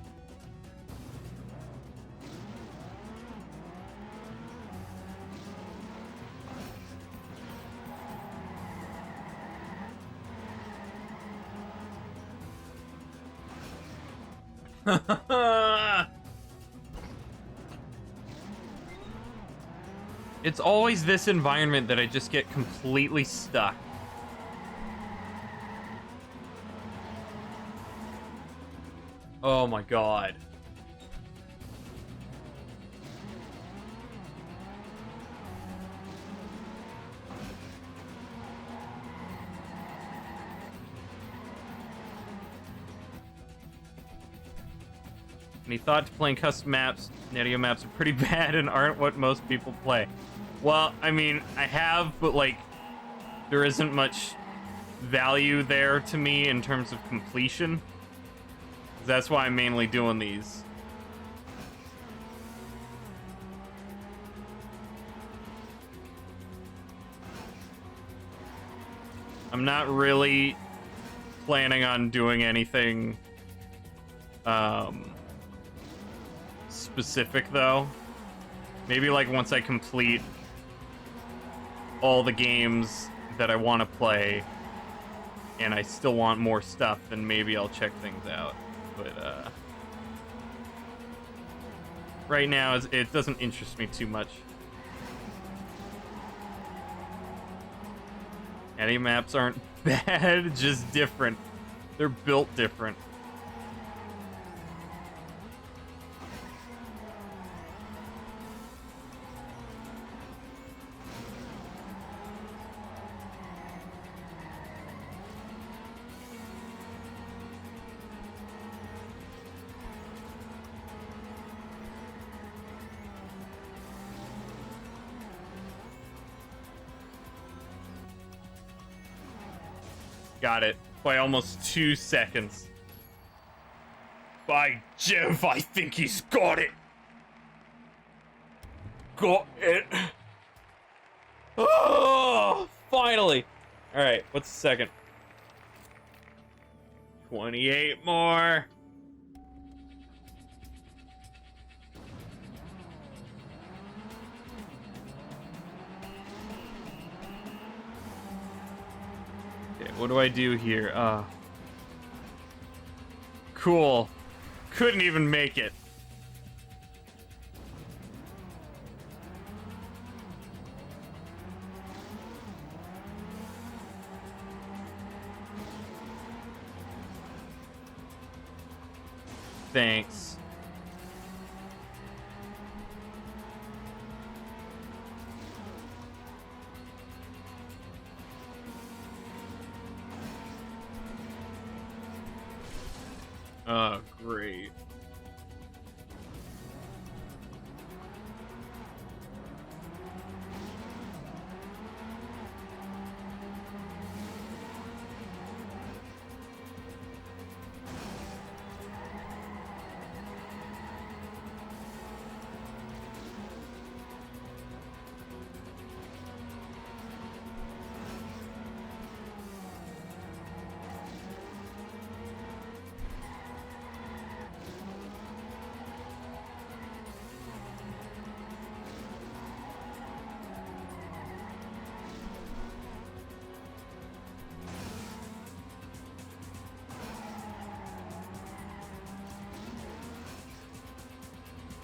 It's always this environment that I just get completely stuck. Oh my god. Any thought to playing custom maps? Netio maps are pretty bad and aren't what most people play. Well, I mean, I have, but like, there isn't much value there to me in terms of completion. That's why I'm mainly doing these. I'm not really planning on doing anything specific though. Maybe like once I complete all the games that I want to play and I still want more stuff, then maybe I'll check things out. But right now it doesn't interest me too much. Any maps aren't bad, just different. They're built different. Got it. By almost 2 seconds. By Jove, I think he's got it. Got it. Oh, finally. All right, what's the second? 28 more. What do I do here? Cool. Couldn't even make it. Thanks. Oh, great.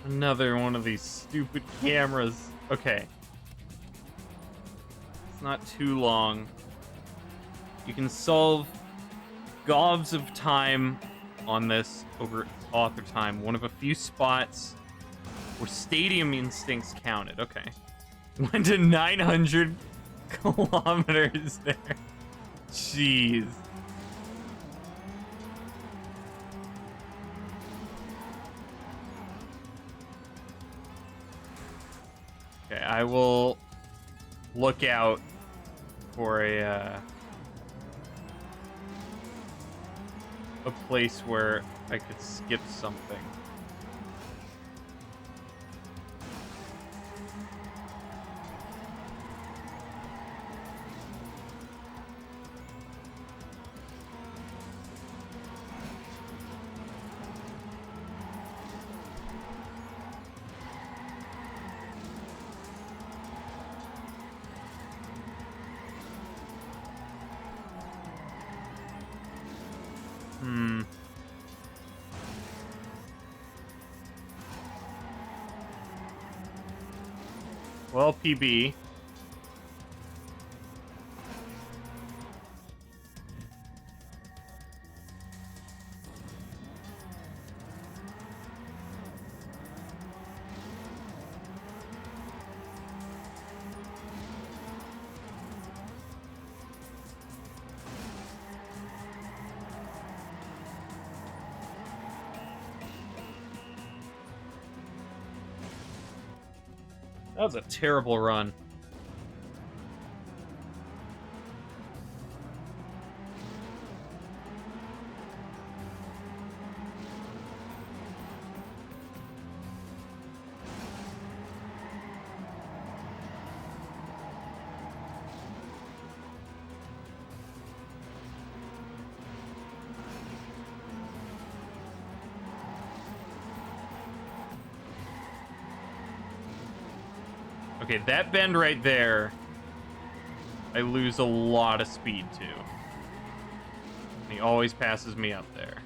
Another one of these stupid cameras. Okay. It's not too long. You can solve gobs of time on this over author time. One of a few spots where stadium instincts counted. Okay. Went to 900 kilometers there. Jeez. Okay, I will look out for a a place where I could skip something. Well, PB. That was a terrible run. Okay, that bend right there, I lose a lot of speed to. And he always passes me up there.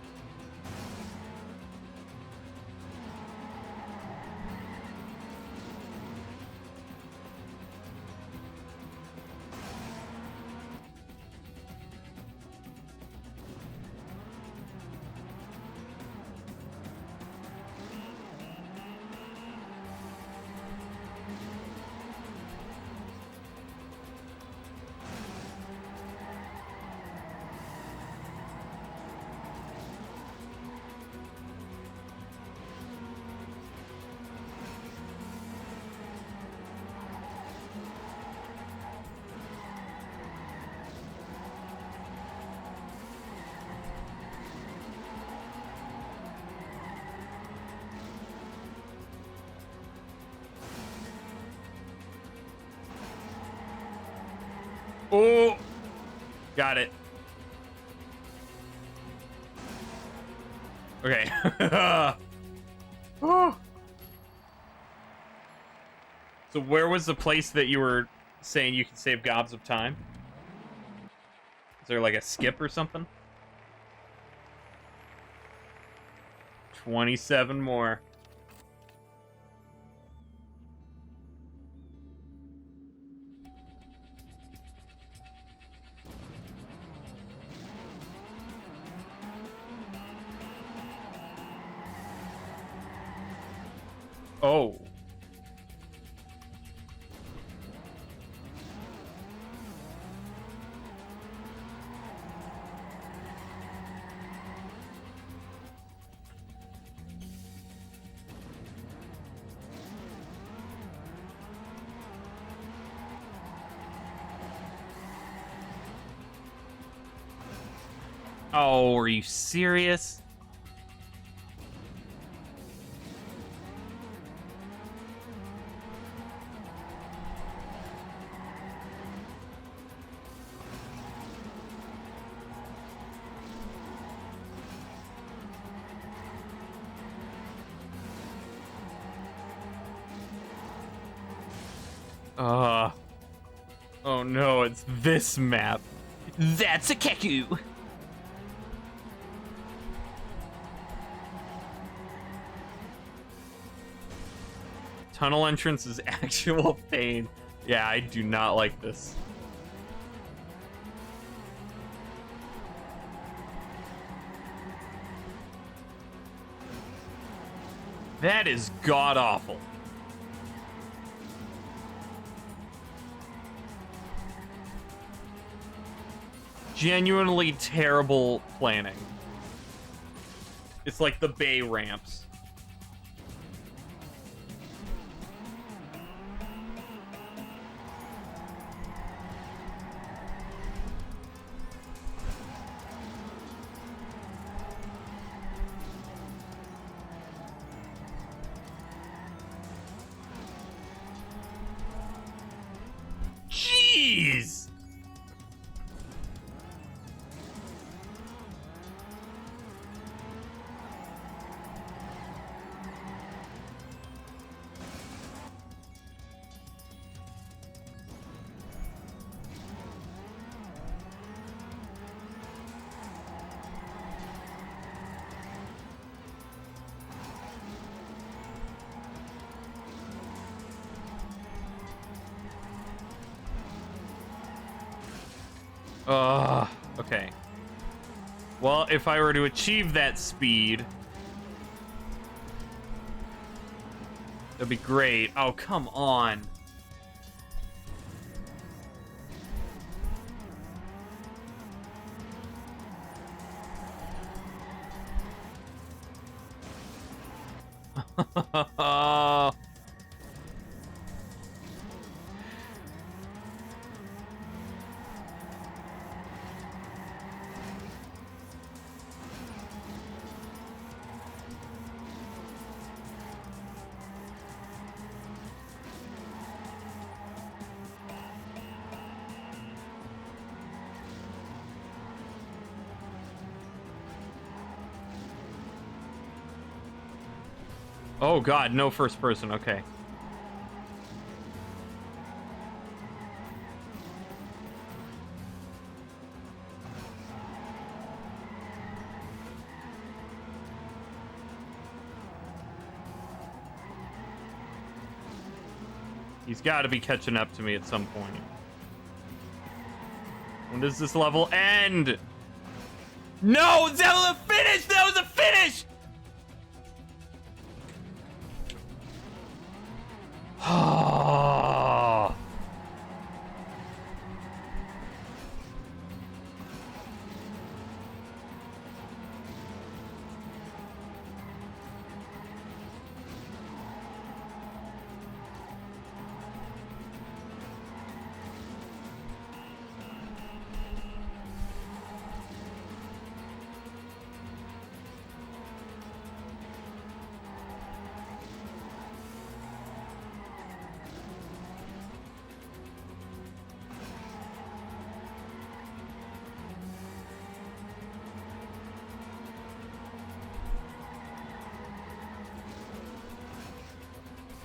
Oh, got it. Okay. Oh. So where was the place that you were saying you could save gobs of time? Is there like a skip or something? 27 more. Oh. Oh, are you serious? Oh no, it's this map. That's a Keku! Tunnel entrance is actual pain. Yeah, I do not like this. That is god-awful. Genuinely terrible planning. It's like the bay ramps. Okay. Well, if I were to achieve that speed, that'd be great. Oh, come on. Oh god, no first person, okay. He's got to be catching up to me at some point. When does this level end? No, that was a finish! That was a finish!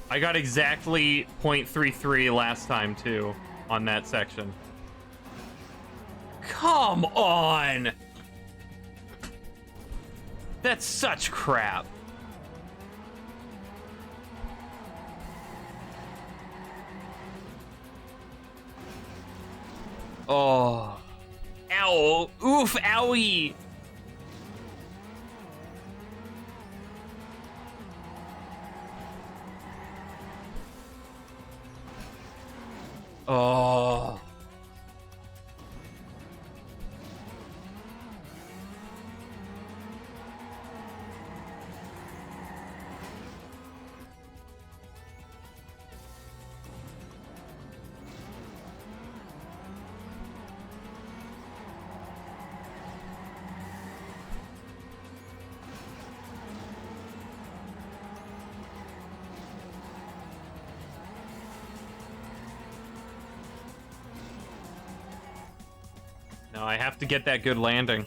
I got exactly 0.33 last time, too, on that section. Come on! That's such crap. Oh. Ow. Oof, owie. Oh. No, I have to get that good landing.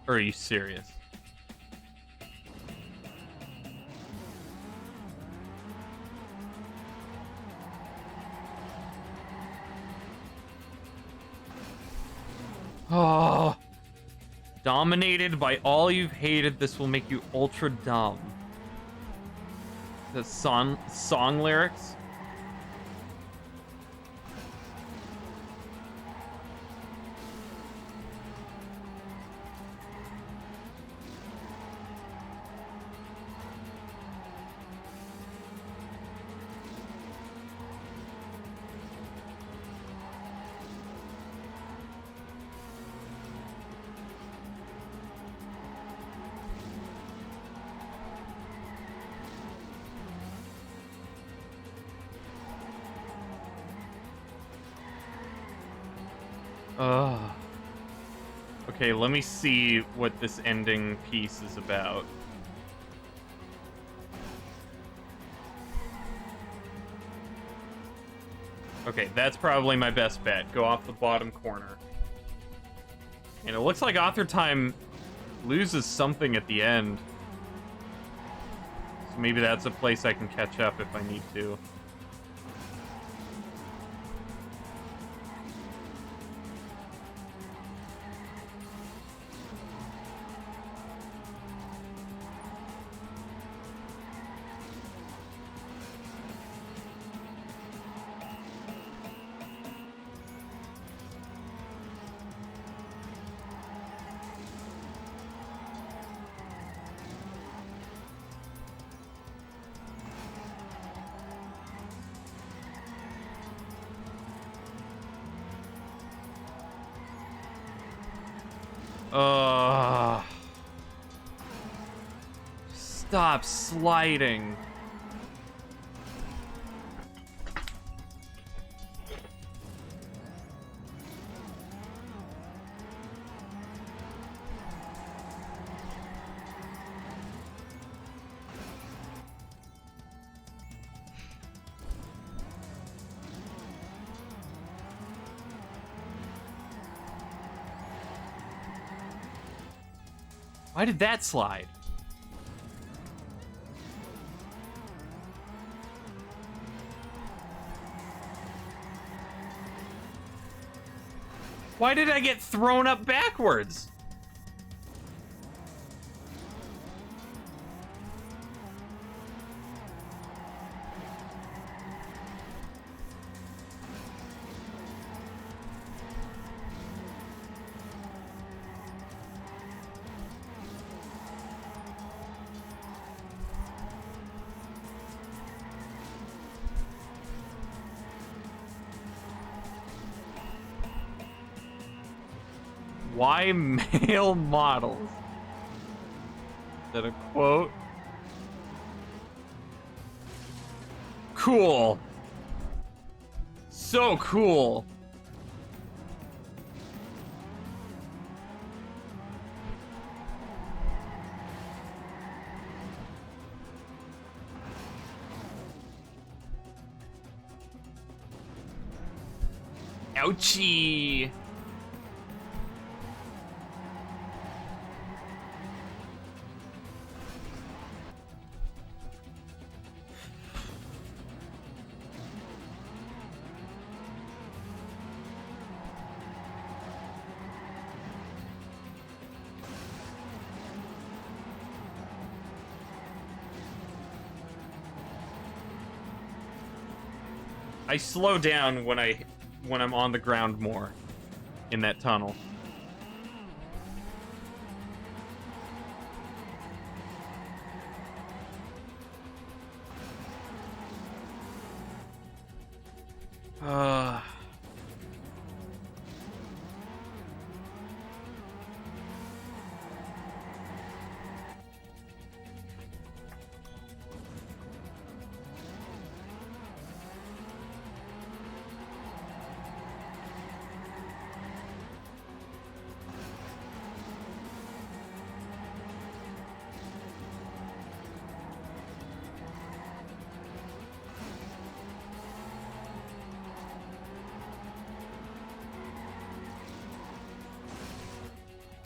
Or are you serious? Oh. Dominated by all you've hated, this will make you ultra dumb. The song lyrics? Ugh. Okay, let me see what this ending piece is about. Okay, that's probably my best bet. Go off the bottom corner. And it looks like Author Time loses something at the end. So maybe that's a place I can catch up if I need to. Stop sliding. Why did that slide? Why did I get thrown up backwards? Why male models? Is that a quote? Cool. So cool. Ouchie. I slow down when I'm on the ground more in that tunnel.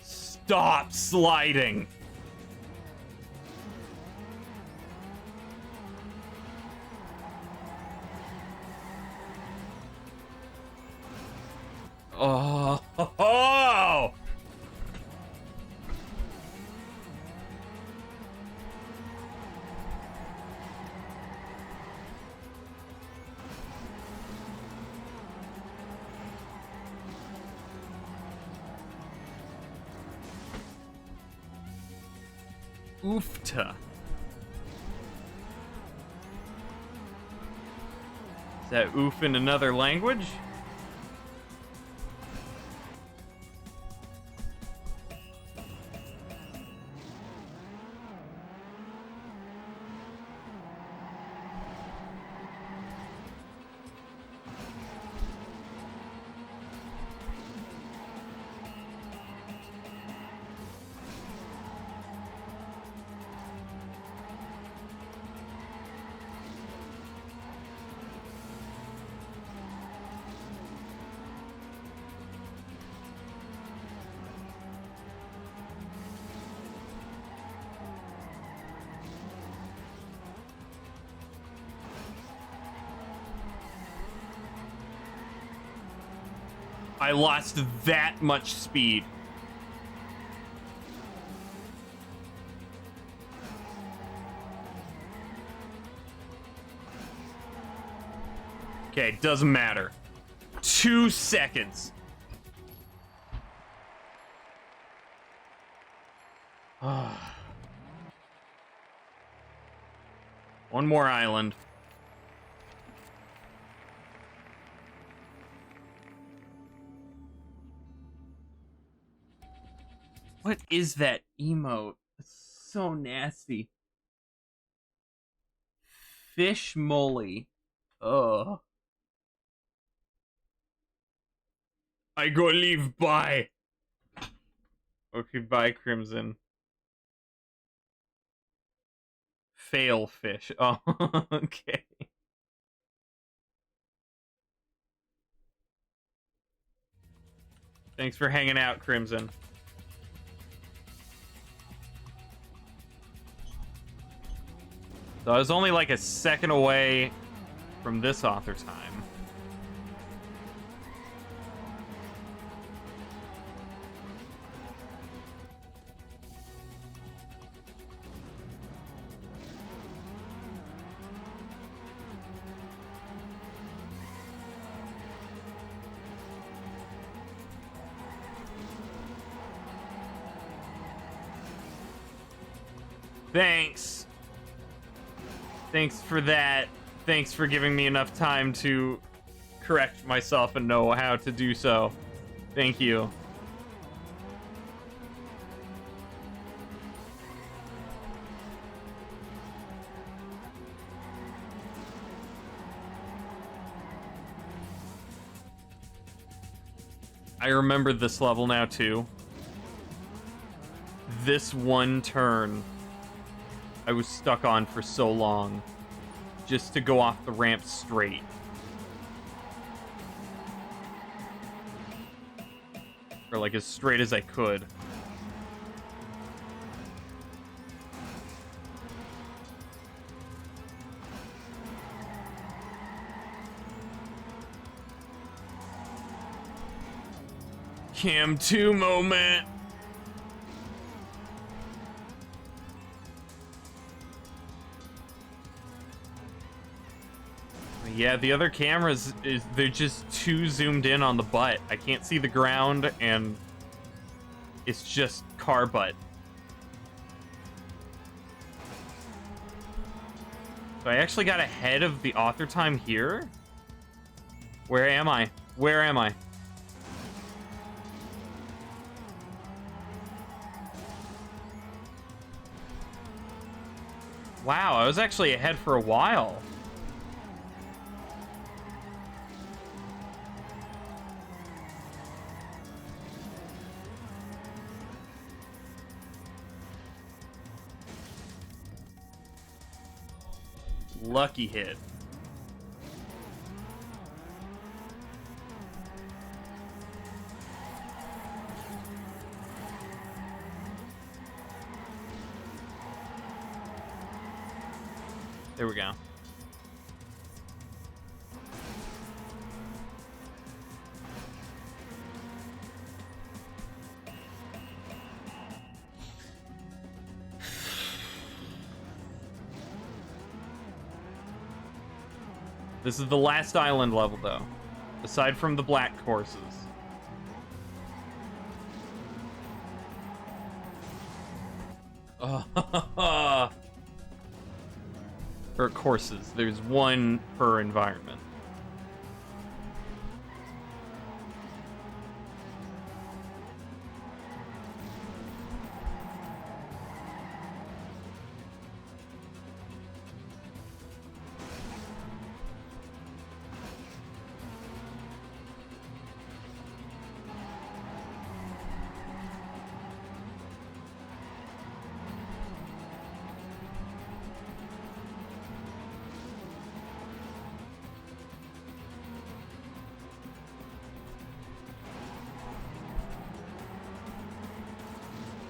Stop sliding. Oh. Oh. Oofta. Is that oof in another language? I lost that much speed. Okay, doesn't matter. 2 seconds. One more island. What is that emote? It's so nasty. Fish moly. Ugh. I go leave. Bye. Okay, bye, Crimson. Fail fish. Oh, okay. Thanks for hanging out, Crimson. So I was only like a second away from this author time. Thanks. Thanks for that. Thanks for giving me enough time to correct myself and know how to do so. Thank you. I remember this level now, too. This one turn I was stuck on for so long. Just to go off the ramp straight. Or like as straight as I could. Cam 2 moment. Yeah, the other cameras they're just too zoomed in on the butt. I can't see the ground and it's just car butt. So I actually got ahead of the author time here. Where am I? Where am I? Wow, I was actually ahead for a while. Lucky hit. There we go. This is the last island level, though. Aside from the black courses. Or courses. There's one per environment.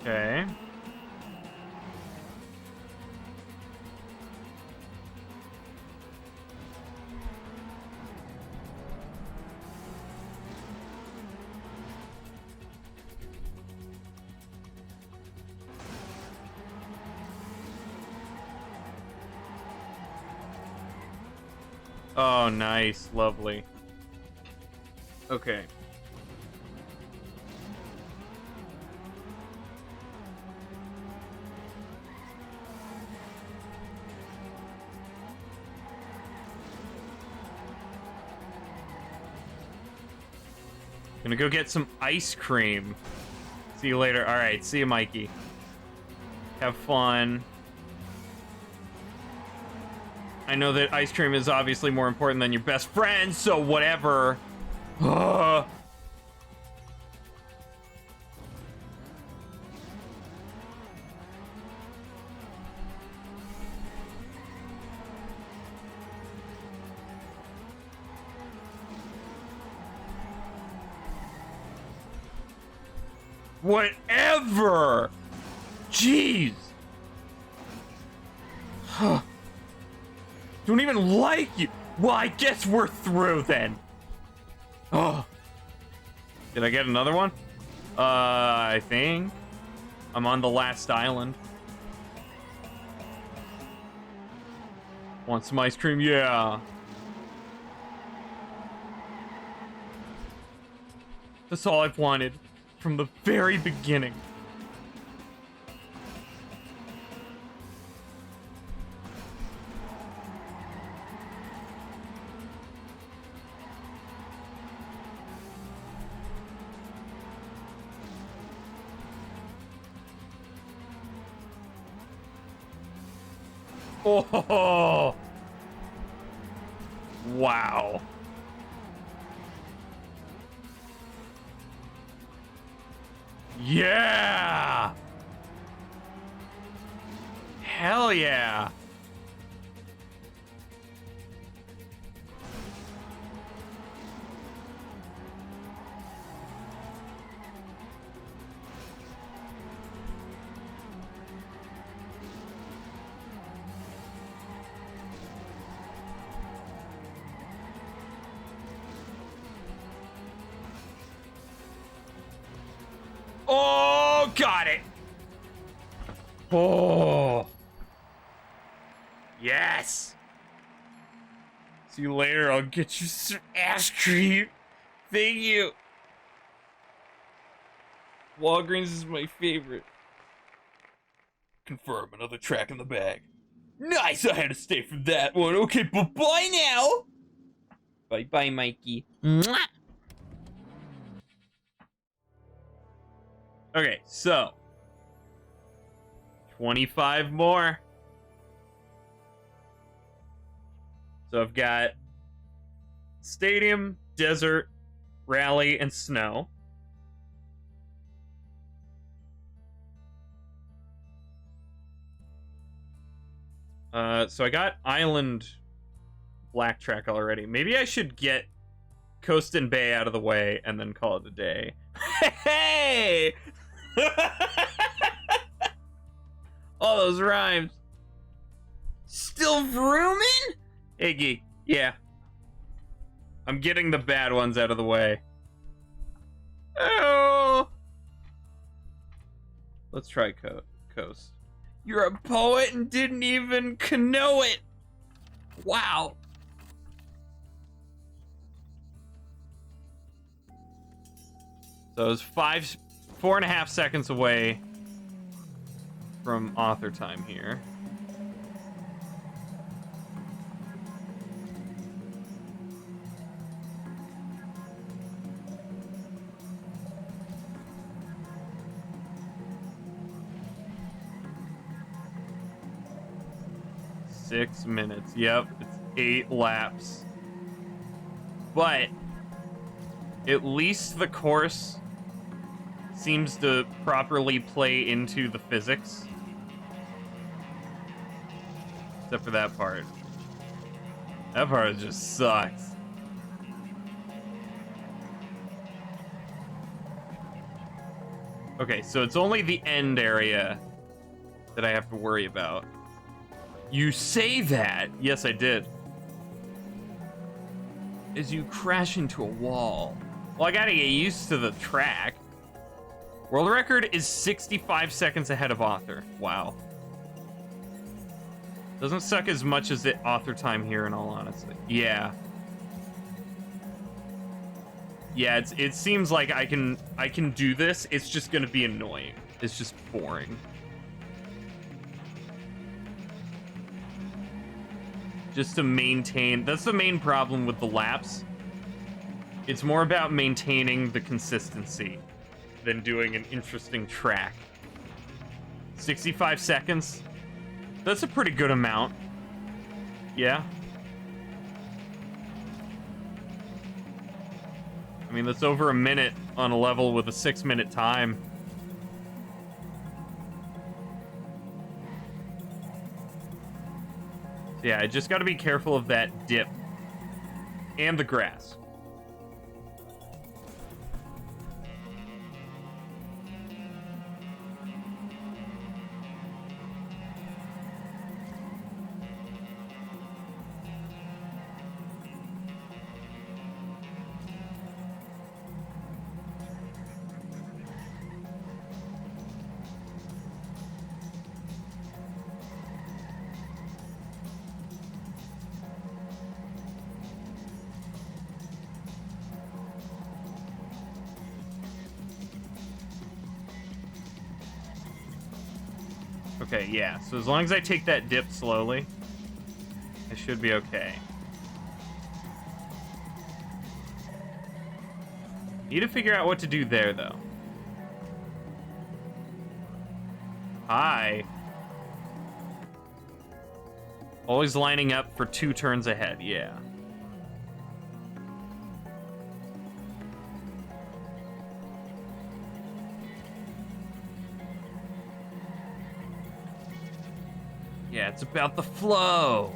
Okay. Oh, nice. Lovely. Okay. Gonna go get some ice cream. See you later. All right, see you, Mikey. Have fun. I know that ice cream is obviously more important than your best friend, so whatever. Whatever. Jeez. Don't even like you. Well, I guess we're through then. Oh. Did I get another one? I think. I'm on the last island. Want some ice cream? Yeah. That's all I've wanted from the very beginning. Oh, wow. Yeah. Hell yeah. Oh, got it. Oh. Yes. See you later. I'll get you some ice cream. Thank you. Walgreens is my favorite. Confirm, another track in the bag. Nice, I had to stay for that one. Okay, bye-bye now. Bye-bye, Mikey. Mwah. Okay, so 25 more. So I've got stadium, desert, rally, and snow. So I got island black track already. Maybe I should get coast and bay out of the way and then call it a day. Hey! All those rhymes. Still vrooming? Iggy, yeah. I'm getting the bad ones out of the way. Oh! Let's try coast. You're a poet and didn't even know it. Wow. So it was 4.5 seconds away from author time here. Six minutes. Yep, it's 8 laps. But at least the course seems to properly play into the physics. Except for that part. That part just sucks. Okay, so it's only the end area that I have to worry about. You say that. Yes, I did. As you crash into a wall. Well, I gotta get used to the track. World record is 65 seconds ahead of author. Wow. Doesn't suck as much as the author time here, in all honesty. Yeah. Yeah, it seems like I can do this. It's just gonna be annoying. It's just boring. Just to maintain, that's the main problem with the laps. It's more about maintaining the consistency than doing an interesting track. 65 seconds? That's a pretty good amount. Yeah. I mean, that's over a minute on a level with a 6-minute time. Yeah, I just gotta be careful of that dip. And the grass. Okay, yeah. So as long as I take that dip slowly, I should be okay. Need to figure out what to do there, though. Hi. Always lining up for 2 turns ahead, yeah. Yeah, it's about the flow.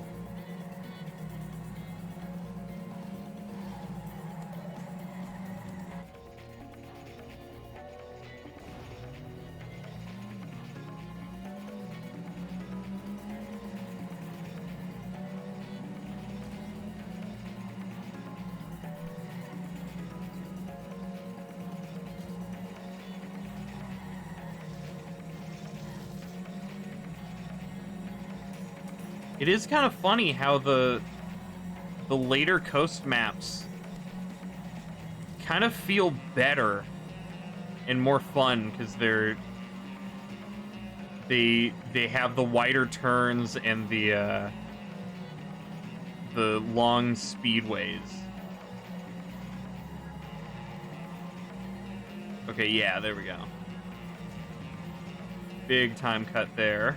It is kind of funny how the later coast maps kind of feel better and more fun because they have the wider turns and the long speedways. Okay, yeah, there we go. Big time cut there.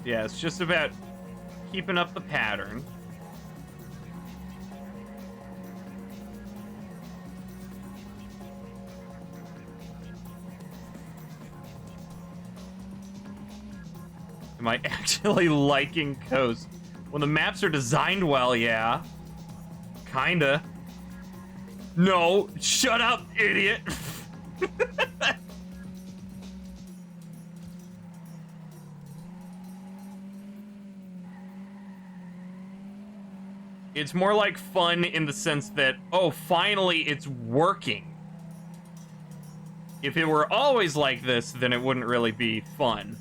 Yeah, it's just about keeping up the pattern. Am I actually liking Coast? When the maps are designed well, yeah. Kinda. No, shut up, idiot. It's more like fun in the sense that, oh, finally it's working. If it were always like this, then it wouldn't really be fun.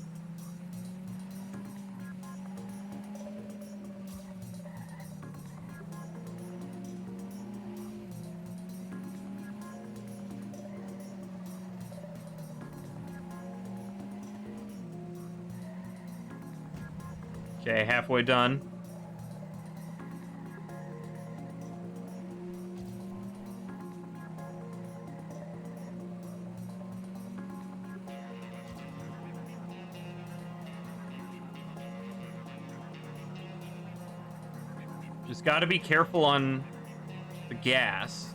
Okay, halfway done. Just gotta be careful on the gas.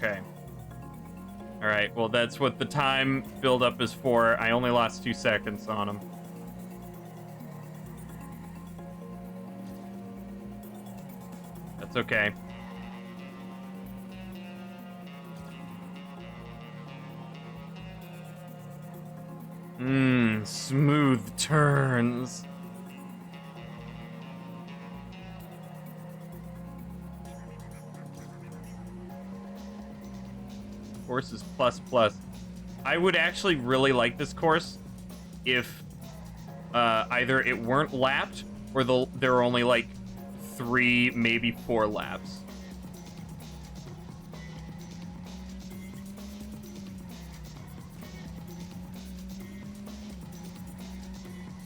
Okay. Alright, well, that's what the time build-up is for. I only lost 2 seconds on him. That's okay. Smooth turns. Course is plus plus. I would actually really like this course if either it weren't lapped or there were only like 3, maybe 4 laps.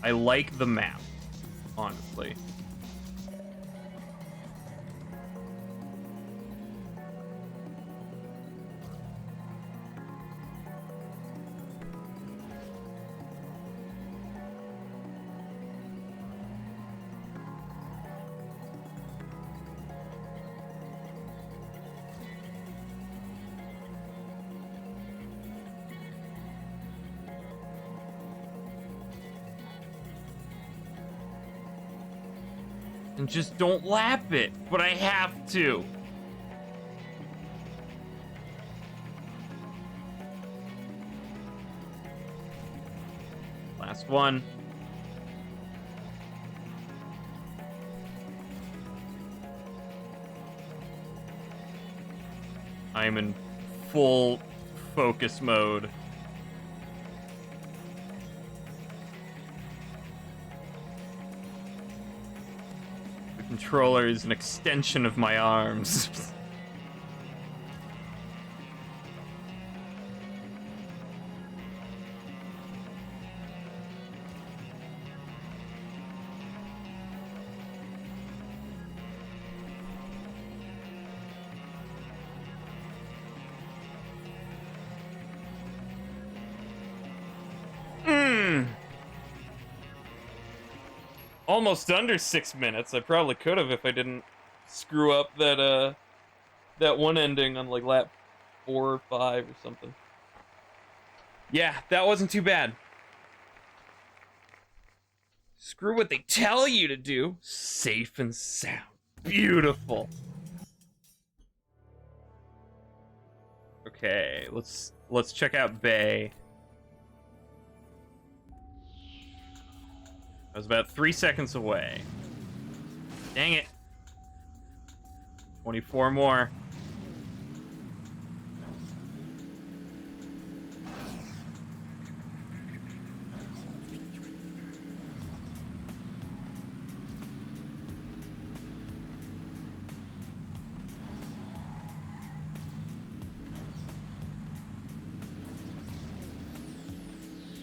I like the map, honestly. And just don't lap it, but I have to. Last one. I'm in full focus mode. The controller is an extension of my arms. Almost under 6 minutes. I probably could have if I didn't screw up that that one ending on like lap 4 or 5 or something. Yeah, that wasn't too bad. Screw what they tell you to do. Safe and sound. Beautiful. Okay, let's check out Bay. I was about 3 seconds away. Dang it. 24 more.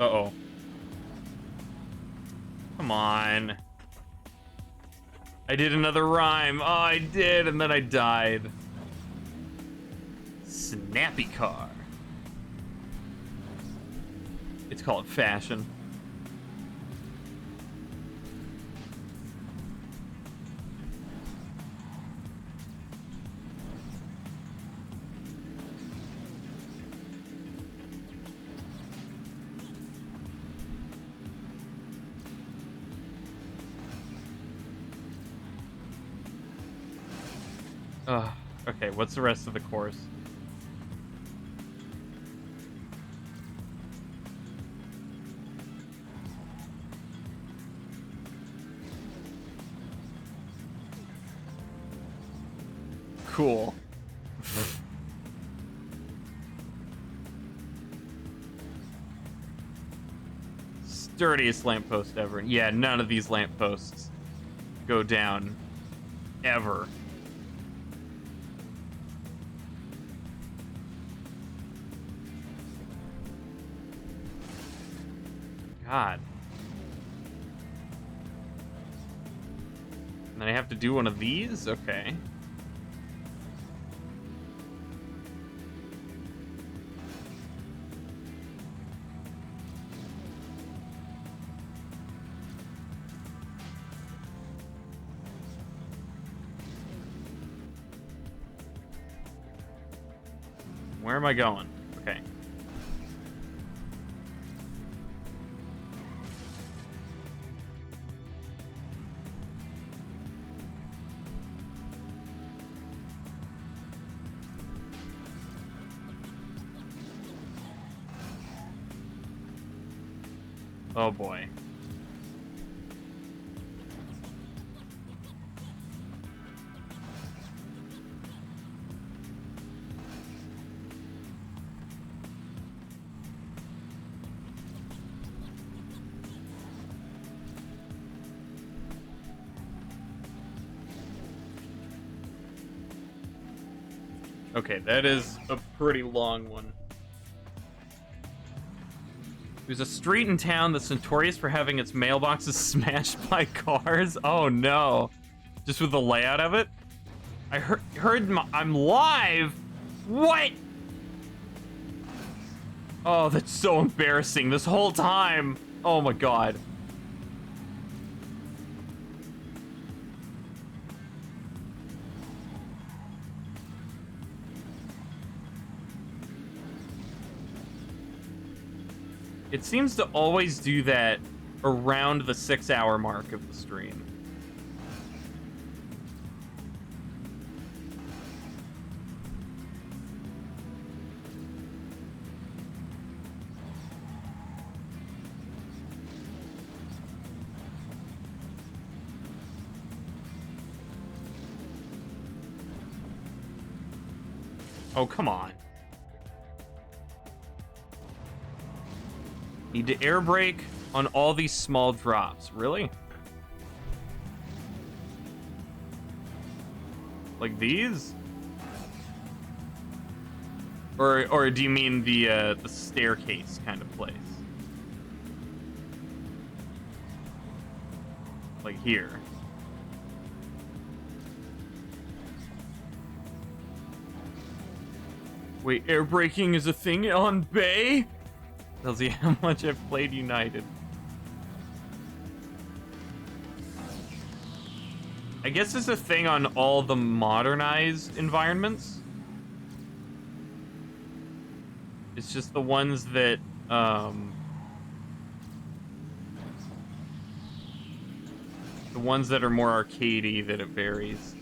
Uh-oh. Come on. I did another rhyme. Oh, I did, and then I died. Snappy car. It's called fashion. Okay, what's the rest of the course? Cool. Sturdiest lamppost ever. Yeah, none of these lampposts go down ever. God. And then I have to do one of these? Okay. Where am I going? Okay. Oh boy. Okay, that is a pretty long one. There's a street in town that's notorious for having its mailboxes smashed by cars. Oh no. Just with the layout of it? I heard I'm live? What? Oh, that's so embarrassing this whole time. Oh my god. It seems to always do that around the 6-hour mark of the stream. Oh, come on. Need to air brake on all these small drops. Really? Like these? Or do you mean the staircase kind of place? Like here. Wait, air braking is a thing on Bay? Tells you how much I've played United. I guess it's a thing on all the modernized environments. It's just the ones that, the ones that are more arcadey that it varies.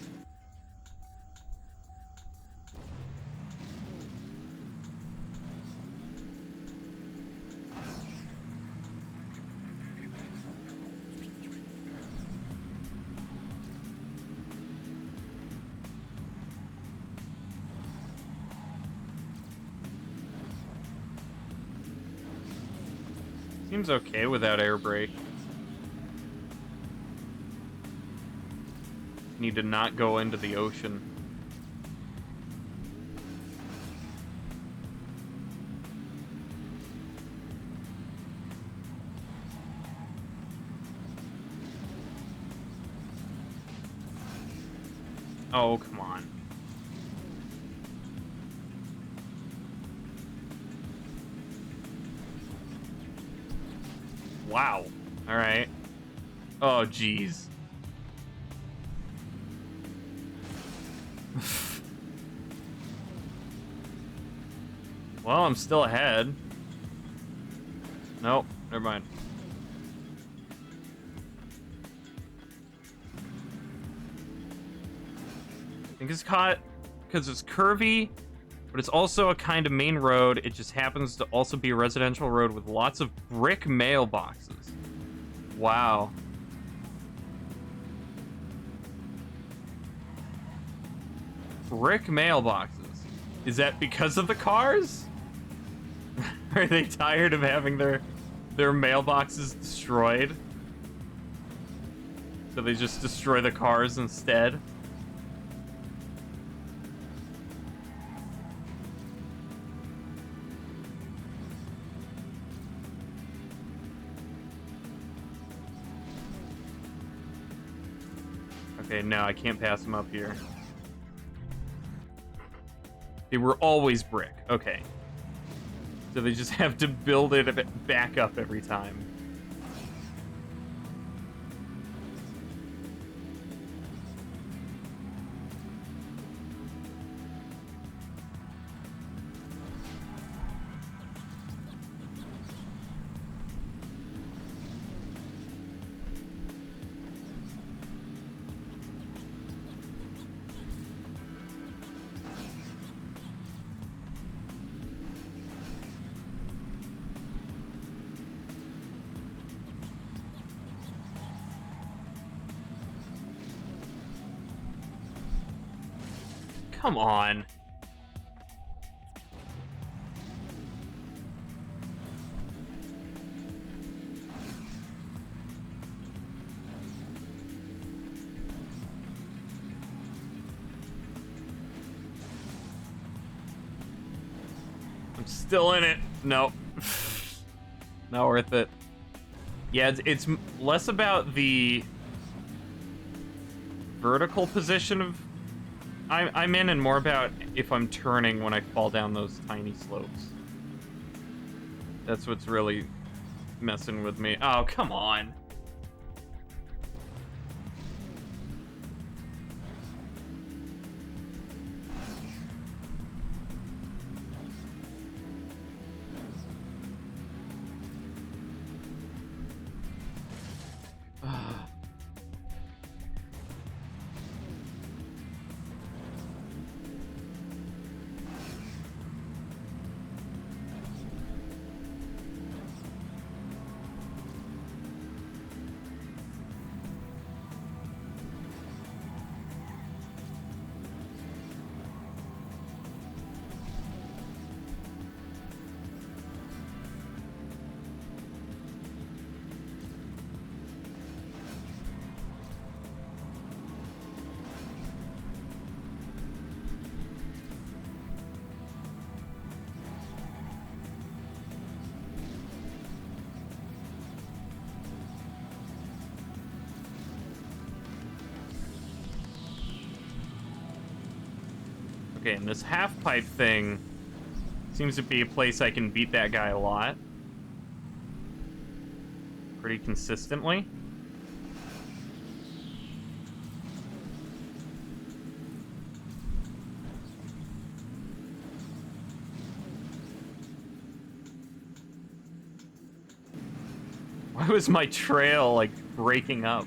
Seems okay without air brake. Need to not go into the ocean. Oh, come on. Wow. All right. Oh, jeez. Well, I'm still ahead. Nope, never mind. I think it's caught because it's curvy, but it's also a kind of main road. It just happens to also be a residential road with lots of brick mailboxes. Wow. Brick mailboxes. Is that because of the cars? Are they tired of having their mailboxes destroyed? So they just destroy the cars instead? Okay, no, I can't pass them up here. They were always brick. Okay. So they just have to build it back up every time. come on. I'm still in it. Nope. Not worth it. Yeah, it's less about the vertical position of I'm in and more about if I'm turning when I fall down those tiny slopes. That's what's really messing with me. Oh, come on. Okay, and this half-pipe thing seems to be a place I can beat that guy a lot. Pretty consistently. Why was my trail, like, breaking up?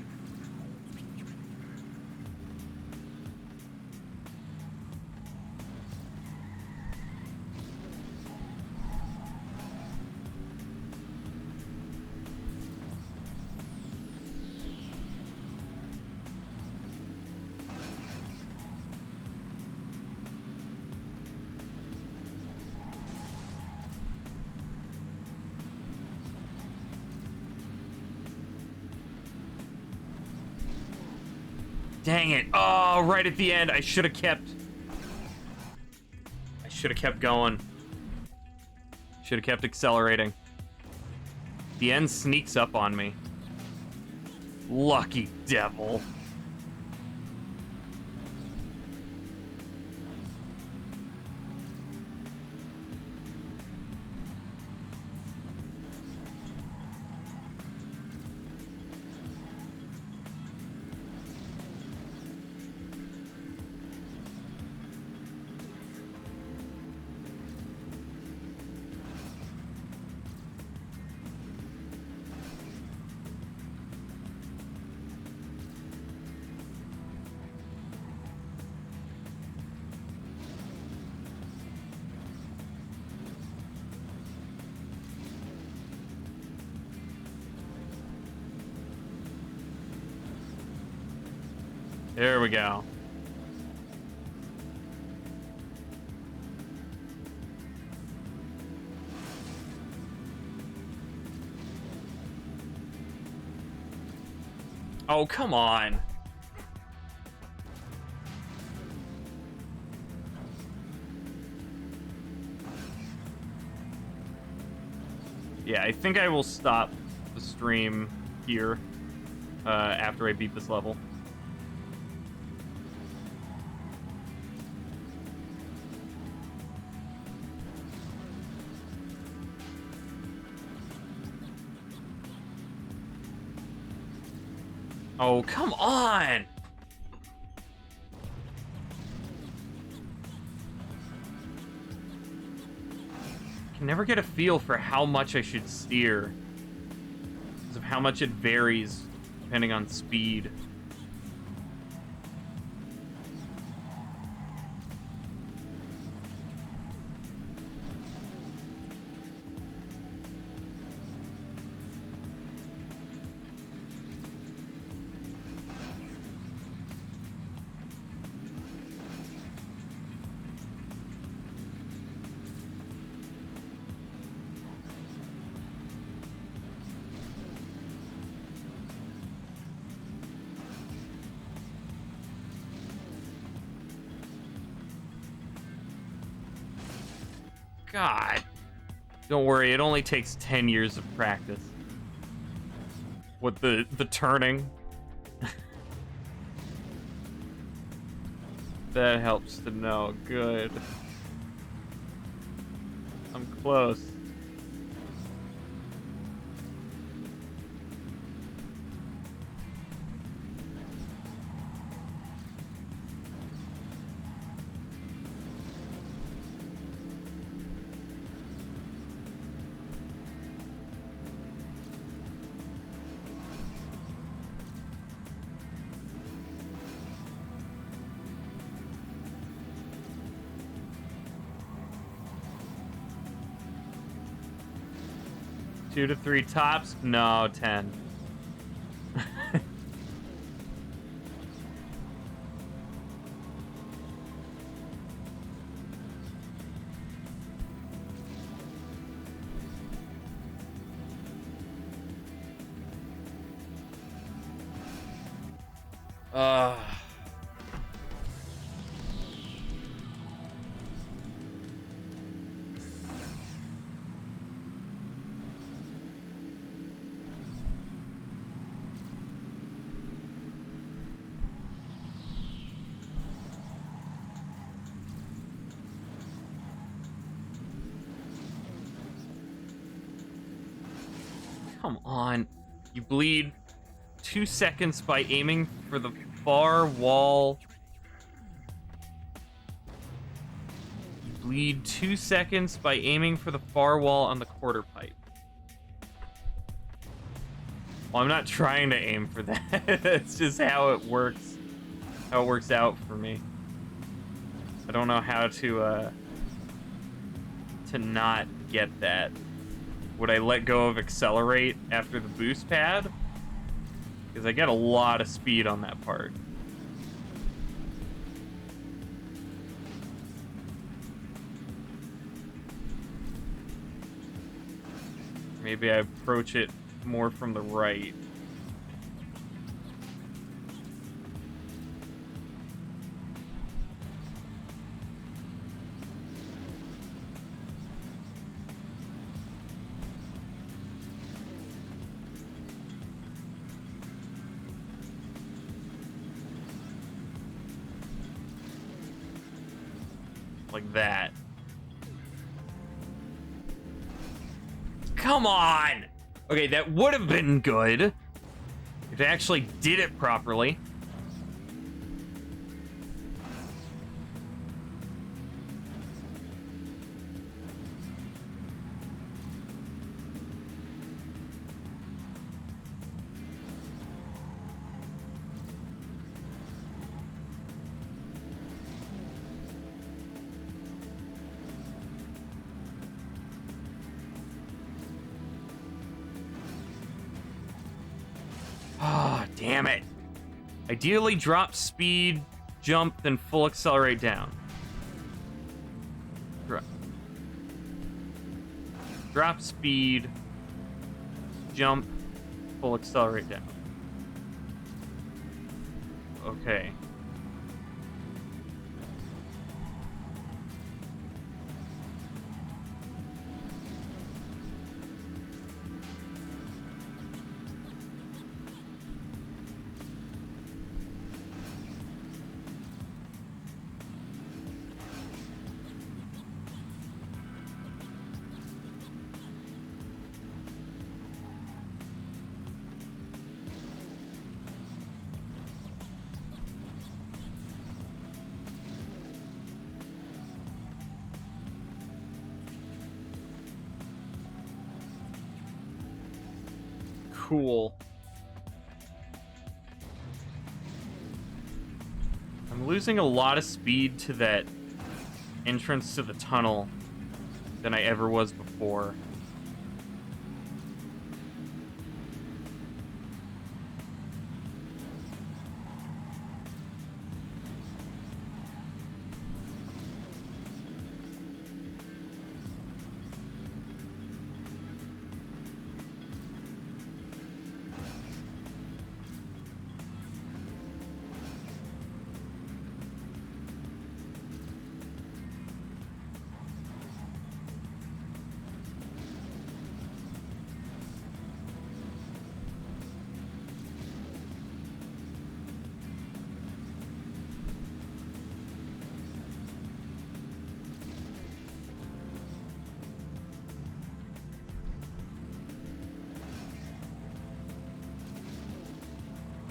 Dang it. Oh, right at the end. I should have kept going. Should have kept accelerating. The end sneaks up on me. Lucky devil. There we go. Oh, come on. Yeah, I think I will stop the stream here after I beat this level. Oh, come on! I can never get a feel for how much I should steer, because of how much it varies depending on speed. God. Don't worry, it only takes 10 years of practice. With the turning. That helps to know. Good. I'm close. Two to three tops? No, 10. Uh, Come on. You bleed 2 seconds by aiming for the far wall. You bleed 2 seconds by aiming for the far wall on the quarter pipe. Well, I'm not trying to aim for that. That's just how it works. How it works out for me. I don't know how to not get that. Would I let go of accelerate after the boost pad? Because I get a lot of speed on that part. Maybe I approach it more from the right. Like that. Come on! Okay, that would have been good if I actually did it properly. Ah, oh, damn it. Ideally, drop speed, jump, then full accelerate down. Drop speed, jump, full accelerate down. Okay. Cool. I'm losing a lot of speed to that entrance to the tunnel than I ever was before.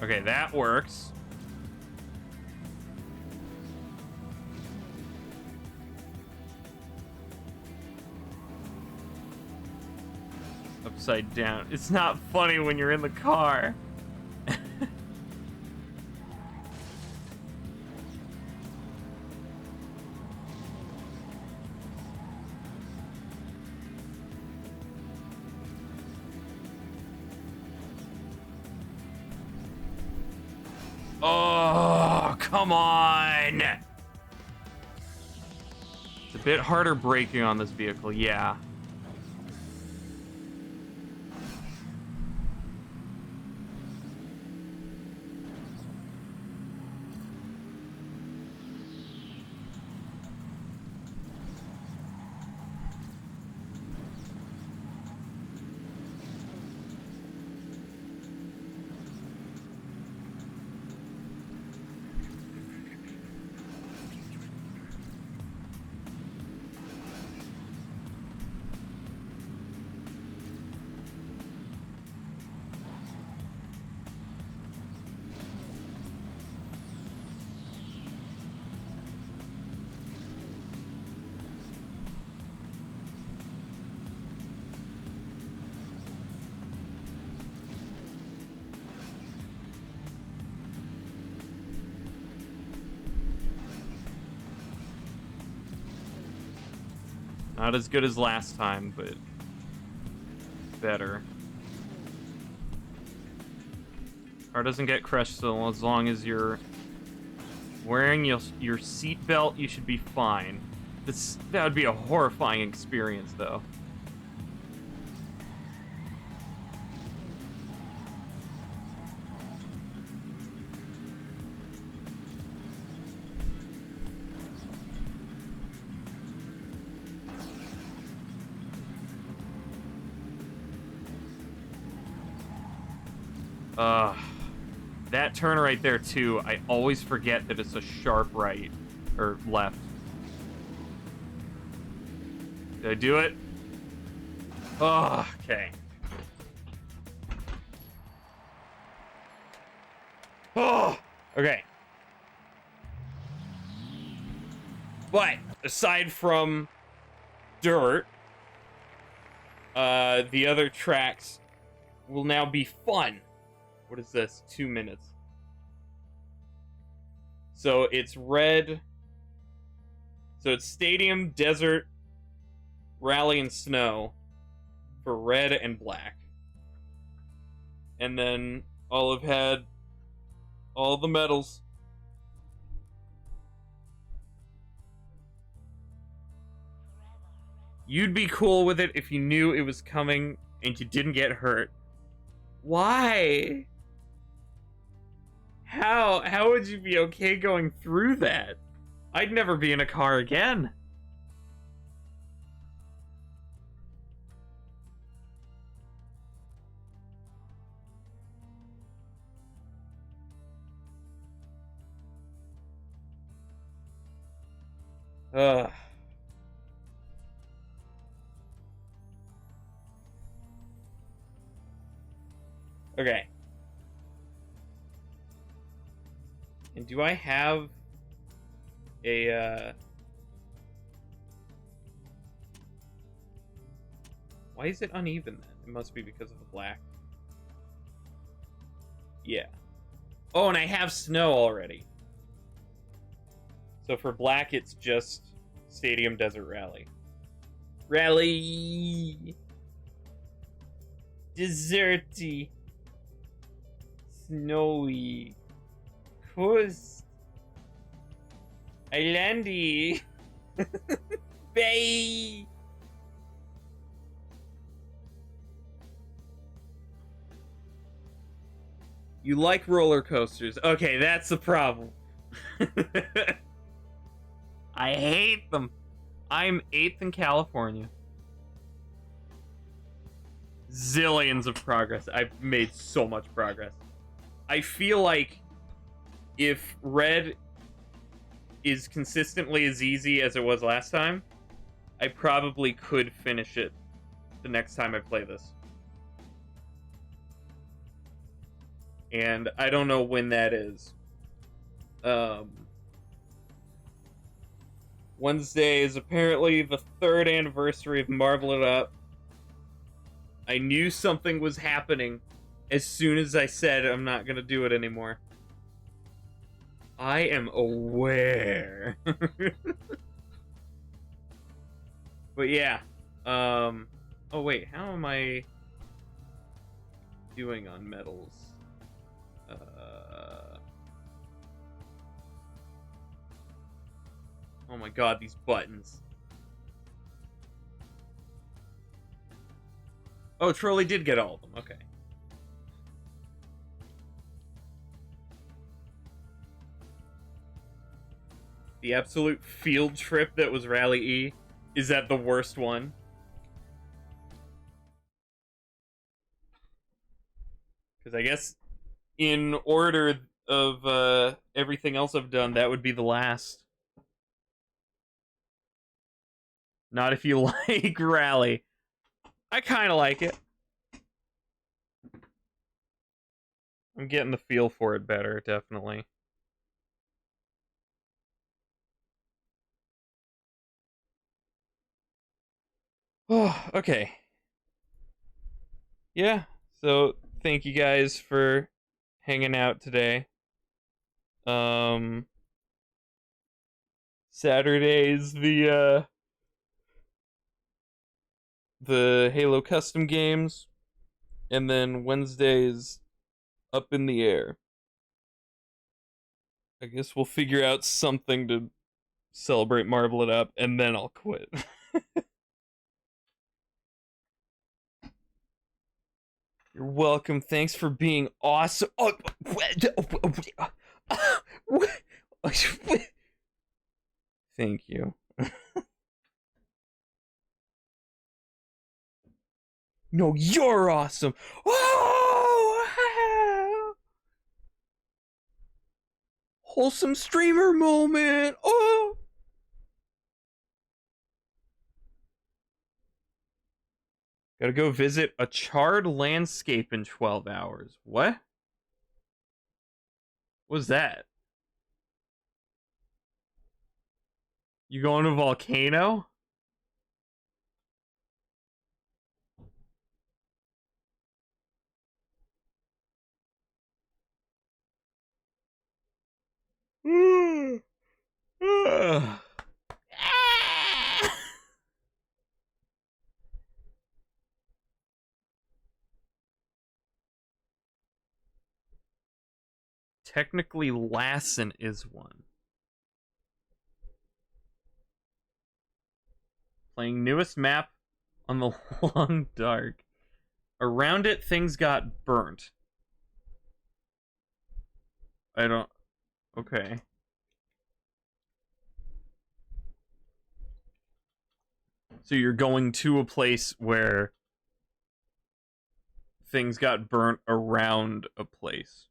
Okay, that works. Upside down. It's not funny when you're in the car. Oh, come on! It's a bit harder braking on this vehicle, yeah. Not as good as last time, but better. Car doesn't get crushed, so as long as you're wearing your seatbelt, you should be fine. That would be a horrifying experience, though. That turn right there, too, I always forget that it's a sharp right, or left. Did I do it? Oh, okay. Oh, okay. But, aside from dirt, the other tracks will now be fun. What is this? 2 minutes. So it's red. So it's stadium, desert, rally, and snow for red and black. And then Olive had all the medals. You'd be cool with it if you knew it was coming and you didn't get hurt. Why? How would you be okay going through that? I'd never be in a car again. Ugh. Okay. And do I have a, Why is it uneven then? It must be because of the black. Yeah. Oh, and I have snow already. So for black, it's just Stadium Desert Rally. Rally! Deserty. Snowy. Coast. Islandy. Bay. You like roller coasters. Okay, that's the problem. I hate them. I'm 8th in California. Zillions of progress. I've made so much progress. I feel like if red is consistently as easy as it was last time, I probably could finish it the next time I play this. and I don't know when that is. Wednesday is apparently the 3rd anniversary of Marvel It Up. I knew something was happening as soon as I said I'm not gonna do it anymore. I am aware. But yeah. Oh wait, how am I doing on medals? Oh my god, these buttons. Oh, Trolley did get all of them. Okay. The absolute field trip that was Rally E, is that the worst one? Because I guess in order of everything else I've done, that would be the last. Not if you like Rally. I kind of like it. I'm getting the feel for it better, definitely. Oh, okay. Yeah, so thank you guys for hanging out today. Saturday's the Halo custom games, and then Wednesday's Up in the Air. I guess we'll figure out something to celebrate Marvel It Up, and then I'll quit. You're welcome. Thanks for being awesome. Oh, thank you. No, you're awesome. Oh, wholesome streamer moment. Oh. Gotta go visit a charred landscape in 12 hours. What? What's that? You going to a volcano? Technically, Lassen is one. Playing newest map on the Long Dark. Around it, things got burnt. I don't... Okay. So you're going to a place where things got burnt around a place.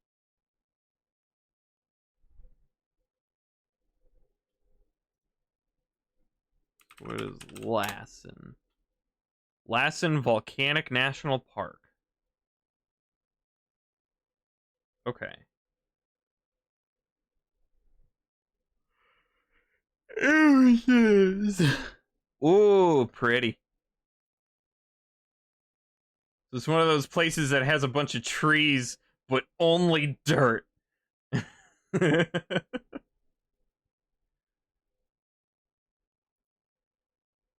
What is Lassen? Lassen Volcanic National Park. Okay. Ooh, pretty. It's one of those places that has a bunch of trees, but only dirt.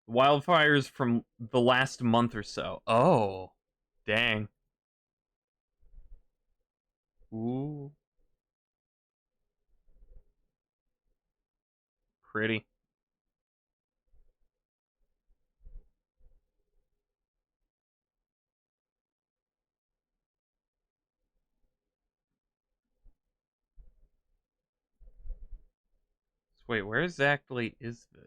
Wildfires from the last month or so. Oh, dang. Ooh, pretty. Wait, where exactly is this?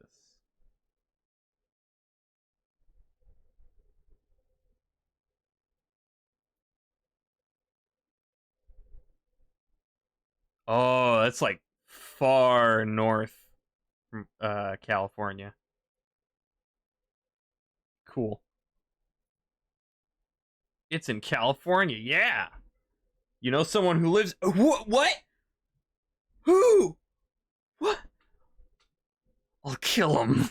Oh, that's like far north from California. Cool. It's in California, yeah. You know someone who lives... What? Who? What? I'll kill him.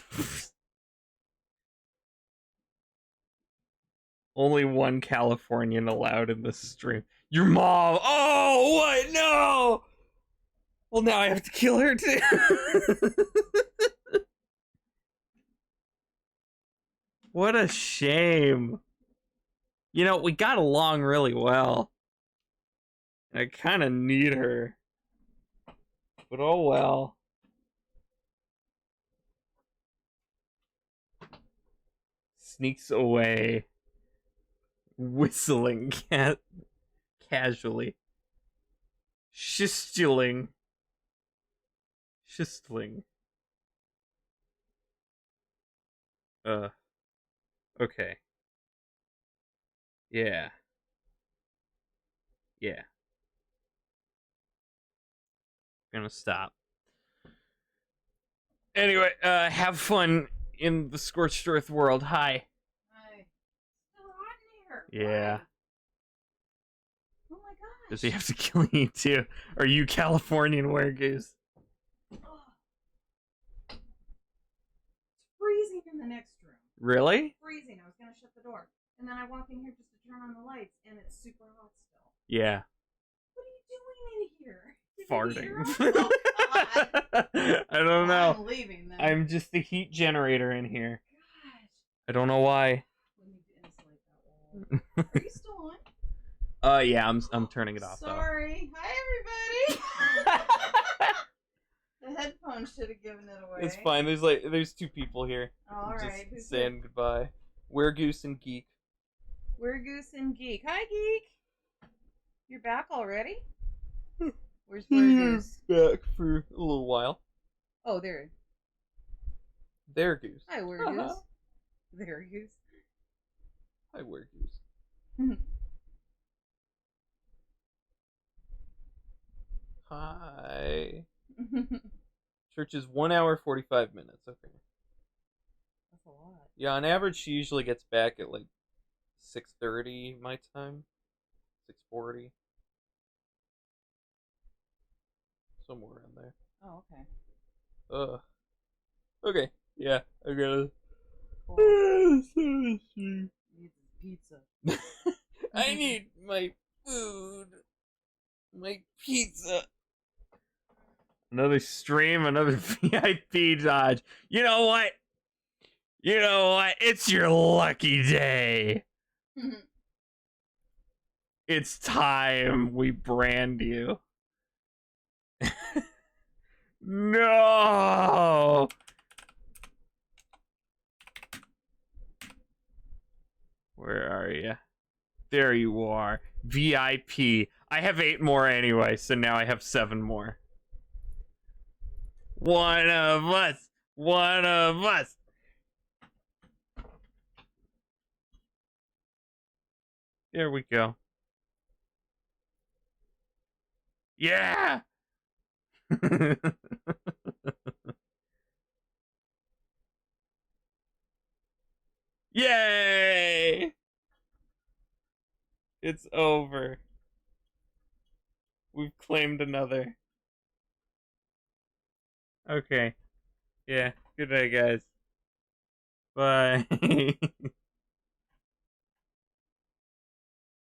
Only one Californian allowed in this stream. Your mom. Oh, what? No! Well, now I have to kill her, too. What a shame. You know, we got along really well. I kind of need her. But oh well. Sneaks away. Whistling casually. Shistling. Okay. Yeah. Gonna stop. Anyway, have fun in the scorched earth world. Hi. Hi. It's so hot in here. Yeah. Why? Oh my gosh. Does he have to kill you too? Are you Californian weregoose? Ugh. It's freezing in the next room. Really? Freezing. I was gonna shut the door, and then I walk in here just to turn on the lights, and it's super hot still. Yeah. What are you doing in here? Farting. I don't know. I'm leaving then. I'm just the heat generator in here. Gosh. I don't know why. We need to insulate that wall. Are you still on? Yeah, I'm turning it off. Sorry. Hi, everybody. The headphones should have given it away. It's fine. There's two people here. All right. Just saying goodbye. Weregoose and Geek. Weregoose and Geek. Hi, Geek. You're back already? Where's Weregoose? Back for a little while. Oh, there. There, Goose. Hi, Weregoose. There, Goose. Hi, Weregoose. Hi. Church is 1 hour 45 minutes. Okay. That's a lot. Yeah, on average, she usually gets back at like 6:30 my time. 6:40. Somewhere around there. Oh, okay. Okay. Yeah, I gotta. Cool. Needs pizza. I need my food. My pizza. Another stream, another VIP dodge. You know what? It's your lucky day. It's time we brand you. No! Where are you? There you are. VIP. I have 8 more anyway, so now I have 7 more. One of us. One of us. There we go. Yeah! Yay! It's over. We've claimed another. Okay. Yeah. Good day, guys. Bye.